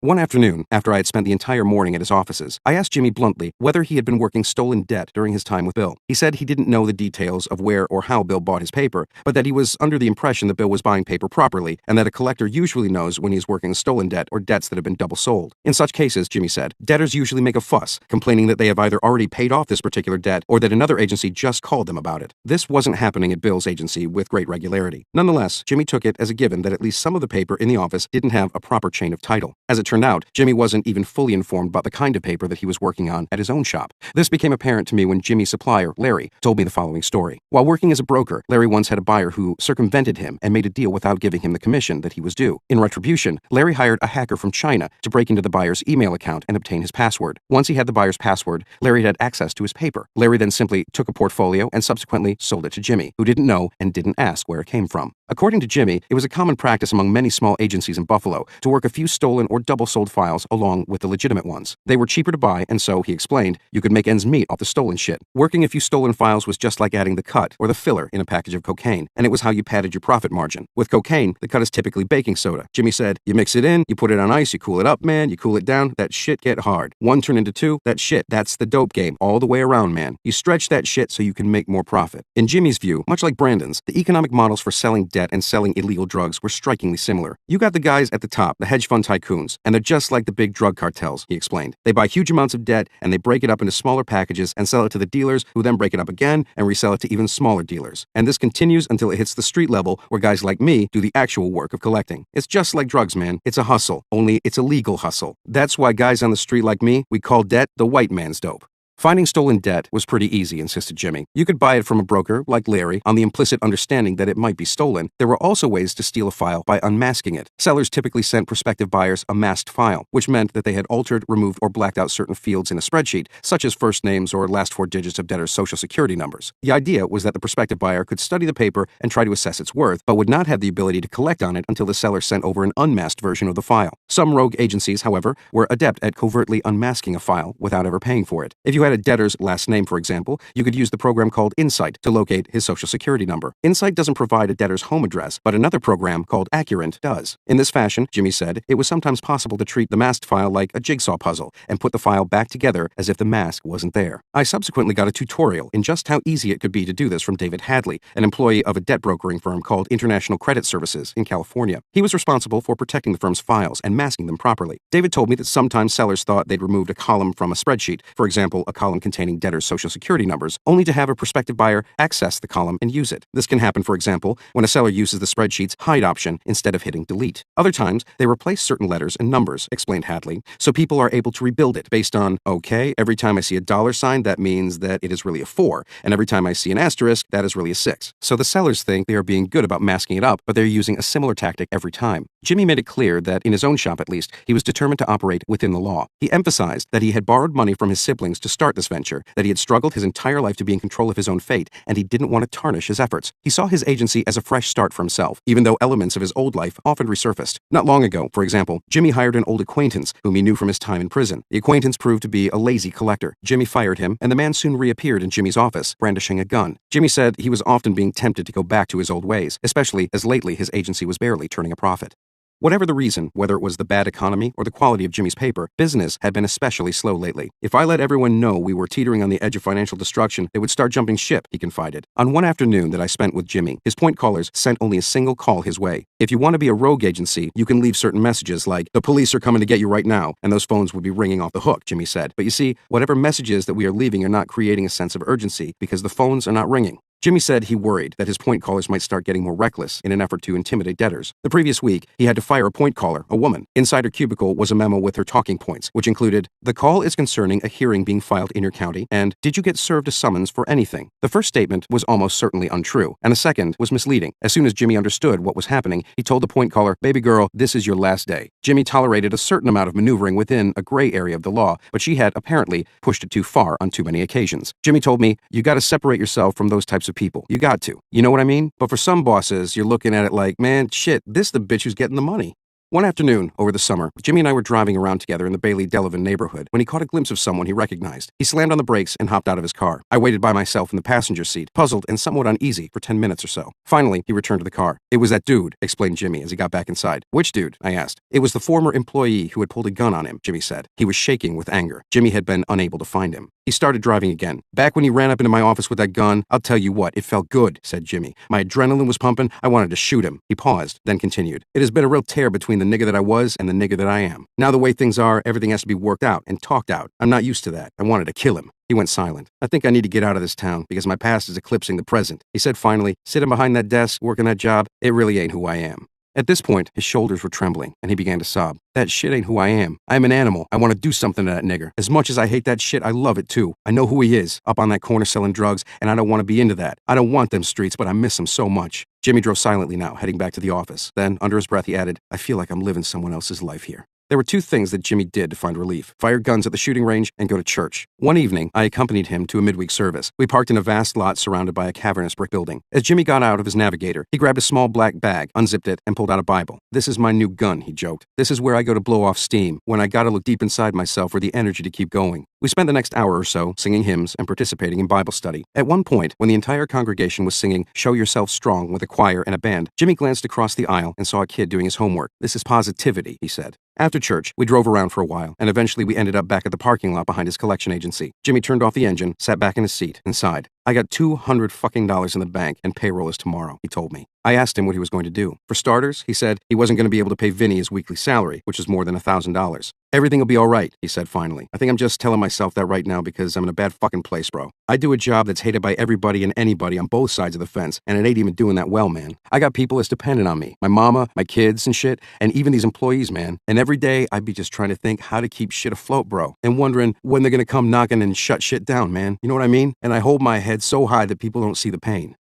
One afternoon, after I had spent the entire morning at his offices, I asked Jimmy bluntly whether he had been working stolen debt during his time with Bill. He said he didn't know the details of where or how Bill bought his paper, but that he was under the impression that Bill was buying paper properly, and that a collector usually knows when he is working a stolen debt or debts that have been double sold. In such cases, Jimmy said, debtors usually make a fuss, complaining that they have either already paid off this particular debt or that another agency just called them about it. This wasn't happening at Bill's agency with great regularity. Nonetheless, Jimmy took it as a given that at least some of the paper in the office didn't have a proper chain of title. As it turned out, Jimmy wasn't even fully informed about the kind of paper that he was working on at his own shop. This became apparent to me when Jimmy's supplier, Larry, told me the following story. While working as a broker, Larry once had a buyer who circumvented him and made a deal without giving him the commission that he was due. In retribution, Larry hired a hacker from China to break into the buyer's email account and obtain his password. Once he had the buyer's password, Larry had access to his paper. Larry then simply took a portfolio and subsequently sold it to Jimmy, who didn't know and didn't ask where it came from. According to Jimmy, it was a common practice among many small agencies in Buffalo to work a few stolen or double-sold files along with the legitimate ones. They were cheaper to buy, and so, he explained, you could make ends meet off the stolen shit. Working a few stolen files was just like adding the cut or the filler in a package of cocaine, and it was how you padded your profit margin. With cocaine, the cut is typically baking soda. Jimmy said, you mix it in, you put it on ice, you cool it up, man, you cool it down, that shit get hard. One turn into two, that's the dope game all the way around, man. You stretch that shit so you can make more profit. In Jimmy's view, much like Brandon's, the economic models for selling debt and selling illegal drugs were strikingly similar. You got the guys at the top, the hedge fund tycoons, and they're just like the big drug cartels, he explained. They buy huge amounts of debt and they break it up into smaller packages and sell it to the dealers, who then break it up again and resell it to even smaller dealers. And this continues until it hits the street level, where guys like me do the actual work of collecting. It's just like drugs, man. It's a hustle, only it's a legal hustle. That's why guys on the street like me, we call debt the white man's dope. Finding stolen debt was pretty easy, insisted Jimmy. You could buy it from a broker, like Larry, on the implicit understanding that it might be stolen. There were also ways to steal a file by unmasking it. Sellers typically sent prospective buyers a masked file, which meant that they had altered, removed, or blacked out certain fields in a spreadsheet, such as first names or last four digits of debtors' social security numbers. The idea was that the prospective buyer could study the paper and try to assess its worth, but would not have the ability to collect on it until the seller sent over an unmasked version of the file. Some rogue agencies, however, were adept at covertly unmasking a file without ever paying for it. If you had a debtor's last name, for example, you could use the program called Insight to locate his social security number. Insight doesn't provide a debtor's home address, but another program called Accurate does. In this fashion, Jimmy said, it was sometimes possible to treat the masked file like a jigsaw puzzle and put the file back together as if the mask wasn't there. I subsequently got a tutorial in just how easy it could be to do this from David Hadley, an employee of a debt brokering firm called International Credit Services in California. He was responsible for protecting the firm's files and masking them properly. David told me that sometimes sellers thought they'd removed a column from a spreadsheet, for example, a column containing debtors' social security numbers, only to have a prospective buyer access the column and use it. This can happen, for example, when a seller uses the spreadsheet's hide option instead of hitting delete. Other times, they replace certain letters and numbers, explained Hadley, so people are able to rebuild it based on, okay, every time I see a dollar sign, that means that it is really a 4, and every time I see an asterisk, that is really a 6. So the sellers think they are being good about masking it up, but they're using a similar tactic every time. Jimmy made it clear that, in his own shop at least, he was determined to operate within the law. He emphasized that he had borrowed money from his siblings to start this venture, that he had struggled his entire life to be in control of his own fate, and he didn't want to tarnish his efforts. He saw his agency as a fresh start for himself, even though elements of his old life often resurfaced. Not long ago, for example, Jimmy hired an old acquaintance whom he knew from his time in prison. The acquaintance proved to be a lazy collector. Jimmy fired him, and the man soon reappeared in Jimmy's office, brandishing a gun. Jimmy said he was often being tempted to go back to his old ways, especially as lately his agency was barely turning a profit. Whatever the reason, whether it was the bad economy or the quality of Jimmy's paper, business had been especially slow lately. If I let everyone know we were teetering on the edge of financial destruction, they would start jumping ship, he confided. On one afternoon that I spent with Jimmy, his point callers sent only a single call his way. If you want to be a rogue agency, you can leave certain messages like, the police are coming to get you right now, and those phones would be ringing off the hook, Jimmy said. But you see, whatever messages that we are leaving are not creating a sense of urgency because the phones are not ringing. Jimmy said he worried that his point callers might start getting more reckless in an effort to intimidate debtors. The previous week, he had to fire a point caller, a woman. Inside her cubicle was a memo with her talking points, which included, the call is concerning a hearing being filed in your county, and did you get served a summons for anything? The first statement was almost certainly untrue, and the second was misleading. As soon as Jimmy understood what was happening, he told the point caller, baby girl, this is your last day. Jimmy tolerated a certain amount of maneuvering within a gray area of the law, but she had apparently pushed it too far on too many occasions. Jimmy told me, you gotta separate yourself from those types of people. You got to. You know what I mean? But for some bosses, you're looking at it like, man, shit, this the bitch who's getting the money. One afternoon, over the summer, Jimmy and I were driving around together in the Bailey-Delavan neighborhood when he caught a glimpse of someone he recognized. He slammed on the brakes and hopped out of his car. I waited by myself in the passenger seat, puzzled and somewhat uneasy, for 10 minutes or so. Finally, he returned to the car. "It was that dude," explained Jimmy as he got back inside. "Which dude?" I asked. "It was the former employee who had pulled a gun on him," Jimmy said. He was shaking with anger. Jimmy had been unable to find him. He started driving again. "Back when he ran up into my office with that gun, I'll tell you what, it felt good," said Jimmy. "My adrenaline was pumping. I wanted to shoot him." He paused, then continued. "It has been a real tear between the nigger that I was and the nigger that I am. Now the way things are, everything has to be worked out and talked out. I'm not used to that. I wanted to kill him." He went silent. "I think I need to get out of this town because my past is eclipsing the present," he said finally. "Sitting behind that desk, working that job, it really ain't who I am." At this point, his shoulders were trembling, and he began to sob. "That shit ain't who I am. I'm an animal. I want to do something to that nigger. As much as I hate that shit, I love it too. I know who he is, up on that corner selling drugs, and I don't want to be into that. I don't want them streets, but I miss him so much." Jimmy drove silently now, heading back to the office. Then, under his breath, he added, "I feel like I'm living someone else's life here." There were two things that Jimmy did to find relief: fire guns at the shooting range and go to church. One evening, I accompanied him to a midweek service. We parked in a vast lot surrounded by a cavernous brick building. As Jimmy got out of his Navigator, he grabbed a small black bag, unzipped it, and pulled out a Bible. "This is my new gun," he joked. "This is where I go to blow off steam, when I gotta look deep inside myself for the energy to keep going." We spent the next hour or so singing hymns and participating in Bible study. At one point, when the entire congregation was singing "Show Yourself Strong" with a choir and a band, Jimmy glanced across the aisle and saw a kid doing his homework. "This is positivity," he said. After church, we drove around for a while, and eventually we ended up back at the parking lot behind his collection agency. Jimmy turned off the engine, sat back in his seat, and sighed. "I got $200 in the bank, and payroll is tomorrow," he told me. I asked him what he was going to do. For starters, he said he wasn't going to be able to pay Vinny his weekly salary, which was more than $1,000. "Everything will be all right," he said finally. "I think I'm just telling myself that right now because I'm in a bad fucking place, bro. I do a job that's hated by everybody and anybody on both sides of the fence, and it ain't even doing that well, man. I got people that's dependent on me. My mama, my kids and shit, and even these employees, man. And every day, I'd be just trying to think how to keep shit afloat, bro. And wondering when they're gonna come knocking and shut shit down, man. You know what I mean? And I hold my head so high that people don't see the pain."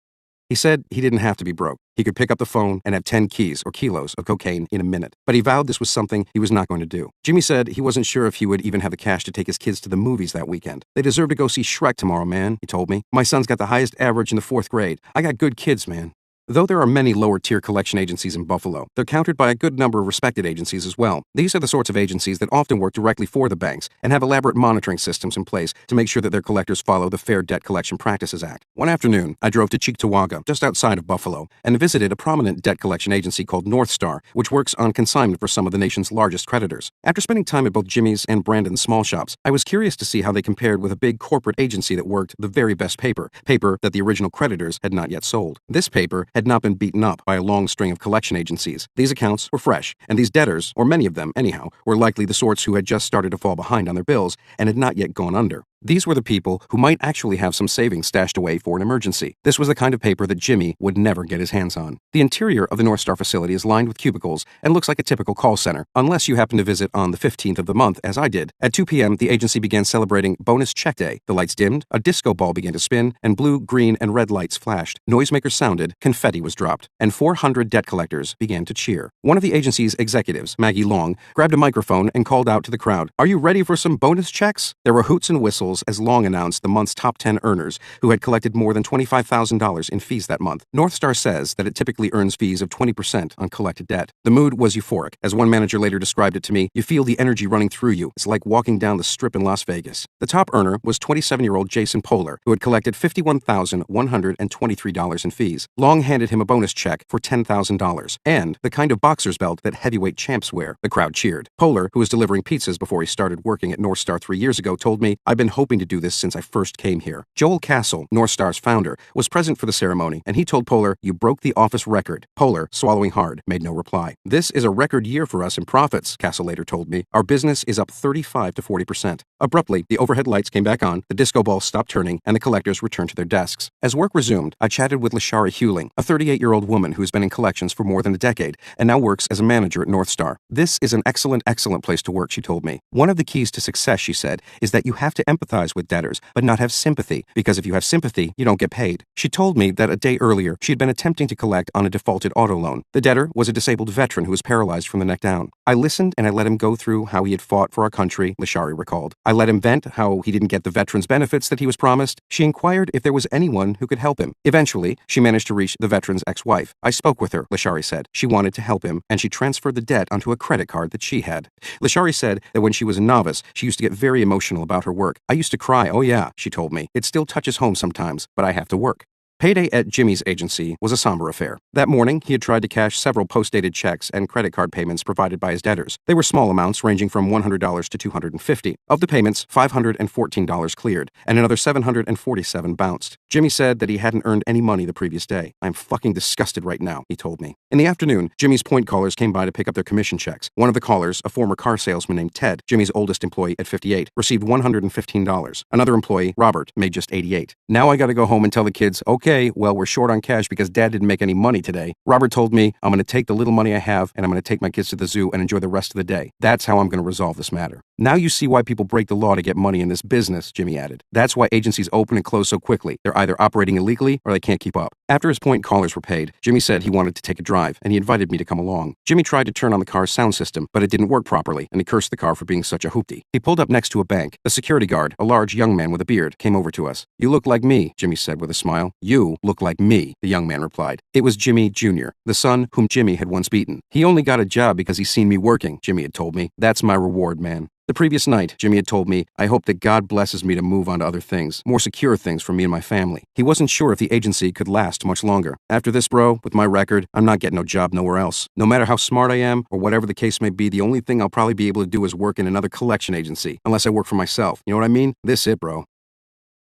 He said he didn't have to be broke. He could pick up the phone and have 10 keys or kilos of cocaine in a minute. But he vowed this was something he was not going to do. Jimmy said he wasn't sure if he would even have the cash to take his kids to the movies that weekend. "They deserve to go see Shrek tomorrow, man," he told me. "My son's got the highest average in the 4th grade. I got good kids, man." Though there are many lower-tier collection agencies in Buffalo, they're countered by a good number of respected agencies as well. These are the sorts of agencies that often work directly for the banks and have elaborate monitoring systems in place to make sure that their collectors follow the Fair Debt Collection Practices Act. One afternoon, I drove to Cheektowaga, just outside of Buffalo, and visited a prominent debt collection agency called North Star, which works on consignment for some of the nation's largest creditors. After spending time at both Jimmy's and Brandon's small shops, I was curious to see how they compared with a big corporate agency that worked the very best paper that the original creditors had not yet sold. This paper had not been beaten up by a long string of collection agencies. These accounts were fresh, and these debtors, or many of them anyhow, were likely the sorts who had just started to fall behind on their bills and had not yet gone under. These were the people who might actually have some savings stashed away for an emergency. This was the kind of paper that Jimmy would never get his hands on. The interior of the North Star facility is lined with cubicles and looks like a typical call center, unless you happen to visit on the 15th of the month, as I did. At 2 p.m., the agency began celebrating Bonus Check Day. The lights dimmed, a disco ball began to spin, and blue, green, and red lights flashed. Noisemakers sounded, confetti was dropped, and 400 debt collectors began to cheer. One of the agency's executives, Maggie Long, grabbed a microphone and called out to the crowd, "Are you ready for some bonus checks?" There were hoots and whistles as Long announced the month's top 10 earners who had collected more than $25,000 in fees that month. North Star says that it typically earns fees of 20% on collected debt. The mood was euphoric. As one manager later described it to me, "You feel the energy running through you. It's like walking down the strip in Las Vegas." The top earner was 27-year-old Jason Polar, who had collected $51,123 in fees. Long handed him a bonus check for $10,000 and the kind of boxer's belt that heavyweight champs wear. The crowd cheered. Polar, who was delivering pizzas before he started working at North Star 3 years ago, told me, "I've been hoping to do this since I first came here." Joel Castle, North Star's founder, was present for the ceremony, and he told Polar, "You broke the office record." Polar, swallowing hard, made no reply. "This is a record year for us in profits," Castle later told me. "Our business is up 35 to 40%. Abruptly, the overhead lights came back on, the disco ball stopped turning, and the collectors returned to their desks. As work resumed, I chatted with Lashara Hewling, a 38-year-old woman who's been in collections for more than a decade and now works as a manager at North Star. "This is an excellent place to work," she told me. "One of the keys to success," she said, "is that you have to empathize sympathize with debtors, but not have sympathy, because if you have sympathy, you don't get paid. She told me that a day earlier, she had been attempting to collect on a defaulted auto loan. The debtor was a disabled veteran who was paralyzed from the neck down. I listened and I let him go through how he had fought for our country, Lashari recalled. I let him vent how he didn't get the veteran's benefits that he was promised. She inquired if there was anyone who could help him. Eventually, she managed to reach the veteran's ex-wife. I spoke with her, Lashari said. She wanted to help him, and she transferred the debt onto a credit card that she had. Lashari said that when she was a novice, she used to get very emotional about her work. I used to cry, oh yeah, she told me. It still touches home sometimes, but I have to work. Payday at Jimmy's agency was a somber affair. That morning, he had tried to cash several post-dated checks and credit card payments provided by his debtors. They were small amounts ranging from $100 to $250. Of the payments, $514 cleared, and another $747 bounced. Jimmy said that he hadn't earned any money the previous day. I'm fucking disgusted right now, he told me. In the afternoon, Jimmy's point callers came by to pick up their commission checks. One of the callers, a former car salesman named Ted, Jimmy's oldest employee at 58, received $115. Another employee, Robert, made just $88. Now I gotta go home and tell the kids, okay, well, we're short on cash because Dad didn't make any money today. Robert told me, I'm going to take the little money I have and I'm going to take my kids to the zoo and enjoy the rest of the day. That's how I'm going to resolve this matter. Now you see why people break the law to get money in this business, Jimmy added. That's why agencies open and close so quickly. They're either operating illegally or they can't keep up. After his point callers were paid, Jimmy said he wanted to take a drive and he invited me to come along. Jimmy tried to turn on the car's sound system, but it didn't work properly and he cursed the car for being such a hoopty. He pulled up next to a bank. The security guard, a large young man with a beard, came over to us. You look like me, Jimmy said with a smile. You look like me, the young man replied. It was Jimmy Jr., the son whom Jimmy had once beaten. He only got a job because he's seen me working, Jimmy had told me. That's my reward, man. The previous night, Jimmy had told me, I hope that God blesses me to move on to other things, more secure things for me and my family. He wasn't sure if the agency could last much longer. After this, bro, with my record, I'm not getting no job nowhere else. No matter how smart I am, or whatever the case may be, the only thing I'll probably be able to do is work in another collection agency, unless I work for myself. You know what I mean? This it, bro.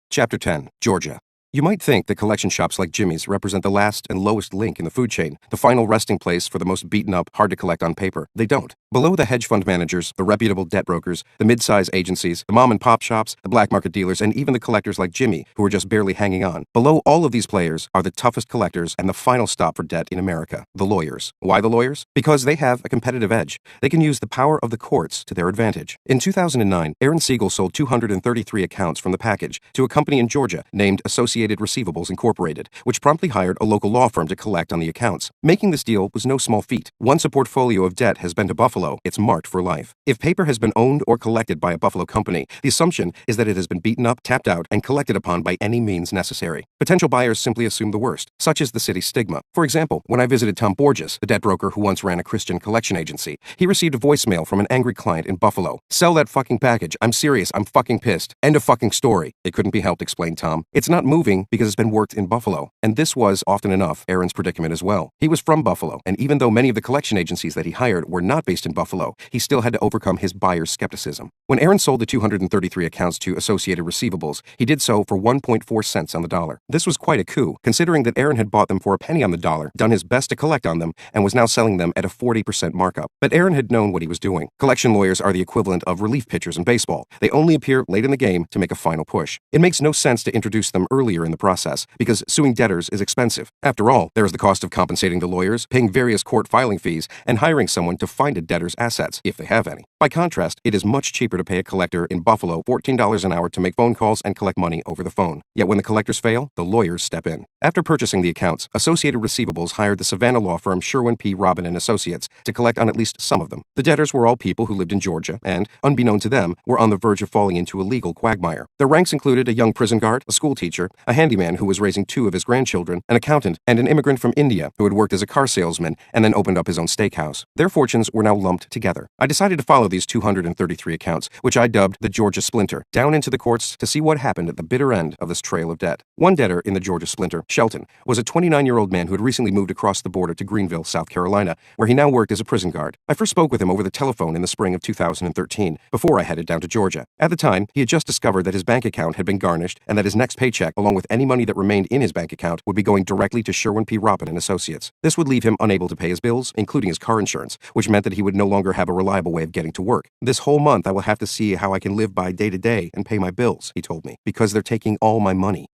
Chapter 10. Georgia. You might think that collection shops like Jimmy's represent the last and lowest link in the food chain, the final resting place for the most beaten up, hard to collect on paper. They don't. Below the hedge fund managers, the reputable debt brokers, the mid-size agencies, the mom and pop shops, the black market dealers, and even the collectors like Jimmy, who are just barely hanging on. Below all of these players are the toughest collectors and the final stop for debt in America, the lawyers. Why the lawyers? Because they have a competitive edge. They can use the power of the courts to their advantage. In 2009, Aaron Seagull sold 233 accounts from the package to a company in Georgia named Associated Receivables Incorporated, which promptly hired a local law firm to collect on the accounts. Making this deal was no small feat. Once a portfolio of debt has been to Buffalo, it's marked for life. If paper has been owned or collected by a Buffalo company, the assumption is that it has been beaten up, tapped out, and collected upon by any means necessary. Potential buyers simply assume the worst. Such is the city's stigma. For example, when I visited Tom Borges, the debt broker who once ran a Christian collection agency, he received a voicemail from an angry client in Buffalo. Sell that fucking package. I'm serious. I'm fucking pissed. End of fucking story. It couldn't be helped, explained Tom. It's not moving because it's been worked in Buffalo. And this was, often enough, Aaron's predicament as well. He was from Buffalo, and even though many of the collection agencies that he hired were not based in Buffalo, he still had to overcome his buyer's skepticism. When Aaron sold the 233 accounts to Associated Receivables, he did so for 1.4 cents on the dollar. This was quite a coup, considering that Aaron had bought them for a penny on the dollar, done his best to collect on them, and was now selling them at a 40% markup. But Aaron had known what he was doing. Collection lawyers are the equivalent of relief pitchers in baseball. They only appear late in the game to make a final push. It makes no sense to introduce them earlier in the process, because suing debtors is expensive. After all, there is the cost of compensating the lawyers, paying various court filing fees, and hiring someone to find a debtor's assets, if they have any. By contrast, it is much cheaper to pay a collector in Buffalo $14 an hour to make phone calls and collect money over the phone. Yet when the collectors fail, the lawyers step in. After purchasing the accounts, Associated Receivables hired the Savannah law firm Sherwin P. Robin and Associates to collect on at least some of them. The debtors were all people who lived in Georgia and, unbeknown to them, were on the verge of falling into a legal quagmire. Their ranks included a young prison guard, a school teacher, a handyman who was raising 2 of his grandchildren, an accountant, and an immigrant from India who had worked as a car salesman and then opened up his own steakhouse. Their fortunes were now lumped together. I decided to follow these 233 accounts, which I dubbed the Georgia Splinter, down into the courts to see what happened at the bitter end of this trail of debt. One debtor in the Georgia Splinter, Shelton, was a 29-year-old man who had recently moved across the border to Greenville, South Carolina, where he now worked as a prison guard. I first spoke with him over the telephone in the spring of 2013, before I headed down to Georgia. At the time, he had just discovered that his bank account had been garnished and that his next paycheck, along with any money that remained in his bank account, would be going directly to Sherwin P. Robin and Associates. This would leave him unable to pay his bills, including his car insurance, which meant that he would no longer have a reliable way of getting to work. This whole month, I will have to see how I can live by day to day and pay my bills, he told me, because they're taking all my money.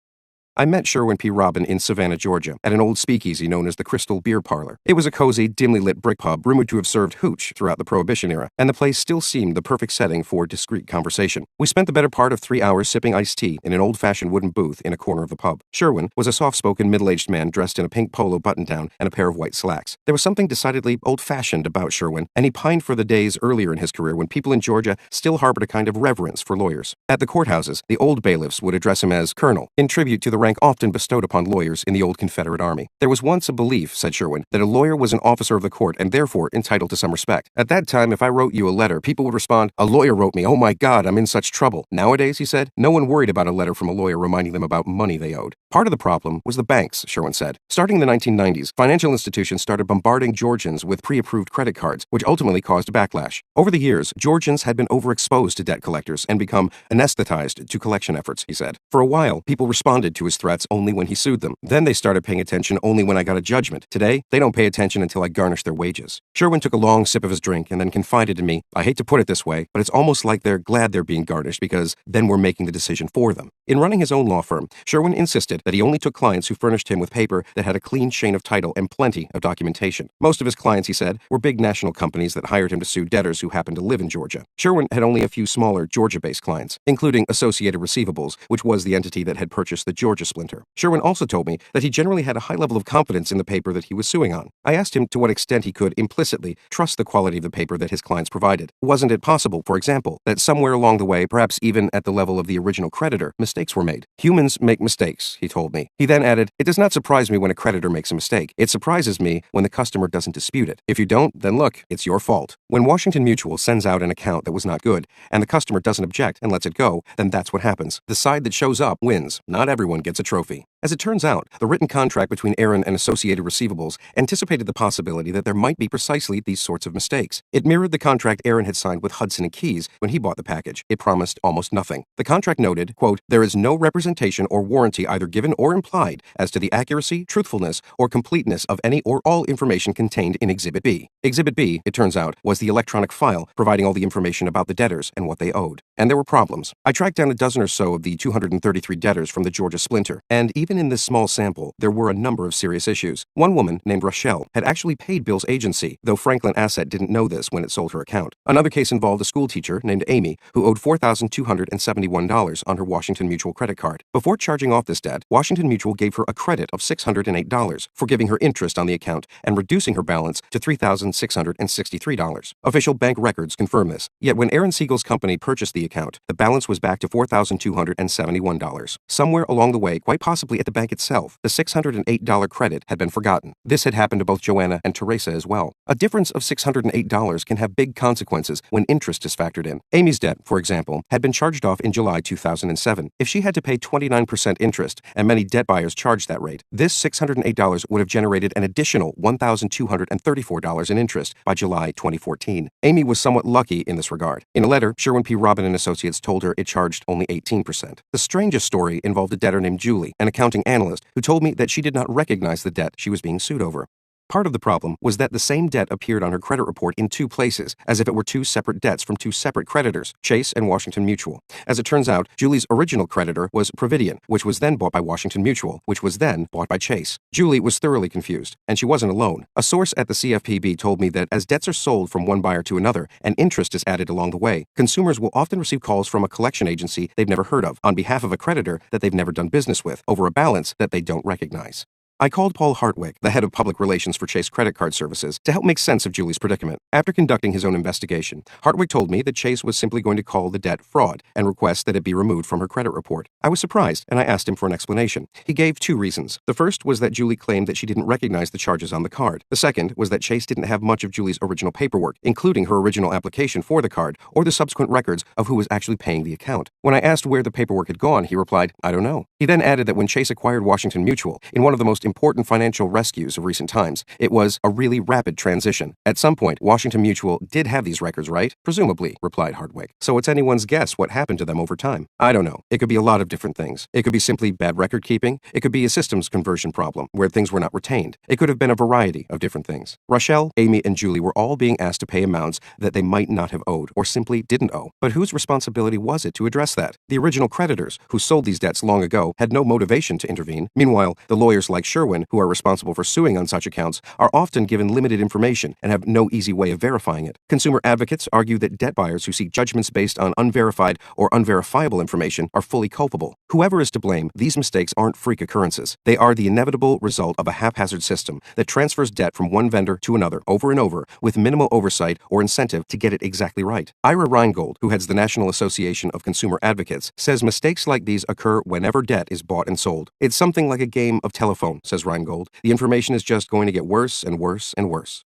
I met Sherwin P. Robin in Savannah, Georgia, at an old speakeasy known as the Crystal Beer Parlor. It was a cozy, dimly lit brick pub rumored to have served hooch throughout the Prohibition era, and the place still seemed the perfect setting for discreet conversation. We spent the better part of 3 hours sipping iced tea in an old-fashioned wooden booth in a corner of the pub. Sherwin was a soft-spoken, middle-aged man dressed in a pink polo button-down and a pair of white slacks. There was something decidedly old-fashioned about Sherwin, and he pined for the days earlier in his career when people in Georgia still harbored a kind of reverence for lawyers. At the courthouses, the old bailiffs would address him as Colonel, in tribute to the rank often bestowed upon lawyers in the old Confederate Army. There was once a belief, said Sherwin, that a lawyer was an officer of the court and therefore entitled to some respect. At that time, if I wrote you a letter, people would respond, "A lawyer wrote me, oh my God, I'm in such trouble." Nowadays, he said, no one worried about a letter from a lawyer reminding them about money they owed. Part of the problem was the banks, Sherwin said. Starting in the 1990s, financial institutions started bombarding Georgians with pre-approved credit cards, which ultimately caused a backlash. Over the years, Georgians had been overexposed to debt collectors and become anesthetized to collection efforts, he said. For a while, people responded to his threats only when he sued them. Then they started paying attention only when I got a judgment. Today, they don't pay attention until I garnish their wages. Sherwin took a long sip of his drink and then confided in me, "I hate to put it this way, but it's almost like they're glad they're being garnished because then we're making the decision for them." In running his own law firm, Sherwin insisted that he only took clients who furnished him with paper that had a clean chain of title and plenty of documentation. Most of his clients, he said, were big national companies that hired him to sue debtors who happened to live in Georgia. Sherwin had only a few smaller Georgia-based clients, including Associated Receivables, which was the entity that had purchased the Georgia splinter. Sherwin also told me that he generally had a high level of confidence in the paper that he was suing on. I asked him to what extent he could implicitly trust the quality of the paper that his clients provided. Wasn't it possible, for example, that somewhere along the way, perhaps even at the level of the original creditor, mistakes were made? "Humans make mistakes," he told me. He then added, "It does not surprise me when a creditor makes a mistake. It surprises me when the customer doesn't dispute it. If you don't, then look, it's your fault." When Washington Mutual sends out an account that was not good, and the customer doesn't object and lets it go, then that's what happens. The side that shows up wins. Not everyone gets a trophy. As it turns out, the written contract between Aaron and Associated Receivables anticipated the possibility that there might be precisely these sorts of mistakes. It mirrored the contract Aaron had signed with Hudson and Keys when he bought the package. It promised almost nothing. The contract noted, quote, "There is no representation or warranty either given or implied as to the accuracy, truthfulness, or completeness of any or all information contained in Exhibit B." Exhibit B, it turns out, was the electronic file providing all the information about the debtors and what they owed. And there were problems. I tracked down a dozen or so of the 233 debtors from the Georgia splinter, and even in this small sample, there were a number of serious issues. One woman, named Rochelle, had actually paid Bill's agency, though Franklin Asset didn't know this when it sold her account. Another case involved a school teacher named Amy, who owed $4,271 on her Washington Mutual credit card. Before charging off this debt, Washington Mutual gave her a credit of $608 for giving her interest on the account and reducing her balance to $3,663. Official bank records confirm this. Yet when Aaron Seagull's company purchased the account, the balance was back to $4,271. Somewhere along the way, quite possibly at the bank itself, the $608 credit had been forgotten. This had happened to both Joanna and Teresa as well. A difference of $608 can have big consequences when interest is factored in. Amy's debt, for example, had been charged off in July 2007. If she had to pay 29% interest, and many debt buyers charged that rate, this $608 would have generated an additional $1,234 in interest by July 2014. Amy was somewhat lucky in this regard. In a letter, Sherwin P. Robin and Associates told her it charged only 18%. The strangest story involved a debtor named Julie, an accounting analyst, who told me that she did not recognize the debt she was being sued over. Part of the problem was that the same debt appeared on her credit report in two places, as if it were two separate debts from two separate creditors, Chase and Washington Mutual. As it turns out, Julie's original creditor was Providian, which was then bought by Washington Mutual, which was then bought by Chase. Julie was thoroughly confused, and she wasn't alone. A source at the CFPB told me that as debts are sold from one buyer to another, and interest is added along the way, consumers will often receive calls from a collection agency they've never heard of, on behalf of a creditor that they've never done business with, over a balance that they don't recognize. I called Paul Hartwig, the head of public relations for Chase Credit Card Services, to help make sense of Julie's predicament. After conducting his own investigation, Hartwig told me that Chase was simply going to call the debt fraud and request that it be removed from her credit report. I was surprised, and I asked him for an explanation. He gave two reasons. The first was that Julie claimed that she didn't recognize the charges on the card. The second was that Chase didn't have much of Julie's original paperwork, including her original application for the card, or the subsequent records of who was actually paying the account. When I asked where the paperwork had gone, he replied, "I don't know." He then added that when Chase acquired Washington Mutual, in one of the most most important financial rescues of recent times. It was a really rapid transition. At some point, Washington Mutual did have these records, right? Presumably, replied Hardwick. So it's anyone's guess what happened to them over time. I don't know. It could be a lot of different things. It could be simply bad record keeping. It could be a systems conversion problem where things were not retained. It could have been a variety of different things. Rochelle, Amy, and Julie were all being asked to pay amounts that they might not have owed or simply didn't owe. But whose responsibility was it to address that? The original creditors, who sold these debts long ago, had no motivation to intervene. Meanwhile, the lawyers like Sherwin, who are responsible for suing on such accounts, are often given limited information and have no easy way of verifying it. Consumer advocates argue that debt buyers who seek judgments based on unverified or unverifiable information are fully culpable. Whoever is to blame, these mistakes aren't freak occurrences. They are the inevitable result of a haphazard system that transfers debt from one vendor to another over and over with minimal oversight or incentive to get it exactly right. Ira Reingold, who heads the National Association of Consumer Advocates, says mistakes like these occur whenever debt is bought and sold. It's something like a game of telephone, says Reingold. The information is just going to get worse and worse and worse.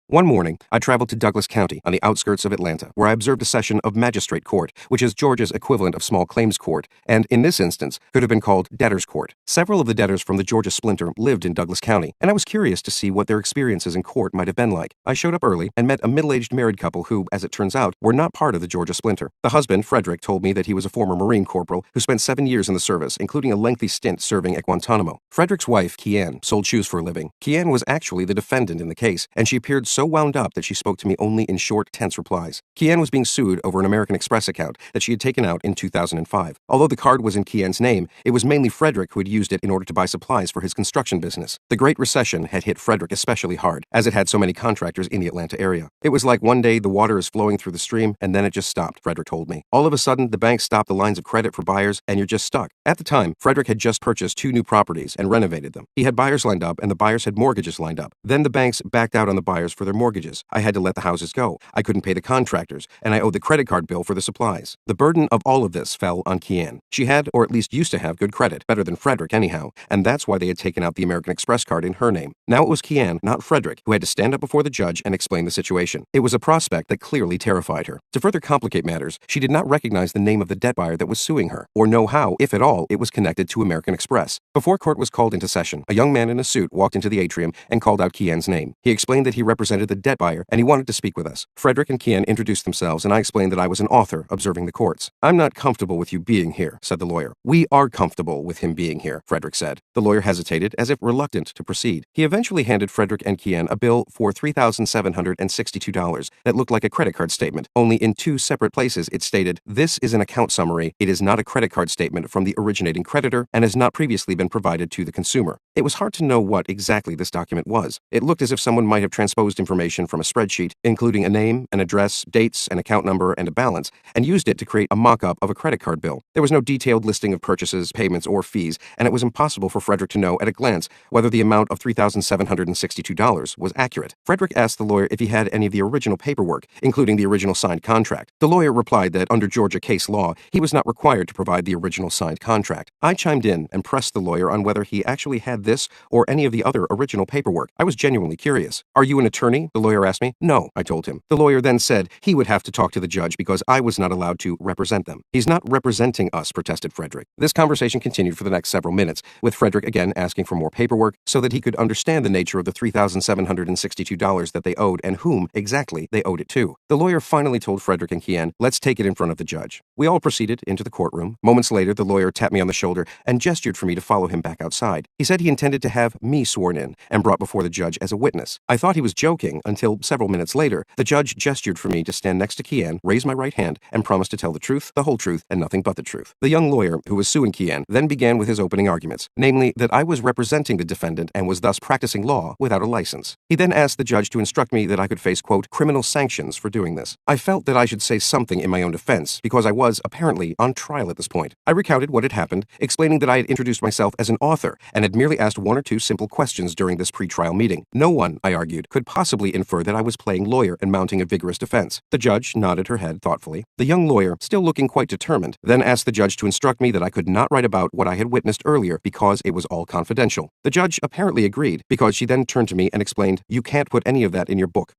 One morning, I traveled to Douglas County on the outskirts of Atlanta, where I observed a session of magistrate court, which is Georgia's equivalent of small claims court, and in this instance, could have been called debtors' court. Several of the debtors from the Georgia splinter lived in Douglas County, and I was curious to see what their experiences in court might have been like. I showed up early and met a middle-aged married couple who, as it turns out, were not part of the Georgia splinter. The husband, Frederick, told me that he was a former Marine corporal who spent 7 years in the service, including a lengthy stint serving at Guantanamo. Frederick's wife, Kian, sold shoes for a living. Kian was actually the defendant in the case, and she appeared so wound up that she spoke to me only in short, tense replies. Kian was being sued over an American Express account that she had taken out in 2005. Although the card was in Kian's name, it was mainly Frederick who had used it in order to buy supplies for his construction business. The Great Recession had hit Frederick especially hard, as it had so many contractors in the Atlanta area. It was like one day the water is flowing through the stream, and then it just stopped, Frederick told me. All of a sudden, the bank stopped the lines of credit for buyers, and you're just stuck. At the time, Frederick had just purchased 2 new properties and renovated them. He had buyers lined up, and the buyers had mortgages lined up. Then the banks backed out on the buyers for their mortgages. I had to let the houses go. I couldn't pay the contractors, and I owed the credit card bill for the supplies. The burden of all of this fell on Kian. She had, or at least used to have, good credit, better than Frederick anyhow, and that's why they had taken out the American Express card in her name. Now it was Kian, not Frederick, who had to stand up before the judge and explain the situation. It was a prospect that clearly terrified her. To further complicate matters, she did not recognize the name of the debt buyer that was suing her, or know how, if at all, it was connected to American Express. Before court was called into session, a young man in a suit walked into the atrium and called out Kian's name. He explained that he represented the debt buyer, and he wanted to speak with us. Frederick and Kian introduced themselves, and I explained that I was an author observing the courts. "I'm not comfortable with you being here," said the lawyer. "We are comfortable with him being here," Frederick said. The lawyer hesitated, as if reluctant to proceed. He eventually handed Frederick and Kian a bill for $3,762 that looked like a credit card statement. Only in 2 separate places it stated, "This is an account summary. It is not a credit card statement from the originating creditor and has not previously been provided to the consumer." It was hard to know what exactly this document was. It looked as if someone might have transposed information from a spreadsheet, including a name, an address, dates, an account number, and a balance, and used it to create a mock-up of a credit card bill. There was no detailed listing of purchases, payments, or fees, and it was impossible for Frederick to know at a glance whether the amount of $3,762 was accurate. Frederick asked the lawyer if he had any of the original paperwork, including the original signed contract. The lawyer replied that under Georgia case law, he was not required to provide the original signed contract. I chimed in and pressed the lawyer on whether he actually had this or any of the other original paperwork. I was genuinely curious. "Are you an attorney?" the lawyer asked me. "No," I told him. The lawyer then said he would have to talk to the judge because I was not allowed to represent them. "He's not representing us," protested Frederick. This conversation continued for the next several minutes, with Frederick again asking for more paperwork so that he could understand the nature of the $3,762 that they owed and whom exactly they owed it to. The lawyer finally told Frederick and Kian, "Let's take it in front of the judge." We all proceeded into the courtroom. Moments later, the lawyer tapped me on the shoulder and gestured for me to follow him back outside. He said he intended to have me sworn in and brought before the judge as a witness. I thought he was joking until several minutes later, the judge gestured for me to stand next to Kian, raise my right hand, and promise to tell the truth, the whole truth, and nothing but the truth. The young lawyer, who was suing Kian, then began with his opening arguments, namely that I was representing the defendant and was thus practicing law without a license. He then asked the judge to instruct me that I could face, quote, criminal sanctions for doing this. I felt that I should say something in my own defense because I was, apparently, on trial at this point. I recounted what had happened, explaining that I had introduced myself as an author and had merely asked 1 or 2 simple questions during this pre-trial meeting. No one, I argued, could possibly infer that I was playing lawyer and mounting a vigorous defense. The judge nodded her head thoughtfully. The young lawyer, still looking quite determined, then asked the judge to instruct me that I could not write about what I had witnessed earlier because it was all confidential. The judge apparently agreed because she then turned to me and explained, "You can't put any of that in your book."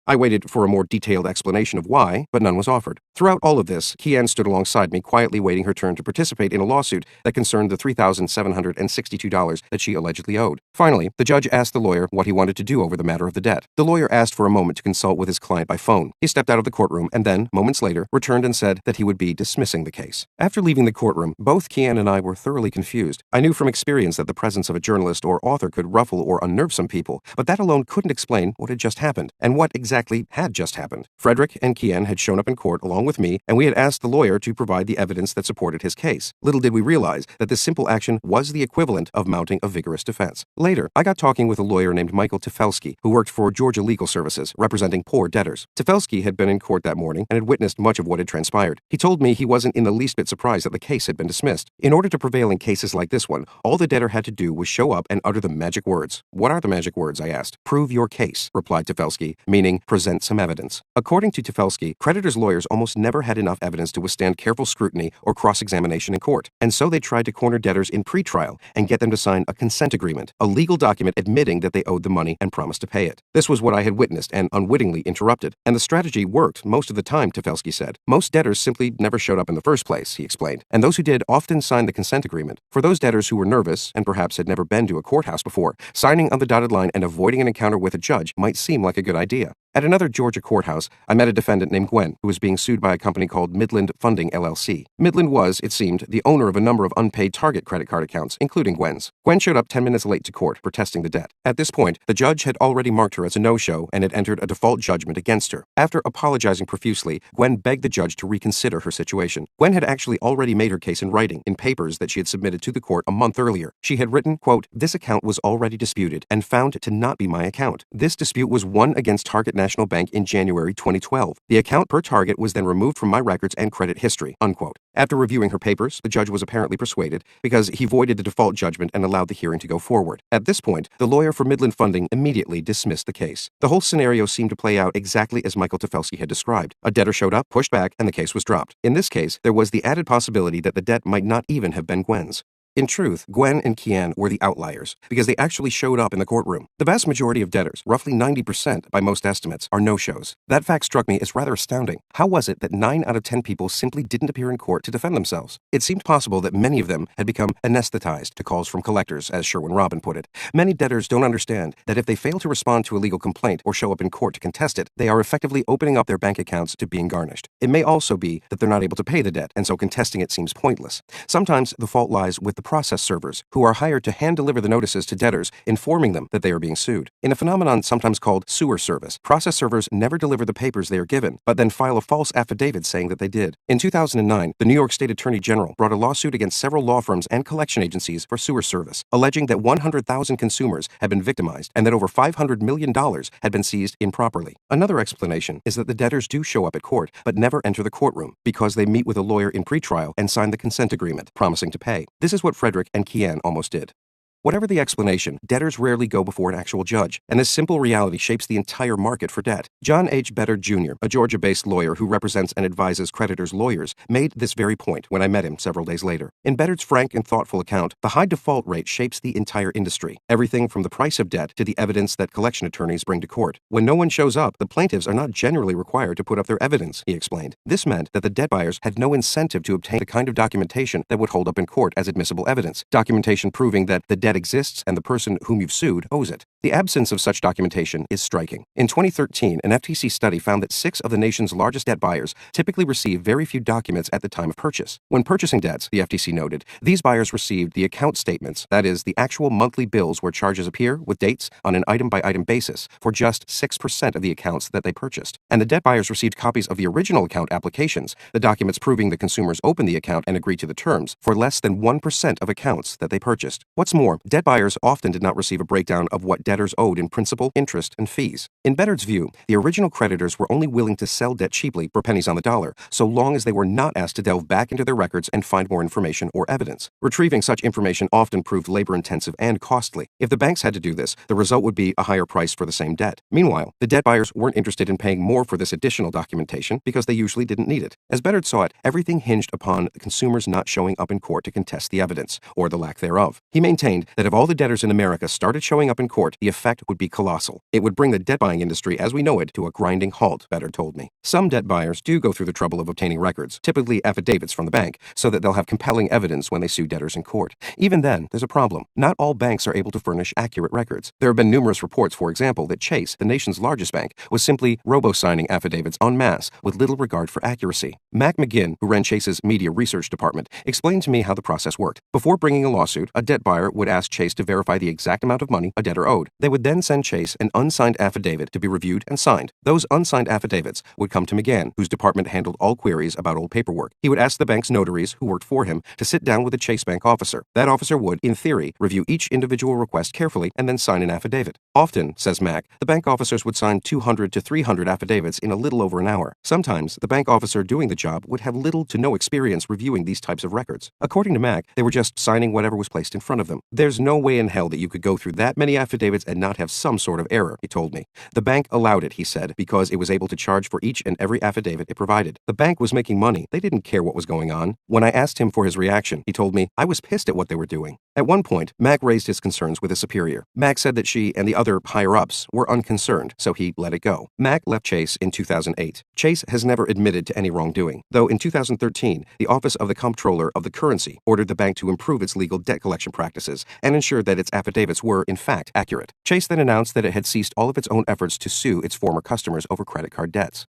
I waited for a more detailed explanation of why, but none was offered. Throughout all of this, Kian stood alongside me, quietly waiting her turn to participate in a lawsuit that concerned the $3,762 that she allegedly owed. Finally, the judge asked the lawyer what he wanted to do over the matter of the debt. The lawyer asked for a moment to consult with his client by phone. He stepped out of the courtroom and then, moments later, returned and said that he would be dismissing the case. After leaving the courtroom, both Kian and I were thoroughly confused. I knew from experience that the presence of a journalist or author could ruffle or unnerve some people, but that alone couldn't explain what had just happened, and what exactly had just happened. Frederick and Kian had shown up in court along with me, and we had asked the lawyer to provide the evidence that supported his case. Little did we realize that this simple action was the equivalent of mounting a vigorous defense. Later, I got talking with a lawyer named Michael Tefelsky, who worked for Georgia Legal Services, representing poor debtors. Tefelsky had been in court that morning and had witnessed much of what had transpired. He told me he wasn't in the least bit surprised that the case had been dismissed. In order to prevail in cases like this one, all the debtor had to do was show up and utter the magic words. What are the magic words? I asked. Prove your case, replied Tefelsky, meaning present some evidence. According to Tefelsky, creditors' lawyers almost never had enough evidence to withstand careful scrutiny or cross-examination in court, and so they tried to corner debtors in pretrial and get them to sign a consent agreement, a legal document admitting that they owed the money and promised to pay it. This was what I had witnessed and unwittingly interrupted, and the strategy worked most of the time, Tefelsky said. Most debtors simply never showed up in the first place, he explained, and those who did often signed the consent agreement. For those debtors who were nervous and perhaps had never been to a courthouse before, signing on the dotted line and avoiding an encounter with a judge might seem like a good idea. At another Georgia courthouse, I met a defendant named Gwen, who was being sued by a company called Midland Funding LLC. Midland was, it seemed, the owner of a number of unpaid Target credit card accounts, including Gwen's. Gwen showed up 10 minutes late to court, protesting the debt. At this point, the judge had already marked her as a no-show and had entered a default judgment against her. After apologizing profusely, Gwen begged the judge to reconsider her situation. Gwen had actually already made her case in writing, in papers that she had submitted to the court a month earlier. She had written, quote, "This account was already disputed and found to not be my account. This dispute was won against Target National Bank in January 2012. The account per Target was then removed from my records and credit history," unquote. After reviewing her papers, the judge was apparently persuaded because he voided the default judgment and allowed the hearing to go forward. At this point, the lawyer for Midland Funding immediately dismissed the case. The whole scenario seemed to play out exactly as Michael Tefelsky had described. A debtor showed up, pushed back, and the case was dropped. In this case, there was the added possibility that the debt might not even have been Gwen's. In truth, Gwen and Kian were the outliers because they actually showed up in the courtroom. The vast majority of debtors, roughly 90% by most estimates, are no-shows. That fact struck me as rather astounding. How was it that 9 out of 10 people simply didn't appear in court to defend themselves? It seemed possible that many of them had become anesthetized to calls from collectors, as Sherwin Robin put it. Many debtors don't understand that if they fail to respond to a legal complaint or show up in court to contest it, they are effectively opening up their bank accounts to being garnished. It may also be that they're not able to pay the debt, and so contesting it seems pointless. Sometimes the fault lies with the process servers, who are hired to hand-deliver the notices to debtors, informing them that they are being sued. In a phenomenon sometimes called sewer service, process servers never deliver the papers they are given, but then file a false affidavit saying that they did. In 2009, the New York State Attorney General brought a lawsuit against several law firms and collection agencies for sewer service, alleging that 100,000 consumers had been victimized and that over $500 million had been seized improperly. Another explanation is that the debtors do show up at court, but never enter the courtroom, because they meet with a lawyer in pretrial and sign the consent agreement, promising to pay. This is what Frederick and Kian almost did. Whatever the explanation, debtors rarely go before an actual judge, and this simple reality shapes the entire market for debt. John H. Bedard Jr., a Georgia-based lawyer who represents and advises creditors' lawyers, made this very point when I met him several days later. In Bedard's frank and thoughtful account, the high default rate shapes the entire industry, everything from the price of debt to the evidence that collection attorneys bring to court. When no one shows up, the plaintiffs are not generally required to put up their evidence, he explained. This meant that the debt buyers had no incentive to obtain the kind of documentation that would hold up in court as admissible evidence, documentation proving that the debt exists and the person whom you've sued owes it. The absence of such documentation is striking. In 2013, an FTC study found that 6 of the nation's largest debt buyers typically receive very few documents at the time of purchase. When purchasing debts, the FTC noted, these buyers received the account statements, that is, the actual monthly bills where charges appear with dates on an item-by-item basis, for just 6% of the accounts that they purchased. And the debt buyers received copies of the original account applications, the documents proving the consumers opened the account and agreed to the terms, for less than 1% of accounts that they purchased. What's more, debt buyers often did not receive a breakdown of what debtors owed in principal, interest, and fees. In Bedard's view, the original creditors were only willing to sell debt cheaply for pennies on the dollar, so long as they were not asked to delve back into their records and find more information or evidence. Retrieving such information often proved labor-intensive and costly. If the banks had to do this, the result would be a higher price for the same debt. Meanwhile, the debt buyers weren't interested in paying more for this additional documentation because they usually didn't need it. As Bedard saw it, everything hinged upon the consumers not showing up in court to contest the evidence, or the lack thereof. He maintained that if all the debtors in America started showing up in court, the effect would be colossal. It would bring the debt-buying industry as we know it to a grinding halt, Vedder told me. Some debt buyers do go through the trouble of obtaining records, typically affidavits from the bank, so that they'll have compelling evidence when they sue debtors in court. Even then, there's a problem. Not all banks are able to furnish accurate records. There have been numerous reports, for example, that Chase, the nation's largest bank, was simply robo-signing affidavits en masse with little regard for accuracy. Mac McGinn, who ran Chase's media research department, explained to me how the process worked. Before bringing a lawsuit, a debt buyer would ask Chase to verify the exact amount of money a debtor owed. They would then send Chase an unsigned affidavit to be reviewed and signed. Those unsigned affidavits would come to McGinn, whose department handled all queries about old paperwork. He would ask the bank's notaries, who worked for him, to sit down with a Chase Bank officer. That officer would, in theory, review each individual request carefully and then sign an affidavit. Often, says Mac, the bank officers would sign 200 to 300 affidavits in a little over an hour. Sometimes, the bank officer doing the job would have little to no experience reviewing these types of records. According to Mac, they were just signing whatever was placed in front of them. There's no way in hell that you could go through that many affidavits and not have some sort of error, he told me. The bank allowed it, he said, because it was able to charge for each and every affidavit it provided. The bank was making money. They didn't care what was going on. When I asked him for his reaction, he told me, I was pissed at what they were doing. At one point, Mac raised his concerns with his superior. Mac said that she and the other higher-ups were unconcerned, so he let it go. Mac left Chase in 2008. Chase has never admitted to any wrongdoing, though in 2013, the Office of the Comptroller of the Currency ordered the bank to improve its legal debt collection practices and ensure that its affidavits were, in fact, accurate. Chase then announced that it had ceased all of its own efforts to sue its former customers over credit card debts.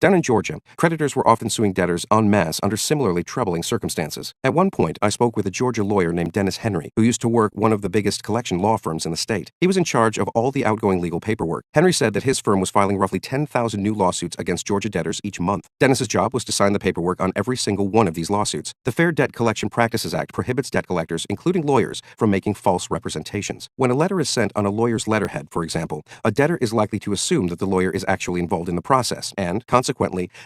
Down in Georgia, creditors were often suing debtors en masse under similarly troubling circumstances. At one point, I spoke with a Georgia lawyer named Dennis Henry, who used to work one of the biggest collection law firms in the state. He was in charge of all the outgoing legal paperwork. Henry said that his firm was filing roughly 10,000 new lawsuits against Georgia debtors each month. Dennis's job was to sign the paperwork on every single one of these lawsuits. The Fair Debt Collection Practices Act prohibits debt collectors, including lawyers, from making false representations. When a letter is sent on a lawyer's letterhead, for example, a debtor is likely to assume that the lawyer is actually involved in the process, and, consequently,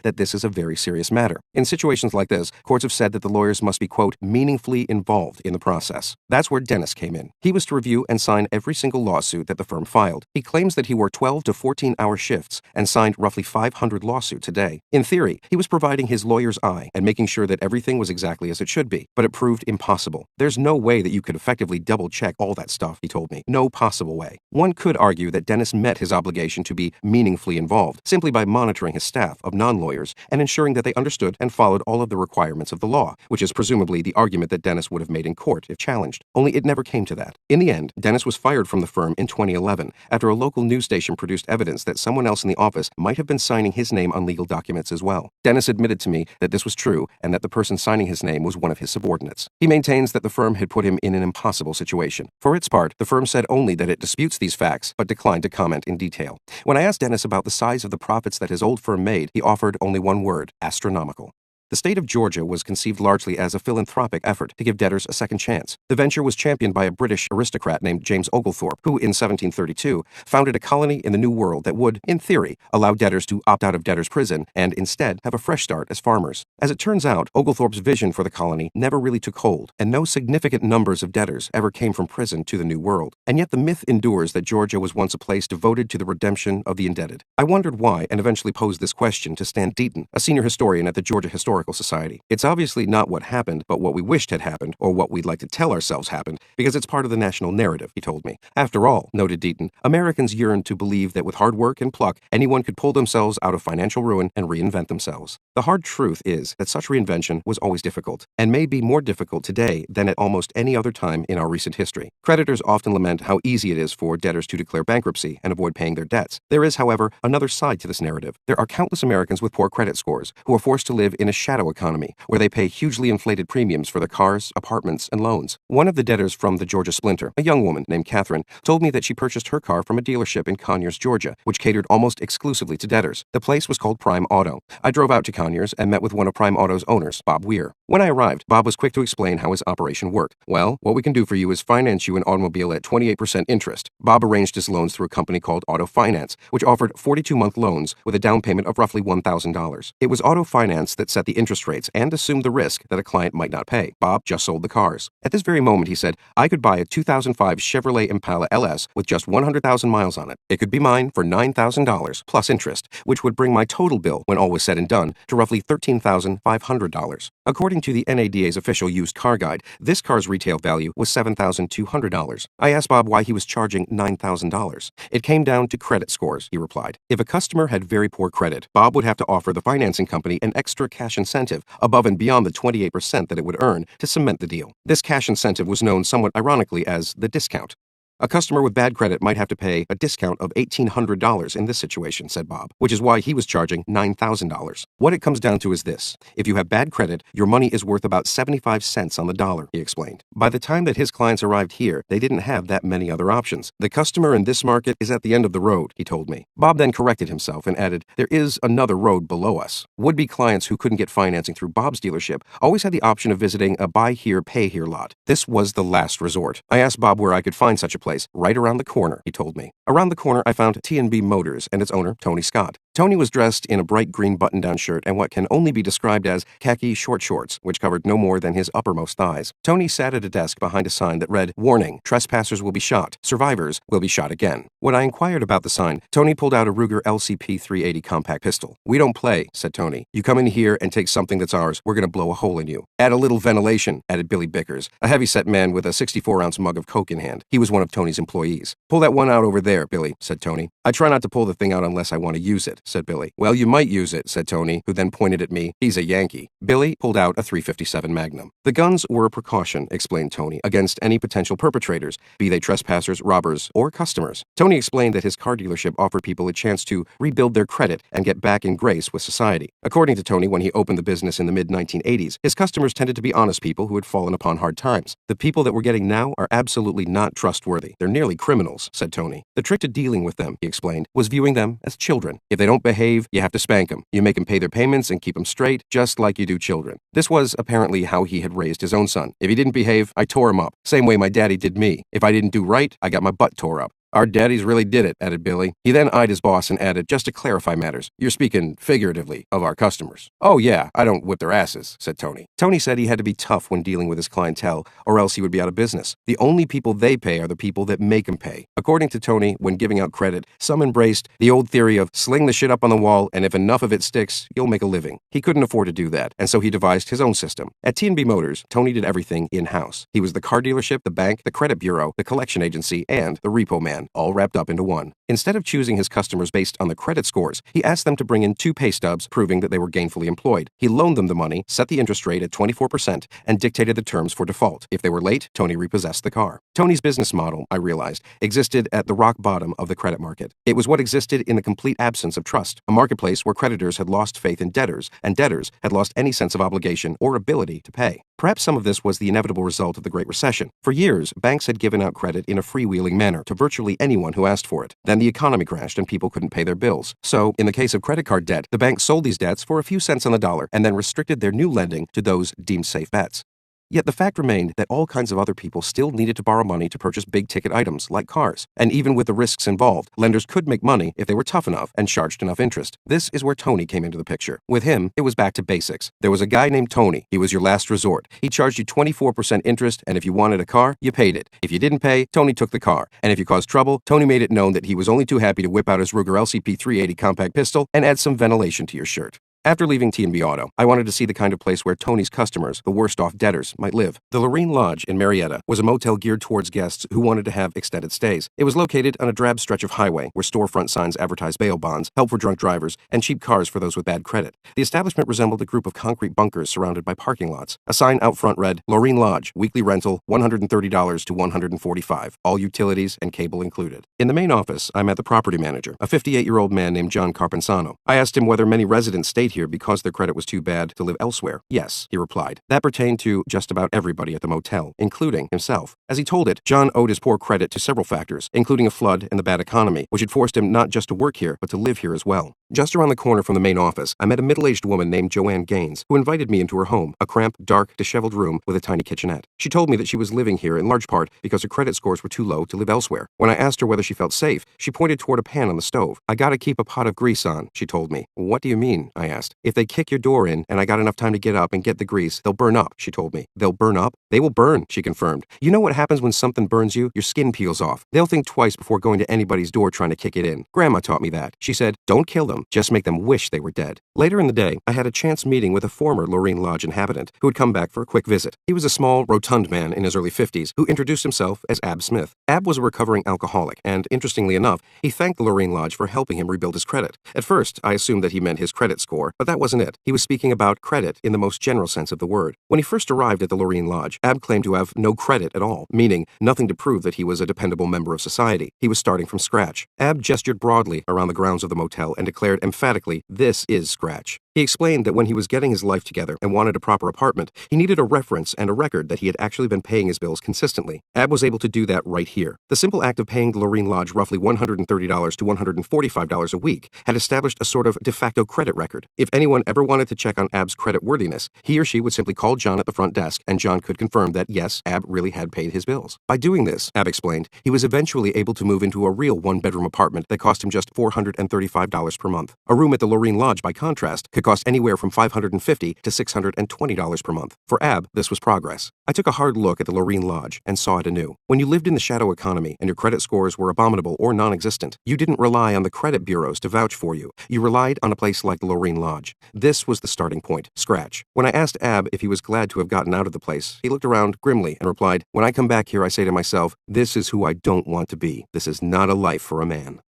that this is a very serious matter. In situations like this, courts have said that the lawyers must be, quote, meaningfully involved in the process. That's where Dennis came in. He was to review and sign every single lawsuit that the firm filed. He claims that he worked 12 to 14-hour shifts and signed roughly 500 lawsuits a day. In theory, he was providing his lawyer's eye and making sure that everything was exactly as it should be, but it proved impossible. There's no way that you could effectively double-check all that stuff, he told me. No possible way. One could argue that Dennis met his obligation to be meaningfully involved simply by monitoring his staff of non-lawyers and ensuring that they understood and followed all of the requirements of the law, which is presumably the argument that Dennis would have made in court if challenged. Only it never came to that. In the end, Dennis was fired from the firm in 2011 after a local news station produced evidence that someone else in the office might have been signing his name on legal documents as well. Dennis admitted to me that this was true and that the person signing his name was one of his subordinates. He maintains that the firm had put him in an impossible situation. For its part, the firm said only that it disputes these facts, but declined to comment in detail. When I asked Dennis about the size of the profits that his old firm made, he offered only one word: astronomical. The state of Georgia was conceived largely as a philanthropic effort to give debtors a second chance. The venture was championed by a British aristocrat named James Oglethorpe, who in 1732 founded a colony in the New World that would, in theory, allow debtors to opt out of debtors' prison and instead have a fresh start as farmers. As it turns out, Oglethorpe's vision for the colony never really took hold, and no significant numbers of debtors ever came from prison to the New World. And yet the myth endures that Georgia was once a place devoted to the redemption of the indebted. I wondered why and eventually posed this question to Stan Deaton, a senior historian at the Georgia Historical Society. It's obviously not what happened, but what we wished had happened, or what we'd like to tell ourselves happened, because it's part of the national narrative, he told me. After all, noted Deaton, Americans yearn to believe that with hard work and pluck, anyone could pull themselves out of financial ruin and reinvent themselves. The hard truth is that such reinvention was always difficult, and may be more difficult today than at almost any other time in our recent history. Creditors often lament how easy it is for debtors to declare bankruptcy and avoid paying their debts. There is, however, another side to this narrative. There are countless Americans with poor credit scores who are forced to live in a shadow economy where they pay hugely inflated premiums for their cars, apartments, and loans. One of the debtors from the Georgia Splinter, a young woman named Catherine, told me that she purchased her car from a dealership in Conyers, Georgia, which catered almost exclusively to debtors. The place was called Prime Auto. I drove out to Conyers and met with one of Prime Auto's owners, Bob Weir. When I arrived, Bob was quick to explain how his operation worked. Well, what we can do for you is finance you an automobile at 28% interest. Bob arranged his loans through a company called Auto Finance, which offered 42-month loans with a down payment of roughly $1,000. It was Auto Finance that set the the interest rates and assumed the risk that a client might not pay. Bob just sold the cars. At this very moment, he said, I could buy a 2005 Chevrolet Impala LS with just 100,000 miles on it. It could be mine for $9,000 plus interest, which would bring my total bill, when all was said and done, to roughly $13,500. According to the NADA's official used car guide, this car's retail value was $7,200. I asked Bob why he was charging $9,000. It came down to credit scores, he replied. If a customer had very poor credit, Bob would have to offer the financing company an extra cash incentive above and beyond the 28% that it would earn to cement the deal. This cash incentive was known somewhat ironically as the discount. A customer with bad credit might have to pay a discount of $1,800 in this situation, said Bob, which is why he was charging $9,000. What it comes down to is this. If you have bad credit, your money is worth about 75 cents on the dollar, he explained. By the time that his clients arrived here, they didn't have that many other options. The customer in this market is at the end of the road, he told me. Bob then corrected himself and added, there is another road below us. Would-be clients who couldn't get financing through Bob's dealership always had the option of visiting a buy here, pay here lot. This was the last resort. I asked Bob where I could find such a place. Right around the corner, he told me. Around the corner, I found T&B Motors and its owner, Tony Scott. Tony was dressed in a bright green button-down shirt and what can only be described as khaki short shorts, which covered no more than his uppermost thighs. Tony sat at a desk behind a sign that read, Warning, trespassers will be shot. Survivors will be shot again. When I inquired about the sign, Tony pulled out a Ruger LCP 380 compact pistol. We don't play, said Tony. You come in here and take something that's ours, we're going to blow a hole in you. Add a little ventilation, added Billy Bickers, a heavy-set man with a 64-ounce mug of Coke in hand. He was one of Tony's employees. Pull that one out over there, Billy, said Tony. I try not to pull the thing out unless I want to use it, said Billy. Well, you might use it, said Tony, who then pointed at me. He's a Yankee. Billy pulled out a .357 Magnum. The guns were a precaution, explained Tony, against any potential perpetrators, be they trespassers, robbers, or customers. Tony explained that his car dealership offered people a chance to rebuild their credit and get back in grace with society. According to Tony, when he opened the business in the mid-1980s, his customers tended to be honest people who had fallen upon hard times. The people that we're getting now are absolutely not trustworthy. They're nearly criminals, said Tony. The trick to dealing with them, he explained, was viewing them as children. If they don't behave, you have to spank them. You make them pay their payments and keep them straight, just like you do children. This was apparently how he had raised his own son. If he didn't behave, I tore him up. Same way my daddy did me. If I didn't do right, I got my butt tore up. Our daddies really did it, added Billy. He then eyed his boss and added, just to clarify matters, you're speaking figuratively of our customers. Oh yeah, I don't whip their asses, said Tony. Tony said he had to be tough when dealing with his clientele, or else he would be out of business. The only people they pay are the people that make them pay. According to Tony, when giving out credit, some embraced the old theory of sling the shit up on the wall, and if enough of it sticks, you'll make a living. He couldn't afford to do that, and so he devised his own system. At T&B Motors, Tony did everything in-house. He was the car dealership, the bank, the credit bureau, the collection agency, and the repo man, all wrapped up into one. Instead of choosing his customers based on the credit scores, he asked them to bring in 2 pay stubs proving that they were gainfully employed. He loaned them the money, set the interest rate at 24%, and dictated the terms for default. If they were late, Tony repossessed the car. Tony's business model, I realized, existed at the rock bottom of the credit market. It was what existed in the complete absence of trust, a marketplace where creditors had lost faith in debtors, and debtors had lost any sense of obligation or ability to pay. Perhaps some of this was the inevitable result of the Great Recession. For years, banks had given out credit in a freewheeling manner to virtually anyone who asked for it. Then the economy crashed and people couldn't pay their bills. So, in the case of credit card debt, the bank sold these debts for a few cents on the dollar and then restricted their new lending to those deemed safe bets. Yet the fact remained that all kinds of other people still needed to borrow money to purchase big-ticket items like cars. And even with the risks involved, lenders could make money if they were tough enough and charged enough interest. This is where Tony came into the picture. With him, it was back to basics. There was a guy named Tony. He was your last resort. He charged you 24% interest, and if you wanted a car, you paid it. If you didn't pay, Tony took the car. And if you caused trouble, Tony made it known that he was only too happy to whip out his Ruger LCP 380 compact pistol and add some ventilation to your shirt. After leaving T&B Auto, I wanted to see the kind of place where Tony's customers, the worst-off debtors, might live. The Lorraine Lodge in Marietta was a motel geared towards guests who wanted to have extended stays. It was located on a drab stretch of highway where storefront signs advertised bail bonds, help for drunk drivers, and cheap cars for those with bad credit. The establishment resembled a group of concrete bunkers surrounded by parking lots. A sign out front read, Lorraine Lodge, weekly rental, $130 to $145, all utilities and cable included. In the main office, I met the property manager, a 58-year-old man named John Carpensano. I asked him whether many residents stayed here because their credit was too bad to live elsewhere. Yes, he replied. That pertained to just about everybody at the motel, including himself. As he told it, John owed his poor credit to several factors, including a flood and the bad economy, which had forced him not just to work here, but to live here as well. Just around the corner from the main office, I met a middle-aged woman named Joanne Gaines, who invited me into her home, a cramped, dark, disheveled room with a tiny kitchenette. She told me that she was living here in large part because her credit scores were too low to live elsewhere. When I asked her whether she felt safe, she pointed toward a pan on the stove. "I gotta keep a pot of grease on," she told me. "What do you mean?" I asked. "If they kick your door in and I got enough time to get up and get the grease, they'll burn up," she told me. "They'll burn up?" "They will burn," she confirmed. "You know what happens when something burns you? Your skin peels off. They'll think twice before going to anybody's door trying to kick it in. Grandma taught me that. She said, don't kill them, just make them wish they were dead." Later in the day, I had a chance meeting with a former Lorraine Lodge inhabitant who had come back for a quick visit. He was a small, rotund man in his early 50s who introduced himself as Ab Smith. Ab was a recovering alcoholic, and interestingly enough, he thanked the Lorraine Lodge for helping him rebuild his credit. At first, I assumed that he meant his credit score, but that wasn't it. He was speaking about credit in the most general sense of the word. When he first arrived at the Lorraine Lodge, Ab claimed to have no credit at all, meaning nothing to prove that he was a dependable member of society. He was starting from scratch. Ab gestured broadly around the grounds of the motel and declared emphatically, "This is scratch." He explained that when he was getting his life together and wanted a proper apartment, he needed a reference and a record that he had actually been paying his bills consistently. Ab was able to do that right here. The simple act of paying the Lorraine Lodge roughly $130 to $145 a week had established a sort of de facto credit record. If anyone ever wanted to check on Ab's credit worthiness, he or she would simply call John at the front desk, and John could confirm that yes, Ab really had paid his bills. By doing this, Ab explained, he was eventually able to move into a real one-bedroom apartment that cost him just $435 per month. A room at the Lorraine Lodge, by contrast, could cost anywhere from $550 to $620 per month. For Ab, this was progress. I took a hard look at the Lorraine Lodge and saw it anew. When you lived in the shadow economy and your credit scores were abominable or non-existent, you didn't rely on the credit bureaus to vouch for you. You relied on a place like the Lorraine Lodge. This was the starting point, scratch. When I asked Ab if he was glad to have gotten out of the place, he looked around grimly and replied, "When I come back here, I say to myself, this is who I don't want to be. This is not a life for a man."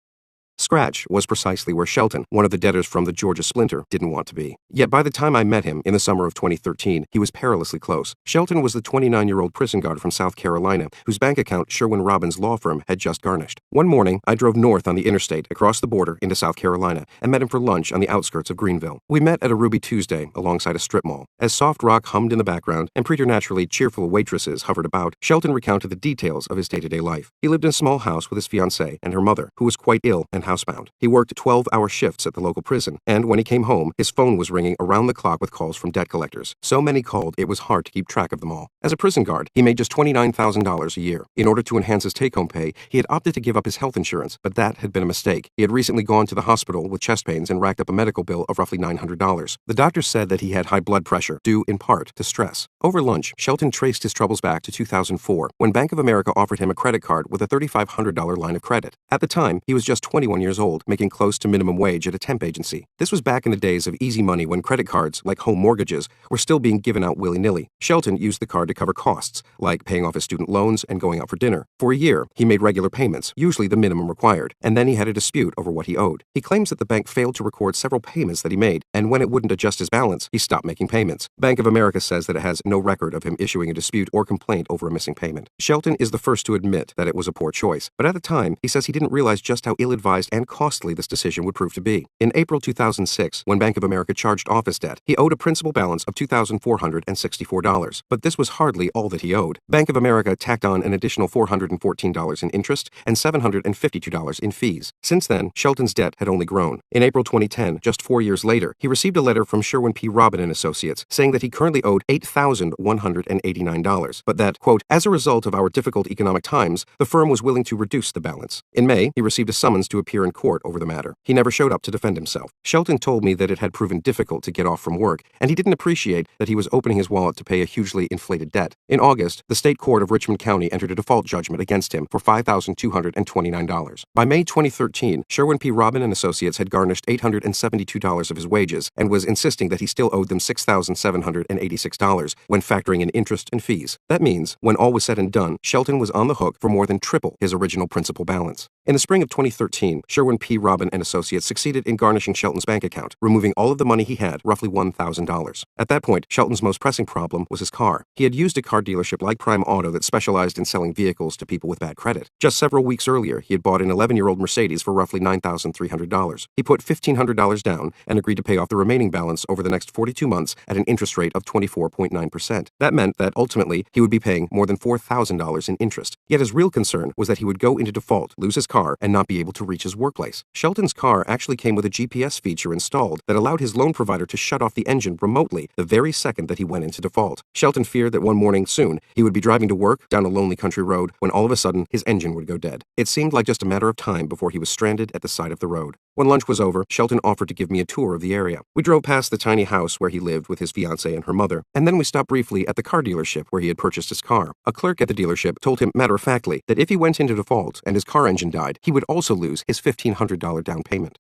Scratch was precisely where Shelton, one of the debtors from the Georgia Splinter, didn't want to be. Yet by the time I met him in the summer of 2013, he was perilously close. Shelton was the 29-year-old prison guard from South Carolina, whose bank account Sherwin Robbins' law firm had just garnished. One morning, I drove north on the interstate across the border into South Carolina and met him for lunch on the outskirts of Greenville. We met at a Ruby Tuesday alongside a strip mall. As soft rock hummed in the background and preternaturally cheerful waitresses hovered about, Shelton recounted the details of his day-to-day life. He lived in a small house with his fiancée and her mother, who was quite ill and housebound. He worked 12-hour shifts at the local prison, and when he came home, his phone was ringing around the clock with calls from debt collectors. So many called, it was hard to keep track of them all. As a prison guard, he made just $29,000 a year. In order to enhance his take-home pay, he had opted to give up his health insurance, but that had been a mistake. He had recently gone to the hospital with chest pains and racked up a medical bill of roughly $900. The doctor said that he had high blood pressure, due in part to stress. Over lunch, Shelton traced his troubles back to 2004, when Bank of America offered him a credit card with a $3,500 line of credit. At the time, he was just 21 years old, making close to minimum wage at a temp agency. This was back in the days of easy money when credit cards, like home mortgages, were still being given out willy-nilly. Shelton used the card to cover costs, like paying off his student loans and going out for dinner. For a year, he made regular payments, usually the minimum required, and then he had a dispute over what he owed. He claims that the bank failed to record several payments that he made, and when it wouldn't adjust his balance, he stopped making payments. Bank of America says that it has no record of him issuing a dispute or complaint over a missing payment. Shelton is the first to admit that it was a poor choice, but at the time, he says he didn't realize just how ill-advised and costly this decision would prove to be. In April 2006, when Bank of America charged off his debt, he owed a principal balance of $2,464, but this was hardly all that he owed. Bank of America tacked on an additional $414 in interest and $752 in fees. Since then, Shelton's debt had only grown. In April 2010, just 4 years later, he received a letter from Sherwin P. Robin and Associates saying that he currently owed $8,189, but that, quote, as a result of our difficult economic times, the firm was willing to reduce the balance. In May, he received a summons to appear in court over the matter. He never showed up to defend himself. Shelton told me that it had proven difficult to get off from work, and he didn't appreciate that he was opening his wallet to pay a hugely inflated debt. In August, the state court of Richmond County entered a default judgment against him for $5,229. By May 2013, Sherwin P. Robin and Associates had garnished $872 of his wages and was insisting that he still owed them $6,786 when factoring in interest and fees. That means, when all was said and done, Shelton was on the hook for more than triple his original principal balance. In the spring of 2013, Sherwin P. Robin and Associates succeeded in garnishing Shelton's bank account, removing all of the money he had, roughly $1,000. At that point, Shelton's most pressing problem was his car. He had used a car dealership like Prime Auto that specialized in selling vehicles to people with bad credit. Just several weeks earlier, he had bought an 11-year-old Mercedes for roughly $9,300. He put $1,500 down and agreed to pay off the remaining balance over the next 42 months at an interest rate of 24.9%. That meant that ultimately he would be paying more than $4,000 in interest. Yet his real concern was that he would go into default, lose his car, and not be able to reach his his workplace. Shelton's car actually came with a GPS feature installed that allowed his loan provider to shut off the engine remotely the very second that he went into default. Shelton feared that one morning soon he would be driving to work down a lonely country road when all of a sudden his engine would go dead. It seemed like just a matter of time before he was stranded at the side of the road. When lunch was over, Shelton offered to give me a tour of the area. We drove past the tiny house where he lived with his fiancée and her mother, and then we stopped briefly at the car dealership where he had purchased his car. A clerk at the dealership told him matter-of-factly that if he went into default and his car engine died, he would also lose his $1,500 down payment.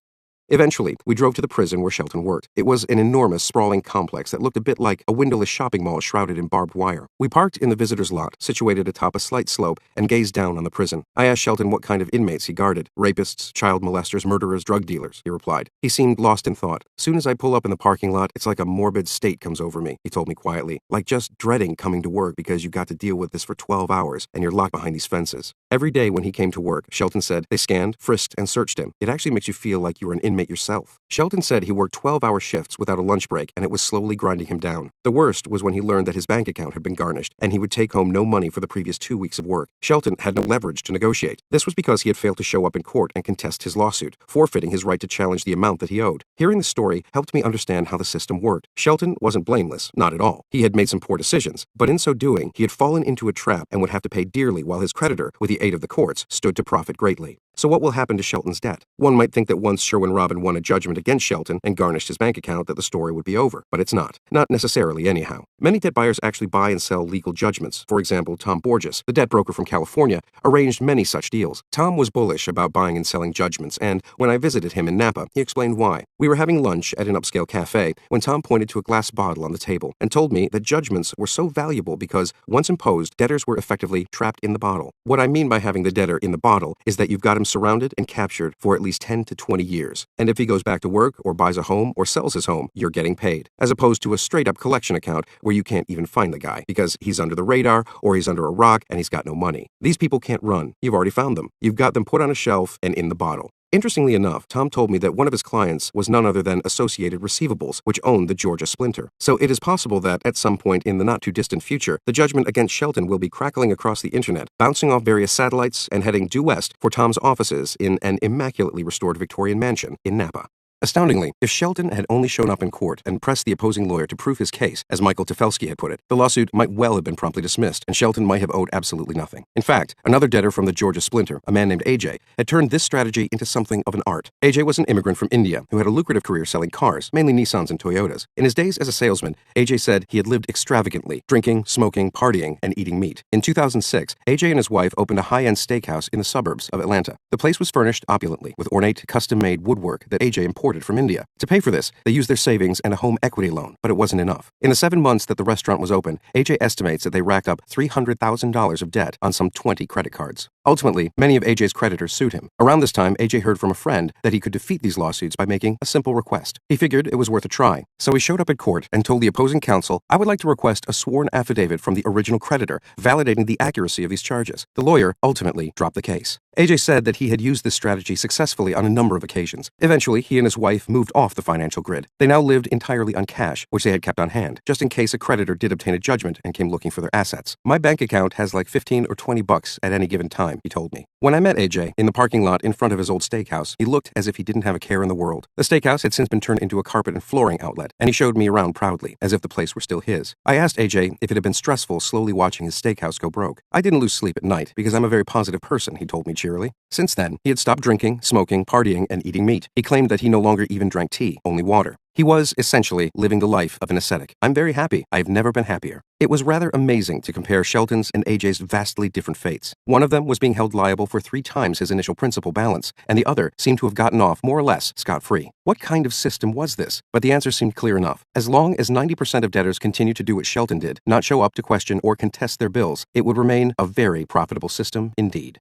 Eventually, we drove to the prison where Shelton worked. It was an enormous, sprawling complex that looked a bit like a windowless shopping mall shrouded in barbed wire. We parked in the visitor's lot, situated atop a slight slope, and gazed down on the prison. I asked Shelton what kind of inmates he guarded. Rapists, child molesters, murderers, drug dealers, he replied. He seemed lost in thought. Soon as I pull up in the parking lot, it's like a morbid state comes over me, he told me quietly. Like just dreading coming to work because you got to deal with this for 12 hours, and you're locked behind these fences. Every day when he came to work, Shelton said, they scanned, frisked, and searched him. It actually makes you feel like you were an inmate yourself. Shelton said he worked 12-hour shifts without a lunch break, and it was slowly grinding him down. The worst was when he learned that his bank account had been garnished, and he would take home no money for the previous 2 weeks of work. Shelton had no leverage to negotiate. This was because he had failed to show up in court and contest his lawsuit, forfeiting his right to challenge the amount that he owed. Hearing the story helped me understand how the system worked. Shelton wasn't blameless, not at all. He had made some poor decisions, but in so doing, he had fallen into a trap and would have to pay dearly while his creditor, with the aid of the courts, stood to profit greatly. So what will happen to Shelton's debt? One might think that once Sherwin Robin won a judgment against Shelton and garnished his bank account that the story would be over, but it's not. Not necessarily anyhow. Many debt buyers actually buy and sell legal judgments. For example, Tom Borges, the debt broker from California, arranged many such deals. Tom was bullish about buying and selling judgments, and when I visited him in Napa, he explained why. We were having lunch at an upscale cafe when Tom pointed to a glass bottle on the table and told me that judgments were so valuable because, once imposed, debtors were effectively trapped in the bottle. What I mean by having the debtor in the bottle is that you've got him surrounded and captured for at least 10 to 20 years. And if he goes back to work or buys a home or sells his home, you're getting paid, as opposed to a straight-up collection account where you can't even find the guy because he's under the radar or he's under a rock and he's got no money. These people can't run. You've already found them. You've got them put on a shelf and in the bottle. Interestingly enough, Tom told me that one of his clients was none other than Associated Receivables, which owned the Georgia splinter. So it is possible that, at some point in the not-too-distant future, the judgment against Shelton will be crackling across the internet, bouncing off various satellites, and heading due west for Tom's offices in an immaculately restored Victorian mansion in Napa. Astoundingly, if Shelton had only shown up in court and pressed the opposing lawyer to prove his case, as Michael Tefelsky had put it, the lawsuit might well have been promptly dismissed, and Shelton might have owed absolutely nothing. In fact, another debtor from the Georgia splinter, a man named AJ, had turned this strategy into something of an art. AJ was an immigrant from India who had a lucrative career selling cars, mainly Nissans and Toyotas. In his days as a salesman, AJ said he had lived extravagantly, drinking, smoking, partying, and eating meat. In 2006, AJ and his wife opened a high-end steakhouse in the suburbs of Atlanta. The place was furnished opulently, with ornate, custom-made woodwork that AJ imported from India. To pay for this, they used their savings and a home equity loan, but it wasn't enough. In the 7 months that the restaurant was open, AJ estimates that they racked up $300,000 of debt on some 20 credit cards. Ultimately, many of AJ's creditors sued him. Around this time, AJ heard from a friend that he could defeat these lawsuits by making a simple request. He figured it was worth a try, so he showed up at court and told the opposing counsel, "I would like to request a sworn affidavit from the original creditor validating the accuracy of these charges." The lawyer ultimately dropped the case. AJ said that he had used this strategy successfully on a number of occasions. Eventually, he and his wife moved off the financial grid. They now lived entirely on cash, which they had kept on hand, just in case a creditor did obtain a judgment and came looking for their assets. "My bank account has like 15 or 20 bucks at any given time," he told me. When I met AJ in the parking lot in front of his old steakhouse, he looked as if he didn't have a care in the world. The steakhouse had since been turned into a carpet and flooring outlet, and he showed me around proudly, as if the place were still his. I asked AJ if it had been stressful slowly watching his steakhouse go broke. "I didn't lose sleep at night because I'm a very positive person," he told me cheerily. Since then, he had stopped drinking, smoking, partying, and eating meat. He claimed that he no longer even drank tea, only water. He was, essentially, living the life of an ascetic. "I'm very happy. I've never been happier." It was rather amazing to compare Shelton's and AJ's vastly different fates. One of them was being held liable for 3 times his initial principal balance, and the other seemed to have gotten off more or less scot-free. What kind of system was this? But the answer seemed clear enough. As long as 90% of debtors continued to do what Shelton did, not show up to question or contest their bills, it would remain a very profitable system indeed.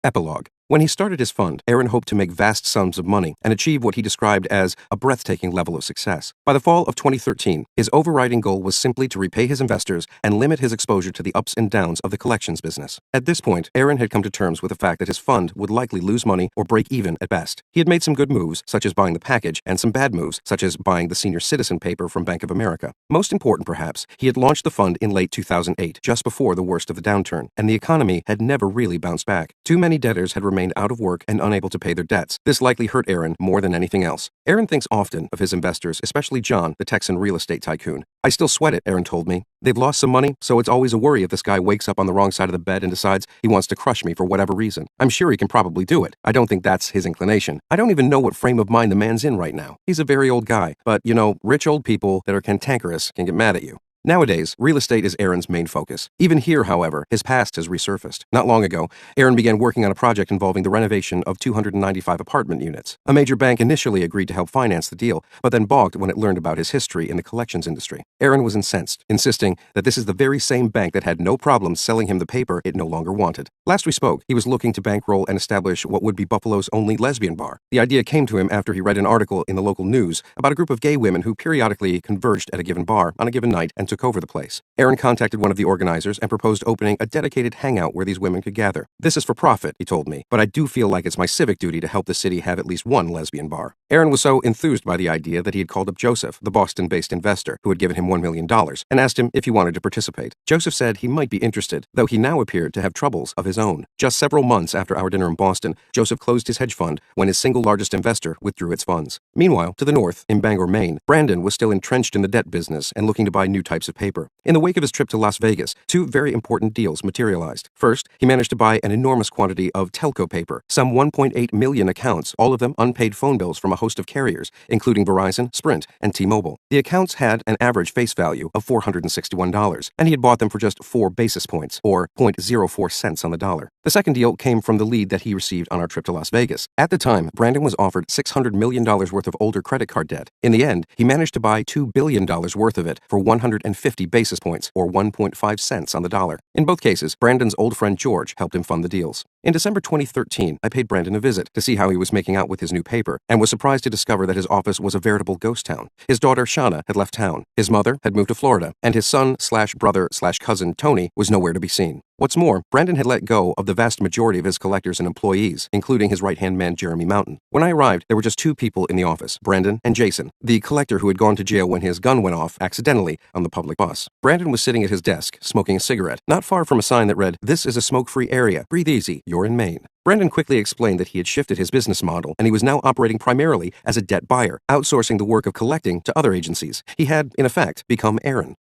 Epilogue. When he started his fund, Aaron hoped to make vast sums of money and achieve what he described as a breathtaking level of success. By the fall of 2013, his overriding goal was simply to repay his investors and limit his exposure to the ups and downs of the collections business. At this point, Aaron had come to terms with the fact that his fund would likely lose money or break even at best. He had made some good moves, such as buying the package, and some bad moves, such as buying the senior citizen paper from Bank of America. Most important, perhaps, he had launched the fund in late 2008, just before the worst of the downturn, and the economy had never really bounced back. Too many debtors had remained out of work and unable to pay their debts. This likely hurt Aaron more than anything else. Aaron thinks often of his investors, especially John, the Texan real estate tycoon. I still sweat it, Aaron told me. They've lost some money, so it's always a worry if this guy wakes up on the wrong side of the bed and decides he wants to crush me for whatever reason. I'm sure he can probably do it. I don't think that's his inclination. I don't even know what frame of mind the man's in right now. He's a very old guy, but rich old people that are cantankerous can get mad at you. Nowadays, real estate is Aaron's main focus. Even here, however, his past has resurfaced. Not long ago, Aaron began working on a project involving the renovation of 295 apartment units. A major bank initially agreed to help finance the deal, but then balked when it learned about his history in the collections industry. Aaron was incensed, insisting that this is the very same bank that had no problem selling him the paper it no longer wanted. Last we spoke, he was looking to bankroll and establish what would be Buffalo's only lesbian bar. The idea came to him after he read an article in the local news about a group of gay women who periodically converged at a given bar on a given night and took over the place. Aaron contacted one of the organizers and proposed opening a dedicated hangout where these women could gather. This is for profit, he told me, but I do feel like it's my civic duty to help the city have at least one lesbian bar. Aaron was so enthused by the idea that he had called up Joseph, the Boston-based investor, who had given him $1 million, and asked him if he wanted to participate. Joseph said he might be interested, though he now appeared to have troubles of his own. Just several months after our dinner in Boston, Joseph closed his hedge fund when his single largest investor withdrew its funds. Meanwhile, to the north, in Bangor, Maine, Brandon was still entrenched in the debt business and looking to buy new types of paper. In the wake of his trip to Las Vegas, two very important deals materialized. First, he managed to buy an enormous quantity of telco paper, some 1.8 million accounts, all of them unpaid phone bills from a host of carriers, including Verizon, Sprint, and T-Mobile. The accounts had an average face value of $461, and he had bought them for just 4 basis points, or 0.04 cents on the dollar. The second deal came from the lead that he received on our trip to Las Vegas. At the time, Brandon was offered $600 million worth of older credit card debt. In the end, he managed to buy $2 billion worth of it for 150 basis points, or 1.5 cents on the dollar. In both cases, Brandon's old friend George helped him fund the deals. In December 2013, I paid Brandon a visit to see how he was making out with his new paper, and was surprised to discover that his office was a veritable ghost town. His daughter, Shauna, had left town. His mother had moved to Florida, and his son/brother/cousin, Tony, was nowhere to be seen. What's more, Brandon had let go of the vast majority of his collectors and employees, including his right-hand man, Jeremy Mountain. When I arrived, there were just 2 people in the office, Brandon and Jason, the collector who had gone to jail when his gun went off accidentally on the public bus. Brandon was sitting at his desk, smoking a cigarette, not far from a sign that read, "This is a smoke-free area. Breathe easy. You're in Maine." Brandon quickly explained that he had shifted his business model, and he was now operating primarily as a debt buyer, outsourcing the work of collecting to other agencies. He had, in effect, become Aaron.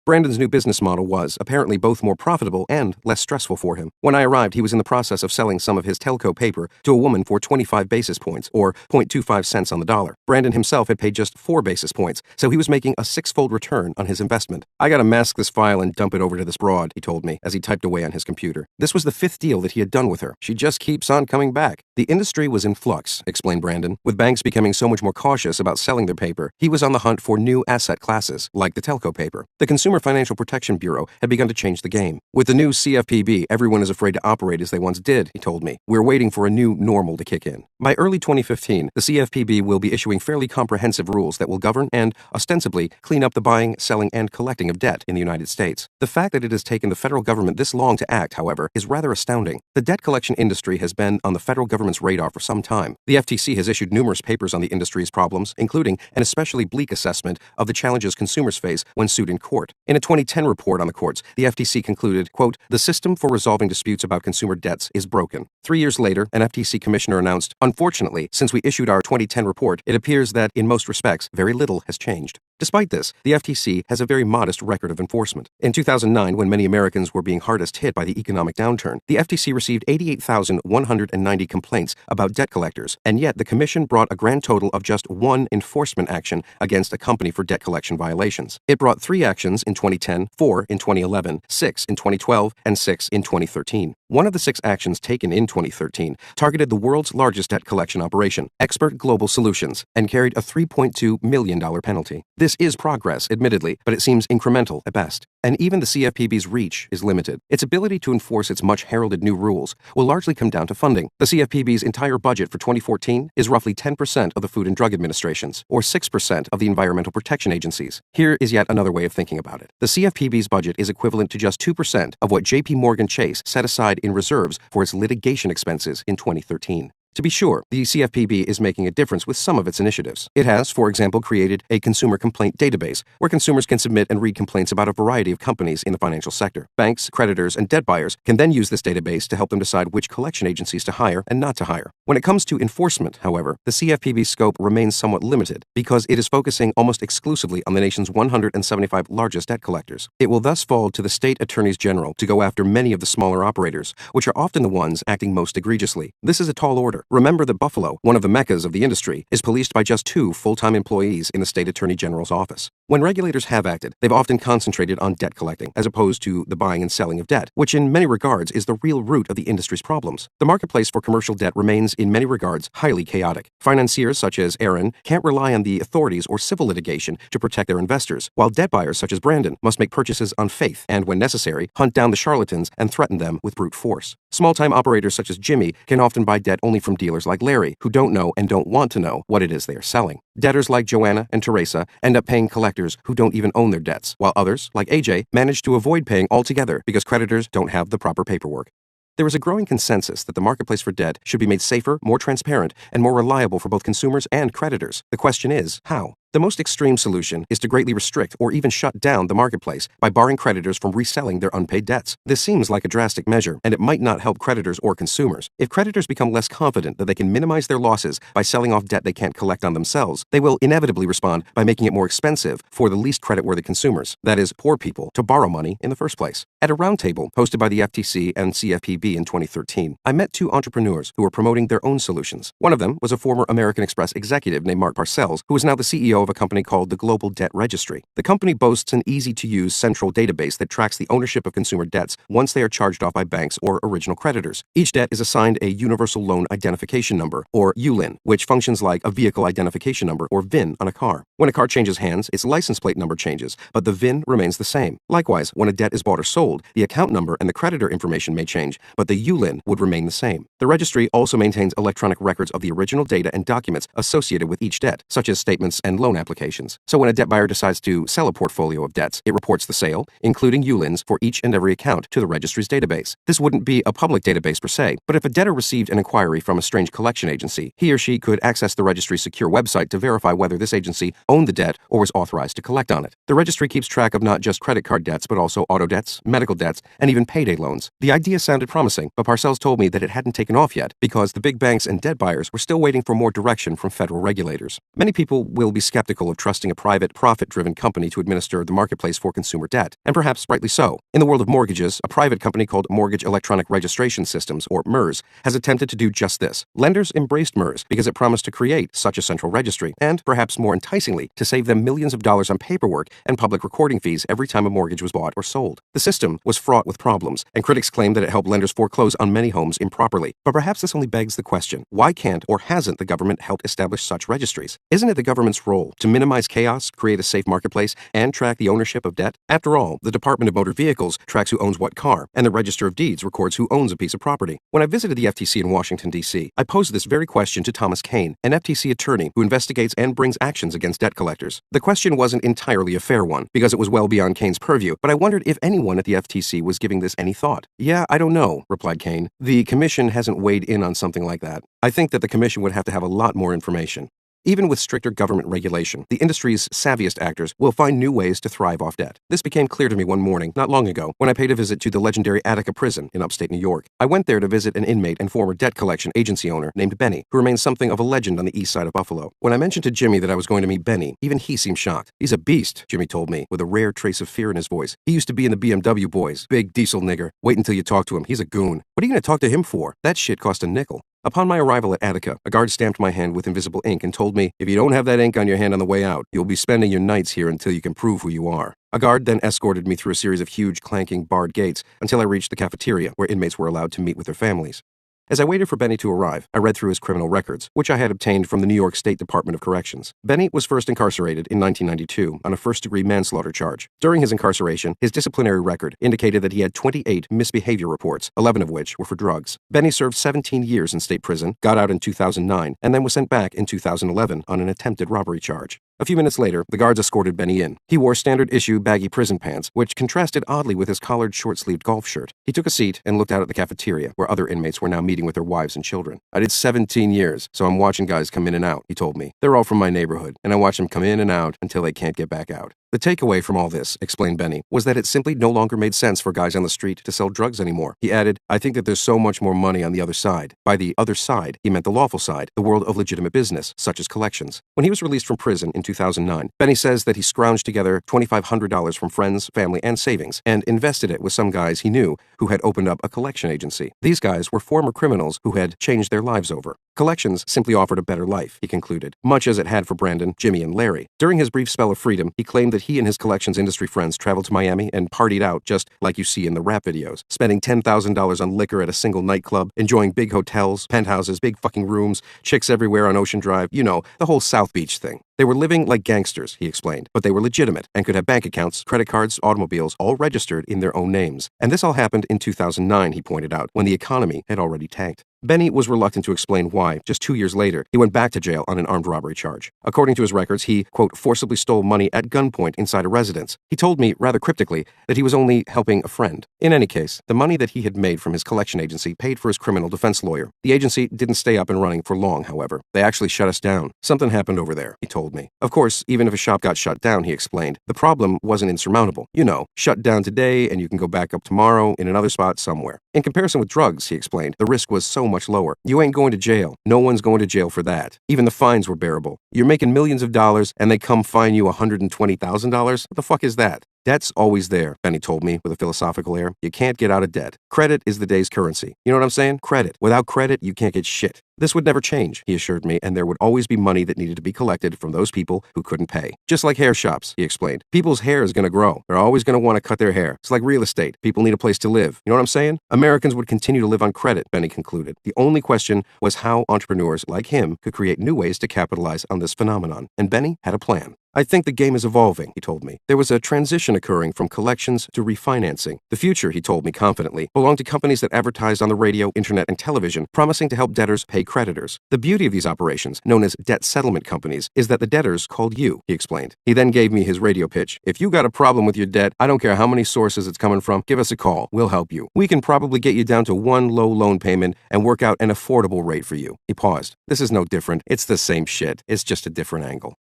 Brandon's new business model was, apparently, both more profitable and less stressful for him. When I arrived, he was in the process of selling some of his telco paper to a woman for 25 basis points, or 0.25 cents on the dollar. Brandon himself had paid just 4 basis points, so he was making a 6-fold return on his investment. "I gotta mask this file and dump it over to this broad," he told me, as he typed away on his computer. This was the 5th deal that he had done with her. She just keeps on coming back. The industry was in flux, explained Brandon. With banks becoming so much more cautious about selling their paper, he was on the hunt for new asset classes, like the telco paper. The Consumer Financial Protection Bureau had begun to change the game. With the new CFPB, everyone is afraid to operate as they once did, he told me. We're waiting for a new normal to kick in. By early 2015, the CFPB will be issuing fairly comprehensive rules that will govern and, ostensibly, clean up the buying, selling, and collecting of debt in the United States. The fact that it has taken the federal government this long to act, however, is rather astounding. The debt collection industry has been on the federal government's radar for some time. The FTC has issued numerous papers on the industry's problems, including an especially bleak assessment of the challenges consumers face when sued in court. In a 2010 report on the courts, the FTC concluded, quote, "The system for resolving disputes about consumer debts is broken." 3 years later, an FTC commissioner announced, "Unfortunately, since we issued our 2010 report, it appears that, in most respects, very little has changed." Despite this, the FTC has a very modest record of enforcement. In 2009, when many Americans were being hardest hit by the economic downturn, the FTC received 88,190 complaints about debt collectors, and yet the Commission brought a grand total of just 1 enforcement action against a company for debt collection violations. It brought 3 actions in 2010, 4 in 2011, 6 in 2012, and 6 in 2013. One of the 6 actions taken in 2013 targeted the world's largest debt collection operation, Expert Global Solutions, and carried a $3.2 million penalty. This is progress, admittedly, but it seems incremental at best. And even the CFPB's reach is limited. Its ability to enforce its much-heralded new rules will largely come down to funding. The CFPB's entire budget for 2014 is roughly 10% of the Food and Drug Administration's, or 6% of the Environmental Protection Agency's. Here is yet another way of thinking about it. The CFPB's budget is equivalent to just 2% of what JP Morgan Chase set aside in reserves for its litigation expenses in 2013. To be sure, the CFPB is making a difference with some of its initiatives. It has, for example, created a consumer complaint database where consumers can submit and read complaints about a variety of companies in the financial sector. Banks, creditors, and debt buyers can then use this database to help them decide which collection agencies to hire and not to hire. When it comes to enforcement, however, the CFPB's scope remains somewhat limited because it is focusing almost exclusively on the nation's 175 largest debt collectors. It will thus fall to the state attorneys general to go after many of the smaller operators, which are often the ones acting most egregiously. This is a tall order. Remember that Buffalo, one of the meccas of the industry, is policed by just 2 full-time employees in the state attorney general's office. When regulators have acted, they've often concentrated on debt collecting, as opposed to the buying and selling of debt, which in many regards is the real root of the industry's problems. The marketplace for commercial debt remains in many regards highly chaotic. Financiers such as Aaron can't rely on the authorities or civil litigation to protect their investors, while debt buyers such as Brandon must make purchases on faith and, when necessary, hunt down the charlatans and threaten them with brute force. Small-time operators such as Jimmy can often buy debt only from dealers like Larry, who don't know and don't want to know what it is they are selling. Debtors like Joanna and Teresa end up paying collectors who don't even own their debts, while others, like AJ, manage to avoid paying altogether because creditors don't have the proper paperwork. There is a growing consensus that the marketplace for debt should be made safer, more transparent, and more reliable for both consumers and creditors. The question is, how? The most extreme solution is to greatly restrict or even shut down the marketplace by barring creditors from reselling their unpaid debts. This seems like a drastic measure, and it might not help creditors or consumers. If creditors become less confident that they can minimize their losses by selling off debt they can't collect on themselves, they will inevitably respond by making it more expensive for the least creditworthy consumers, that is, poor people, to borrow money in the first place. At a roundtable hosted by the FTC and CFPB in 2013, I met 2 entrepreneurs who were promoting their own solutions. One of them was a former American Express executive named Mark Parcells, who is now the CEO of a company called the Global Debt Registry. The company boasts an easy-to-use central database that tracks the ownership of consumer debts once they are charged off by banks or original creditors. Each debt is assigned a Universal Loan Identification Number, or ULIN, which functions like a Vehicle Identification Number, or VIN, on a car. When a car changes hands, its license plate number changes, but the VIN remains the same. Likewise, when a debt is bought or sold, the account number and the creditor information may change, but the ULIN would remain the same. The registry also maintains electronic records of the original data and documents associated with each debt, such as statements and loan applications. So when a debt buyer decides to sell a portfolio of debts, it reports the sale, including ULINs for each and every account, to the registry's database. This wouldn't be a public database per se, but if a debtor received an inquiry from a strange collection agency, he or she could access the registry's secure website to verify whether this agency owned the debt or was authorized to collect on it. The registry keeps track of not just credit card debts, but also auto debts, medical debts, and even payday loans. The idea sounded promising, but Parcells told me that it hadn't taken off yet because the big banks and debt buyers were still waiting for more direction from federal regulators. Many people will be skeptical of trusting a private, profit-driven company to administer the marketplace for consumer debt, and perhaps rightly so. In the world of mortgages, a private company called Mortgage Electronic Registration Systems, or MERS, has attempted to do just this. Lenders embraced MERS because it promised to create such a central registry, and, perhaps more enticingly, to save them millions of dollars on paperwork and public recording fees every time a mortgage was bought or sold. The system was fraught with problems, and critics claimed that it helped lenders foreclose on many homes improperly. But perhaps this only begs the question, why can't or hasn't the government helped establish such registries? Isn't it the government's role to minimize chaos, create a safe marketplace, and track the ownership of debt? After all, the Department of Motor Vehicles tracks who owns what car, and the Register of Deeds records who owns a piece of property. When I visited the FTC in Washington, D.C., I posed this very question to Thomas Kane, an FTC attorney who investigates and brings actions against debt collectors. The question wasn't entirely a fair one, because it was well beyond Kane's purview, but I wondered if anyone at the FTC was giving this any thought. "Yeah, I don't know," replied Kane. "The Commission hasn't weighed in on something like that. I think that the Commission would have to have a lot more information." Even with stricter government regulation, the industry's savviest actors will find new ways to thrive off debt. This became clear to me one morning, not long ago, when I paid a visit to the legendary Attica prison in upstate New York. I went there to visit an inmate and former debt collection agency owner named Benny, who remains something of a legend on the east side of Buffalo. When I mentioned to Jimmy that I was going to meet Benny, even he seemed shocked. "He's a beast," Jimmy told me, with a rare trace of fear in his voice. "He used to be in the BMW boys. Big diesel nigger. Wait until you talk to him. He's a goon. What are you going to talk to him for? That shit cost a nickel." Upon my arrival at Attica, a guard stamped my hand with invisible ink and told me, "If you don't have that ink on your hand on the way out, you'll be spending your nights here until you can prove who you are." A guard then escorted me through a series of huge, clanking, barred gates until I reached the cafeteria, where inmates were allowed to meet with their families. As I waited for Benny to arrive, I read through his criminal records, which I had obtained from the New York State Department of Corrections. Benny was first incarcerated in 1992 on a first-degree manslaughter charge. During his incarceration, his disciplinary record indicated that he had 28 misbehavior reports, 11 of which were for drugs. Benny served 17 years in state prison, got out in 2009, and then was sent back in 2011 on an attempted robbery charge. A few minutes later, the guards escorted Benny in. He wore standard-issue baggy prison pants, which contrasted oddly with his collared short-sleeved golf shirt. He took a seat and looked out at the cafeteria, where other inmates were now meeting with their wives and children. I did 17 years, so I'm watching guys come in and out, he told me. They're all from my neighborhood, and I watch them come in and out until they can't get back out. The takeaway from all this, explained Benny, was that it simply no longer made sense for guys on the street to sell drugs anymore. He added, I think that there's so much more money on the other side. By the other side, he meant the lawful side, the world of legitimate business, such as collections. When he was released from prison in 2009, Benny says that he scrounged together $2,500 from friends, family, and savings, and invested it with some guys he knew who had opened up a collection agency. These guys were former criminals who had changed their lives over. Collections simply offered a better life, he concluded, much as it had for Brandon, Jimmy, and Larry. During his brief spell of freedom, he claimed that he and his collections industry friends traveled to Miami and partied out just like you see in the rap videos, spending $10,000 on liquor at a single nightclub, enjoying big hotels, penthouses, big fucking rooms, chicks everywhere on Ocean Drive, you know, the whole South Beach thing. They were living like gangsters, he explained, but they were legitimate and could have bank accounts, credit cards, automobiles, all registered in their own names. And this all happened in 2009, he pointed out, when the economy had already tanked. Benny was reluctant to explain why. Just 2 years later, he went back to jail on an armed robbery charge. According to his records, he, quote, forcibly stole money at gunpoint inside a residence. He told me, rather cryptically, that he was only helping a friend. In any case, the money that he had made from his collection agency paid for his criminal defense lawyer. The agency didn't stay up and running for long, however. They actually shut us down. Something happened over there, he told me. Of course, even if a shop got shut down, he explained, the problem wasn't insurmountable. You know, shut down today and you can go back up tomorrow in another spot somewhere. In comparison with drugs, he explained, the risk was so much lower. You ain't going to jail. No one's going to jail for that. Even the fines were bearable. You're making millions of dollars and they come fine you $120,000? What the fuck is that? Debt's always there, Benny told me with a philosophical air. You can't get out of debt. Credit is the day's currency. You know what I'm saying? Credit. Without credit, you can't get shit. This would never change, he assured me, and there would always be money that needed to be collected from those people who couldn't pay. Just like hair shops, he explained. People's hair is going to grow. They're always going to want to cut their hair. It's like real estate. People need a place to live. You know what I'm saying? Americans would continue to live on credit, Benny concluded. The only question was how entrepreneurs like him could create new ways to capitalize on this phenomenon. And Benny had a plan. I think the game is evolving, he told me. There was a transition occurring from collections to refinancing. The future, he told me confidently, belonged to companies that advertised on the radio, internet, and television, promising to help debtors pay creditors. The beauty of these operations, known as debt settlement companies, is that the debtors called you, he explained. He then gave me his radio pitch. If you got a problem with your debt, I don't care how many sources it's coming from, give us a call. We'll help you. We can probably get you down to one low loan payment and work out an affordable rate for you. He paused. This is no different. It's the same shit. It's just a different angle.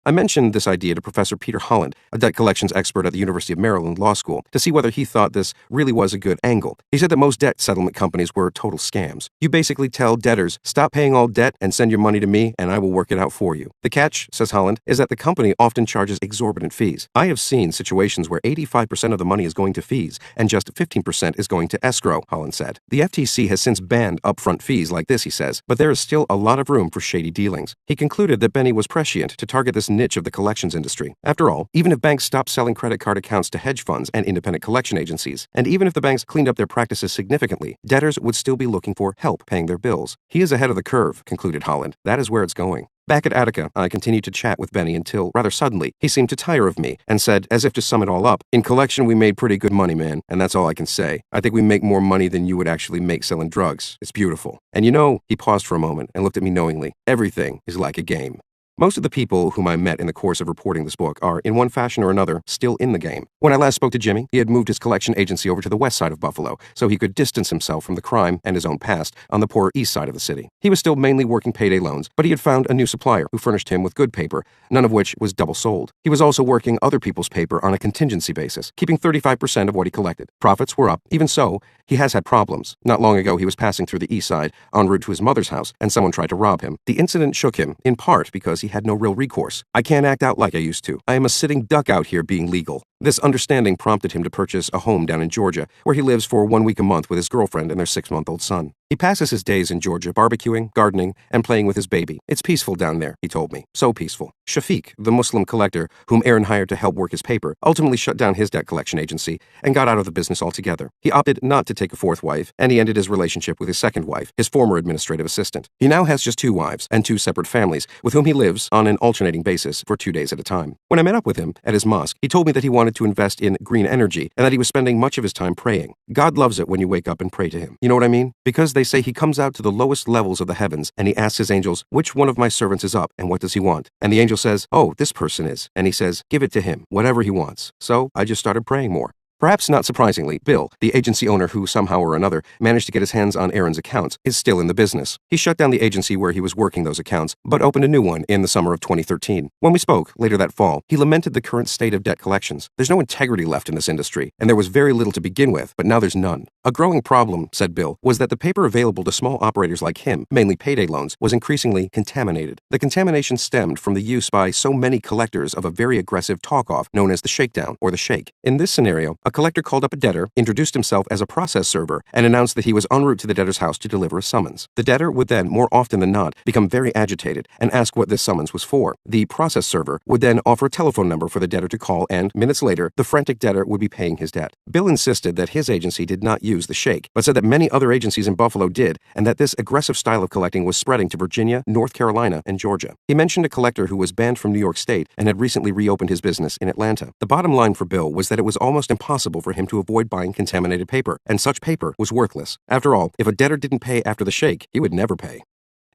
I mentioned this idea to Professor Peter Holland, a debt collections expert at the University of Maryland Law School, to see whether he thought this really was a good angle. He said that most debt settlement companies were total scams. You basically tell debtors, stop paying all debt and send your money to me and I will work it out for you. The catch, says Holland, is that the company often charges exorbitant fees. I have seen situations where 85% of the money is going to fees and just 15% is going to escrow, Holland said. The FTC has since banned upfront fees like this, he says, but there is still a lot of room for shady dealings. He concluded that Benny was prescient to target this niche of the collections industry. After all, even if banks stopped selling credit card accounts to hedge funds and independent collection agencies, and even if the banks cleaned up their practices significantly, debtors would still be looking for help paying their bills. He is ahead of the curve, concluded Holland. That is where it's going. Back at Attica, I continued to chat with Benny until, rather suddenly, he seemed to tire of me and said, as if to sum it all up, in collection we made pretty good money, man, and that's all I can say. I think we make more money than you would actually make selling drugs. It's beautiful. And you know, he paused for a moment and looked at me knowingly, everything is like a game. Most of the people whom I met in the course of reporting this book are, in one fashion or another, still in the game. When I last spoke to Jimmy, he had moved his collection agency over to the west side of Buffalo, so he could distance himself from the crime and his own past on the poorer east side of the city. He was still mainly working payday loans, but he had found a new supplier who furnished him with good paper, none of which was double sold. He was also working other people's paper on a contingency basis, keeping 35% of what he collected. Profits were up. Even so, he has had problems. Not long ago, he was passing through the east side, en route to his mother's house, and someone tried to rob him. The incident shook him, in part because he had no real recourse. I can't act out like I used to. I am a sitting duck out here being legal. This understanding prompted him to purchase a home down in Georgia, where he lives for 1 week a month with his girlfriend and their 6-month-old son. He passes his days in Georgia barbecuing, gardening, and playing with his baby. It's peaceful down there, he told me. So peaceful. Shafiq, the Muslim collector whom Aaron hired to help work his paper, ultimately shut down his debt collection agency and got out of the business altogether. He opted not to take a fourth wife, and he ended his relationship with his second wife, his former administrative assistant. He now has just 2 wives and 2 separate families, with whom he lives on an alternating basis for 2 days at a time. When I met up with him at his mosque, he told me that he wanted wanted to invest in green energy and that he was spending much of his time praying. God loves it when you wake up and pray to him. You know what I mean? Because they say he comes out to the lowest levels of the heavens and he asks his angels, which one of my servants is up and what does he want? And the angel says, oh, this person is. And he says, give it to him, whatever he wants. So I just started praying more. Perhaps not surprisingly, Bill, the agency owner who somehow or another managed to get his hands on Aaron's accounts, is still in the business. He shut down the agency where he was working those accounts, but opened a new one in the summer of 2013. When we spoke later that fall, he lamented the current state of debt collections. There's no integrity left in this industry, and there was very little to begin with, but now there's none. A growing problem, said Bill, was that the paper available to small operators like him, mainly payday loans, was increasingly contaminated. The contamination stemmed from the use by so many collectors of a very aggressive talk-off known as the shakedown or the shake. In this scenario, a collector called up a debtor, introduced himself as a process server, and announced that he was en route to the debtor's house to deliver a summons. The debtor would then, more often than not, become very agitated and ask what this summons was for. The process server would then offer a telephone number for the debtor to call, and minutes later, the frantic debtor would be paying his debt. Bill insisted that his agency did not use the shake, but said that many other agencies in Buffalo did, and that this aggressive style of collecting was spreading to Virginia, North Carolina, and Georgia. He mentioned a collector who was banned from New York State and had recently reopened his business in Atlanta. The bottom line for Bill was that it was almost impossible for him to avoid buying contaminated paper, and such paper was worthless. After all, if a debtor didn't pay after the shake, he would never pay.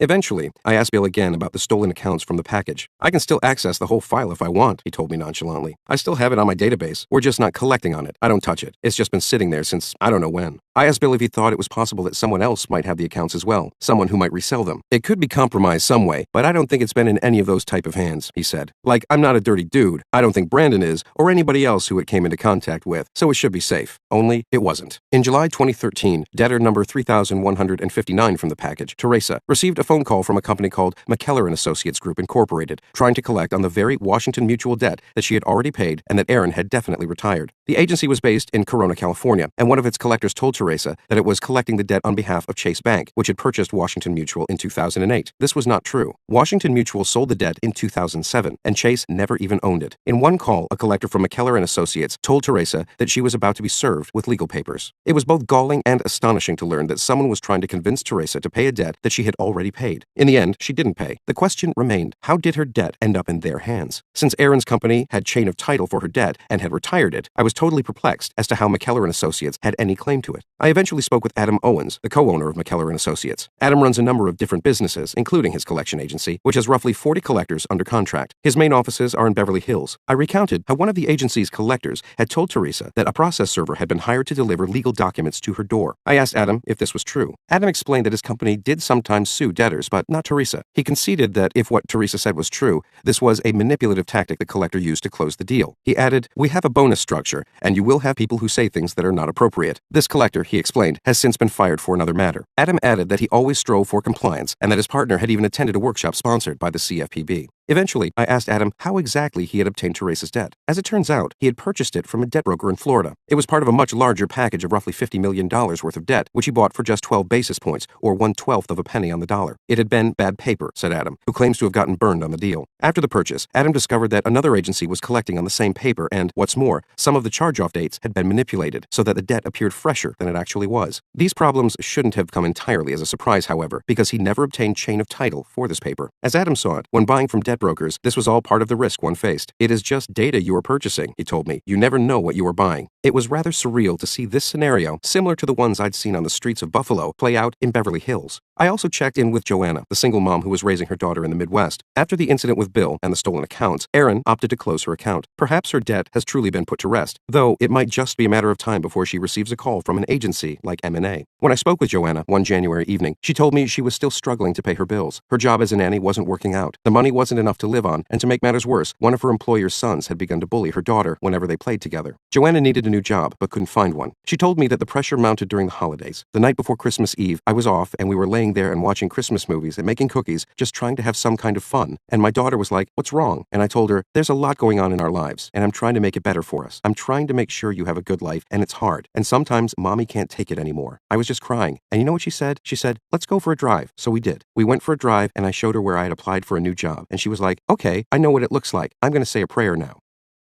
Eventually, I asked Bill again about the stolen accounts from the package. I can still access the whole file if I want, he told me nonchalantly. I still have it on my database. We're just not collecting on it. I don't touch it. It's just been sitting there since I don't know when. I asked Bill if he thought it was possible that someone else might have the accounts as well, someone who might resell them. It could be compromised some way, but I don't think it's been in any of those type of hands, he said. Like, I'm not a dirty dude. I don't think Brandon is, or anybody else who it came into contact with, so it should be safe. Only, it wasn't. In July 2013, debtor number 3159 from the package, Teresa, received a phone call from a company called McKellar & Associates Group Incorporated, trying to collect on the very Washington Mutual debt that she had already paid and that Aaron had definitely retired. The agency was based in Corona, California, and one of its collectors told Teresa that it was collecting the debt on behalf of Chase Bank, which had purchased Washington Mutual in 2008. This was not true. Washington Mutual sold the debt in 2007, and Chase never even owned it. In one call, a collector from McKellar & Associates told Teresa that she was about to be served with legal papers. It was both galling and astonishing to learn that someone was trying to convince Teresa to pay a debt that she had already paid. In the end, she didn't pay. The question remained, how did her debt end up in their hands? Since Aaron's company had chain of title for her debt and had retired it, I was totally perplexed as to how McKellar & Associates had any claim to it. I eventually spoke with Adam Owens, the co-owner of McKellar & Associates. Adam runs a number of different businesses, including his collection agency, which has roughly 40 collectors under contract. His main offices are in Beverly Hills. I recounted how one of the agency's collectors had told Teresa that a process server had been hired to deliver legal documents to her door. I asked Adam if this was true. Adam explained that his company did sometimes sue debtors, but not Teresa. He conceded that if what Teresa said was true, this was a manipulative tactic the collector used to close the deal. He added, we have a bonus structure, and you will have people who say things that are not appropriate. This collector, he explained, has since been fired for another matter. Adam added that he always strove for compliance, and that his partner had even attended a workshop sponsored by the CFPB. Eventually, I asked Adam how exactly he had obtained Teresa's debt. As it turns out, he had purchased it from a debt broker in Florida. It was part of a much larger package of roughly $50 million worth of debt, which he bought for just 12 basis points, or 1/12 of a penny on the dollar. It had been bad paper, said Adam, who claims to have gotten burned on the deal. After the purchase, Adam discovered that another agency was collecting on the same paper, and, what's more, some of the charge-off dates had been manipulated so that the debt appeared fresher than it actually was. These problems shouldn't have come entirely as a surprise, however, because he never obtained chain of title for this paper. As Adam saw it, when buying from debt brokers, this was all part of the risk one faced. It is just data you are purchasing, he told me. You never know what you are buying. It was rather surreal to see this scenario, similar to the ones I'd seen on the streets of Buffalo, play out in Beverly Hills. I also checked in with Joanna, the single mom who was raising her daughter in the Midwest. After the incident with Bill and the stolen accounts, Aaron opted to close her account. Perhaps her debt has truly been put to rest, though it might just be a matter of time before she receives a call from an agency like M&A. When I spoke with Joanna one January evening, she told me she was still struggling to pay her bills. Her job as a nanny wasn't working out. The money wasn't enough to live on, and to make matters worse, one of her employer's sons had begun to bully her daughter whenever they played together. Joanna needed a new job, but couldn't find one. She told me that the pressure mounted during the holidays. The night before Christmas Eve, I was off, and we were laying there and watching Christmas movies and making cookies, just trying to have some kind of fun. And my daughter was like, "What's wrong?" And I told her, "There's a lot going on in our lives, and I'm trying to make it better for us. I'm trying to make sure you have a good life, and it's hard. And sometimes mommy can't take it anymore." I was just crying. And you know what she said? She said, "Let's go for a drive." So we did. We went for a drive, and I showed her where I had applied for a new job. And she was like, "Okay, I know what it looks like. I'm going to say a prayer now."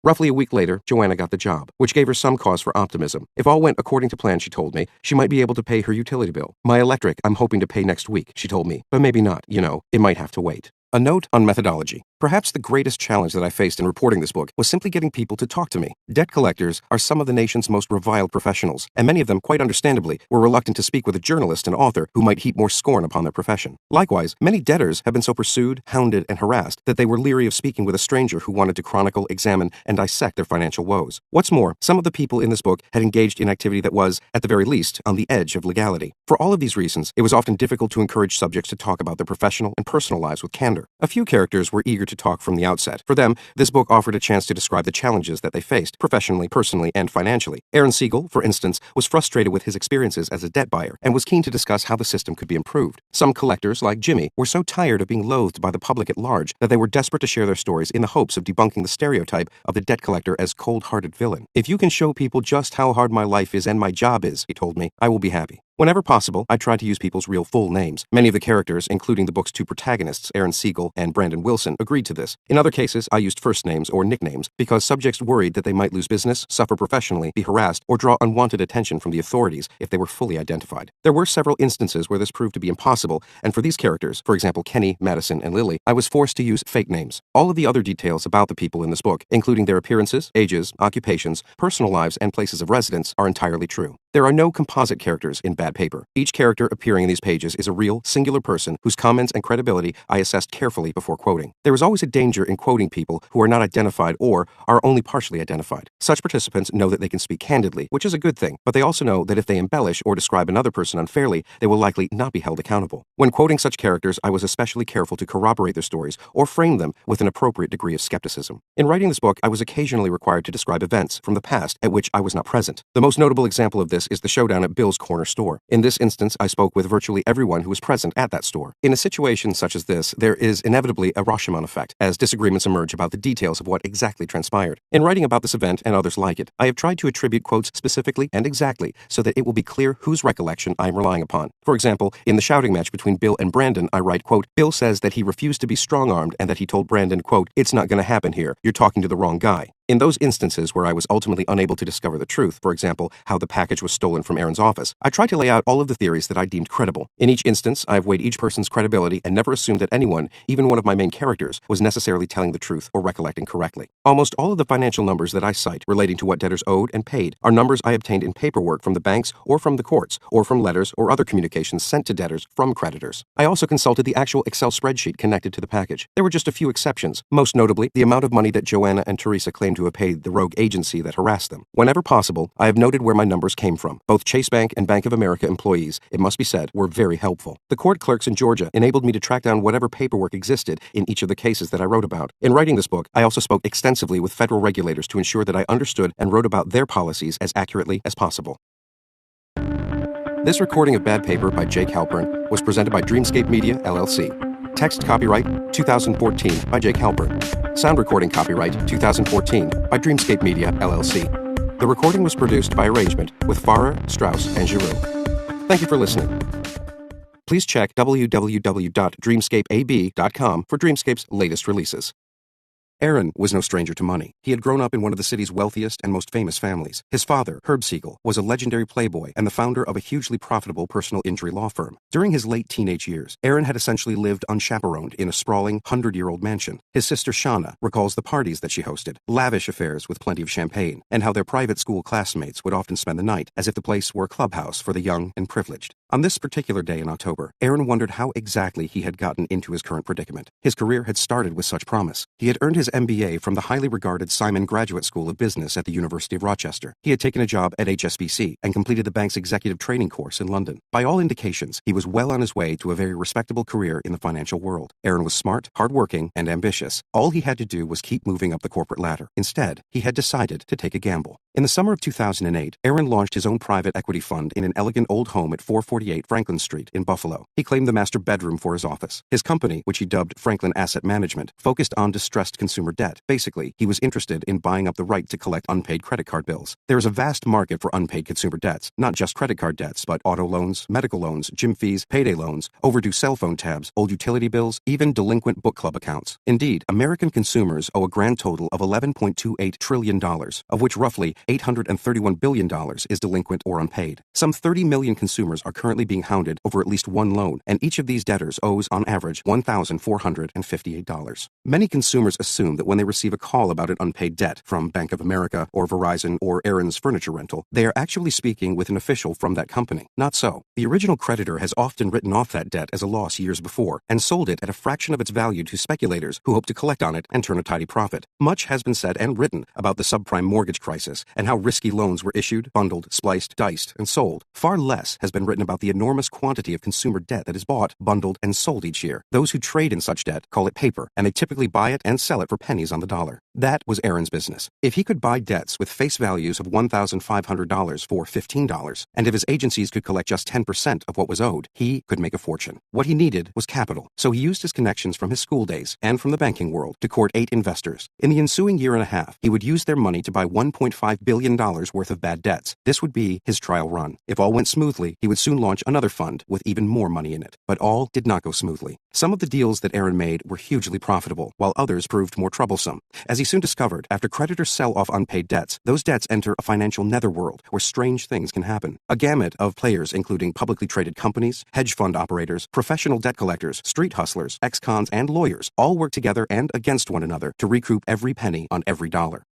Roughly a week later, Joanna got the job, which gave her some cause for optimism. If all went according to plan, she told me, she might be able to pay her utility bill. My electric, I'm hoping to pay next week, she told me. But maybe not, it might have to wait. A note on methodology. Perhaps the greatest challenge that I faced in reporting this book was simply getting people to talk to me. Debt collectors are some of the nation's most reviled professionals, and many of them, quite understandably, were reluctant to speak with a journalist and author who might heap more scorn upon their profession. Likewise, many debtors have been so pursued, hounded, and harassed that they were leery of speaking with a stranger who wanted to chronicle, examine, and dissect their financial woes. What's more, some of the people in this book had engaged in activity that was, at the very least, on the edge of legality. For all of these reasons, it was often difficult to encourage subjects to talk about their professional and personal lives with candor. A few characters were eager to talk from the outset. For them, this book offered a chance to describe the challenges that they faced, professionally, personally, and financially. Aaron Seagull, for instance, was frustrated with his experiences as a debt buyer and was keen to discuss how the system could be improved. Some collectors, like Jimmy, were so tired of being loathed by the public at large that they were desperate to share their stories in the hopes of debunking the stereotype of the debt collector as cold-hearted villain. "If you can show people just how hard my life is and my job is," he told me, "I will be happy." Whenever possible, I tried to use people's real full names. Many of the characters, including the book's two protagonists, Aaron Seagull and Brandon Wilson, agreed to this. In other cases, I used first names or nicknames because subjects worried that they might lose business, suffer professionally, be harassed, or draw unwanted attention from the authorities if they were fully identified. There were several instances where this proved to be impossible, and for these characters, for example Kenny, Madison, and Lily, I was forced to use fake names. All of the other details about the people in this book, including their appearances, ages, occupations, personal lives, and places of residence, are entirely true. There are no composite characters in bad paper. Each character appearing in these pages is a real, singular person whose comments and credibility I assessed carefully before quoting. There is always a danger in quoting people who are not identified or are only partially identified. Such participants know that they can speak candidly, which is a good thing, but they also know that if they embellish or describe another person unfairly, they will likely not be held accountable. When quoting such characters, I was especially careful to corroborate their stories or frame them with an appropriate degree of skepticism. In writing this book, I was occasionally required to describe events from the past at which I was not present. The most notable example of this is the showdown at Bill's corner store. In this instance, I spoke with virtually everyone who was present at that store. In a situation such as this, there is inevitably a Rashomon effect, as disagreements emerge about the details of what exactly transpired. In writing about this event and others like it, I have tried to attribute quotes specifically and exactly so that it will be clear whose recollection I am relying upon. For example, in the shouting match between Bill and Brandon, I write, quote, "Bill says that he refused to be strong-armed and that he told Brandon, quote, 'It's not going to happen here. You're talking to the wrong guy.'" In those instances where I was ultimately unable to discover the truth, for example, how the package was stolen from Aaron's office, I tried to lay out all of the theories that I deemed credible. In each instance, I have weighed each person's credibility and never assumed that anyone, even one of my main characters, was necessarily telling the truth or recollecting correctly. Almost all of the financial numbers that I cite relating to what debtors owed and paid are numbers I obtained in paperwork from the banks or from the courts, or from letters or other communications sent to debtors from creditors. I also consulted the actual Excel spreadsheet connected to the package. There were just a few exceptions, most notably the amount of money that Joanna and Teresa claimed to have paid the rogue agency that harassed them. Whenever possible, I have noted where my numbers came from. Both Chase Bank and Bank of America employees, it must be said, were very helpful. The court clerks in Georgia enabled me to track down whatever paperwork existed in each of the cases that I wrote about. In writing this book, I also spoke extensively with federal regulators to ensure that I understood and wrote about their policies as accurately as possible. This recording of Bad Paper by Jake Halpern was presented by Dreamscape Media, LLC. Text copyright 2014 by Jake Halpern. Sound recording copyright 2014 by Dreamscape Media, LLC. The recording was produced by arrangement with Farrer, Strauss, and Giroux. Thank you for listening. Please check www.dreamscapeab.com for Dreamscape's latest releases. Aaron was no stranger to money. He had grown up in one of the city's wealthiest and most famous families. His father, Herb Seagull, was a legendary playboy and the founder of a hugely profitable personal injury law firm. During his late teenage years, Aaron had essentially lived unchaperoned in a sprawling 100-year-old mansion. His sister Shauna recalls the parties that she hosted, lavish affairs with plenty of champagne, and how their private school classmates would often spend the night as if the place were a clubhouse for the young and privileged. On this particular day in October, Aaron wondered how exactly he had gotten into his current predicament. His career had started with such promise. He had earned his MBA from the highly regarded Simon Graduate School of Business at the University of Rochester. He had taken a job at HSBC and completed the bank's executive training course in London. By all indications, he was well on his way to a very respectable career in the financial world. Aaron was smart, hardworking, and ambitious. All he had to do was keep moving up the corporate ladder. Instead, he had decided to take a gamble. In the summer of 2008, Aaron launched his own private equity fund in an elegant old home at 448 Franklin Street in Buffalo. He claimed the master bedroom for his office. His company, which he dubbed Franklin Asset Management, focused on distressed consumer debt. Basically, he was interested in buying up the right to collect unpaid credit card bills. There is a vast market for unpaid consumer debts, not just credit card debts, but auto loans, medical loans, gym fees, payday loans, overdue cell phone tabs, old utility bills, even delinquent book club accounts. Indeed, American consumers owe a grand total of $11.28 trillion, of which roughly $831 billion is delinquent or unpaid. Some 30 million consumers are currently currently being hounded over at least one loan, and each of these debtors owes, on average, $1,458. Many consumers assume that when they receive a call about an unpaid debt from Bank of America or Verizon or Aaron's Furniture Rental, they are actually speaking with an official from that company. Not so. The original creditor has often written off that debt as a loss years before and sold it at a fraction of its value to speculators who hope to collect on it and turn a tidy profit. Much has been said and written about the subprime mortgage crisis and how risky loans were issued, bundled, spliced, diced, and sold. Far less has been written about the enormous quantity of consumer debt that is bought, bundled, and sold each year. Those who trade in such debt call it paper, and they typically buy it and sell it for pennies on the dollar. That was Aaron's business. If he could buy debts with face values of $1,500 for $15, and if his agencies could collect just 10% of what was owed, he could make a fortune. What he needed was capital, so he used his connections from his school days and from the banking world to court 8 investors. In the ensuing year and a half, he would use their money to buy $1.5 billion worth of bad debts. This would be his trial run. If all went smoothly, he would soon launch another fund with even more money in it. But all did not go smoothly. Some of the deals that Aaron made were hugely profitable, while others proved more troublesome. As he soon discovered, after creditors sell off unpaid debts, those debts enter a financial netherworld where strange things can happen. A gamut of players, including publicly traded companies, hedge fund operators, professional debt collectors, street hustlers, ex-cons, and lawyers, all work together and against one another to recoup every penny on every dollar.